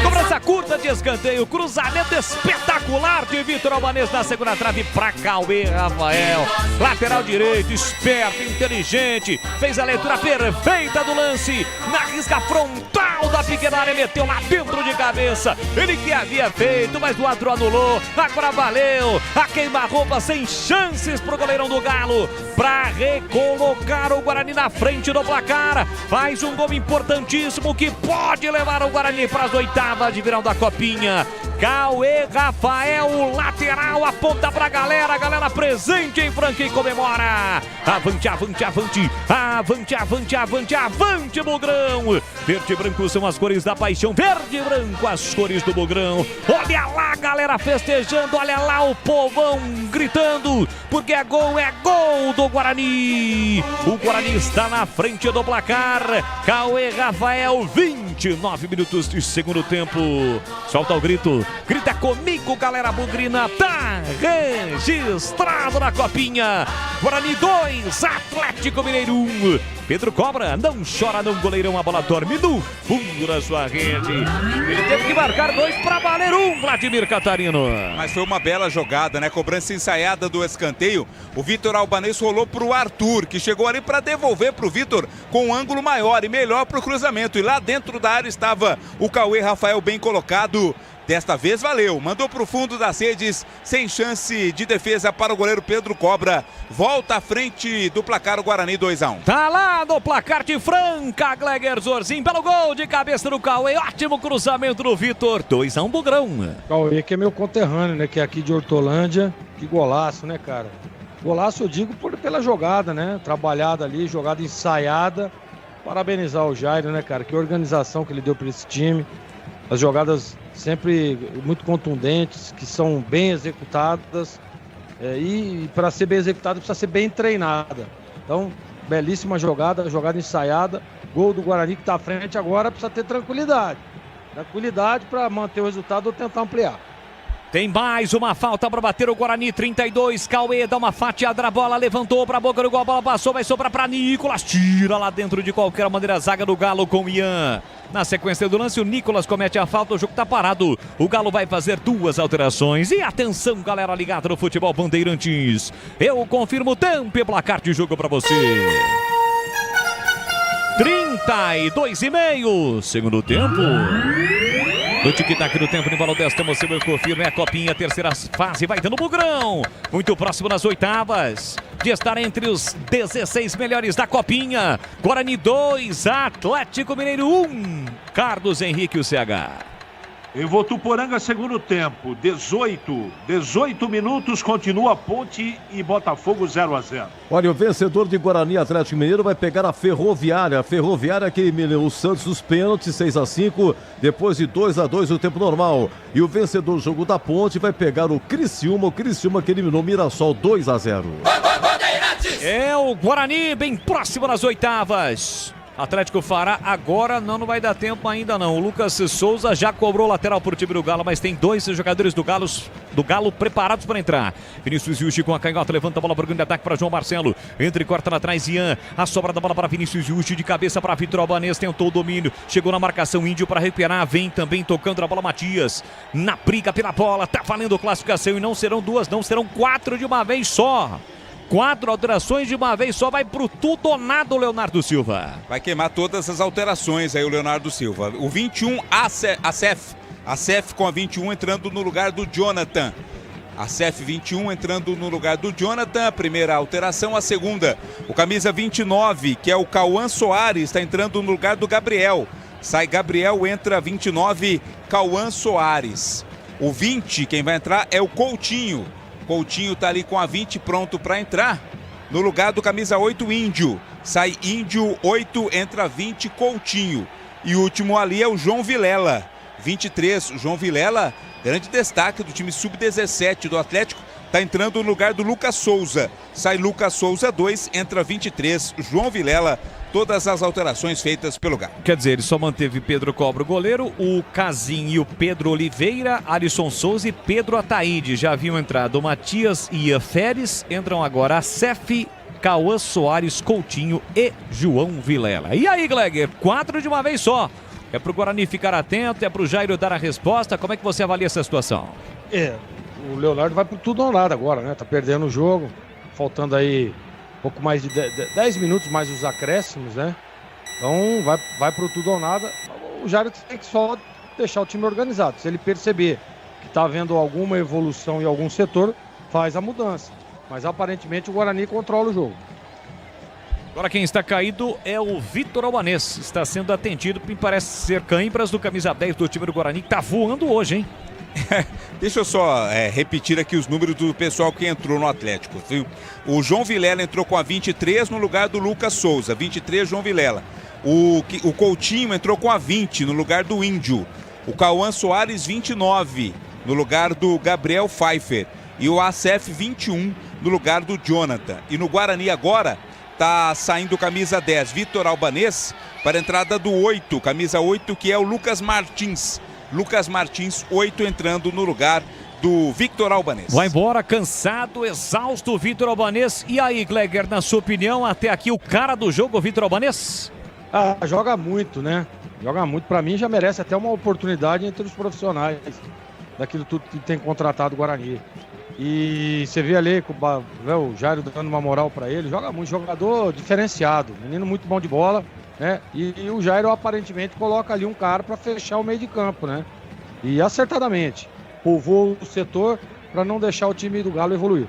Cobrança curta de escanteio, cruzamento espetacular de Vitor Albanês na segunda trave para Cauê Rafael. Lateral direito, esperto, inteligente, fez a leitura perfeita do lance, na risca frontal da pequena área, meteu lá dentro de cabeça. Ele que havia feito, mas o outro anulou. Agora valeu, a queima-roupa sem chances pro goleirão do Galo, para recolocar o Guarani na frente do placar. Faz um gol importantíssimo que pode levar o Guarani para as oitavas de virão da copinha. Cauê Rafael, o lateral, aponta pra galera, a galera presente em Franca e comemora. Avante, avante, avante, avante, avante, avante, avante, Bugrão. Verde e branco são as cores da paixão, verde e branco as cores do Bugrão. Olha lá, galera festejando, olha lá o povão gritando, porque é gol do Guarani. O Guarani está na frente do placar. Cauê Rafael, 29 minutos de segundo tempo. Solta o grito. Grita comigo, galera bugrina. Tá registrado na copinha. Guarani 2, Atlético Mineiro 1. Pedro Cobra não chora não, goleirão. A bola dorme no fundo da sua rede. Ele teve que marcar 2 para valer 1, Vladimir Catarino.
Mas foi uma bela jogada, né? Cobrança ensaiada do escanteio. O Vitor Albanês rolou pro Arthur, que chegou ali para devolver pro Vitor com um ângulo maior e melhor pro cruzamento. E lá dentro da área estava o Cauê Rafael bem colocado. Desta vez valeu, mandou para o fundo das redes, sem chance de defesa para o goleiro Pedro Cobra. Volta à frente do placar o Guarani 2-1.
Tá lá no placar de Franca, Gleger Zorzin, pelo gol de cabeça do Cauê, ótimo cruzamento do Vitor, 2-1 Bugrão.
Cauê que é meu conterrâneo, né, que é aqui de Hortolândia, que golaço, né, cara? Golaço eu digo pela jogada, né, trabalhada ali, jogada ensaiada. Parabenizar o Jairo, né, cara, que organização que ele deu para esse time. As jogadas sempre muito contundentes, que são bem executadas, e para ser bem executada precisa ser bem treinada. Então, belíssima jogada, jogada ensaiada, gol do Guarani que está à frente agora, precisa ter tranquilidade. Tranquilidade para manter o resultado ou tentar ampliar.
Tem mais uma falta para bater o Guarani, 32, Cauê dá uma fatiada na bola, levantou para a boca do gol, a bola passou, vai sobrar para Nicolas, tira lá dentro de qualquer maneira a zaga do Galo com o Ian. Na sequência do lance, o Nicolas comete a falta, o jogo está parado. O Galo vai fazer 2 alterações. E atenção, galera ligada no futebol Bandeirantes. Eu confirmo o tempo e placar de jogo para você. 32,5, segundo tempo. No tic-tac do tempo, no valor 10, estamos sempre confirma, é a copinha, terceira fase, vai dando Bugrão. Muito próximo nas oitavas. de estar entre os 16 melhores da Copinha. Guarani 2, Atlético Mineiro 1. Carlos Henrique, o CH.
Em Votuporanga, segundo tempo, 18 minutos, continua Ponte e Botafogo 0-0.
Olha, o vencedor de Guarani Atlético Mineiro vai pegar a Ferroviária. A Ferroviária que eliminou o Santos dos pênaltis, 6-5, depois de 2-2 no tempo normal. E o vencedor do jogo da Ponte vai pegar o Criciúma que eliminou o Mirassol 2-0.
É o Guarani bem próximo nas oitavas. Atlético fará agora, não vai dar tempo ainda não. O Lucas Souza já cobrou lateral para o time do Galo, mas tem 2 jogadores do Galo preparados para entrar. Vinícius Yushi com a canhota, levanta a bola para o grande ataque para João Marcelo. Entra e corta lá atrás, Ian. A sobra da bola para Vinícius Yushi, de cabeça para Vitor Albanês, tentou o domínio. Chegou na marcação, Índio para recuperar, vem também tocando a bola Matias. Na briga pela bola, tá valendo classificação e não serão 2, não serão 4 de uma vez só. 4 alterações de uma vez só, vai pro tudo ou nada o Leonardo Silva.
Vai queimar todas as alterações aí o Leonardo Silva. O 21, Acef com a 21 entrando no lugar do Jonathan. Acef 21 entrando no lugar do Jonathan, a primeira alteração. A segunda, o camisa 29, que é o Cauã Soares, está entrando no lugar do Gabriel. Sai Gabriel, entra 29, Cauã Soares. O 20, quem vai entrar é o Coutinho. Coutinho tá ali com a 20 pronto para entrar. No lugar do camisa 8, Índio. Sai Índio, 8, entra 20, Coutinho. E o último ali é o João Vilela. 23, o João Vilela, grande destaque do time sub-17 do Atlético. Tá entrando no lugar do Lucas Souza. Sai Lucas Souza, 2, entra 23, João Vilela. Todas as alterações feitas pelo Galo.
Quer dizer, ele só manteve Pedro Cobra, o goleiro, o Casim e o Pedro Oliveira, Alisson Souza e Pedro Ataíde. Já haviam entrado o Matias e Ian Feres, entram agora a Cef, Cauã Soares, Coutinho e João Vilela. E aí, Gleger, 4 de uma vez só. É pro Guarani ficar atento, é pro Jairo dar a resposta. Como é que você avalia essa situação?
O Leonardo vai pro tudo ou nada agora, né? Tá perdendo o jogo, faltando aí pouco mais de 10 minutos, mais os acréscimos, né? Então vai pro tudo ou nada. O Jairo tem que só deixar o time organizado. Se ele perceber que tá havendo alguma evolução em algum setor, faz a mudança. Mas aparentemente o Guarani controla o jogo.
Agora quem está caído é o Vitor Albanês. Está sendo atendido, me parece ser cãibras do camisa 10 do time do Guarani, que tá voando hoje, hein?
Deixa eu só repetir aqui os números do pessoal que entrou no Atlético, viu? O João Vilela entrou com a 23 no lugar do Lucas Souza, 23 João Vilela. O Coutinho entrou com a 20 no lugar do Índio. O Cauã Soares 29 no lugar do Gabriel Pfeiffer. E o Acef 21 no lugar do Jonathan. E no Guarani agora tá saindo camisa 10 Vitor Albanês para a entrada do 8, camisa 8, que é o Lucas Martins. Lucas Martins, 8, entrando no lugar do Victor Albanês.
Vai embora, cansado, exausto, o Vitor Albanês. E aí, Gleger, na sua opinião, até aqui o cara do jogo, o Vitor Albanês?
Joga muito, né? Joga muito. Pra mim já merece até uma oportunidade entre os profissionais daquilo tudo que tem contratado o Guarani. E você vê ali o Jairo dando uma moral pra ele. Joga muito, jogador diferenciado, menino muito bom de bola. Né? E o Jairo aparentemente coloca ali um cara para fechar o meio de campo, né? E acertadamente povoa o setor para não deixar o time do Galo evoluir.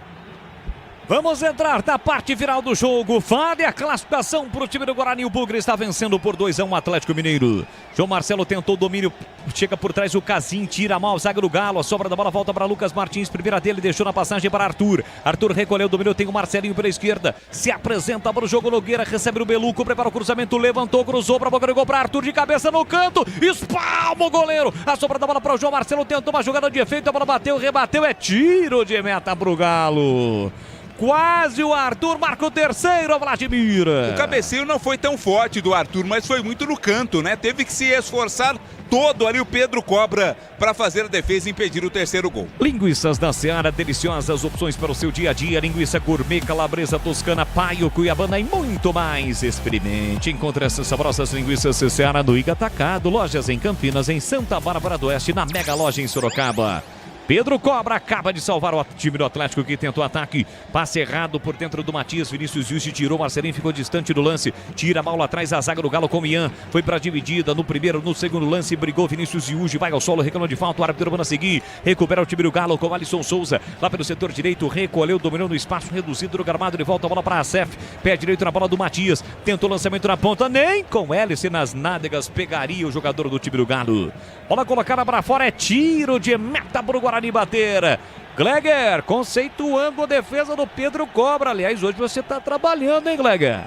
Vamos entrar na parte final do jogo. Vale a classificação para o time do Guarani. O Bugre está vencendo por 2-1 o Atlético Mineiro. João Marcelo tentou o domínio. Chega por trás o Casim, tira mal a zaga do Galo. A sobra da bola volta para Lucas Martins. Primeira dele, deixou na passagem para Arthur. Arthur recolheu o domínio, tem o Marcelinho pela esquerda. Se apresenta para o jogo. Nogueira recebe o Beluco, prepara o cruzamento, levantou, cruzou para a boca do gol para Arthur de cabeça no canto. Espalma o goleiro. A sobra da bola para o João Marcelo. Tentou uma jogada de efeito. A bola bateu, rebateu. É tiro de meta para o Galo. Quase o Arthur marca o terceiro, Vladimir.
O cabeceio não foi tão forte do Arthur, mas foi muito no canto, né? Teve que se esforçar todo ali o Pedro Cobra para fazer a defesa e impedir o terceiro gol.
Linguiças da Seara, deliciosas opções para o seu dia a dia. Linguiça gourmet, calabresa, toscana, paio, cuiabana e muito mais. Experimente. Encontre essas saborosas linguiças Seara no Iga Atacado. Lojas em Campinas, em Santa Bárbara do Oeste, na Mega Loja em Sorocaba. Pedro Cobra acaba de salvar o time do Atlético que tentou ataque. Passe errado por dentro do Matias. Vinícius Justi tirou. Marcelinho ficou distante do lance. Tira a bola atrás. A zaga do Galo com o Ian. Foi pra dividida. No primeiro, no segundo lance. Brigou Vinícius Justi. Vai ao solo. Reclama de falta. O árbitro manda seguir. Recupera o time do Galo com Alisson Souza. Lá pelo setor direito. Recolheu. Dominou no espaço reduzido do gramado. Ele volta a bola para a Acef. Pé direito na bola do Matias. Tentou lançamento na ponta. Nem com hélice nas nádegas pegaria o jogador do time do Galo. Bola colocada para fora. É tiro de meta pro Guarani bater. Gleger, conceituando a defesa do Pedro Cobra. Aliás, hoje você tá trabalhando, hein, Gleger?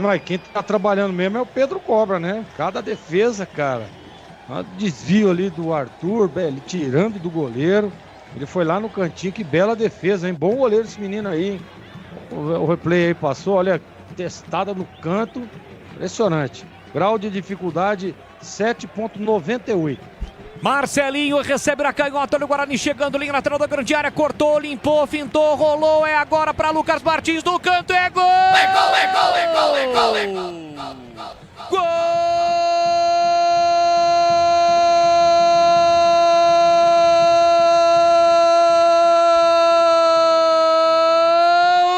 Mas quem tá trabalhando mesmo é o Pedro Cobra, né? Cada defesa, cara. Um desvio ali do Arthur, ele tirando do goleiro. Ele foi lá no cantinho, que bela defesa, hein? Bom goleiro esse menino aí, hein? O replay aí passou, olha, testada no canto. Impressionante. Grau de dificuldade 7.98.
Marcelinho recebe na canhota, olha o Guarani chegando, linha lateral da grande área, cortou, limpou, fintou, rolou, é agora para Lucas Martins no canto, é gol!
É gol, é gol, é gol, é gol, é gol!
Gol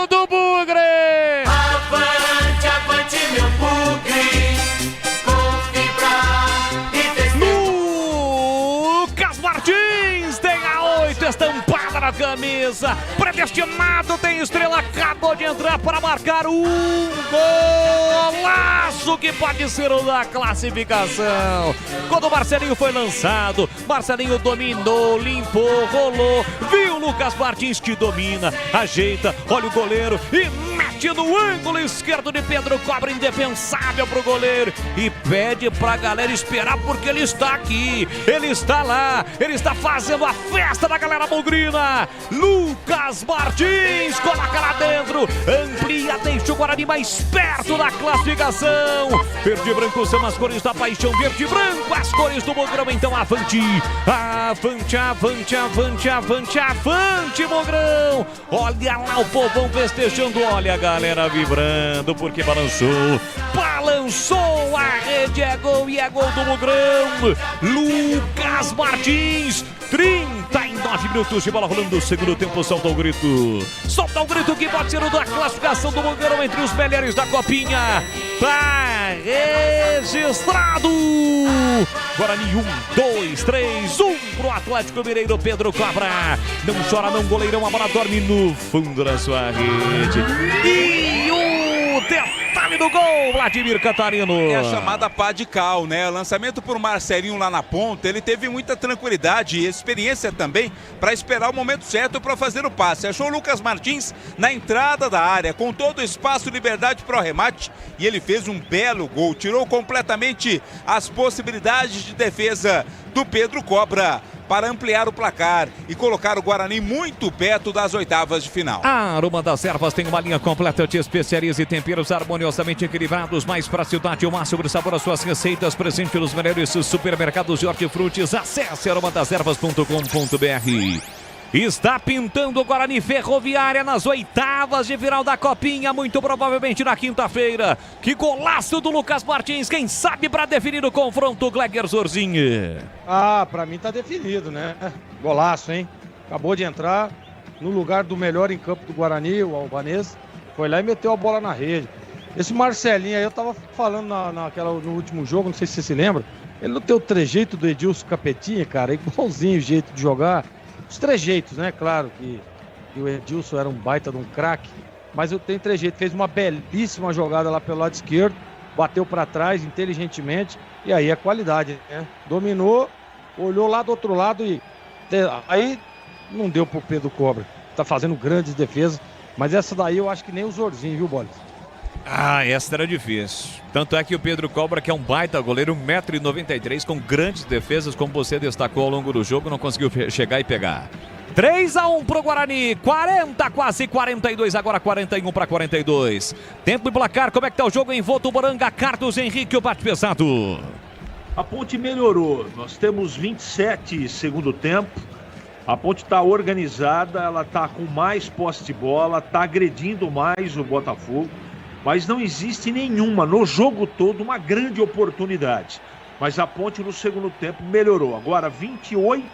do Bugre!
Avante, avante, meu Bugre!
Estampada na camisa, predestinado, tem estrela, acabou de entrar para marcar um golaço que pode ser o da classificação. Quando o Marcelinho foi lançado, Marcelinho dominou, limpou, rolou, viu Lucas Martins que domina, ajeita, olha o goleiro e mete no ângulo esquerdo de Pedro Cobra, indefensável pro goleiro, e pede pra galera esperar porque ele está aqui, ele está lá, ele está fazendo a festa da galera bugrina. Lucas Martins coloca lá dentro, amplia, deixa o Guarani mais perto da classificação. Verde e branco são as cores da paixão, verde e branco as cores do Bugrão, então avante, avante, avante, avante, avante, avante, Bugrão. Olha lá o povão festejando, olha a galera vibrando porque balançou, balançou a rede, é gol e é gol do Bugrão. Lucas Martins, 39 minutos de bola rolando do segundo tempo, solta o grito que pode ser o da classificação do Bugrão entre os melhores da Copinha. Tá registrado. Guarani 1, 2, 3, 1 pro Atlético Mineiro, Pedro Cobra. Não chora não, goleirão, a bola dorme no fundo da sua rede. E o detalhe do gol, Vladimir Catarino.
É a chamada pá de cal, né? Lançamento por Marcelinho lá na ponta, ele teve muita tranquilidade e experiência também para esperar o momento certo para fazer o passe. Achou o Lucas Martins na entrada da área, com todo o espaço, liberdade para o remate, e ele fez um belo gol, tirou completamente as possibilidades de defesa do Pedro Cobra para ampliar o placar e colocar o Guarani muito perto das oitavas de final.
A Aroma das Ervas tem uma linha completa de especiarias e temperos harmoniosamente equilibrados, mais praticidade e o máximo de sabor às suas receitas, presente nos melhores supermercados de hortifrutis. Acesse aromadeservas.com.br. Está pintando o Guarani Ferroviária nas oitavas de final da Copinha, muito provavelmente na quinta-feira. Que golaço do Lucas Martins, quem sabe para definir o confronto, Gleger Zorzinho.
Pra mim tá definido, né? Golaço, hein? Acabou de entrar no lugar do melhor em campo do Guarani, o albanês. Foi lá e meteu a bola na rede. Esse Marcelinho aí, eu tava falando no último jogo, não sei se você se lembra. Ele não tem o trejeito do Edilson Capetinha, cara, igualzinho o jeito de jogar. Os trejeitos, né? Claro que o Edilson era um baita de um craque, mas eu tenho trejeito. Fez uma belíssima jogada lá pelo lado esquerdo, bateu para trás inteligentemente, e aí a qualidade, né? Dominou, olhou lá do outro lado e aí não deu pro Pedro Cobra. Tá fazendo grandes defesas, mas essa daí eu acho que nem o Zorzinho, viu, Bolis?
Essa era difícil. Tanto é que o Pedro Cobra, que é um baita goleiro, 1,93 m, com grandes defesas, como você destacou ao longo do jogo, não conseguiu chegar e pegar. 3-1 pro Guarani, 40, quase 42, agora 41 para 42. Tempo e placar, como é que tá o jogo em Votuporanga? Carlos Henrique, o bate pesado.
A Ponte melhorou, nós temos 27 segundo tempo. A Ponte está organizada, ela está com mais posse de bola, está agredindo mais o Botafogo. Mas não existe nenhuma, no jogo todo, uma grande oportunidade. Mas a Ponte no segundo tempo melhorou. Agora 28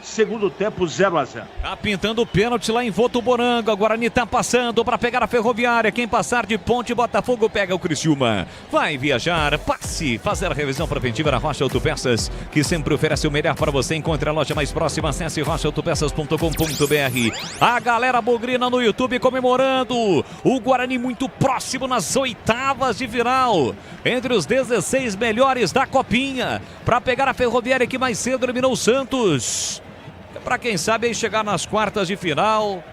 segundo tempo 0-0.
Tá pintando o pênalti lá em Votuporanga. O Guarani tá passando para pegar a Ferroviária. Quem passar de Ponte Botafogo pega o Criciúma. Vai viajar, passe, fazer a revisão preventiva na Rocha Autopeças, que sempre oferece o melhor para você. Encontre a loja mais próxima, acesse rochaautopeças.com.br. A galera bugrina no YouTube comemorando o Guarani muito próximo nas oitavas de final, entre os 16 melhores da Copinha, para pegar a Ferroviária que mais cedo eliminou o Santos. Para quem sabe aí chegar nas quartas de final,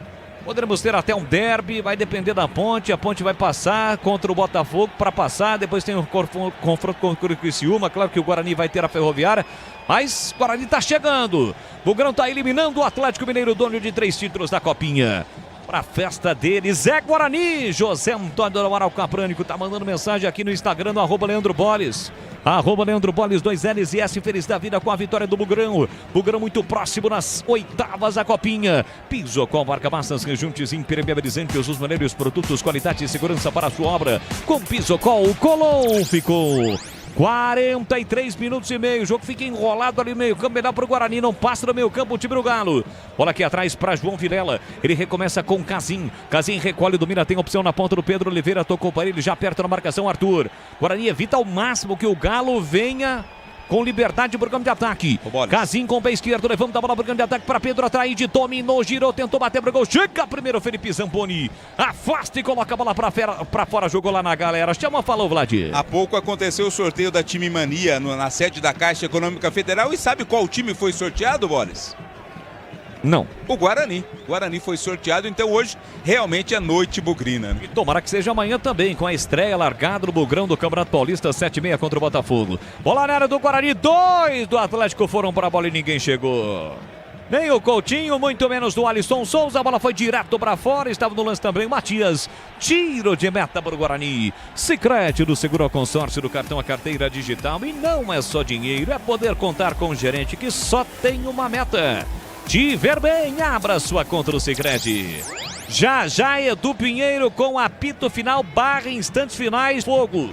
poderemos ter até um derby, vai depender da Ponte. A Ponte vai passar contra o Botafogo para passar, depois tem um confronto com o Criciúma. Claro que o Guarani vai ter a Ferroviária, mas o Guarani tá chegando. O Bugrão tá eliminando o Atlético Mineiro, dono de 3 títulos da Copinha. Para a festa deles é Guarani. José Antônio do Amaral Caprânico tá mandando mensagem aqui no Instagram, no @LeandroBoles. @LeandroBoles, 2 L's e S, feliz da vida com a vitória do Bugrão. Bugrão muito próximo nas oitavas da Copinha. Pisocol, marca massas, rejuntes, impermeabilizantes, os melhores produtos, qualidade e segurança para a sua obra. Com Pisocol, Colom ficou 43 minutos e meio, o jogo fica enrolado ali no meio campo, melhor para o Guarani, não passa no meio campo o time do Galo. Bola aqui atrás para João Vilela, ele recomeça com Casim recolhe, domina, tem opção na ponta do Pedro Oliveira, tocou para ele, já perto na marcação Arthur. Guarani evita ao máximo que o Galo venha com liberdade para o campo de ataque. Casim com o pé esquerdo, levanta a bola para o campo de ataque para Pedro Atraíde, dominou, girou, tentou bater para o gol, chega primeiro Felipe Zamponi, afasta e coloca a bola para fora, jogou lá na galera. Chama, falou, Vlad.
Há pouco aconteceu o sorteio da Time Mania na sede da Caixa Econômica Federal, e sabe qual time foi sorteado, Boris?
Não.
O Guarani. O Guarani foi sorteado, então hoje realmente é noite bugrina.
E tomara que seja amanhã também, com a estreia largada do Bugrão do Campeonato Paulista, 7h30 contra o Botafogo. Bola na área do Guarani, 2 do Atlético foram para a bola e ninguém chegou. Nem o Coutinho, muito menos do Alisson Souza. A bola foi direto para fora, estava no lance também o Matias. Tiro de meta para o Guarani. Sicredi do Seguro ao Consórcio do Cartão a Carteira Digital. E não é só dinheiro, é poder contar com um gerente que só tem uma meta: te ver bem. Abra sua conta no Sicredi. Já Edu Pinheiro com apito final / instantes finais, fogo.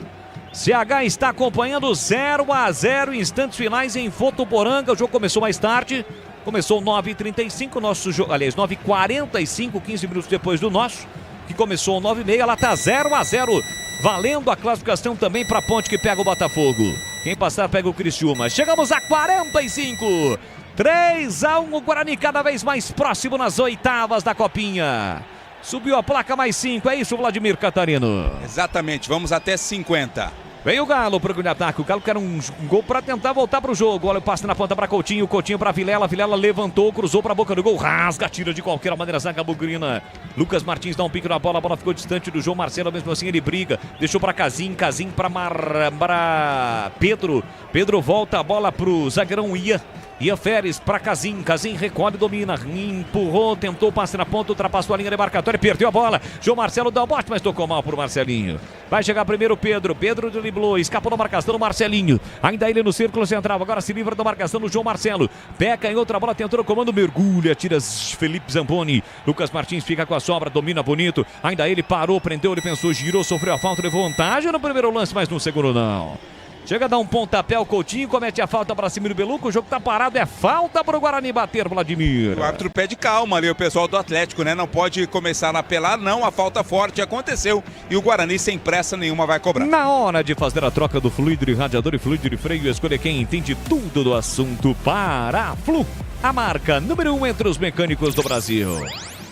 CH está acompanhando 0-0, instantes finais em Votuporanga. O jogo começou mais tarde, começou 9h35, nosso jogo, aliás, 9h45, 15 minutos depois do nosso, que começou 9h30, lá tá 0-0, valendo a classificação também para a Ponte, que pega o Botafogo. Quem passar pega o Criciúma. Chegamos a 45. 3-1, o Guarani cada vez mais próximo nas oitavas da Copinha. Subiu a placa mais 5, é isso, Vladimir Catarino?
Exatamente, vamos até 50.
Vem o Galo pro grande ataque, o Galo quer um gol para tentar voltar pro jogo. Olha o passe na ponta para Coutinho, Coutinho para Vilela, Vilela levantou, cruzou para a boca do gol, rasga, tira de qualquer maneira, zaga bugrina. Lucas Martins dá um pique na bola, a bola ficou distante do João Marcelo, mesmo assim ele briga, deixou para Casim para Pedro. Pedro volta a bola pro zagueirão Ian Feres para Casim recolhe, domina, empurrou, tentou passe na ponta, ultrapassou a linha demarcatória, perdeu a bola. João Marcelo dá o bote, mas tocou mal pro Marcelinho. Vai chegar primeiro Pedro driblou, escapou da marcação do Marcelinho. Ainda ele no círculo central, agora se livra da marcação do João Marcelo. Peca em outra bola, tentou o comando, mergulha, tira Felipe Zamponi. Lucas Martins fica com a sobra, domina bonito. Ainda ele parou, prendeu, ele pensou, girou, sofreu a falta, levou vantagem no primeiro lance, mas no segundo não. Chega a dar um pontapé ao Coutinho, comete a falta para cima do Beluco, o jogo tá parado, é falta para o Guarani bater, Vladimir.
O árbitro pede calma ali, o pessoal do Atlético, né? Não pode começar a apelar, não, a falta forte aconteceu e o Guarani sem pressa nenhuma vai cobrar.
Na hora de fazer a troca do fluido de radiador e fluido de freio, escolha quem entende tudo do assunto. Paraflu, a marca número 1 entre os mecânicos do Brasil.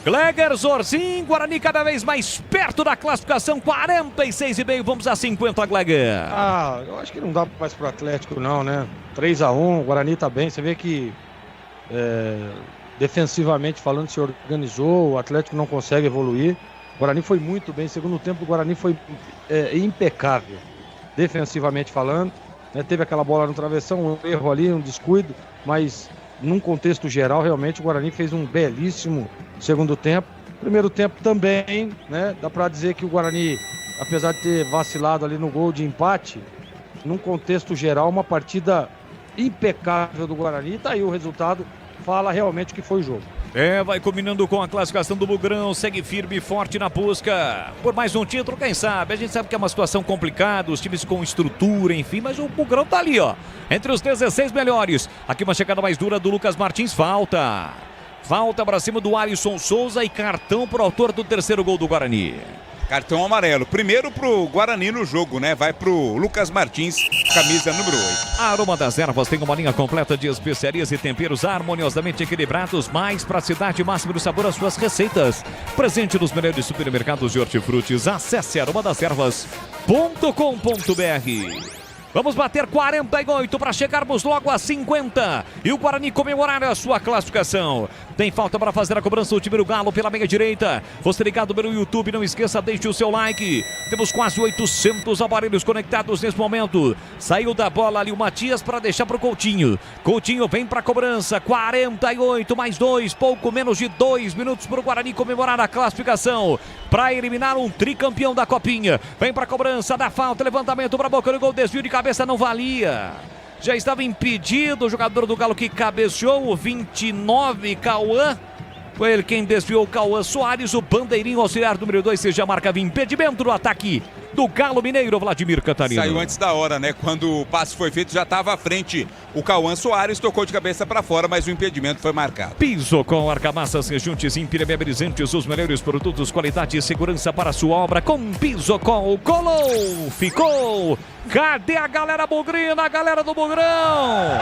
Gleger Zorzin, Guarani cada vez mais perto da classificação, 46,5, vamos a 50, Gleger.
Eu acho que não dá mais pro Atlético não, né? 3-1, o Guarani tá bem, você vê que defensivamente falando se organizou, o Atlético não consegue evoluir. O Guarani foi muito bem, segundo tempo o Guarani foi impecável, defensivamente falando, né? Teve aquela bola no travessão, um erro ali, um descuido, mas num contexto geral, realmente o Guarani fez um belíssimo segundo tempo. Primeiro tempo também, né? Dá pra dizer que o Guarani, apesar de ter vacilado ali no gol de empate, num contexto geral, uma partida impecável do Guarani. E tá aí o resultado, fala realmente que foi o jogo.
Vai combinando com a classificação do Bugrão, segue firme e forte na busca por mais um título, quem sabe? A gente sabe que é uma situação complicada, os times com estrutura, enfim, mas o Bugrão tá ali, ó, entre os 16 melhores. Aqui uma chegada mais dura do Lucas Martins, falta para cima do Alisson Souza e cartão pro autor do terceiro gol do Guarani.
Cartão amarelo. Primeiro pro Guarani no jogo, né? Vai pro Lucas Martins, camisa número 8.
A Aroma das Ervas tem uma linha completa de especiarias e temperos harmoniosamente equilibrados, mais praticidade máxima do sabor às suas receitas. Presente nos melhores supermercados de hortifrutis. Acesse aromadas-ervas.com.br. Vamos bater 48 para chegarmos logo a 50 e o Guarani comemorar a sua classificação. Tem falta para fazer a cobrança do time do Galo pela meia direita. Você ligado pelo YouTube, não esqueça, deixe o seu like. Temos quase 800 aparelhos conectados nesse momento. Saiu da bola ali o Matias para deixar para o Coutinho. Coutinho vem para a cobrança, 48 mais 2, pouco menos de 2 minutos para o Guarani comemorar a classificação. Para eliminar um tricampeão da Copinha. Vem para a cobrança da falta, levantamento para a boca do gol, desvio de cabeça, não valia. Já estava impedido o jogador do Galo que cabeceou, o 29, Cauã. Foi ele quem desviou o Cauã Soares, o bandeirinho auxiliar número 2, seja marcava impedimento no ataque do Galo Mineiro, Vladimir Catarino.
Saiu antes da hora, né? Quando o passe foi feito, já estava à frente. O Cauã Soares tocou de cabeça para fora, mas o impedimento foi marcado.
Pisocol, argamassas, rejuntes, impermeabilizantes, os melhores produtos, qualidade e segurança para a sua obra com Pisocol. Colou, ficou. Cadê a galera bugrina, a galera do Bugrão?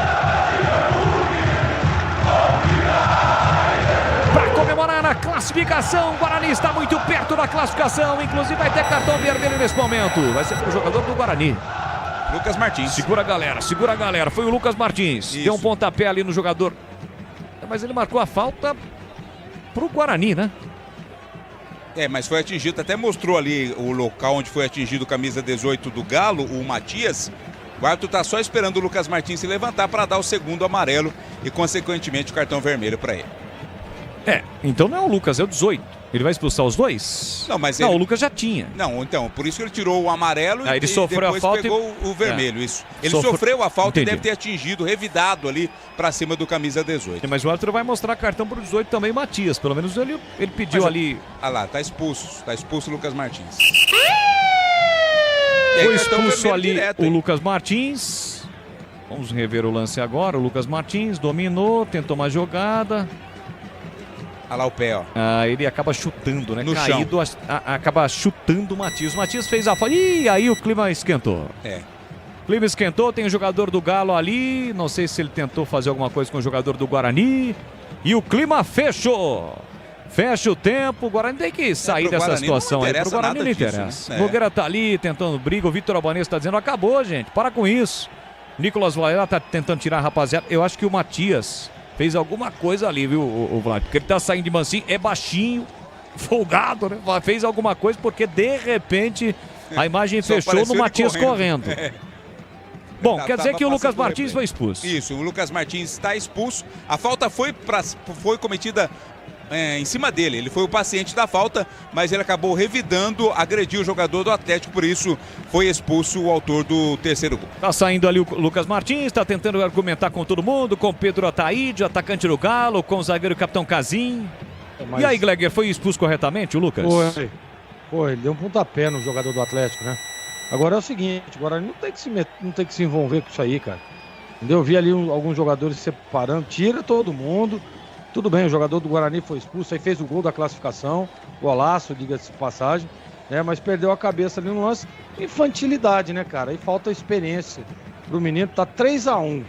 Para comemorar a classificação, o Guarani está muito perto da classificação, inclusive vai ter cartão vermelho nesse momento. Vai ser para o jogador do Guarani.
Lucas Martins.
Segura a galera, foi o Lucas Martins. Isso. Deu um pontapé ali no jogador, mas ele marcou a falta pro Guarani, né?
Mas foi atingido, até mostrou ali o local onde foi atingido, camisa 18 do Galo, o Matias. O árbitro tá só esperando o Lucas Martins se levantar para dar o segundo amarelo e consequentemente o cartão vermelho para ele.
Então não é o Lucas, é o 18. Ele vai expulsar os dois?
Não, mas
não, o Lucas já tinha.
Não, então, por isso que ele tirou o amarelo
ele sofreu
depois
a falta
pegou o vermelho, isso. Ele sofreu a falta e deve ter atingido, revidado ali para cima do camisa 18.
Mas o árbitro vai mostrar cartão pro 18 também, Matias. Pelo menos ele pediu ali.
Ah lá, tá expulso o Lucas Martins.
Foi expulso ali direto, o Lucas Martins. Vamos rever o lance agora. O Lucas Martins dominou, tentou uma jogada.
Olha lá o pé, ó.
Ele acaba chutando, né?
No
Caído, acaba chutando o Matias. O Matias fez a falta. Ih, aí o clima esquentou. O clima esquentou, tem o jogador do Galo ali. Não sei se ele tentou fazer alguma coisa com o jogador do Guarani. E o clima fechou. Fecha o tempo, o Guarani tem que sair dessa situação aí. Pro Guarani não interessa. O Nogueira tá ali tentando briga, o Vitor Albanese tá dizendo, acabou, gente, para com isso. Nicolas Valela tá tentando tirar a rapaziada. Eu acho que o Matias fez alguma coisa ali, viu, o Vlad? Porque ele tá saindo de mansinho, é baixinho, folgado, né? Fez alguma coisa porque, de repente, a imagem fechou no Matias correndo. Bom, quer dizer que o Lucas Martins foi expulso.
Isso, o Lucas Martins está expulso. A falta foi cometida em cima dele. Ele foi o paciente da falta, mas ele acabou revidando, agrediu o jogador do Atlético, por isso foi expulso o autor do terceiro gol.
Tá saindo ali o Lucas Martins, tá tentando argumentar com todo mundo, com o Pedro Ataíde, atacante do Galo, com o zagueiro Capitão Casim. E aí, Gleger, foi expulso corretamente o Lucas?
Foi, ele deu um pontapé no jogador do Atlético, né? Agora é o seguinte, agora não tem que se envolver com isso aí, cara. Entendeu? Eu vi ali alguns jogadores se separando, tira todo mundo. Tudo bem, o jogador do Guarani foi expulso, aí fez o gol da classificação, golaço, diga-se de passagem, né? Mas perdeu a cabeça ali no lance. Infantilidade, né, cara? Aí falta experiência pro menino, tá 3-1.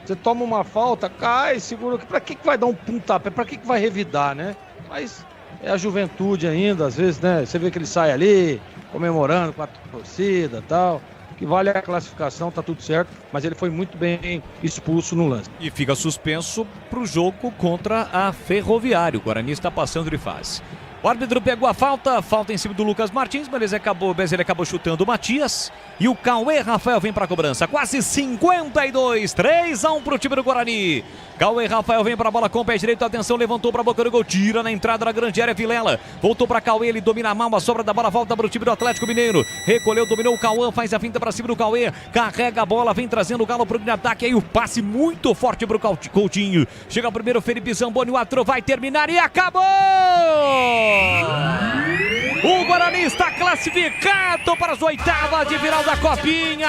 Você toma uma falta, cai, segura. Pra que vai dar um pontapé? Pra que vai revidar, né? Mas é a juventude ainda, às vezes, né? Você vê que ele sai ali, comemorando com a torcida e tal. Que vale a classificação, tá tudo certo, mas ele foi muito bem expulso no lance.
E fica suspenso pro jogo contra a Ferroviário. O Guarani está passando de fase. O árbitro pegou a falta em cima do Lucas Martins, mas ele acabou chutando o Matias. E o Cauê Rafael vem para a cobrança. Quase 52, 3-1 para o time do Guarani. Cauê Rafael vem para a bola com o pé direito, atenção, levantou para a boca do gol, tira na entrada da grande área, Vilela. Voltou para Cauê, ele domina a mão, a sobra da bola, volta para o time do Atlético Mineiro. Recolheu, dominou o Cauã, faz a finta para cima do Cauê. Carrega a bola, vem trazendo o Galo para o ataque. Aí o passe muito forte para o Coutinho. Chega primeiro Felipe Zamboni, o Atro vai terminar e acabou! O Guarani está classificado para as oitavas de final da Copinha.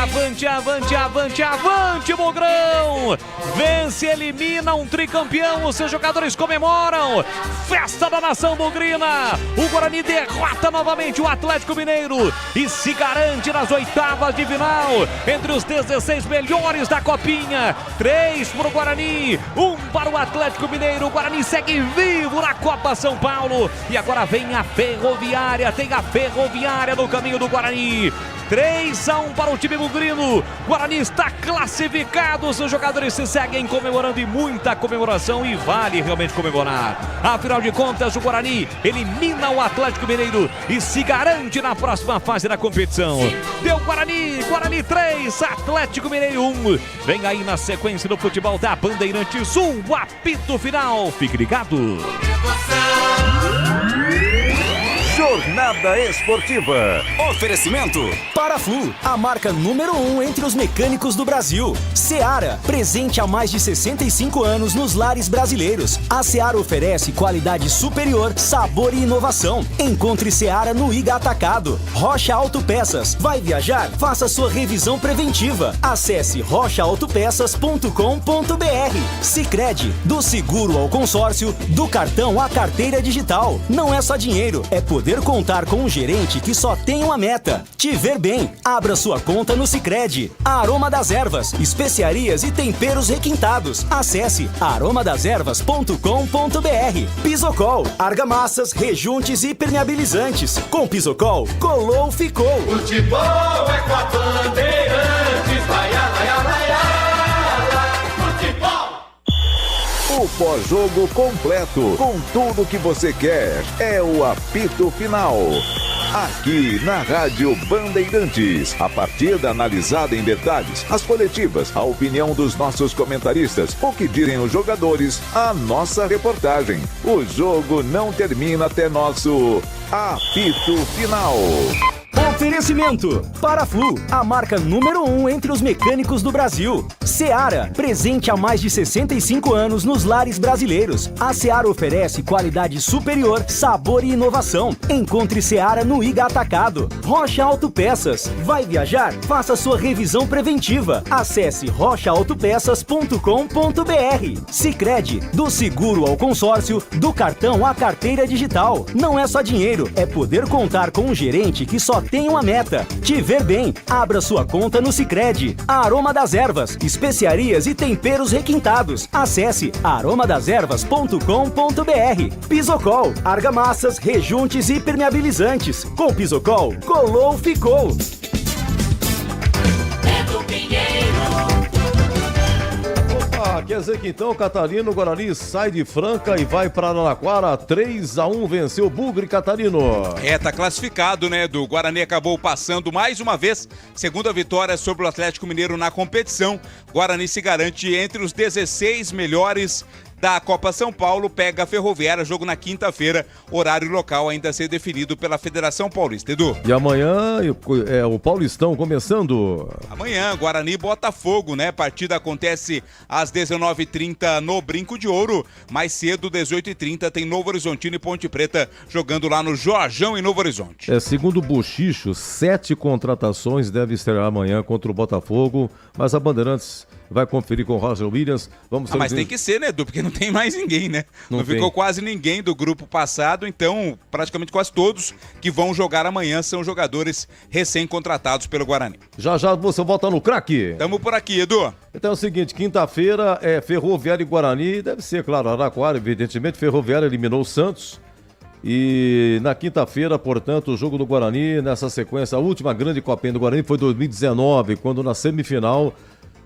Avante, avante, avante, avante, Mogrão. Vence, elimina um tricampeão. Os seus jogadores comemoram. Festa da nação bugrina. O Guarani derrota novamente o Atlético Mineiro e se garante nas oitavas de final. Entre os 16 melhores da Copinha. 3 para o Guarani, 1 para o Atlético Mineiro. O Guarani segue vivo na Copa São Paulo. E agora vem a Ferroviária. Tem a Ferroviária no caminho do Guarani. 3-1 para o time bugrino. Guarani está classificado. Os jogadores se seguem comemorando e muita comemoração. E vale realmente comemorar. Afinal de contas, o Guarani elimina o Atlético Mineiro e se garante na próxima fase da competição. Deu Guarani, Guarani 3, Atlético Mineiro 1. Vem aí na sequência do futebol da Bandeirantes 1, o apito final. Fique ligado.
Jornada Esportiva.
Oferecimento Paraflu, a marca número 1 entre os mecânicos do Brasil. Seara, presente há mais de 65 anos nos lares brasileiros. A Seara oferece qualidade superior, sabor e inovação. Encontre Seara no Iga Atacado. Rocha Autopeças. Vai viajar? Faça sua revisão preventiva. Acesse rochaautopeças.com.br. Sicredi, do seguro ao consórcio, do cartão à carteira digital. Não é só dinheiro, é poder contar com um gerente que só tem uma meta: te ver bem. Abra sua conta no Sicredi. Aroma das Ervas, especiarias e temperos requintados. Acesse aromadeservas.com.br. Pisocol, argamassas, rejuntes e permeabilizantes. Com Pisocol, colou, ficou.
Futebol é com a Bandeirantes, vai, vai, vai, futebol.
O pós-jogo completo, com tudo que você quer, é o apito final. Aqui na Rádio Bandeirantes, a partida analisada em detalhes, as coletivas, a opinião dos nossos comentaristas, o que dizem os jogadores, a nossa reportagem. O jogo não termina até nosso apito final.
Oferecimento Paraflu, a marca número 1 entre os mecânicos do Brasil. Seara, presente há mais de 65 anos nos lares brasileiros. A Seara oferece qualidade superior, sabor e inovação. Encontre Seara no Iga Atacado. Rocha Autopeças. Vai viajar? Faça sua revisão preventiva. Acesse rochaautopeças.com.br. Sicredi, do seguro ao consórcio, do cartão à carteira digital. Não é só dinheiro, é poder contar com um gerente que só tem uma meta: te ver bem. Abra sua conta no Sicredi. Aroma das Ervas, especiarias e temperos requintados. Acesse aromadeservas.com.br. Pisocol, argamassas, rejuntes e permeabilizantes. Com Pisocol, colou, ficou.
Quer dizer que então o Catarino, Guarani sai de Franca e vai para Araraquara. 3-1, venceu o Bugre, Catarino.
Tá classificado, né, Edu? O Guarani acabou passando mais uma vez, segunda vitória sobre o Atlético Mineiro na competição. Guarani se garante entre os 16 melhores da Copa São Paulo, pega a Ferroviária, jogo na quinta-feira, horário local ainda a ser definido pela Federação Paulista. Edu.
E amanhã o Paulistão começando.
Amanhã, Guarani e Botafogo, né? Partida acontece às 19h30 no Brinco de Ouro. Mais cedo, 18h30, tem Novo Horizontino e Ponte Preta jogando lá no Jorjão em Novo Horizonte.
Segundo o Bochicho, 7 contratações devem estrear amanhã contra o Botafogo, mas a Bandeirantes vai conferir com o Roger Williams.
Mas tem que ser, né, Edu? Porque não tem mais ninguém, né? Não ficou quase ninguém do grupo passado, então praticamente quase todos que vão jogar amanhã são jogadores recém-contratados pelo Guarani.
Já você volta no craque.
Tamo por aqui, Edu.
Então é o seguinte, quinta-feira é Ferroviária e Guarani, deve ser, claro, Araraquara, evidentemente. Ferroviária eliminou o Santos. E na quinta-feira, portanto, o jogo do Guarani, nessa sequência, a última grande Copinha do Guarani foi 2019, quando na semifinal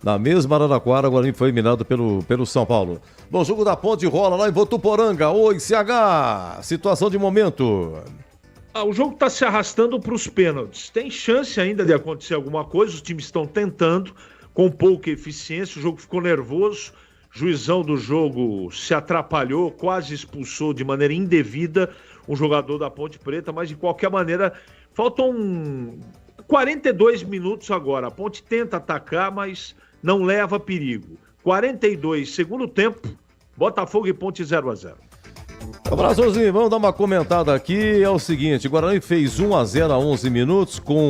Na mesma Araraquara, o Guarani foi eliminado pelo São Paulo. Bom, jogo da Ponte rola lá em Votuporanga. Oi, CH, situação de momento.
O jogo está se arrastando para os pênaltis. Tem chance ainda de acontecer alguma coisa, os times estão tentando, com pouca eficiência, o jogo ficou nervoso, o juizão do jogo se atrapalhou, quase expulsou de maneira indevida um jogador da Ponte Preta, mas de qualquer maneira, faltam 42 minutos agora. A Ponte tenta atacar, mas não leva perigo. 42, segundo tempo, Botafogo e Ponte 0-0.
Abraçozinho, vamos dar uma comentada aqui. É o seguinte, o Guarani fez 1-0 a 11 minutos com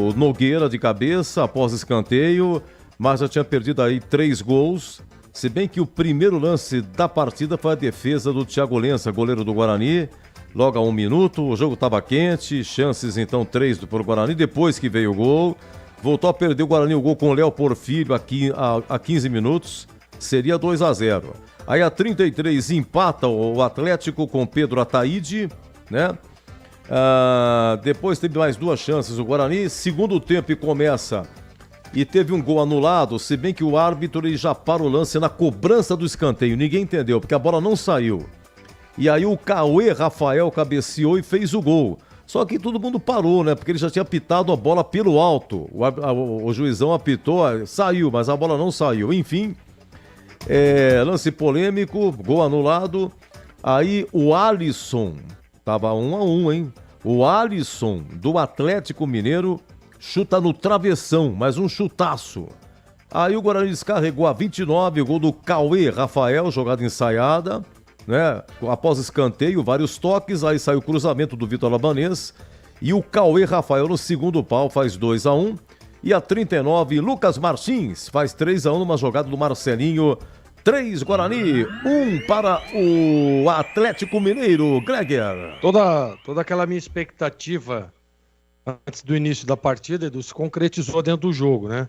o Nogueira de cabeça após escanteio, mas já tinha perdido aí 3 gols. Se bem que o primeiro lance da partida foi a defesa do Thiago Lença, goleiro do Guarani. Logo a 1 minuto, o jogo estava quente, chances então 3 para o Guarani. Depois que veio o gol, voltou a perder o Guarani o gol com o Léo Porfírio aqui a 15 minutos, seria 2-0. Aí a 33 empata o Atlético com Pedro Ataíde, né? Depois teve mais 2 chances o Guarani. Segundo tempo começa e teve um gol anulado, se bem que o árbitro ele já para o lance na cobrança do escanteio. Ninguém entendeu, porque a bola não saiu. E aí o Cauê Rafael cabeceou e fez o gol. Só que todo mundo parou, né? Porque ele já tinha apitado a bola pelo alto. O juizão apitou, saiu, mas a bola não saiu. Enfim, lance polêmico, gol anulado. Aí o Alisson, tava 1-1, hein? O Alisson do Atlético Mineiro chuta no travessão, mas um chutaço. Aí o Guarani descarregou a 29, o gol do Cauê Rafael, jogada ensaiada, né? Após escanteio, vários toques, aí saiu o cruzamento do Vitor Labanês e o Cauê Rafael no segundo pau faz 2-1. E a 39, Lucas Martins faz 3-1 numa jogada do Marcelinho. 3 Guarani, 1 para o Atlético Mineiro. Gregger.
Toda aquela minha expectativa antes do início da partida, Edu, se concretizou dentro do jogo, né?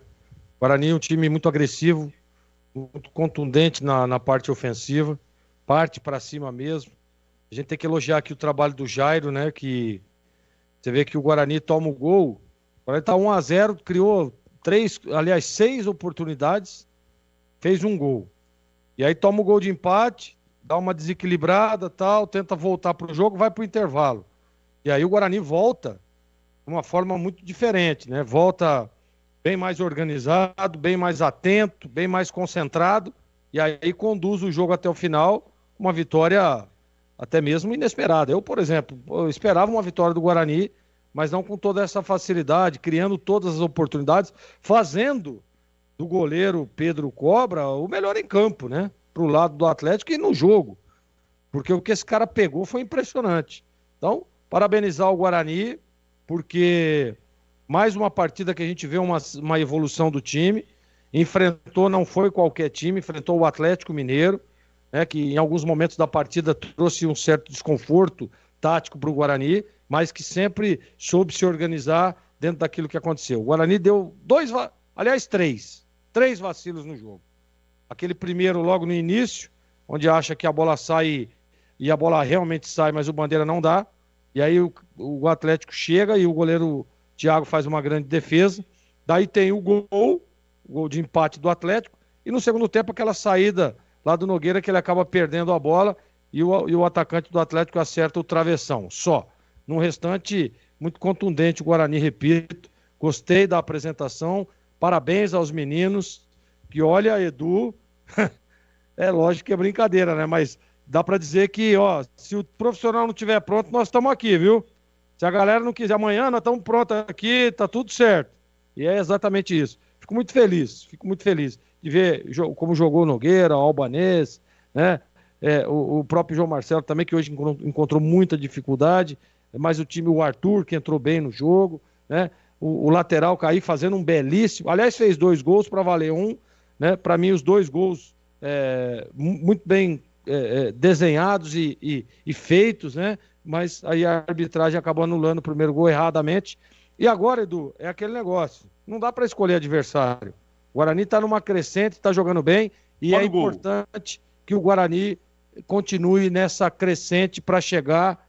Guarani é um time muito agressivo, muito contundente na parte ofensiva, parte para cima mesmo. A gente tem que elogiar aqui o trabalho do Jairo, né? Que você vê que o Guarani toma o gol, o Guarani tá 1-0, criou 6 oportunidades, fez um gol. E aí toma o gol de empate, dá uma desequilibrada, tal, tenta voltar pro jogo, vai pro intervalo. E aí o Guarani volta de uma forma muito diferente, né? Volta bem mais organizado, bem mais atento, bem mais concentrado, e aí conduz o jogo até o final, uma vitória até mesmo inesperada. Eu, por exemplo, eu esperava uma vitória do Guarani, mas não com toda essa facilidade, criando todas as oportunidades, fazendo do goleiro Pedro Cobra o melhor em campo, né? Pro lado do Atlético e no jogo. Porque o que esse cara pegou foi impressionante. Então, parabenizar o Guarani, porque mais uma partida que a gente vê uma evolução do time. Enfrentou, não foi qualquer time, enfrentou o Atlético Mineiro, né, que em alguns momentos da partida trouxe um certo desconforto tático para o Guarani, mas que sempre soube se organizar dentro daquilo que aconteceu. O Guarani deu três vacilos no jogo. Aquele primeiro logo no início, onde acha que a bola sai e a bola realmente sai, mas o Bandeira não dá. E aí o Atlético chega e o goleiro Thiago faz uma grande defesa. Daí tem o gol de empate do Atlético. E no segundo tempo aquela saída lá do Nogueira que ele acaba perdendo a bola e o atacante do Atlético acerta o travessão. Só. No restante, muito contundente o Guarani, repito. Gostei da apresentação. Parabéns aos meninos. Que olha, Edu, é lógico que é brincadeira, né? Mas dá pra dizer que, ó, se o profissional não estiver pronto, nós estamos aqui, viu? Se a galera não quiser amanhã, nós estamos prontos aqui, tá tudo certo. E é exatamente isso. Fico muito feliz de ver como jogou o Nogueira, o Albanês, né? O próprio João Marcelo também, que hoje encontrou muita dificuldade, mas o Arthur, que entrou bem no jogo, né? O lateral Caí fazendo um belíssimo, aliás, fez 2 gols para valer um, né? Para mim, os 2 gols muito bem desenhados e feitos, né? Mas aí a arbitragem acabou anulando o primeiro gol erradamente. E agora, Edu, é aquele negócio. Não dá para escolher adversário. O Guarani está numa crescente, está jogando bem e é importante que o Guarani continue nessa crescente para chegar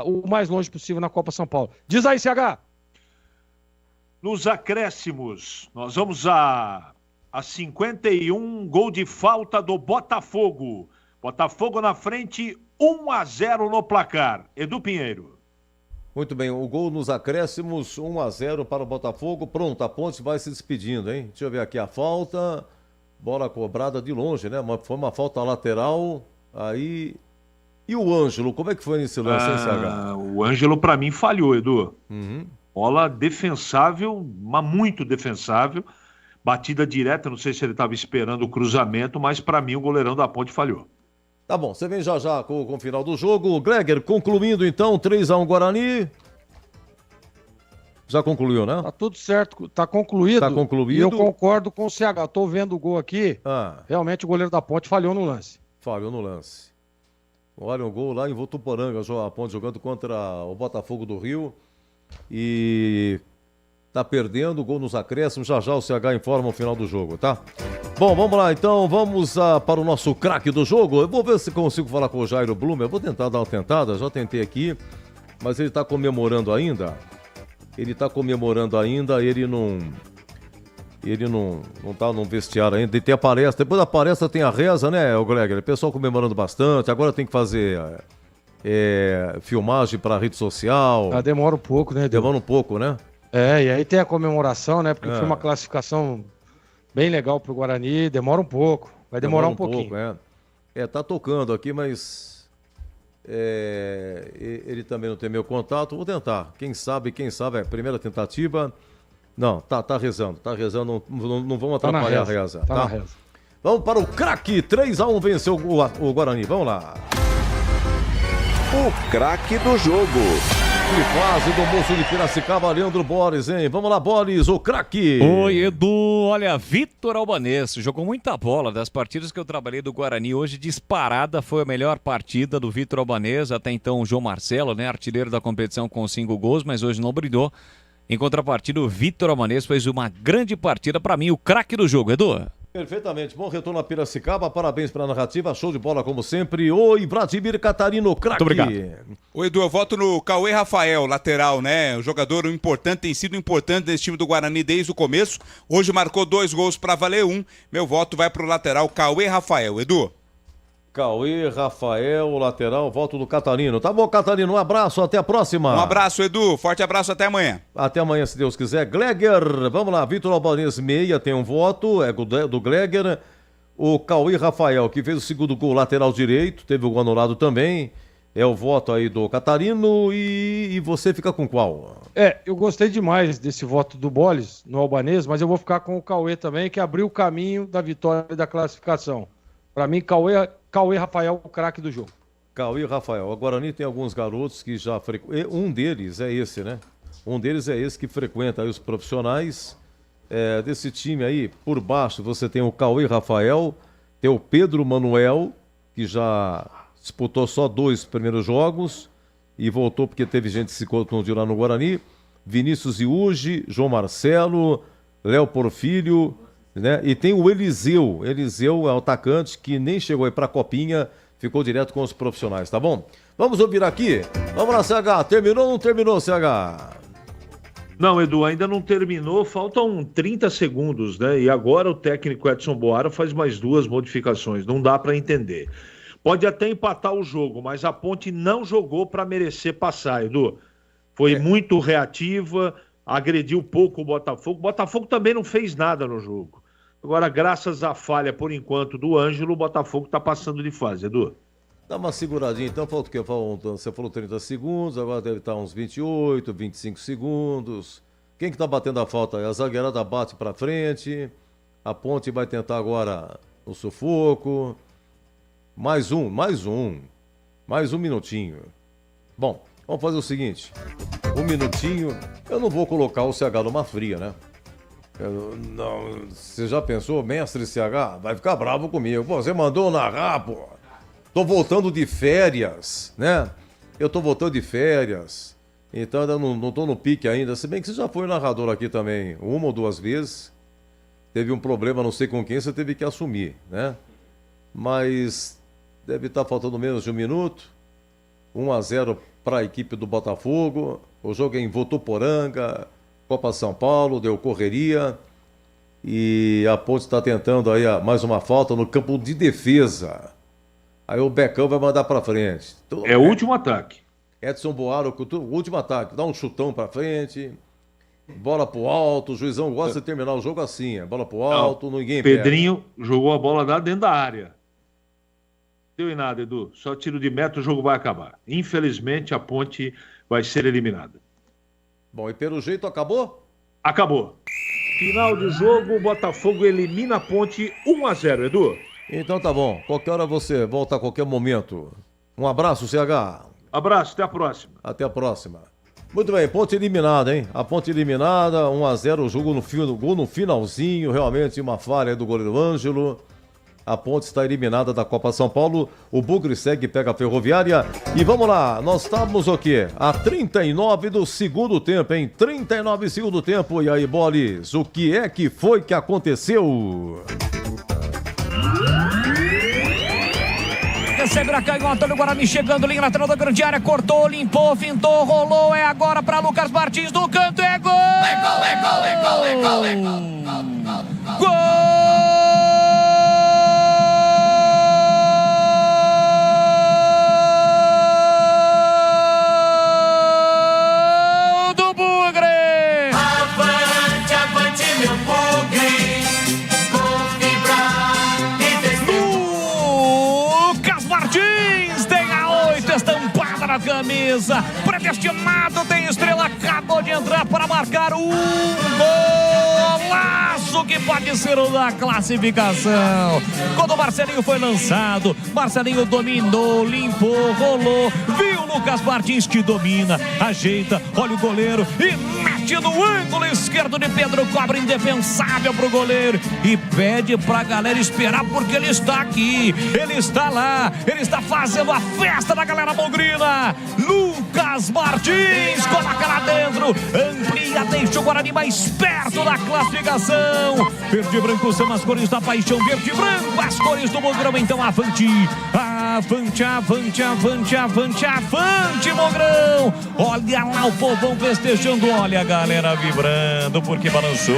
o mais longe possível na Copa São Paulo. Diz aí, CH!
Nos acréscimos, nós vamos a a 51, gol de falta do Botafogo. Botafogo na frente, 1-0 no placar. Edu Pinheiro.
Muito bem, o gol nos acréscimos, 1-0 para o Botafogo. Pronto, a Ponte vai se despedindo, hein? Deixa eu ver aqui a falta. Bola cobrada de longe, né? Foi uma falta lateral. Aí. E o Ângelo, como é que foi nesse lance, hein, CH?
O Ângelo, pra mim, falhou, Edu.
Uhum.
Bola defensável, mas muito defensável. Batida direta, não sei se ele estava esperando o cruzamento, mas pra mim o goleirão da Ponte falhou.
Tá bom, você vem já com o final do jogo. Gleger, concluindo então, 3-1 Guarani. Já concluiu, né?
Tá tudo certo, tá concluído.
Tá concluído.
E eu concordo com o CH. Tô vendo o gol aqui. Realmente o goleiro da Ponte falhou no lance.
Falhou no lance. Olha, um gol lá em Votuporanga, a Ponte jogando contra o Botafogo do Rio. E tá perdendo, gol nos acréscimos. Já o CH informa o final do jogo, tá? Bom, vamos lá, então, vamos para o nosso craque do jogo. Eu vou ver se consigo falar com o Jairo Blumer. Eu vou tentar dar uma tentada, já tentei aqui, mas ele tá comemorando ainda. Ele não tá no vestiário ainda. Ele tem a palestra, depois da palestra tem a reza, né, o Gleger? O pessoal comemorando bastante, agora tem que fazer filmagem para rede social.
Demora um pouco, né, Edu?
Demora um pouco, né?
E aí tem a comemoração, né, porque foi uma classificação bem legal pro Guarani, demora um pouco, vai demorar um pouquinho.
Tá tocando aqui, mas ele também não tem meu contato, vou tentar, quem sabe, primeira tentativa, não, tá rezando, não vamos atrapalhar a reza,
tá? Na reza.
Vamos para o craque, 3-1 venceu o Guarani, vamos lá.
O craque do jogo.
Que fase do moço de Piracicaba, Leandro Borges, hein? Vamos lá, Borges, o craque.
Oi, Edu. Olha, Vitor Albanês jogou muita bola. Das partidas que eu trabalhei do Guarani hoje, disparada foi a melhor partida do Vitor Albanês. Até então, o João Marcelo, né? Artilheiro da competição com 5 gols, mas hoje não brilhou. Em contrapartida, o Vitor Albanês fez uma grande partida. Pra mim, o craque do jogo, Edu.
Perfeitamente, bom retorno a Piracicaba, parabéns pela narrativa, show de bola como sempre. Oi, Vladimir Catarino, craque.
Muito obrigado.
Oi, Edu, eu voto no Cauê Rafael, lateral, né? O jogador importante, tem sido importante nesse time do Guarani desde o começo. Hoje marcou 2 gols para valer 1. Meu voto vai pro lateral Cauê Rafael, Edu.
Cauê Rafael, lateral, voto do Catarino. Tá bom, Catarino, um abraço, até a próxima.
Um abraço, Edu, forte abraço, até amanhã.
Até amanhã, se Deus quiser. Gleger, vamos lá, Vitor Albanês, meia, tem um voto, é do Gleger. O Cauê Rafael, que fez o segundo gol, lateral direito, teve o gol anulado também. É o voto aí do Catarino e você fica com qual?
Eu gostei demais desse voto do Borges no Albanês, mas eu vou ficar com o Cauê também, que abriu o caminho da vitória e da classificação. Para mim, Cauê Rafael, o craque do jogo.
Cauê Rafael. O Guarani tem alguns garotos que já frequentam. Um deles é esse, né? Um deles é esse que frequenta aí os profissionais desse time aí. Por baixo você tem o Cauê Rafael, tem o Pedro Manuel, que já disputou só 2 primeiros jogos e voltou porque teve gente que se contundiu lá no Guarani. Vinícius Iugi, João Marcelo, Léo Porfírio, né? E tem o Eliseu é o atacante que nem chegou aí pra Copinha, ficou direto com os profissionais, tá bom? Vamos ouvir aqui, vamos lá, CH, terminou ou não terminou, CH?
Não, Edu, ainda não terminou, faltam 30 segundos, né? E agora o técnico Edson Boara faz mais 2 modificações, não dá para entender. Pode até empatar o jogo, mas a Ponte não jogou para merecer passar, Edu. Foi muito reativa, agrediu pouco o Botafogo. O Botafogo também não fez nada no jogo. Agora, graças à falha, por enquanto, do Ângelo, o Botafogo está passando de fase, Edu.
Dá uma seguradinha, então, falta o quê? Você falou 30 segundos, agora deve estar uns 28, 25 segundos. Quem que tá batendo a falta aí? A zagueirada bate pra frente, a Ponte vai tentar agora o sufoco. Mais um minutinho. Bom, vamos fazer o seguinte, 1 minutinho, eu não vou colocar o CH numa fria, né? Não, você já pensou, mestre CH? Vai ficar bravo comigo. Pô, você mandou narrar, pô. Tô voltando de férias, né? Eu tô voltando de férias. Então ainda não tô no pique ainda. Se bem que você já foi narrador aqui também 1 ou 2 vezes. Teve um problema, não sei com quem, você teve que assumir, né? Mas deve estar faltando menos de 1 minuto. 1-0 para a equipe do Botafogo. O jogo é em Votuporanga, Copa São Paulo, deu correria. E a Ponte está tentando aí mais uma falta no campo de defesa. Aí o Becão vai mandar para frente.
É o último ataque.
Edson Boaro, o último ataque. Dá um chutão para frente. Bola pro alto. O juizão gosta de terminar o jogo assim. Bola pro alto, ninguém pega.
Pedrinho jogou a bola lá dentro da área. Deu em nada, Edu. Só tiro de meta, o jogo vai acabar. Infelizmente, a Ponte vai ser eliminada.
Bom, e pelo jeito acabou?
Acabou. Final de jogo, o Botafogo elimina a Ponte 1-0, Edu.
Então tá bom. Qualquer hora você volta a qualquer momento. Um abraço, CH.
Abraço, até a próxima.
Até a próxima. Muito bem, Ponte eliminada, hein? A Ponte eliminada, 1-0, o jogo gol no finalzinho, realmente uma falha do goleiro Ângelo. A Ponte está eliminada da Copa São Paulo. O Bugre segue, pega a Ferroviária. E vamos lá, nós estamos o quê? A 39 do segundo tempo, hein? 39 segundo tempo. E aí, Bolis, o que é que foi que aconteceu?
Recebe na canhota do Guarani, chegando, linha lateral da grande área, cortou, limpou, fintou, rolou, é agora para Lucas Martins do canto, é gol! É gol, é gol, é gol, é gol, é gol! Gol! Camisa, predestinado, tem estrela, acabou de entrar para marcar um golaço que pode ser o da classificação. Quando o Marcelinho foi lançado, Marcelinho dominou, limpou, rolou, viu o Lucas Martins que domina, ajeita, olha o goleiro e mete no ângulo esquerdo de Pedro Cobra, indefensável pro goleiro, e pede pra galera esperar porque ele está aqui, ele está lá, ele está fazendo a festa da galera bugrina. Lucas Martins coloca lá dentro, amplia, deixa o Guarani mais perto da classificação. Verde e branco são as cores da paixão, verde e branco as cores do Mogrão, então avante, avante, avante, avante, avante, avante, Mogrão. Olha lá o povão festejando, olha a galera vibrando porque balançou,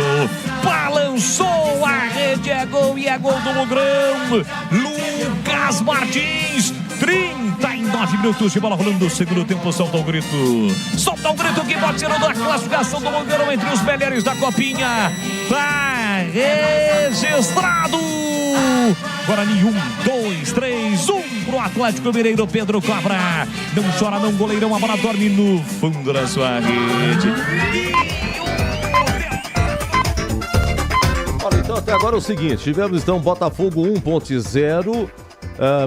balançou a rede, é gol e é gol do Mogrão. Lucas Martins, 39 minutos de bola rolando no segundo tempo, solta um grito que pode ser o da classificação do Mogrão entre os melhores da Copinha. Tá registrado. Guarani 1, 2, 3, 1 pro Atlético Mineiro, Pedro Cobra. Não chora não, goleirão, a bola dorme no fundo da sua rede.
Olha, então até agora é o seguinte, tivemos então Botafogo 1.0,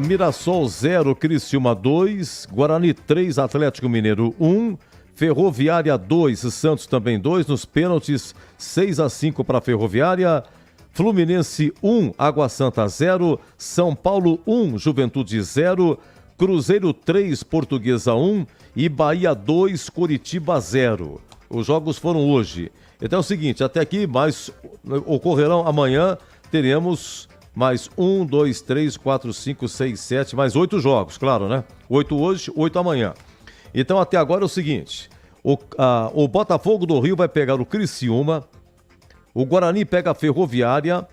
Mirassol 0, Criciúma 2, Guarani 3, Atlético Mineiro 1, Ferroviária 2, Santos também 2, nos pênaltis 6-5 para Ferroviária, Fluminense 1, Água Santa 0, São Paulo 1, Juventude 0, Cruzeiro 3, Portuguesa 1 e Bahia 2, Coritiba 0. Os jogos foram hoje. Então é o seguinte, até aqui, mais ocorrerão amanhã, teremos mais 1, 2, 3, 4, 5, 6, 7, mais 8 jogos, claro, né? 8 hoje, 8 amanhã. Então até agora é o seguinte, o Botafogo do Rio vai pegar o Criciúma, o Guarani pega a Ferroviária,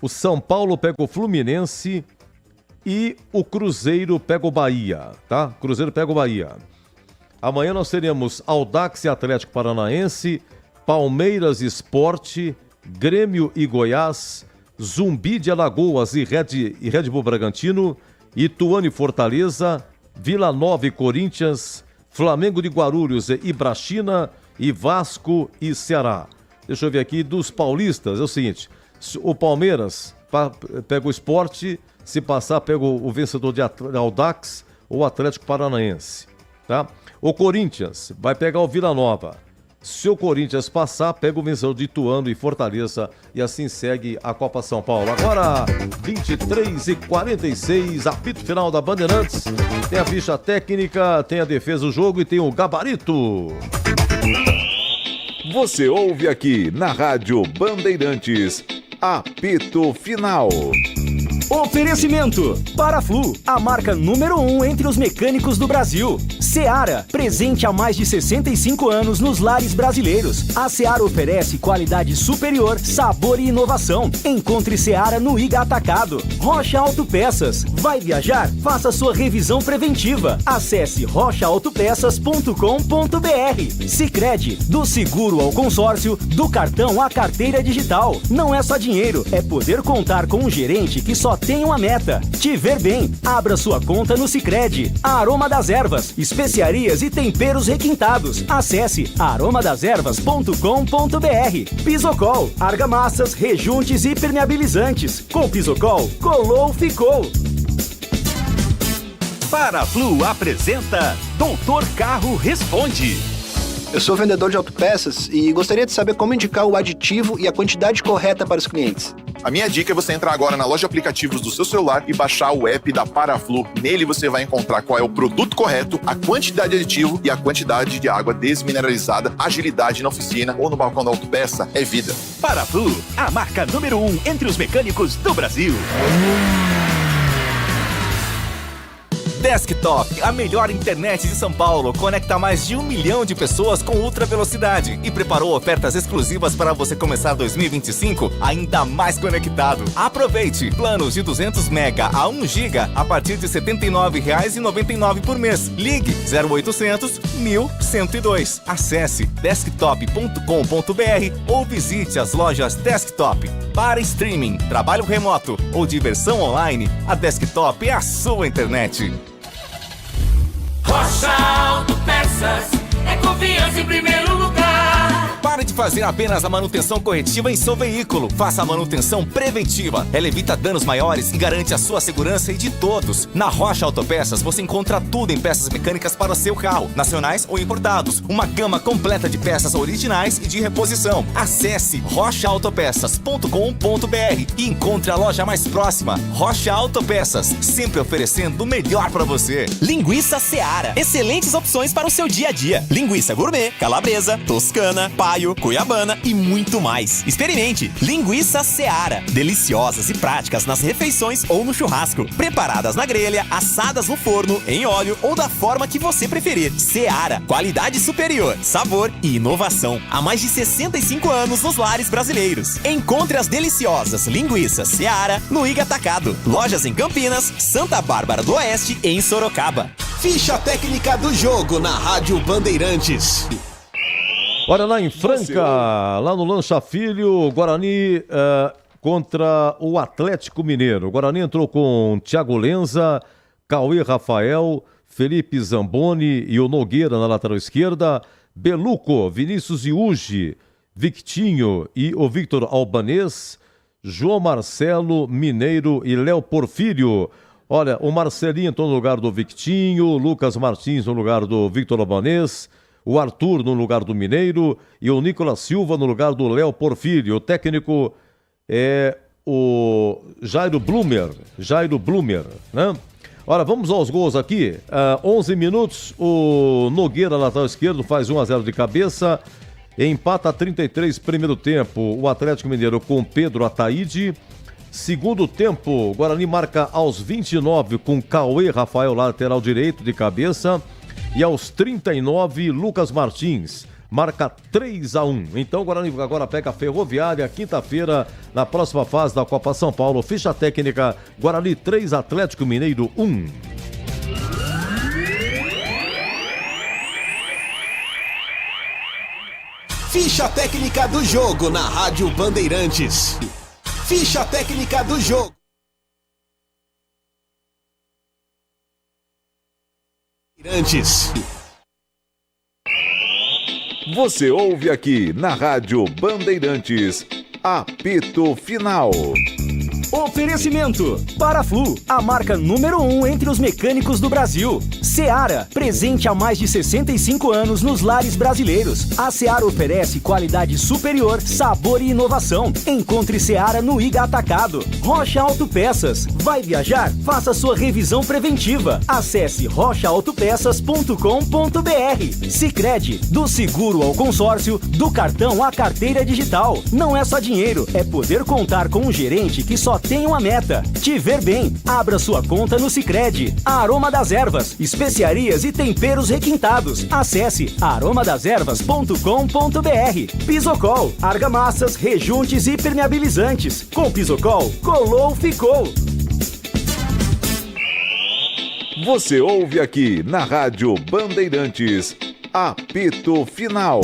o São Paulo pega o Fluminense e o Cruzeiro pega o Bahia, tá? Cruzeiro pega o Bahia. Amanhã nós teremos Audax e Atlético Paranaense, Palmeiras e Sport, Grêmio e Goiás, Zumbi de Alagoas e Red Bull Bragantino, Ituano e Fortaleza, Vila Nova e Corinthians, Flamengo de Guarulhos e Ibrachina e Vasco e Ceará. Deixa eu ver aqui dos paulistas, é o seguinte, o Palmeiras pega o Sport, se passar pega o vencedor de Audax ou Atlético Paranaense, tá? O Corinthians vai pegar o Vila Nova. Se o Corinthians passar, pega o vencedor de Ituano e Fortaleza e assim segue a Copa São Paulo. Agora, 23h46, apito final da Bandeirantes. Tem a ficha técnica, tem a defesa do jogo e tem o gabarito.
Você ouve aqui na Rádio Bandeirantes, apito final.
Oferecimento: Paraflu, a marca número 1 entre os mecânicos do Brasil. Seara, presente há mais de 65 anos nos lares brasileiros. A Seara oferece qualidade superior, sabor e inovação. Encontre Seara no Iga Atacado. Rocha Autopeças. Vai viajar? Faça sua revisão preventiva. Acesse rochaautopeças.com.br. Sicredi, do seguro ao consórcio, do cartão à carteira digital. Não é só dinheiro, é poder contar com um gerente que só tem uma meta: te ver bem. Abra sua conta no Sicredi. Aroma das Ervas, especiarias e temperos requintados. Acesse aromadeservas.com.br. Pisocol, argamassas, rejuntes e permeabilizantes. Com Pisocol, colou, ficou.
Paraflu apresenta Doutor Carro Responde.
Eu sou vendedor de autopeças e gostaria de saber como indicar o aditivo e a quantidade correta para os clientes.
A minha dica é você entrar agora na loja de aplicativos do seu celular e baixar o app da Paraflu. Nele você vai encontrar qual é o produto correto, a quantidade de aditivo e a quantidade de água desmineralizada. Agilidade na oficina ou no balcão da autopeça é vida.
Paraflu, a marca número 1 entre os mecânicos do Brasil.
Desktop, a melhor internet de São Paulo, conecta mais de 1 milhão de pessoas com ultra velocidade e preparou ofertas exclusivas para você começar 2025 ainda mais conectado. Aproveite! Planos de 200 mega a 1 giga a partir de R$ 79,99 por mês. Ligue 0800 1102. Acesse desktop.com.br ou visite as lojas Desktop. Para streaming, trabalho remoto ou diversão online, a Desktop é a sua internet.
Rocha Autopeças, é confiança em primeiro lugar.
Pare de fazer apenas a manutenção corretiva em seu veículo. Faça a manutenção preventiva. Ela evita danos maiores e garante a sua segurança e de todos. Na Rocha Autopeças você encontra tudo em peças mecânicas para o seu carro, nacionais ou importados. Uma gama completa de peças originais e de reposição. Acesse rochaautopeças.com.br e encontre a loja mais próxima. Rocha Autopeças, sempre oferecendo o melhor para você.
Linguiça Seara. Excelentes opções para o seu dia a dia. Linguiça gourmet, calabresa, toscana, paio, cuiabana e muito mais. Experimente. Linguiça Seara. Deliciosas e práticas nas refeições ou no churrasco. Preparadas na grelha, assadas no forno, em óleo ou da forma que você preferir. Seara. Qualidade superior, sabor e inovação. Há mais de 65 anos nos lares brasileiros. Encontre as deliciosas linguiças Seara no Iga Atacado. Lojas em Campinas, Santa Bárbara do Oeste e em Sorocaba.
Ficha técnica do jogo na Rádio Bandeirantes.
Olha lá em Franca, lá no Lancha Filho, Guarani contra o Atlético Mineiro. O Guarani entrou com Thiago Lenza, Cauê Rafael, Felipe Zamboni e o Nogueira na lateral esquerda, Beluco, Vinícius Iugi, Victinho e o Victor Albanês, João Marcelo, Mineiro e Léo Porfírio. Olha, o Marcelinho entrou no lugar do Victinho, Lucas Martins no lugar do Victor Albanês, o Arthur no lugar do Mineiro e o Nicolas Silva no lugar do Léo Porfírio. O técnico é o Jairo Blumer, né? Ora, vamos aos gols aqui. 11 minutos, o Nogueira, lateral esquerdo, faz 1-0 de cabeça. Empata a 33, primeiro tempo, o Atlético Mineiro com Pedro Ataíde. Segundo tempo, o Guarani marca aos 29 com Cauê Rafael, lateral direito de cabeça. E aos 39, Lucas Martins marca 3-1. Então o Guarani agora pega a Ferroviária, quinta-feira, na próxima fase da Copa São Paulo. Ficha técnica, Guarani 3, Atlético Mineiro 1.
Ficha técnica do jogo na Rádio Bandeirantes. Ficha técnica do jogo.
Você ouve aqui na Rádio Bandeirantes, apito final.
Oferecimento: Paraflu, a marca número 1 entre os mecânicos do Brasil. Seara, presente há mais de 65 anos nos lares brasileiros. A Seara oferece qualidade superior, sabor e inovação. Encontre Seara no Iga Atacado. Rocha Autopeças. Vai viajar? Faça sua revisão preventiva. Acesse rochaautopeças.com.br. Sicredi, do seguro ao consórcio, do cartão à carteira digital. Não é só dinheiro, é poder contar com um gerente que só só tem uma meta: te ver bem. Abra sua conta no Sicredi. Aroma das Ervas, especiarias e temperos requintados. Acesse aromadeservas.com.br. Pisocol, argamassas, rejuntes e impermeabilizantes. Com Pisocol, colou, ficou.
Você ouve aqui na Rádio Bandeirantes, apito final.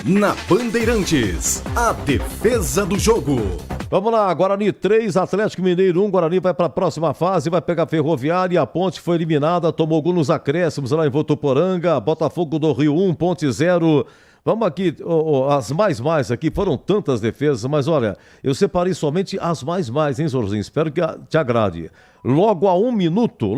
Na Bandeirantes, a defesa do jogo.
Vamos lá, Guarani 3, Atlético Mineiro 1. Guarani vai para a próxima fase, vai pegar a Ferroviária. A Ponte foi eliminada, tomou gol nos acréscimos lá em Votuporanga. Botafogo do Rio 1, Ponte 0. Vamos aqui, as mais aqui, foram tantas defesas, mas olha, eu separei somente as mais, hein, Zorzinho? Espero que te agrade. Logo a um minuto,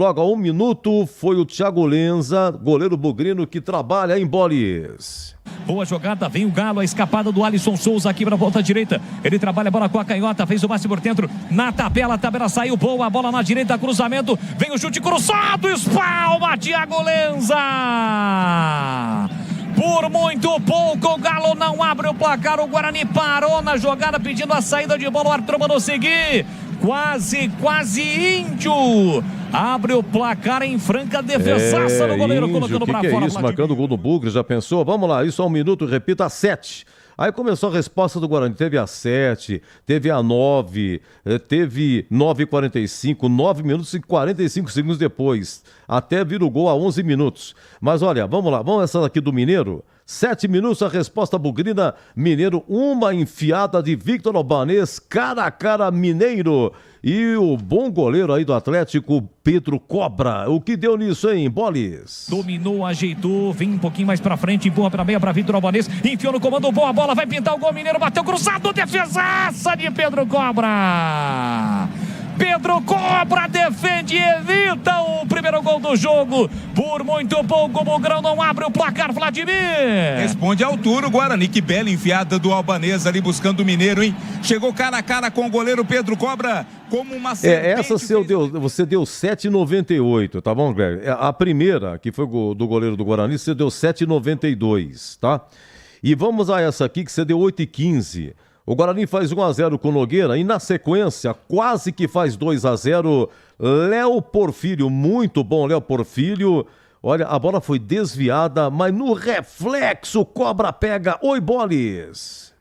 foi o Thiago Lenza, goleiro bugrino, que trabalha em Bolis.
Boa jogada, vem o Galo, a escapada do Alisson Souza aqui para a volta direita. Ele trabalha a bola com a canhota, fez o máximo por dentro, na tabela, a tabela saiu boa, a bola na direita, cruzamento, vem o chute cruzado, espalma, Thiago Lenza! Por muito pouco, o Galo não abre o placar, o Guarani parou na jogada pedindo a saída de bola, o árbitro mandou seguir. Quase índio. Abre o placar em franca defesaça no goleiro, colocando pra fora.
Que é isso, marcando o gol do Bugre, já pensou? Vamos lá, isso a um minuto, repita, a 7. Aí começou a resposta do Guarani, teve a 7, teve a 9, teve 9h45, 9 minutos e 45 segundos depois, até vir o gol a 11 minutos. Mas olha, vamos lá, vamos essa daqui do Mineiro. 7 minutos, a resposta bugrina, Mineiro, uma enfiada de Victor Albanês, cara a cara Mineiro. E o bom goleiro aí do Atlético, Pedro Cobra. O que deu nisso, hein, Bolis?
Dominou, ajeitou, vem um pouquinho mais pra frente, empurra pra meia pra Victor Albanês, enfiou no comando, boa bola, vai pintar o gol, Mineiro bateu cruzado, defesaça de Pedro Cobra. Pedro Cobra defende e evita o primeiro gol do jogo. Por muito pouco, o Bugrão não abre o placar, Vladimir.
Responde à altura o Guarani. Que bela enfiada do Albanês ali buscando o Mineiro, hein? Chegou cara a cara com o goleiro Pedro Cobra como uma serpente.
Essa você deu 7,98, tá bom, Greg? A primeira, que foi do goleiro do Guarani, você deu 7,92, tá? E vamos a essa aqui que você deu 8,15. O Guarani faz 1-0 com o Nogueira e na sequência quase que faz 2-0. Léo Porfírio, muito bom Léo Porfírio. Olha, a bola foi desviada, mas no reflexo Cobra pega. Oi, Bolis.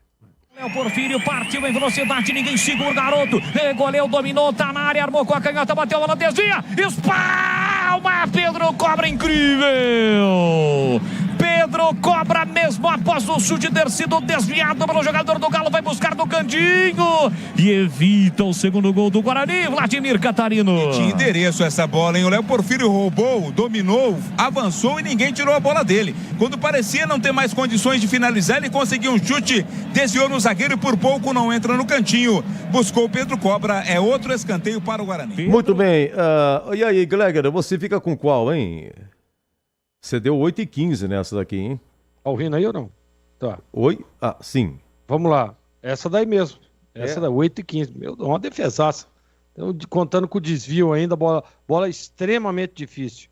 Léo Porfírio partiu em velocidade, ninguém segura o garoto. Goleiro dominou, tá na área, armou com a canhota, bateu a bola, desvia. Espalma, Pedro Cobra, incrível. Pedro Cobra, mesmo após o chute ter sido desviado pelo jogador do Galo, vai buscar no cantinho e evita o segundo gol do Guarani, Vladimir Catarino.
E tinha endereço essa bola, hein? O Léo Porfírio roubou, dominou, avançou e ninguém tirou a bola dele. Quando parecia não ter mais condições de finalizar, ele conseguiu um chute, desviou no zagueiro e por pouco não entra no cantinho. Buscou o Pedro Cobra, é outro escanteio para o Guarani.
Muito bem, e aí, Gleger, você fica com qual, hein? Você deu 8,15 nessa daqui, hein?
Tá ouvindo aí ou não? Tá.
Oi? Ah, sim.
Vamos lá. Essa daí mesmo. Essa daí, 8,15. Meu, uma defesaça. Então, contando com o desvio ainda, bola extremamente difícil.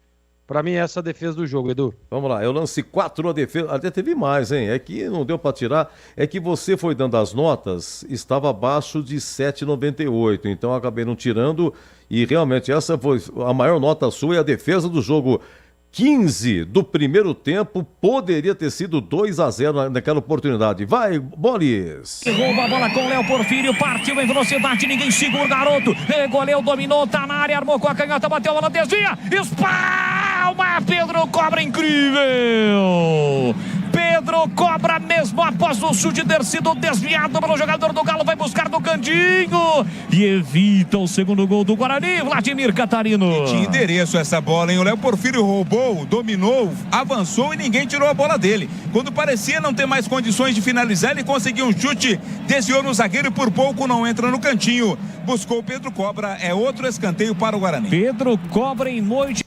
Pra mim, essa é a defesa do jogo, Edu.
Vamos lá, eu lancei 4 na defesa, até teve mais, hein? É que não deu pra tirar, é que você foi dando as notas, estava abaixo de 7,98, então eu acabei não tirando, e realmente essa foi a maior nota sua e a defesa do jogo. 15 do primeiro tempo, poderia ter sido 2-0 naquela oportunidade. Vai, Bolis!
Rouba a bola com o Léo Porfírio, partiu em velocidade, ninguém segura o garoto. Goleiro dominou, tá na área, armou com a canhota, bateu a bola, desvia, espalma, Pedro Cobra, incrível! Pedro Cobra, mesmo após o chute ter sido desviado pelo jogador do Galo, vai buscar no cantinho e evita o segundo gol do Guarani, Vladimir Catarino.
E tinha endereço essa bola, hein? O Léo Porfírio roubou, dominou, avançou e ninguém tirou a bola dele. Quando parecia não ter mais condições de finalizar, ele conseguiu um chute, desviou no zagueiro e por pouco não entra no cantinho. Buscou o Pedro Cobra, é outro escanteio para o Guarani.
Pedro Cobra em noite.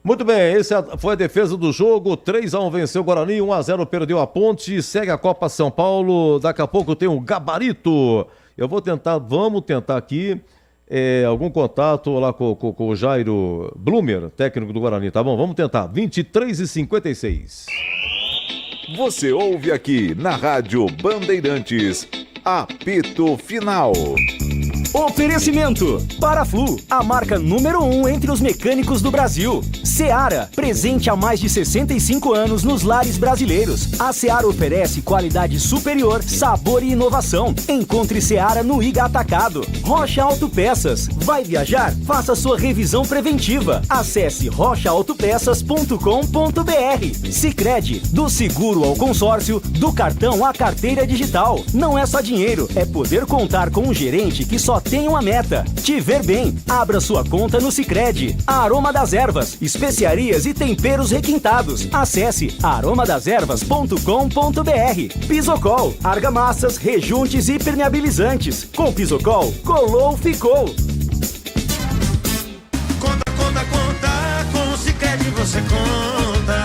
Muito bem, essa foi a defesa do jogo, 3-1 venceu o Guarani, 1-0 perdeu a Ponte, segue a Copa São Paulo, daqui a pouco tem um gabarito. Vamos tentar aqui algum contato lá com o Jairo Blumer, técnico do Guarani, tá bom? Vamos tentar, 23h56.
Você ouve aqui na Rádio Bandeirantes, Apito Final.
Oferecimento: Paraflu, a marca número 1 entre os mecânicos do Brasil. Seara, presente há mais de 65 anos nos lares brasileiros. A Seara oferece qualidade superior, sabor e inovação. Encontre Seara no Iga Atacado. Rocha Autopeças. Vai viajar? Faça sua revisão preventiva. Acesse rochaautopeças.com.br. Sicredi, do seguro ao consórcio, do cartão à carteira digital. Não é só dinheiro, é poder contar com um gerente que só tem uma meta: te ver bem. Abra sua conta no Sicredi. Aroma das Ervas, especiarias e temperos requintados. Acesse aromadeservas.com.br. Pisocol, argamassas, rejuntes e permeabilizantes. Com Pisocol, colou, ficou.
Conta, com o Sicredi você conta.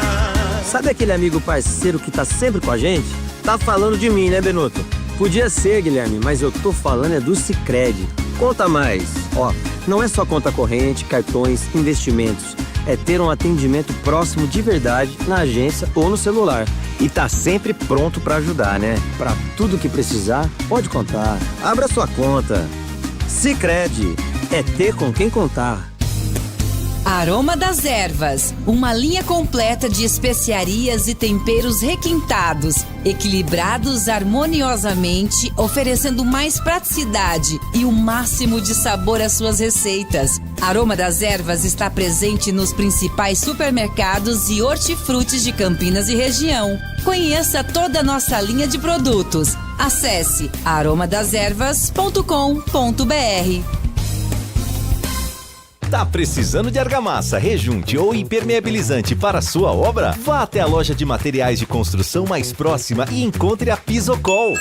Sabe aquele amigo parceiro que tá sempre com a gente? Tá falando de mim, né, Benuto? Podia ser, Guilherme, mas eu tô falando é do Sicredi. Conta mais. Ó, não é só conta corrente, cartões, investimentos. É ter um atendimento próximo de verdade na agência ou no celular. E tá sempre pronto pra ajudar, né? Pra tudo que precisar, pode contar. Abra sua conta. Sicredi, é ter com quem contar.
Aroma das Ervas, uma linha completa de especiarias e temperos requintados, equilibrados harmoniosamente, oferecendo mais praticidade e o máximo de sabor às suas receitas. Aroma das Ervas está presente nos principais supermercados e hortifrutis de Campinas e região. Conheça toda a nossa linha de produtos. Acesse aromadeservas.com.br.
Tá precisando de argamassa, rejunte ou impermeabilizante para sua obra? Vá até a loja de materiais de construção mais próxima e encontre a Pisocol.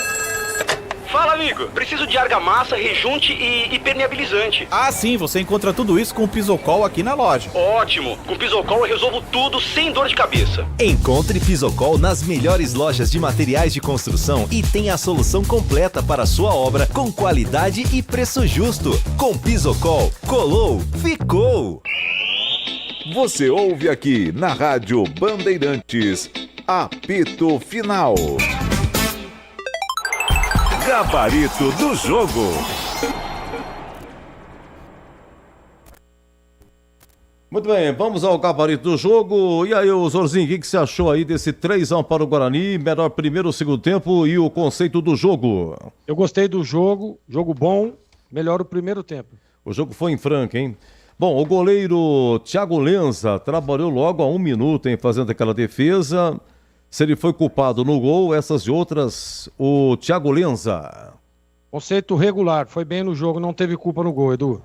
Fala, amigo. Preciso de argamassa, rejunte e impermeabilizante.
Ah, sim. Você encontra tudo isso com o Pisocol aqui na loja.
Ótimo. Com o Pisocol eu resolvo tudo sem dor de cabeça.
Encontre Pisocol nas melhores lojas de materiais de construção e tenha a solução completa para a sua obra com qualidade e preço justo. Com Pisocol, colou, ficou.
Você ouve aqui na Rádio Bandeirantes, Apito Final. Gabarito do jogo.
Muito bem, vamos ao gabarito do jogo. E aí, Zorzinho, o que você achou aí desse 3-1 para o Guarani? Melhor primeiro, segundo tempo e o conceito do jogo?
Eu gostei do jogo bom, melhor o primeiro tempo.
O jogo foi em Franca, hein? Bom, o goleiro Thiago Lenza trabalhou logo há 1 minuto, hein, fazendo aquela defesa. Se ele foi culpado no gol, essas e outras, o Thiago Lenza.
Conceito regular, foi bem no jogo, não teve culpa no gol, Edu.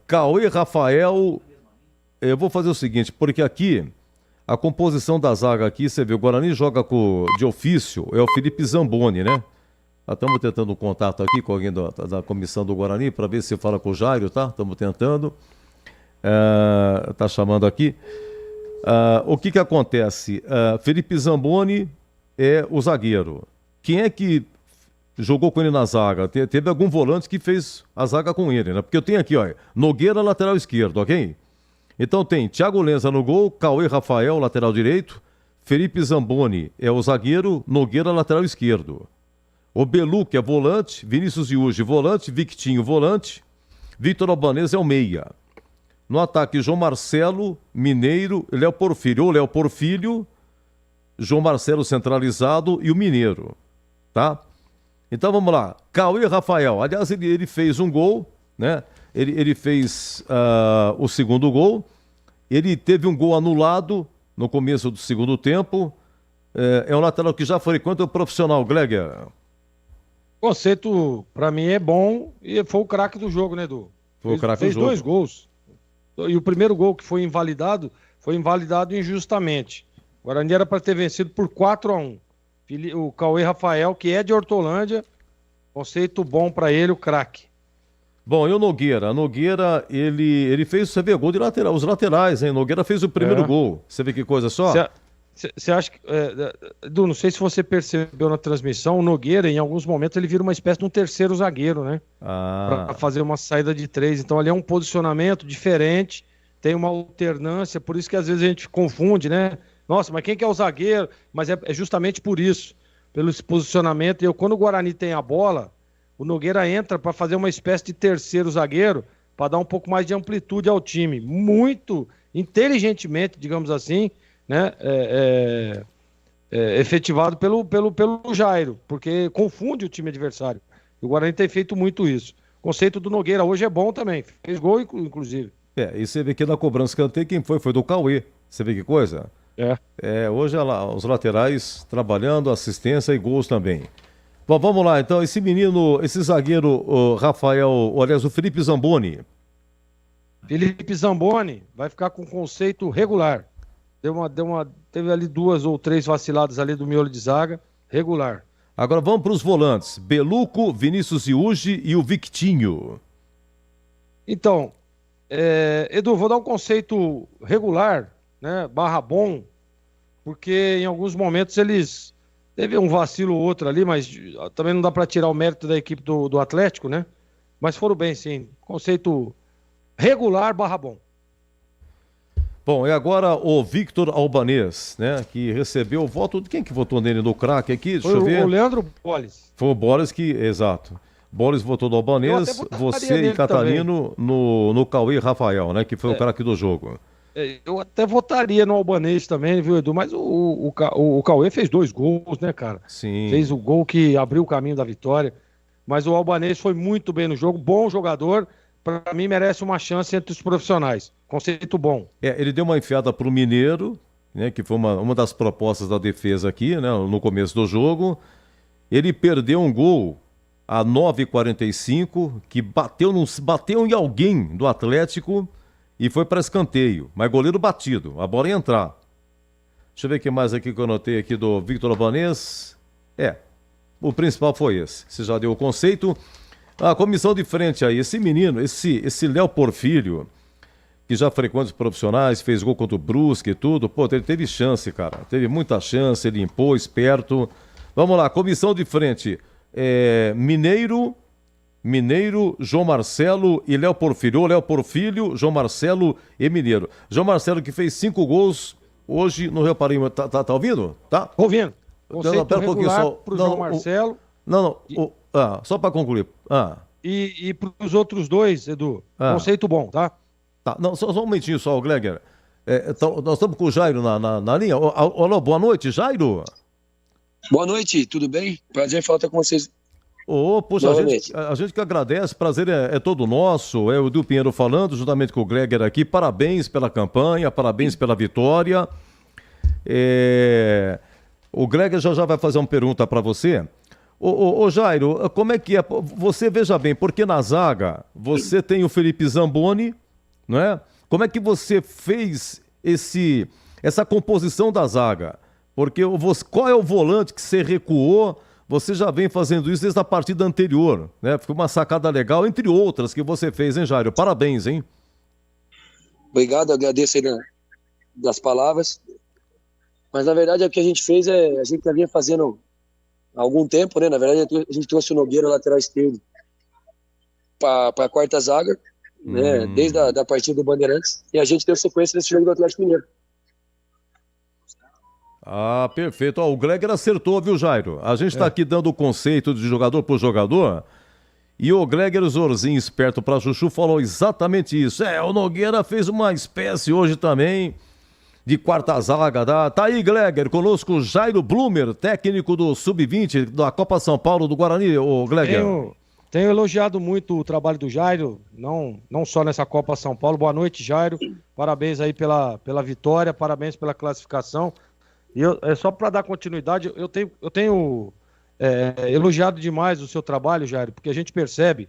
Cauê Rafael, eu vou fazer o seguinte, porque aqui, a composição da zaga aqui, você vê, o Guarani joga de ofício, é o Felipe Zamboni, né? Estamos tentando um contato aqui com alguém da comissão do Guarani, para ver se fala com o Jairo, tá? Estamos tentando. Tá chamando aqui. O que acontece? Felipe Zamboni é o zagueiro. Quem é que jogou com ele na zaga? Teve algum volante que fez a zaga com ele, né? Porque eu tenho aqui, ó, Nogueira, lateral esquerdo, ok? Então tem Thiago Lenza no gol, Cauê Rafael, lateral direito, Felipe Zamboni é o zagueiro, Nogueira, lateral esquerdo. O Belu, que é volante, Vinícius Iuge, volante, Victinho, volante, Vitor Albanese é o meia. No ataque, João Marcelo, Mineiro, Léo Porfírio. Ou Léo Porfírio, João Marcelo centralizado e o Mineiro. Tá? Então vamos lá. Cauê Rafael. Aliás, ele fez um gol, né? Ele fez o segundo gol. Ele teve um gol anulado no começo do segundo tempo. É um lateral que já frequenta o profissional, Gleger.
O conceito, pra mim, é bom e foi o craque do jogo, né, Edu?
Foi o craque do jogo.
Fez 2 gols. E o primeiro gol que foi invalidado injustamente. O Guarani era para ter vencido por 4-1. O Cauê Rafael, que é de Hortolândia, conceito bom para ele, o craque.
Bom, e o Nogueira? Nogueira, ele fez, você vê, gol de lateral, os laterais, hein? Nogueira fez o primeiro gol. Você vê que coisa só?
Você acha que... Edu, não sei se você percebeu na transmissão, o Nogueira, em alguns momentos, ele vira uma espécie de um terceiro zagueiro, né? Para fazer uma saída de 3. Então, ali é um posicionamento diferente, tem uma alternância, por isso que às vezes a gente confunde, né? Nossa, mas quem que é o zagueiro? Mas é justamente por isso. pelo esse posicionamento. E quando o Guarani tem a bola, o Nogueira entra para fazer uma espécie de terceiro zagueiro, para dar um pouco mais de amplitude ao time. Muito inteligentemente, digamos assim, né? Efetivado pelo Jairo, porque confunde o time adversário. E o Guarani tem feito muito isso. O conceito do Nogueira hoje é bom também. Fez gol, inclusive.
E você vê que na cobrança escanteio, quem foi? Foi do Cauê. Você vê que coisa? Hoje os laterais trabalhando, assistência e gols também. Bom, vamos lá, então, esse zagueiro, o Felipe Zamboni.
Felipe Zamboni vai ficar com conceito regular. Teve ali 2 ou 3 vaciladas ali do miolo de zaga, regular.
Agora vamos para os volantes, Beluco, Vinícius Iugi e o Victinho.
Então, Edu, vou dar um conceito regular, né, /bom, porque em alguns momentos eles teve um vacilo ou outro ali, mas também não dá para tirar o mérito da equipe do Atlético, né? Mas foram bem, sim. Conceito regular /bom.
Bom, e agora o Victor Albanês, né? Que recebeu o voto de quem que votou nele no craque aqui? Deixa eu ver.
O Leandro Boles.
Foi o Boles que, exato. Boles votou no Albanês, você e Catarino no Cauê Rafael, né? Que foi o craque do jogo.
Eu até votaria no Albanês também, viu, Edu? Mas o Cauê fez 2 gols, né, cara?
Sim.
Fez o gol que abriu o caminho da vitória. Mas o Albanês foi muito bem no jogo, bom jogador. Para mim, merece uma chance entre os profissionais. Conceito bom.
Ele deu uma enfiada pro Mineiro, né? Que foi uma das propostas da defesa aqui, né? No começo do jogo. Ele perdeu um gol a 9h45, que bateu em alguém do Atlético e foi para escanteio. Mas goleiro batido, a bola ia entrar. Deixa eu ver o que mais aqui que eu anotei aqui do Victor Albanês. O principal foi esse. Você já deu o conceito. A comissão de frente aí, esse menino, esse Léo Porfírio, que já frequenta os profissionais, fez gol contra o Brusque e tudo, ele teve chance, cara. Teve muita chance, ele limpou, esperto. Vamos lá, comissão de frente. Mineiro, João Marcelo e Léo Porfírio. Léo Porfírio, João Marcelo e Mineiro. João Marcelo que fez 5 gols hoje no Rio Paraíba. Tá ouvindo? Tá?
Ouvindo. Conceito regular pro João Marcelo.
Só para concluir.
E para os outros 2, Edu, conceito bom, tá?
Não, só um momentinho só, Gleger. Nós estamos com o Jairo na linha. Alô, boa noite, Jairo.
Boa noite, tudo bem? Prazer falar com vocês.
Poxa, a gente que agradece, prazer é todo nosso. É o Edu Pinheiro falando, juntamente com o Gleger aqui. Parabéns pela campanha, parabéns pela vitória. O Gleger já vai fazer uma pergunta para você. Ô Jairo, como é que é? Você veja bem, porque na zaga você tem o Felipe Zamboni, não é? Como é que você fez essa composição da zaga? Porque qual é o volante que você recuou? Você já vem fazendo isso desde a partida anterior, né? Foi uma sacada legal, entre outras, que você fez, hein, Jairo? Parabéns, hein?
Obrigado, agradeço aí das palavras. Mas, na verdade, o que a gente fez a gente já vinha fazendo há algum tempo, né? Na verdade, a gente trouxe o Nogueira, lateral esquerdo, para a quarta zaga, né? Desde a partida do Bandeirantes. E a gente deu sequência nesse jogo do Atlético Mineiro.
Perfeito. O Gleger acertou, viu, Jairo? A gente está aqui dando o conceito de jogador por jogador. E o Gleger Zorzinho, esperto para Chuchu, falou exatamente isso. O Nogueira fez uma espécie hoje também de quarta zaga. Tá aí, Gleger, conosco o Jairo Blumer, técnico do Sub-20 da Copa São Paulo do Guarani, o Gleger.
Tenho elogiado muito o trabalho do Jairo, não só nessa Copa São Paulo. Boa noite, Jairo. Parabéns aí pela vitória, parabéns pela classificação. E só para dar continuidade, eu tenho elogiado demais o seu trabalho, Jairo, porque a gente percebe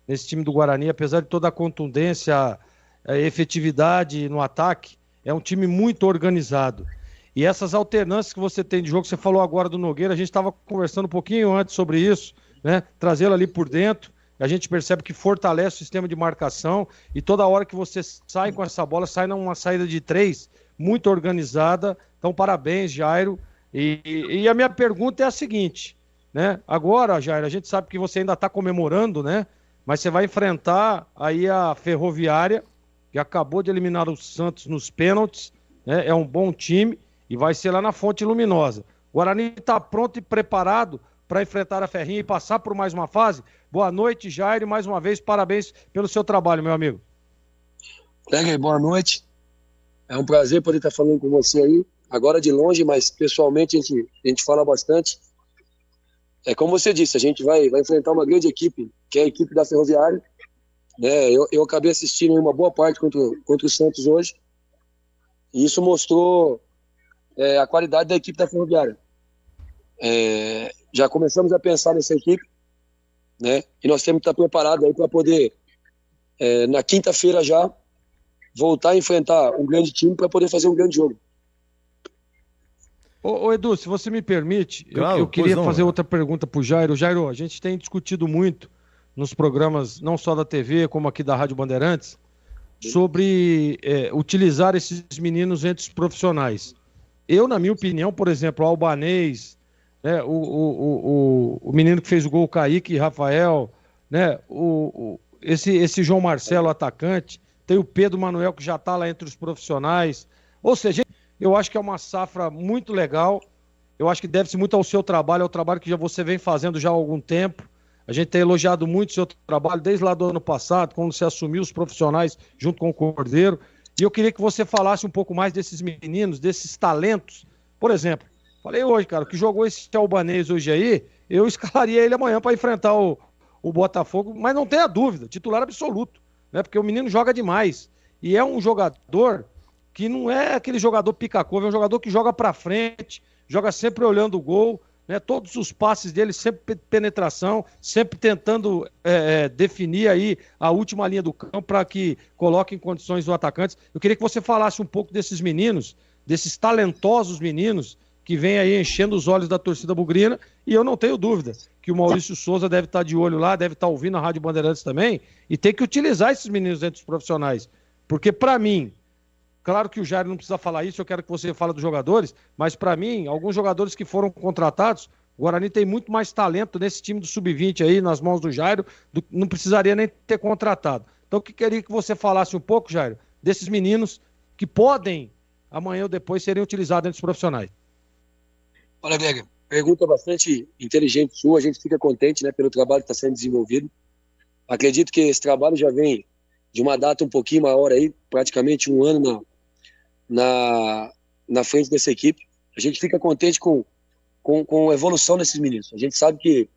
nesse time do Guarani, apesar de toda a contundência, a efetividade no ataque, é um time muito organizado. E essas alternâncias que você tem de jogo, você falou agora do Nogueira, a gente estava conversando um pouquinho antes sobre isso, né? Trazê-lo ali por dentro, a gente percebe que fortalece o sistema de marcação e toda hora que você sai com essa bola, sai numa saída de 3, muito organizada. Então, parabéns, Jairo. E a minha pergunta é a seguinte, né? Agora, Jairo, a gente sabe que você ainda está comemorando, né? Mas você vai enfrentar aí a Ferroviária, que acabou de eliminar o Santos nos pênaltis, né? É um bom time e vai ser lá na Fonte Luminosa. O Guarani está pronto e preparado para enfrentar a Ferrinha e passar por mais uma fase? Boa noite, Jair, e mais uma vez, parabéns pelo seu trabalho, meu amigo.
Boa noite. É um prazer poder estar falando com você aí. Agora de longe, mas pessoalmente a gente fala bastante. É como você disse, a gente vai enfrentar uma grande equipe, que é a equipe da Ferroviária. Eu acabei assistindo uma boa parte contra o Santos hoje. E isso mostrou a qualidade da equipe da Ferroviária. Já começamos a pensar nessa equipe, né? E nós temos que estar preparados aí para poder, na quinta-feira já, voltar a enfrentar um grande time para poder fazer um grande jogo.
Ô Edu, se você me permite,
Claro,
eu queria
não,
fazer outra pergunta para o Jairo. Jairo, a gente tem discutido muito nos programas, não só da TV, como aqui da Rádio Bandeirantes, sobre utilizar esses meninos entre os profissionais. Eu, na minha opinião, por exemplo, o Albanês, né, o menino que fez o gol, o Kaique Rafael, né, esse João Marcelo, atacante, tem o Pedro Manuel, que já está lá entre os profissionais. Ou seja, eu acho que é uma safra muito legal. Eu acho que deve-se muito ao seu trabalho, ao trabalho que você vem fazendo já há algum tempo. A gente tem elogiado muito o seu trabalho desde lá do ano passado, quando você assumiu os profissionais junto com o Cordeiro. E eu queria que você falasse um pouco mais desses meninos, desses talentos. Por exemplo, falei hoje, cara, que jogou esse Albanês hoje aí, eu escalaria ele amanhã para enfrentar o Botafogo, mas não tenha dúvida, titular absoluto, né? Porque o menino joga demais. E é um jogador que não é aquele jogador pica-couve, é um jogador que joga para frente, joga sempre olhando o gol, né? Todos os passes dele, sempre penetração, sempre tentando definir aí a última linha do campo para que coloque em condições os atacantes. Eu queria que você falasse um pouco desses meninos, desses talentosos meninos que vem aí enchendo os olhos da torcida bugrina, e eu não tenho dúvida que o Maurício Souza deve estar de olho lá, deve estar ouvindo a Rádio Bandeirantes também, e tem que utilizar esses meninos entre os profissionais, porque para mim, claro que o Jair não precisa falar isso, eu quero que você fale dos jogadores, mas para mim, alguns jogadores que foram contratados, o Guarani tem muito mais talento nesse time do Sub-20 aí, nas mãos do Jairo, não precisaria nem ter contratado. Então, eu queria que você falasse um pouco, Jairo, desses meninos que podem, amanhã ou depois, serem utilizados entre os profissionais.
Olha, Greg, pergunta bastante inteligente sua, a gente fica contente, né, pelo trabalho que está sendo desenvolvido. Acredito que esse trabalho já vem de uma data um pouquinho maior aí, praticamente um ano na frente dessa equipe. A gente fica contente com a evolução desses meninos. A gente sabe que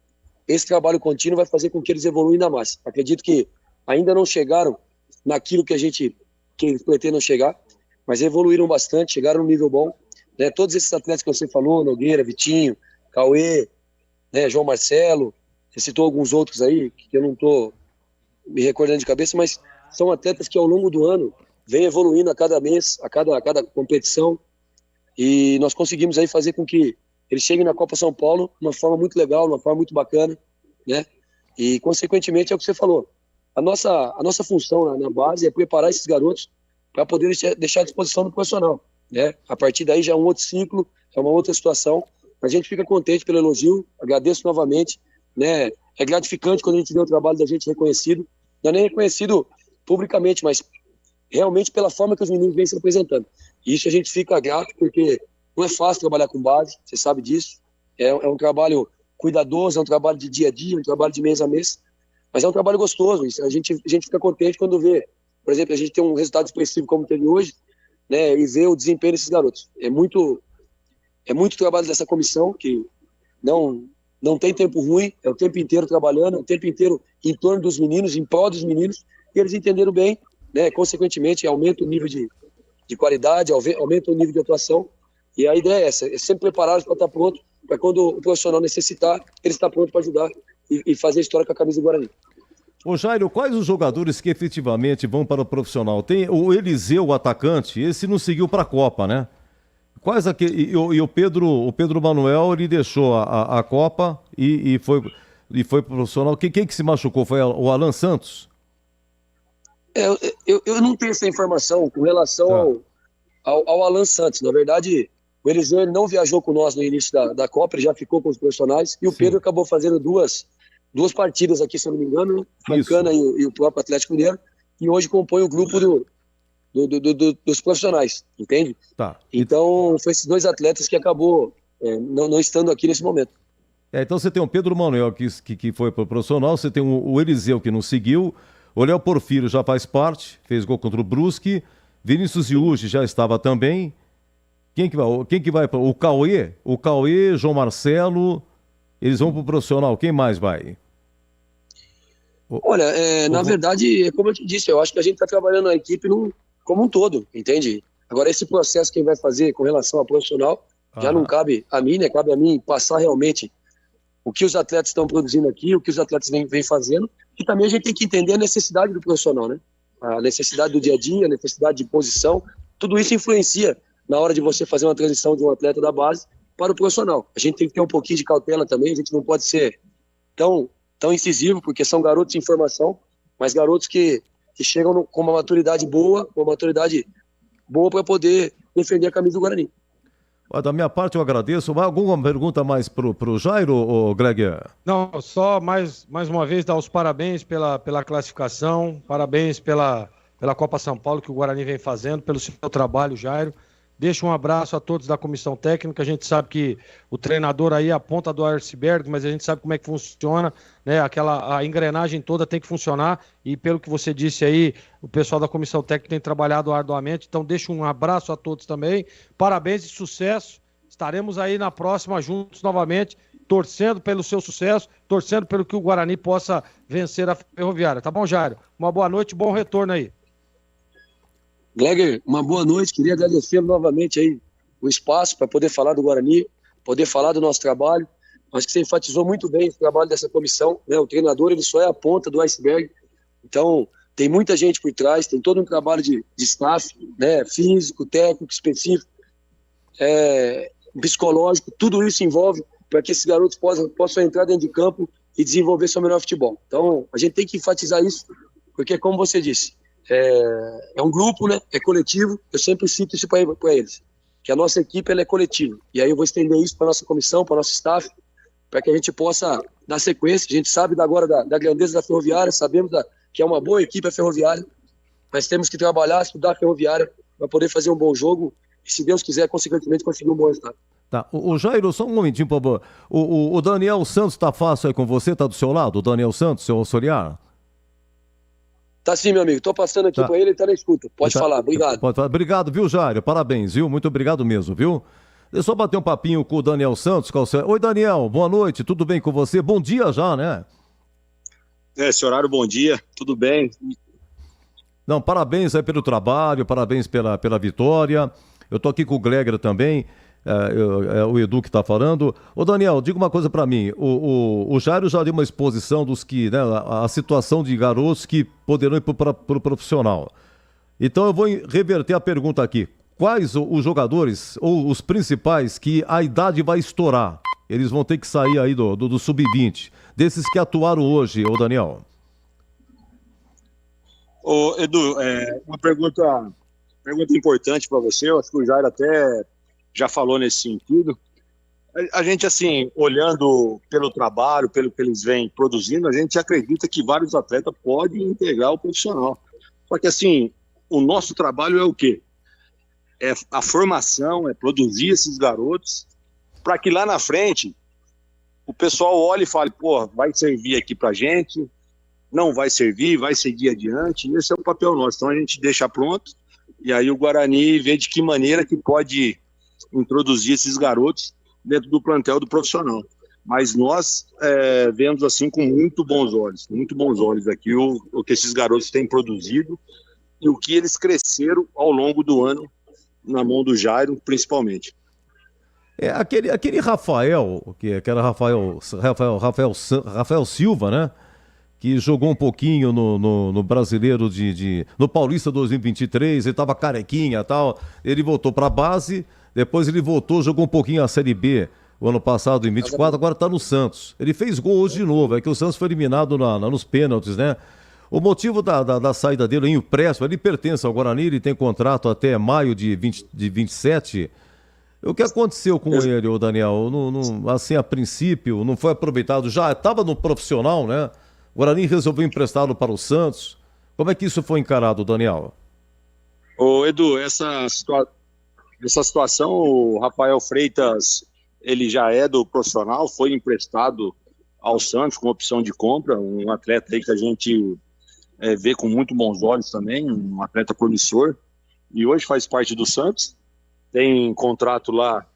esse trabalho contínuo vai fazer com que eles evoluem ainda mais. Acredito que ainda não chegaram naquilo que eles pretendem chegar, mas evoluíram bastante, chegaram num nível bom. Né? Todos esses atletas que você falou, Nogueira, Vitinho, Cauê, né, João Marcelo, você citou alguns outros aí, que eu não estou me recordando de cabeça, mas são atletas que ao longo do ano vêm evoluindo a cada mês, a cada competição, e nós conseguimos aí fazer com que eles cheguem na Copa São Paulo de uma forma muito legal, de uma forma muito bacana, né? E consequentemente é o que você falou, a nossa função na base é preparar esses garotos para poder deixar à disposição do profissional, né? A partir daí já é um outro ciclo, é uma outra situação. A gente fica contente pelo elogio, agradeço novamente, né? É gratificante quando a gente vê o trabalho da gente reconhecido, não é nem reconhecido publicamente, mas realmente pela forma que os meninos vêm se apresentando. E isso a gente fica grato, porque não é fácil trabalhar com base, você sabe disso. É um trabalho cuidadoso, é um trabalho de dia a dia, um trabalho de mês a mês, mas é um trabalho gostoso. A gente fica contente quando vê, por exemplo, a gente tem um resultado expressivo como teve hoje, né, e ver o desempenho desses garotos. É muito trabalho dessa comissão, que não tem tempo ruim, é o tempo inteiro trabalhando, é o tempo inteiro em torno dos meninos, em prol dos meninos, e eles entenderam bem, né, consequentemente aumenta o nível de qualidade, aumenta o nível de atuação, e a ideia é essa, é sempre preparar para estar pronto, para quando o profissional necessitar, ele está pronto para ajudar e fazer a história com a camisa do Guarani.
Ô Jairo, quais os jogadores que efetivamente vão para o profissional? Tem o Eliseu, o atacante, esse não seguiu para a Copa, né? Quais e o Pedro Manuel, ele deixou a Copa e foi pro profissional. Quem que se machucou? Foi o Alan Santos?
Eu não tenho essa informação com relação ao Alan Santos. Na verdade, o Eliseu ele não viajou com nós no início da Copa, ele já ficou com os profissionais, e o Pedro acabou fazendo duas partidas aqui, se eu não me engano, né? Francana e o próprio Atlético Mineiro, e hoje compõe o grupo dos profissionais, entende?
Tá.
Então, foi esses dois atletas que acabou não estando aqui nesse momento.
Então você tem o Pedro Manuel que foi pro profissional, você tem o Eliseu que não seguiu, o Léo Porfírio já faz parte, fez gol contra o Brusque, Vinícius Yuji já estava também. Quem que vai para o Cauê, João Marcelo, eles vão pro profissional, quem mais vai?
Olha, na verdade, como eu te disse, eu acho que a gente está trabalhando a equipe como um todo, entende? Agora, esse processo quem vai fazer com relação ao profissional, já não cabe a mim, né? Cabe a mim passar realmente o que os atletas estão produzindo aqui, o que os atletas vêm fazendo, e também a gente tem que entender a necessidade do profissional, né? A necessidade do dia a dia, a necessidade de posição, tudo isso influencia na hora de você fazer uma transição de um atleta da base para o profissional. A gente tem que ter um pouquinho de cautela também, a gente não pode ser tão incisivo, porque são garotos em formação, mas garotos que chegam com uma maturidade boa para poder defender a camisa do Guarani.
Da minha parte, eu agradeço. Alguma pergunta mais pro Jairo, Greg?
Não, só mais uma vez dar os parabéns pela classificação, parabéns pela Copa São Paulo que o Guarani vem fazendo, pelo seu trabalho, Jairo. Deixo um abraço a todos da comissão técnica. A gente sabe que o treinador aí é a ponta do iceberg, mas a gente sabe como é que funciona, né? A engrenagem toda tem que funcionar e pelo que você disse aí, o pessoal da comissão técnica tem trabalhado arduamente. Então deixo um abraço a todos também. Parabéns e sucesso. Estaremos aí na próxima juntos novamente, torcendo pelo seu sucesso, torcendo pelo que o Guarani possa vencer a Ferroviária. Tá bom, Jairo? Uma boa noite, bom retorno aí.
Gleger, uma boa noite, queria agradecer novamente aí o espaço para poder falar do Guarani, poder falar do nosso trabalho. Acho que você enfatizou muito bem o trabalho dessa comissão, né? O treinador, ele só é a ponta do iceberg, então tem muita gente por trás, tem todo um trabalho de staff, né? Físico, técnico, específico, psicológico, tudo isso envolve para que esses garotos possam entrar dentro de campo e desenvolver seu melhor futebol. Então, a gente tem que enfatizar isso, porque como você disse, é um grupo, né? É coletivo. Eu sempre cito isso para eles, que a nossa equipe ela é coletiva. E aí eu vou estender isso para nossa comissão, para nosso staff, para que a gente possa dar sequência. A gente sabe agora da grandeza da Ferroviária, sabemos que é uma boa equipe a Ferroviária, mas temos que trabalhar, estudar a Ferroviária para poder fazer um bom jogo e, se Deus quiser, consequentemente conseguir um bom resultado.
Tá, o Jairo, só um momentinho, por favor. O Daniel Santos tá fácil aí com você? Tá do seu lado? O Daniel Santos, seu auxiliar?
Tá sim, meu amigo. Tô passando aqui para ele, ele tá na escuta. Pode falar, obrigado.
Pode falar. Obrigado, viu, Jairo? Parabéns, viu? Muito obrigado mesmo, viu? Deixa eu só bater um papinho com o Daniel Santos. Oi, Daniel, boa noite, tudo bem com você? Bom dia já, né?
Esse horário, bom dia, tudo bem?
Não, parabéns aí pelo trabalho, parabéns pela vitória. Eu tô aqui com o Gleger também. O Edu que está falando. Ô Daniel, diga uma coisa para mim. O Jairo já deu uma exposição dos que, né, a situação de garotos que poderão ir para o profissional. Então eu vou reverter a pergunta aqui. Quais os jogadores ou os principais que a idade vai estourar? Eles vão ter que sair aí do sub-20. Desses que atuaram hoje, ô Daniel.
Ô Edu, uma pergunta importante para você. Eu acho que o Jairo até já falou nesse sentido. A gente, assim, olhando pelo trabalho, pelo que eles vêm produzindo, a gente acredita que vários atletas podem integrar o profissional. Só que, assim, o nosso trabalho é o quê? É a formação, é produzir esses garotos para que lá na frente o pessoal olhe e fale, pô, vai servir aqui pra gente, não vai servir, vai seguir adiante. Esse é o papel nosso. Então a gente deixa pronto e aí o Guarani vê de que maneira que pode introduzir esses garotos dentro do plantel do profissional. Mas nós vemos assim com muito bons olhos aqui o que esses garotos têm produzido e o que eles cresceram ao longo do ano na mão do Jairo, principalmente.
Aquele Rafael, que era Rafael Silva, né? Que jogou um pouquinho no Brasileiro no Paulista 2023, ele tava carequinha e tal, ele voltou pra base. Depois ele voltou, jogou um pouquinho a Série B o ano passado, em 24, agora tá no Santos. Ele fez gol hoje de novo, é que o Santos foi eliminado nos pênaltis, né? O motivo da saída dele, em empréstimo, ele pertence ao Guarani, ele tem contrato até maio de 27. O que aconteceu com ele, ô Daniel? Assim, a princípio, não foi aproveitado, já estava no profissional, né? O Guarani resolveu emprestá-lo para o Santos. Como é que isso foi encarado, Daniel?
Ô Edu, essa situação, o Rafael Freitas, ele já é do profissional, foi emprestado ao Santos com opção de compra, um atleta aí que a gente vê com muito bons olhos também, um atleta promissor, e hoje faz parte do Santos, tem contrato lá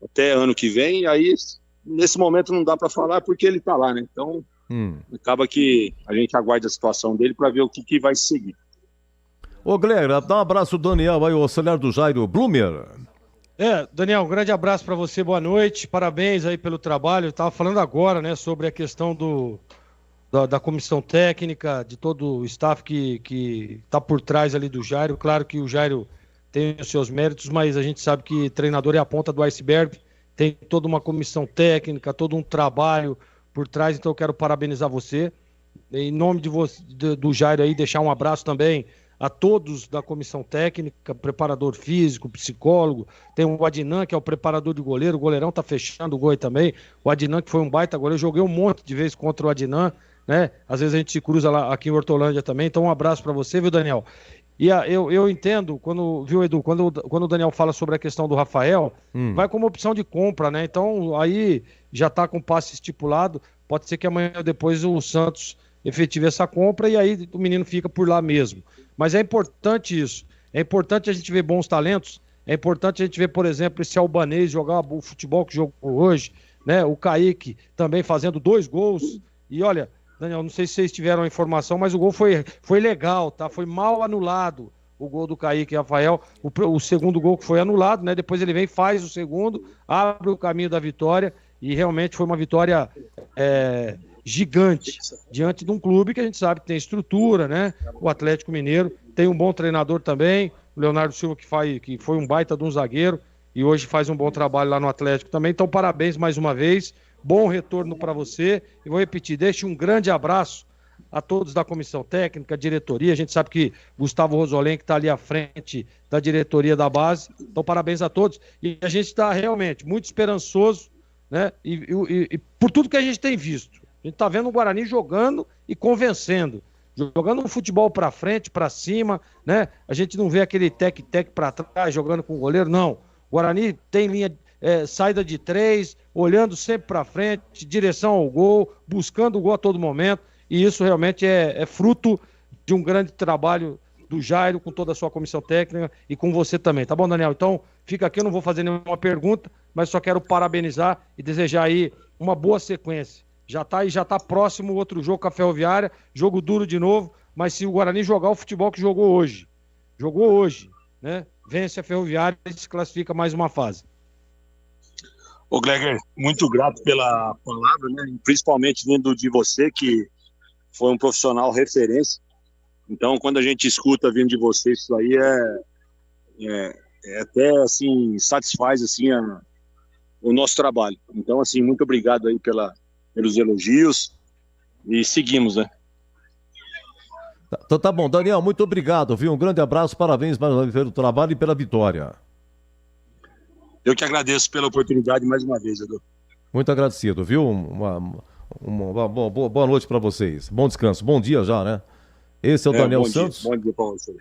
até ano que vem, e aí nesse momento não dá para falar porque ele está lá, né? Então acaba que a gente aguarda a situação dele para ver o que vai seguir.
Ô Gleger, dá um abraço do Daniel aí, o auxiliar do Jairo Blumer.
Daniel, um grande abraço para você, boa noite, parabéns aí pelo trabalho. Eu estava falando agora, né, sobre a questão da comissão técnica, de todo o staff que está por trás ali do Jairo. Claro que o Jairo tem os seus méritos, mas a gente sabe que treinador é a ponta do iceberg, tem toda uma comissão técnica, todo um trabalho por trás, então eu quero parabenizar você. Em nome do Jairo aí, deixar um abraço também a todos da comissão técnica, preparador físico, psicólogo, tem o Adnan, que é o preparador de goleiro, o goleirão tá fechando o gol aí também, o Adnan que foi um baita goleiro, eu joguei um monte de vezes contra o Adnan, né, às vezes a gente se cruza lá aqui em Hortolândia também, então um abraço para você, viu, Daniel? E eu entendo, viu, Edu, quando o Daniel fala sobre a questão do Rafael, vai como opção de compra, né, então aí já tá com passe estipulado, pode ser que amanhã ou depois o Santos efetive essa compra e aí o menino fica por lá mesmo. Mas é importante isso, é importante a gente ver bons talentos, é importante a gente ver, por exemplo, esse albanês jogar o futebol que jogou hoje, né? O Kaique também fazendo 2 gols, e olha, Daniel, não sei se vocês tiveram a informação, mas o gol foi legal, tá? Foi mal anulado o gol do Kaique e Rafael, o segundo gol que foi anulado, né? Depois ele vem, faz o segundo, abre o caminho da vitória, e realmente foi uma vitória gigante, diante de um clube que a gente sabe que tem estrutura, né? O Atlético Mineiro tem um bom treinador também, o Leonardo Silva, que foi um baita de um zagueiro e hoje faz um bom trabalho lá no Atlético também. Então, parabéns mais uma vez, bom retorno para você. E vou repetir, deixe um grande abraço a todos da comissão técnica, diretoria. A gente sabe que Gustavo Rosolém, que está ali à frente da diretoria da base. Então, parabéns a todos. E a gente está realmente muito esperançoso, né? E por tudo que a gente tem visto. A gente tá vendo o Guarani jogando e convencendo, jogando um futebol para frente, para cima, né? A gente não vê aquele tec-tec para trás, jogando com o goleiro, não. O Guarani tem linha, saída de 3, olhando sempre para frente, direção ao gol, buscando o gol a todo momento, e isso realmente é fruto de um grande trabalho do Jairo, com toda a sua comissão técnica e com você também, tá bom, Daniel? Então, fica aqui, eu não vou fazer nenhuma pergunta, mas só quero parabenizar e desejar aí uma boa sequência. Já tá próximo o outro jogo com a Ferroviária, jogo duro de novo, mas se o Guarani jogar o futebol que jogou hoje, né? Vence a Ferroviária e se classifica mais uma fase.
Ô Gleger, muito grato pela palavra, né? Principalmente vindo de você, que foi um profissional referência. Então, quando a gente escuta vindo de você, isso aí até, assim, satisfaz, assim, o nosso trabalho. Então, assim, muito obrigado aí pelos elogios e seguimos, né?
Tá bom, Daniel, muito obrigado, viu? Um grande abraço, parabéns pelo trabalho e pela vitória.
Eu que agradeço pela oportunidade mais uma vez, Edu.
Muito agradecido, viu? Uma boa noite para vocês. Bom descanso, bom dia já, né? Esse é o Daniel Santos.
Bom dia para você.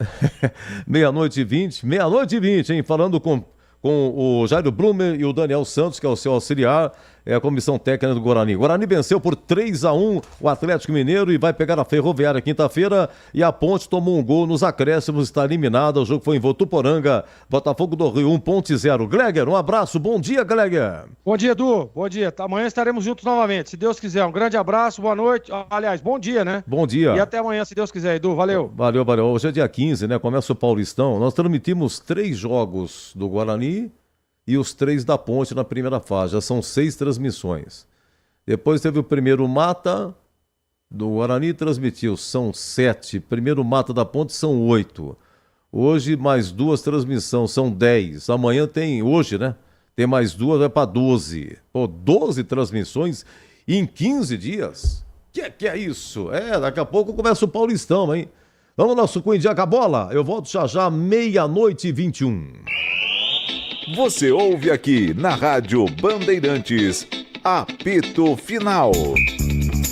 Meia-noite e 20, hein? Falando com o Jairo Blumer e o Daniel Santos, que é o seu auxiliar, é a comissão técnica do Guarani. Guarani venceu por 3-1 o Atlético Mineiro e vai pegar a Ferroviária quinta-feira, e a Ponte tomou um gol nos acréscimos, está eliminada. O jogo foi em Votuporanga, Botafogo do Rio 1, Ponte 0. Gleger, um abraço, bom dia, Gleger.
Bom dia, Edu, bom dia. Amanhã estaremos juntos novamente, se Deus quiser. Um grande abraço, boa noite, aliás, bom dia, né?
Bom dia.
E até amanhã, se Deus quiser, Edu, valeu.
Valeu. Hoje é dia 15, né? Começa o Paulistão. Nós transmitimos 3 jogos do Guarani e os 3 da Ponte na primeira fase. Já são 6 transmissões. Depois teve o primeiro mata do Guarani, transmitiu, são 7. Primeiro mata da Ponte são 8. Hoje mais 2 transmissões, são 10. Amanhã tem, hoje, né? Tem mais 2, vai para 12. Pô, 12 transmissões em 15 dias? Que é isso? Daqui a pouco começa o Paulistão, hein? Vamos ao nosso Coelho a bola. Eu volto já, 00:21.
Você ouve aqui na Rádio Bandeirantes, apito final.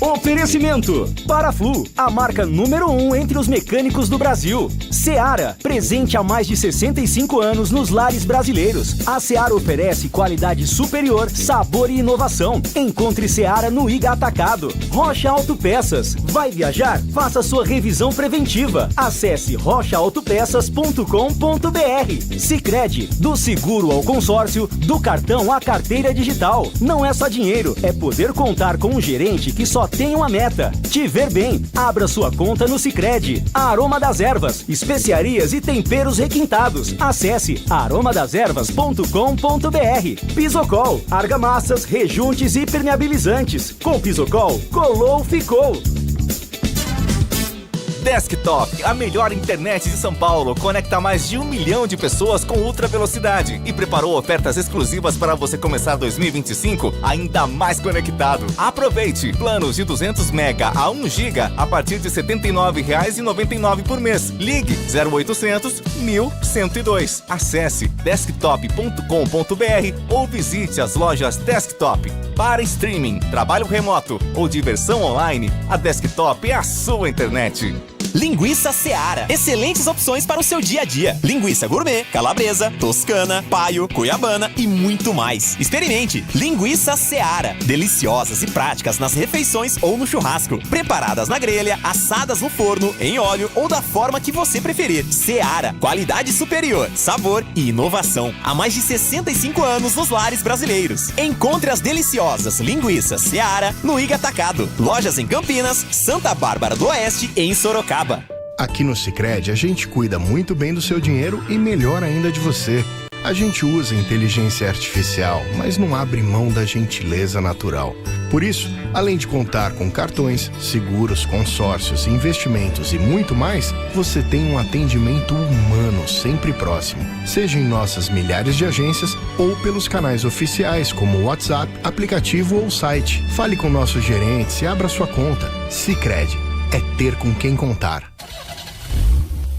Oferecimento: Paraflu, a marca número 1 entre os mecânicos do Brasil. Seara, presente há mais de 65 anos nos lares brasileiros. A Seara oferece qualidade superior, sabor e inovação. Encontre Seara no Iga Atacado. Rocha Autopeças. Vai viajar? Faça sua revisão preventiva. Acesse rochaautopeças.com.br. Sicredi, do seguro ao consórcio, do cartão à carteira digital. Não é só dinheiro, é poder contar com um gerente que só tem uma meta: te ver bem. Abra sua conta no Sicredi. Aroma das Ervas, especiarias e temperos requintados. Acesse aromadeservas.com.br. Pisocol, argamassas, rejuntes e permeabilizantes. Com Pisocol, colou, ficou.
Desktop, a melhor internet de São Paulo, conecta mais de 1 milhão de pessoas com ultra velocidade e preparou ofertas exclusivas para você começar 2025 ainda mais conectado. Aproveite! Planos de 200 mega a 1 giga a partir de R$ 79,99 por mês. Ligue 0800 1102. Acesse desktop.com.br ou visite as lojas Desktop. Para streaming, trabalho remoto ou diversão online, a Desktop é a sua internet.
Linguiça Seara. Excelentes opções para o seu dia a dia. Linguiça gourmet, calabresa, toscana, paio, cuiabana e muito mais. Experimente. Linguiça Seara. Deliciosas e práticas nas refeições ou no churrasco. Preparadas na grelha, assadas no forno, em óleo ou da forma que você preferir. Seara. Qualidade superior, sabor e inovação. Há mais de 65 anos nos lares brasileiros. Encontre as deliciosas linguiças Seara no Iga Atacado. Lojas em Campinas, Santa Bárbara do Oeste e em Sorocaba.
Aqui no Sicredi, a gente cuida muito bem do seu dinheiro e melhor ainda de você. A gente usa inteligência artificial, mas não abre mão da gentileza natural. Por isso, além de contar com cartões, seguros, consórcios, investimentos e muito mais, você tem um atendimento humano sempre próximo. Seja em nossas milhares de agências ou pelos canais oficiais como o WhatsApp, aplicativo ou site. Fale com nossos gerentes e abra sua conta. Sicredi. É ter com quem contar.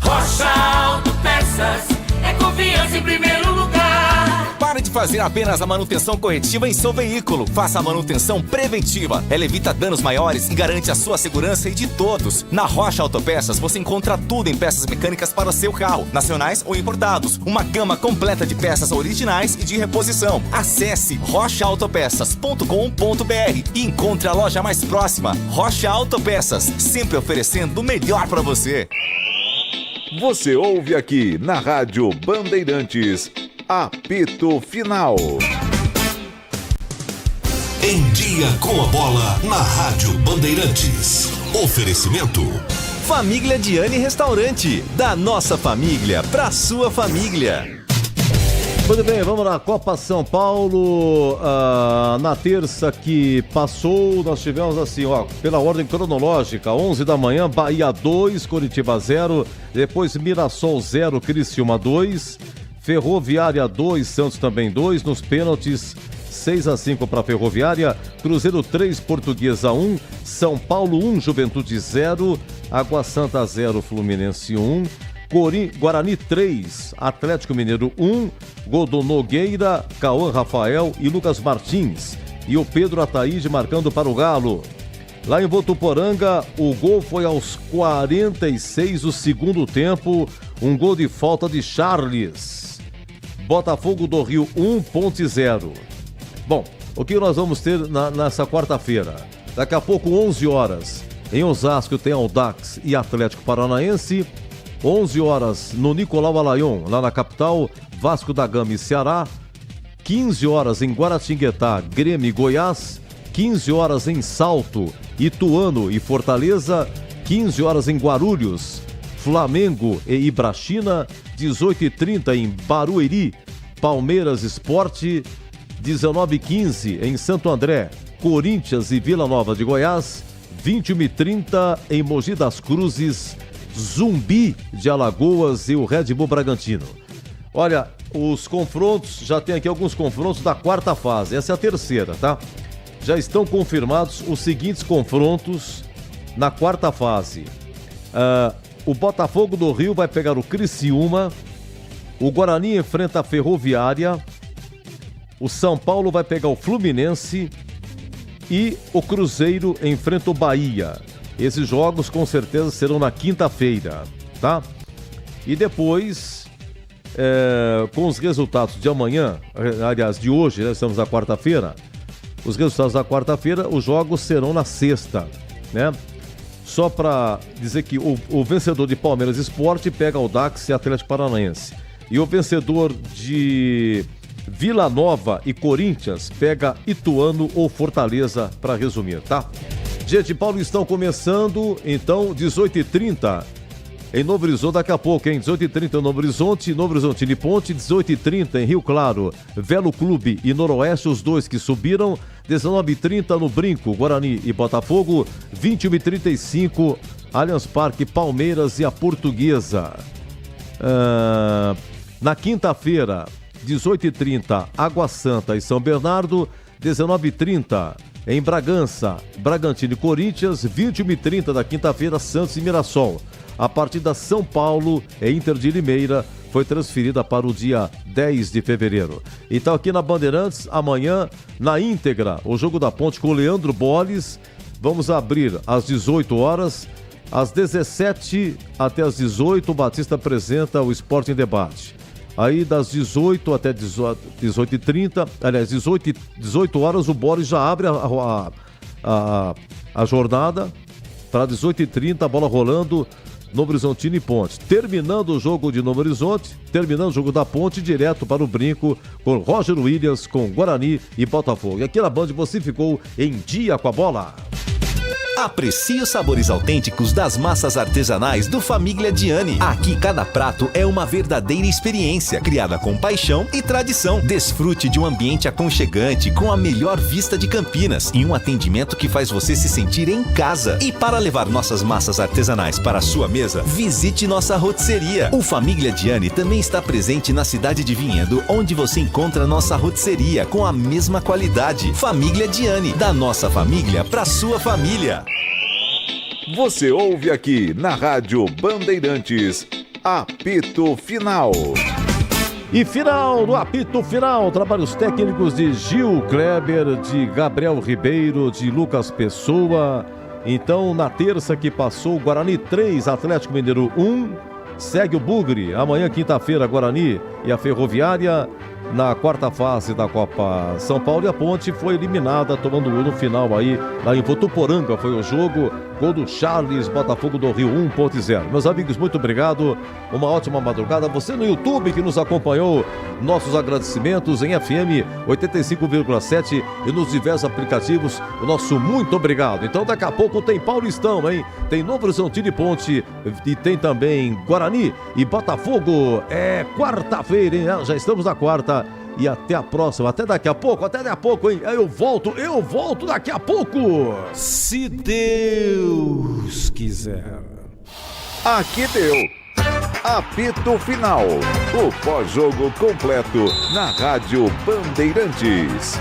Rocha Autopeças, é confiança em primeiro lugar.
Pare de fazer apenas a manutenção corretiva em seu veículo. Faça a manutenção preventiva. Ela evita danos maiores e garante a sua segurança e de todos. Na Rocha Autopeças você encontra tudo em peças mecânicas para o seu carro, nacionais ou importados. Uma gama completa de peças originais e de reposição. Acesse rochaautopeças.com.br e encontre a loja mais próxima. Rocha Autopeças, sempre oferecendo o melhor para você.
Você ouve aqui na Rádio Bandeirantes, Apito Final.
Em dia com a bola na Rádio Bandeirantes. Oferecimento:
Família Diane Restaurante. Da nossa família pra sua família.
Muito bem, vamos na Copa São Paulo. Na terça que passou, nós tivemos assim, pela ordem cronológica: 11 da manhã, Bahia 2, Coritiba 0, depois Mirassol 0, Criciúma 2, Ferroviária 2, Santos também 2, nos pênaltis 6-5 para Ferroviária, Cruzeiro 3, Portuguesa 1, São Paulo 1, Juventude 0, Água Santa 0, Fluminense 1, Guarani 3, Atlético Mineiro 1, gol do Nogueira, Cauã Rafael e Lucas Martins. E o Pedro Ataíde marcando para o Galo. Lá em Votuporanga, o gol foi aos 46 do segundo tempo, um gol de falta de Charles. Botafogo do Rio 1.0. Bom, o que nós vamos ter nessa quarta-feira? Daqui a pouco, 11 horas, em Osasco tem Audax e Atlético Paranaense. 11 horas no Nicolau Alayon, lá na capital, Vasco da Gama e Ceará. 15 horas em Guaratinguetá, Grêmio e Goiás. 15 horas em Salto, Ituano e Fortaleza. 15 horas em Guarulhos, Flamengo e Ibrachina. 18h30 em Barueri, Palmeiras Esporte. 19h15 em Santo André, Corinthians e Vila Nova de Goiás. 21h30 em Mogi das Cruzes, Zumbi de Alagoas e o Red Bull Bragantino. Olha, os confrontos, já tem aqui alguns confrontos da quarta fase, essa é a terceira, tá? Já estão confirmados os seguintes confrontos na quarta fase. O Botafogo do Rio vai pegar o Criciúma, o Guarani enfrenta a Ferroviária, o São Paulo vai pegar o Fluminense, e o Cruzeiro enfrenta o Bahia. Esses jogos com certeza serão na quinta-feira, tá? E depois, com os resultados de amanhã, aliás, de hoje, né? Estamos na quarta-feira. Os resultados da quarta-feira, os jogos serão na sexta, né? Só para dizer que o vencedor de Palmeiras Sport pega Audax e Atlético Paranaense. E o vencedor de Vila Nova e Corinthians pega Ituano ou Fortaleza, para resumir, tá? Gente, Paulistão começando, então, 18h30 em Novo Horizonte daqui a pouco, hein? 18h30 em Novo Horizontino e Ponte, 18h30 em Rio Claro, Velo Clube e Noroeste, os dois que subiram, 19h30 no Brinco, Guarani e Botafogo, 21h35, Allianz Parque, Palmeiras e a Portuguesa. Na quinta-feira, 18h30, Água Santa e São Bernardo, 19h30 em Bragança, Bragantino e Corinthians, 21h30 da quinta-feira, Santos e Mirassol. A partida São Paulo e Inter de Limeira foi transferida para o dia 10 de fevereiro. Então aqui na Bandeirantes, amanhã, na íntegra, o Jogo da Ponte com o Leandro Bolles. Vamos abrir às 18 horas. Às 17 até às 18, o Batista apresenta o Esporte em Debate. Aí das 18 até 18h30, aliás, 18 horas, o Boris já abre a jornada para 18h30, a bola rolando, Novo Horizontino e Ponte. Terminando o jogo de Novo Horizonte, terminando o jogo da Ponte, direto para o Brinco, com Roger Williams, com Guarani e Botafogo. E aqui na Band você ficou em dia com a bola.
Aprecie os sabores autênticos das massas artesanais do Família Diani. Aqui cada prato é uma verdadeira experiência, criada com paixão e tradição. Desfrute de um ambiente aconchegante com a melhor vista de Campinas e um atendimento que faz você se sentir em casa. E para levar nossas massas artesanais para a sua mesa, visite nossa rotisseria. O Família Diani também está presente na cidade de Vinhedo, onde você encontra nossa rotisseria com a mesma qualidade. Família Diani, da nossa família para sua família.
Você ouve aqui na Rádio Bandeirantes, Apito Final.
E final, no Apito Final, trabalhos técnicos de Gil Kleber, de Gabriel Ribeiro, de Lucas Pessoa. Então, na terça que passou, Guarani 3, Atlético Mineiro 1, segue o Bugre. Amanhã, quinta-feira, Guarani e a Ferroviária. Na quarta fase da Copa São Paulo, e a Ponte foi eliminada, tomando gol no final aí, lá em Votuporanga foi o jogo, gol do Charles, Botafogo do Rio 1.0. Meus amigos, muito obrigado, uma ótima madrugada. Você no YouTube que nos acompanhou, nossos agradecimentos em FM 85,7 e nos diversos aplicativos, o nosso muito obrigado. Então daqui a pouco tem Paulistão, hein? Tem Novo Horizontino e Ponte e tem também Guarani e Botafogo. É quarta-feira, hein? Já estamos na quarta. E até a próxima, até daqui a pouco, hein? Eu volto daqui a pouco.
Se Deus quiser.
Aqui deu. Apito Final. O pós-jogo completo na Rádio Bandeirantes.